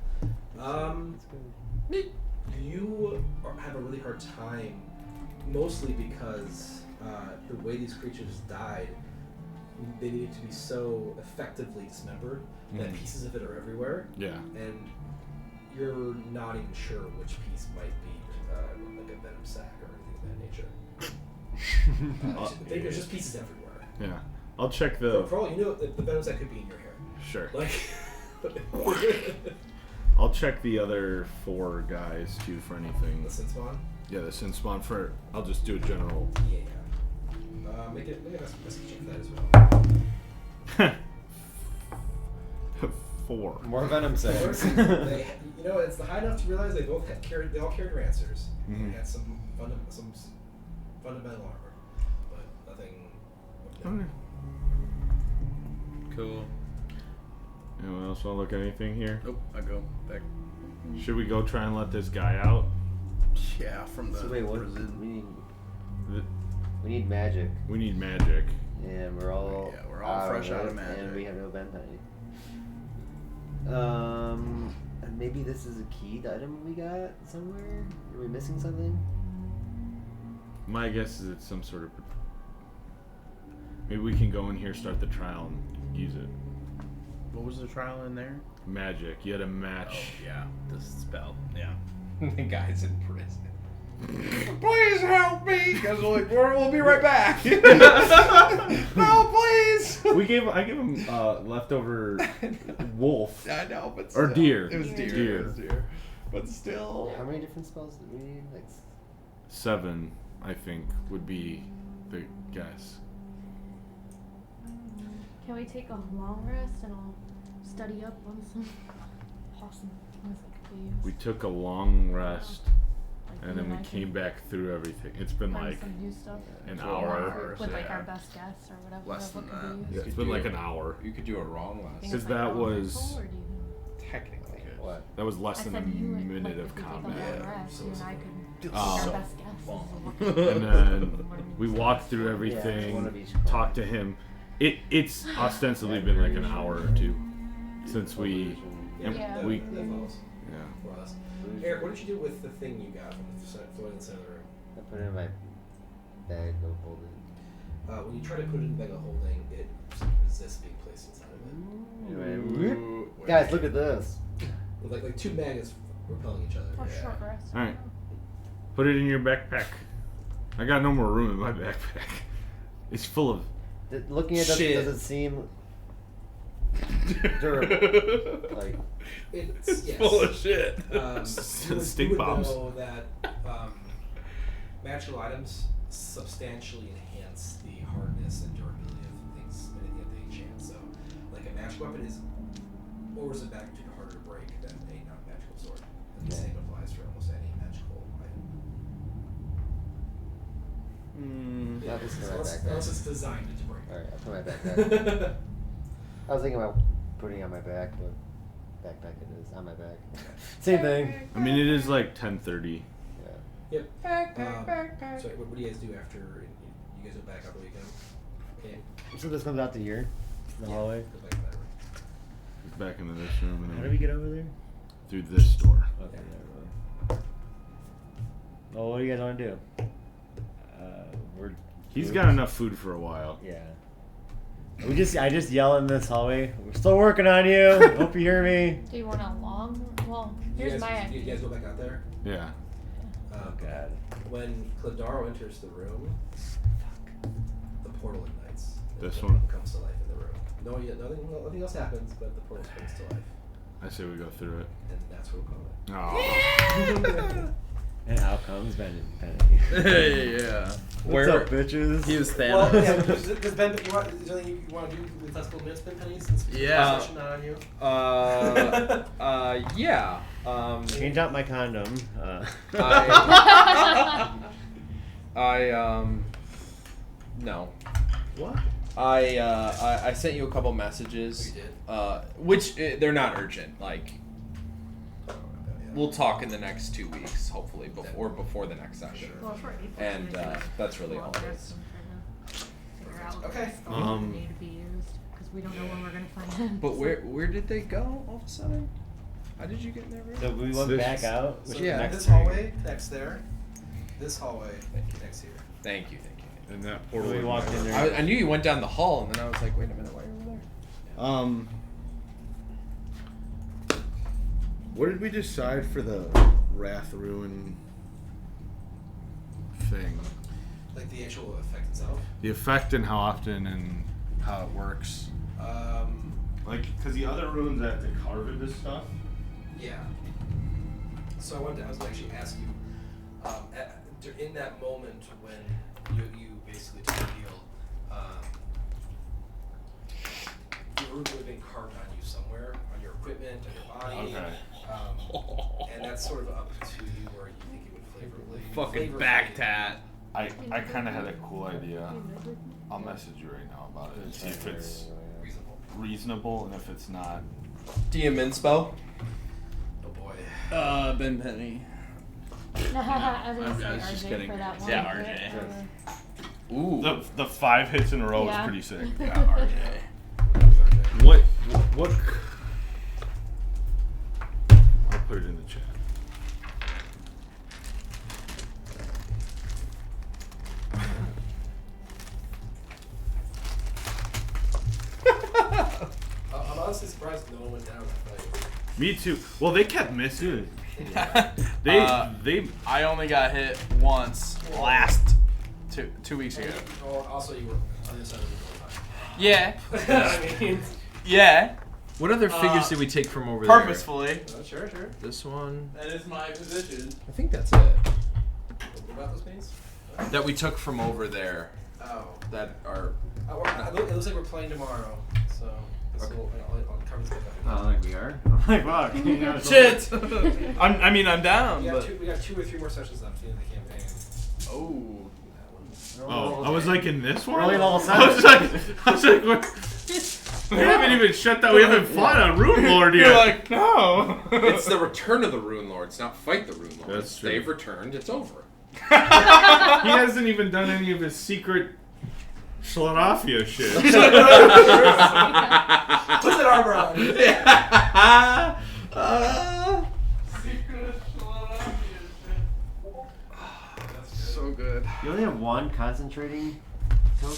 [SPEAKER 4] You have a really hard time, mostly because the way these creatures died, they needed to be so effectively dismembered that pieces of it are everywhere.
[SPEAKER 3] Yeah.
[SPEAKER 4] And you're not even sure which piece might be like a venom sac or anything of that nature. There's just pieces everywhere.
[SPEAKER 3] Yeah. I'll check the.
[SPEAKER 4] For all you know, the venom sac could be in your hair.
[SPEAKER 3] Sure.
[SPEAKER 4] Like.
[SPEAKER 3] I'll check the other 4 guys too for anything.
[SPEAKER 4] The sin spawn.
[SPEAKER 3] Yeah, the sin spawn for. I'll just do a general.
[SPEAKER 4] Yeah. Make a message check for that as well.
[SPEAKER 3] 4.
[SPEAKER 2] More venom sacs.
[SPEAKER 4] They, you know, it's high enough to realize they all carried rancers.
[SPEAKER 3] Mhm.
[SPEAKER 4] They had some fundamental armor, but nothing.
[SPEAKER 3] Okay.
[SPEAKER 1] Cool.
[SPEAKER 3] Anyone else want to look at anything here?
[SPEAKER 1] Nope. I go back.
[SPEAKER 3] Should we go try and let this guy out?
[SPEAKER 1] Yeah, from the
[SPEAKER 2] So wait, what?
[SPEAKER 1] prison.
[SPEAKER 2] We need magic,
[SPEAKER 3] We need magic.
[SPEAKER 2] and we're all
[SPEAKER 1] fresh out of
[SPEAKER 2] it,
[SPEAKER 1] magic.
[SPEAKER 2] and we have no bend penny. And maybe this is a keyed item we got somewhere. Are we missing something?
[SPEAKER 3] My guess is it's some sort of. Maybe we can go in here, start the trial, and use it.
[SPEAKER 1] What was the trial in there?
[SPEAKER 3] Magic. You had to match.
[SPEAKER 1] Oh, yeah, the spell. Yeah.
[SPEAKER 5] The guy's in prison. Please help me! Because we'll be right back. No, please!
[SPEAKER 3] I gave him leftover wolf.
[SPEAKER 5] I know, but
[SPEAKER 3] Or
[SPEAKER 5] still.
[SPEAKER 3] deer.
[SPEAKER 5] It was deer.
[SPEAKER 3] Deer.
[SPEAKER 5] It was deer. But still.
[SPEAKER 2] How many different spells do we need? Like
[SPEAKER 3] 7, I think, would be the guess.
[SPEAKER 6] Can we take a long rest and I'll study up on some awesome things that could be used?
[SPEAKER 3] We took a long rest,
[SPEAKER 6] Like,
[SPEAKER 3] and then we
[SPEAKER 6] I
[SPEAKER 3] came
[SPEAKER 6] can
[SPEAKER 3] back through everything. It's been
[SPEAKER 6] find
[SPEAKER 3] like
[SPEAKER 6] some new stuff.
[SPEAKER 3] an
[SPEAKER 1] Yeah.
[SPEAKER 3] hour.
[SPEAKER 6] With like
[SPEAKER 1] Yeah.
[SPEAKER 6] our best guess or whatever.
[SPEAKER 1] Less
[SPEAKER 6] what
[SPEAKER 1] than
[SPEAKER 6] could
[SPEAKER 1] that.
[SPEAKER 6] be
[SPEAKER 3] Yeah,
[SPEAKER 6] used.
[SPEAKER 3] it's been like an hour.
[SPEAKER 5] You could do a wrong
[SPEAKER 6] Think
[SPEAKER 5] last.
[SPEAKER 6] it's
[SPEAKER 3] 'Cause
[SPEAKER 6] like
[SPEAKER 3] that
[SPEAKER 6] elemental,
[SPEAKER 3] was-
[SPEAKER 6] or do you
[SPEAKER 5] Technically.
[SPEAKER 2] what?
[SPEAKER 3] That was less
[SPEAKER 6] I
[SPEAKER 3] than
[SPEAKER 6] said
[SPEAKER 3] a
[SPEAKER 6] you would,
[SPEAKER 3] minute
[SPEAKER 6] like,
[SPEAKER 3] of
[SPEAKER 6] if we take a
[SPEAKER 3] combat.
[SPEAKER 6] long
[SPEAKER 1] Yeah.
[SPEAKER 6] rest, you and I could take
[SPEAKER 3] Oh.
[SPEAKER 6] our
[SPEAKER 3] So
[SPEAKER 6] best guess.
[SPEAKER 3] And then we
[SPEAKER 6] So-
[SPEAKER 3] walked through
[SPEAKER 2] one
[SPEAKER 3] everything,
[SPEAKER 2] of each
[SPEAKER 3] talked to him. It's ostensibly been like an hour or 2 since we.
[SPEAKER 4] Yeah,
[SPEAKER 6] Yeah.
[SPEAKER 4] that,
[SPEAKER 3] we-
[SPEAKER 4] that follows.
[SPEAKER 3] Yeah.
[SPEAKER 4] More or less. Eric, what did you do with the thing you got from the floor in the center of the room?
[SPEAKER 2] I put it in my bag. Go hold it.
[SPEAKER 4] When you try to put it in the bag of holding, it resists being placed inside of it.
[SPEAKER 2] Anyway,
[SPEAKER 1] Ooh,
[SPEAKER 2] guys, look at this.
[SPEAKER 4] With like 2 magnets repelling each other.
[SPEAKER 6] Or short rest.
[SPEAKER 3] All right. Put it in your backpack. I got no more room in my backpack. It's full of.
[SPEAKER 2] Looking at this,
[SPEAKER 5] Shit.
[SPEAKER 2] does it seem durable? Like,
[SPEAKER 4] It's yes.
[SPEAKER 1] full of shit.
[SPEAKER 3] Stink
[SPEAKER 4] you would
[SPEAKER 3] bombs.
[SPEAKER 4] know that magical items substantially enhance the hardness and durability of things that they enchant. So, like a magic weapon is orders of magnitude harder to break than a non-magical sword. And the
[SPEAKER 2] Okay.
[SPEAKER 4] same applies for almost any magical item.
[SPEAKER 2] Not this in my
[SPEAKER 4] Unless
[SPEAKER 2] backpack.
[SPEAKER 4] it's designed to break.
[SPEAKER 2] Alright, I'll put my backpack. I was thinking about putting it on my back, but backpack it is on my back. Same thing.
[SPEAKER 3] I mean, it is like 10:30.
[SPEAKER 2] Yeah.
[SPEAKER 4] Yep. So what do you guys do after you guys go back out the weekend? Okay.
[SPEAKER 2] So this comes out to here, the hallway.
[SPEAKER 4] Go back to that room.
[SPEAKER 3] It's back into this room and
[SPEAKER 2] How
[SPEAKER 3] then
[SPEAKER 2] do we get over there?
[SPEAKER 3] through this door.
[SPEAKER 2] Okay, never mind. Well, what do you guys want to do?
[SPEAKER 3] He's got enough food for a while.
[SPEAKER 2] Yeah. I just yell in this hallway. We're still working on you. Hope you hear me.
[SPEAKER 6] Do you want a long? Well,
[SPEAKER 4] You
[SPEAKER 6] here's
[SPEAKER 4] guys,
[SPEAKER 6] my
[SPEAKER 4] you
[SPEAKER 6] idea.
[SPEAKER 4] guys go back out there.
[SPEAKER 3] Yeah.
[SPEAKER 2] Oh God.
[SPEAKER 4] When Cladaro enters the room, the portal ignites.
[SPEAKER 3] This
[SPEAKER 4] The
[SPEAKER 3] one?
[SPEAKER 4] comes to life in the room. Nothing else happens, but the portal springs to life,
[SPEAKER 3] I say we go through it.
[SPEAKER 4] and that's what we'll call it.
[SPEAKER 3] Oh.
[SPEAKER 2] And out comes Penny.
[SPEAKER 1] Hey, yeah.
[SPEAKER 2] What's up, bitches?
[SPEAKER 1] He was Thanos.
[SPEAKER 4] Well, yeah, does Ben, is there anything you want to do with less couple minutes, Ben Penny, since
[SPEAKER 1] Yeah.
[SPEAKER 4] session not on you?
[SPEAKER 5] Yeah.
[SPEAKER 2] Change out my condom.
[SPEAKER 5] No.
[SPEAKER 2] What?
[SPEAKER 5] I sent you a couple messages.
[SPEAKER 4] Oh, you did?
[SPEAKER 5] Which they're not urgent. Like
[SPEAKER 4] Yeah.
[SPEAKER 5] we'll talk in the next 2 weeks, hopefully, before the next session.
[SPEAKER 6] Well, it's already
[SPEAKER 5] And that's really all it is.
[SPEAKER 6] Figure out what
[SPEAKER 4] Okay.
[SPEAKER 6] spells need to be used because we don't know when we're gonna find them.
[SPEAKER 5] But where did they go all of a sudden? How did you get in that room?
[SPEAKER 2] So we went
[SPEAKER 3] This-
[SPEAKER 2] back out.
[SPEAKER 4] So
[SPEAKER 2] Which
[SPEAKER 5] Yeah.
[SPEAKER 2] next
[SPEAKER 4] this
[SPEAKER 2] thing?
[SPEAKER 4] hallway next there, this hallway next here.
[SPEAKER 5] Thank you.
[SPEAKER 3] And that
[SPEAKER 2] When
[SPEAKER 3] portal.
[SPEAKER 2] we walked in there.
[SPEAKER 5] I knew you went down the hall, and then I was like, wait a minute, why are you over there?
[SPEAKER 3] What did we decide for the Wrath Ruin thing?
[SPEAKER 4] Like the actual effect itself.
[SPEAKER 3] The effect and how often and how it works. Like, because the other runes I have to carve into stuff.
[SPEAKER 4] Yeah. So I was going to actually ask you, in that moment when you basically took the deal, the runes would have been carved on you somewhere, on your equipment, on your body.
[SPEAKER 3] Okay.
[SPEAKER 4] And that's sort of up to you where you think it would flavorfully.
[SPEAKER 1] Fucking back tat.
[SPEAKER 3] I kind of had a cool idea. I'll message you right now about it. See if it's reasonable and if it's not.
[SPEAKER 5] DM inspo.
[SPEAKER 4] Oh boy.
[SPEAKER 1] Ben Penny.
[SPEAKER 6] I was gonna
[SPEAKER 1] I
[SPEAKER 6] say
[SPEAKER 1] was just
[SPEAKER 6] RJ
[SPEAKER 1] kidding.
[SPEAKER 6] for that one.
[SPEAKER 1] Yeah,
[SPEAKER 6] but,
[SPEAKER 1] RJ.
[SPEAKER 5] Ooh.
[SPEAKER 3] The 5 hits in a row
[SPEAKER 6] Yeah.
[SPEAKER 3] is pretty sick.
[SPEAKER 1] Yeah, RJ.
[SPEAKER 3] What? I'll put it in the chat.
[SPEAKER 4] I'm honestly surprised no one went down that fight.
[SPEAKER 3] Me too. Well, they kept missing. They.
[SPEAKER 1] I only got hit once last 2 weeks ago.
[SPEAKER 4] Oh, also, you were on the side of the door.
[SPEAKER 1] Yeah.
[SPEAKER 4] I mean,
[SPEAKER 1] Yeah.
[SPEAKER 5] What other figures did we take from over there?
[SPEAKER 1] Purposefully.
[SPEAKER 4] sure.
[SPEAKER 5] This one.
[SPEAKER 1] That is my position.
[SPEAKER 5] I think that's it.
[SPEAKER 4] What about those paints?
[SPEAKER 5] That we took from over there.
[SPEAKER 4] Oh.
[SPEAKER 5] That are.
[SPEAKER 4] It looks like we're playing tomorrow, so
[SPEAKER 5] Okay.
[SPEAKER 4] I'll cover this
[SPEAKER 2] I don't think we are. I'm like, fuck. You know, it's
[SPEAKER 1] Shit.
[SPEAKER 2] like-
[SPEAKER 1] I'm down.
[SPEAKER 4] We
[SPEAKER 1] But
[SPEAKER 4] got 2 or 3 more sessions left in the campaign.
[SPEAKER 1] oh.
[SPEAKER 3] Oh, I was like in this one.
[SPEAKER 2] Early level
[SPEAKER 3] I was like, we haven't even shut that. We haven't fought a Rune Lord yet.
[SPEAKER 1] You're like, no.
[SPEAKER 5] It's the return of the Rune Lords, not fight the Rune Lords.
[SPEAKER 3] That's true.
[SPEAKER 5] They've returned. It's over.
[SPEAKER 3] He hasn't even done any of his secret Schlorafia shit.
[SPEAKER 4] Put that armor on.
[SPEAKER 1] So good.
[SPEAKER 2] You only have one concentrating token?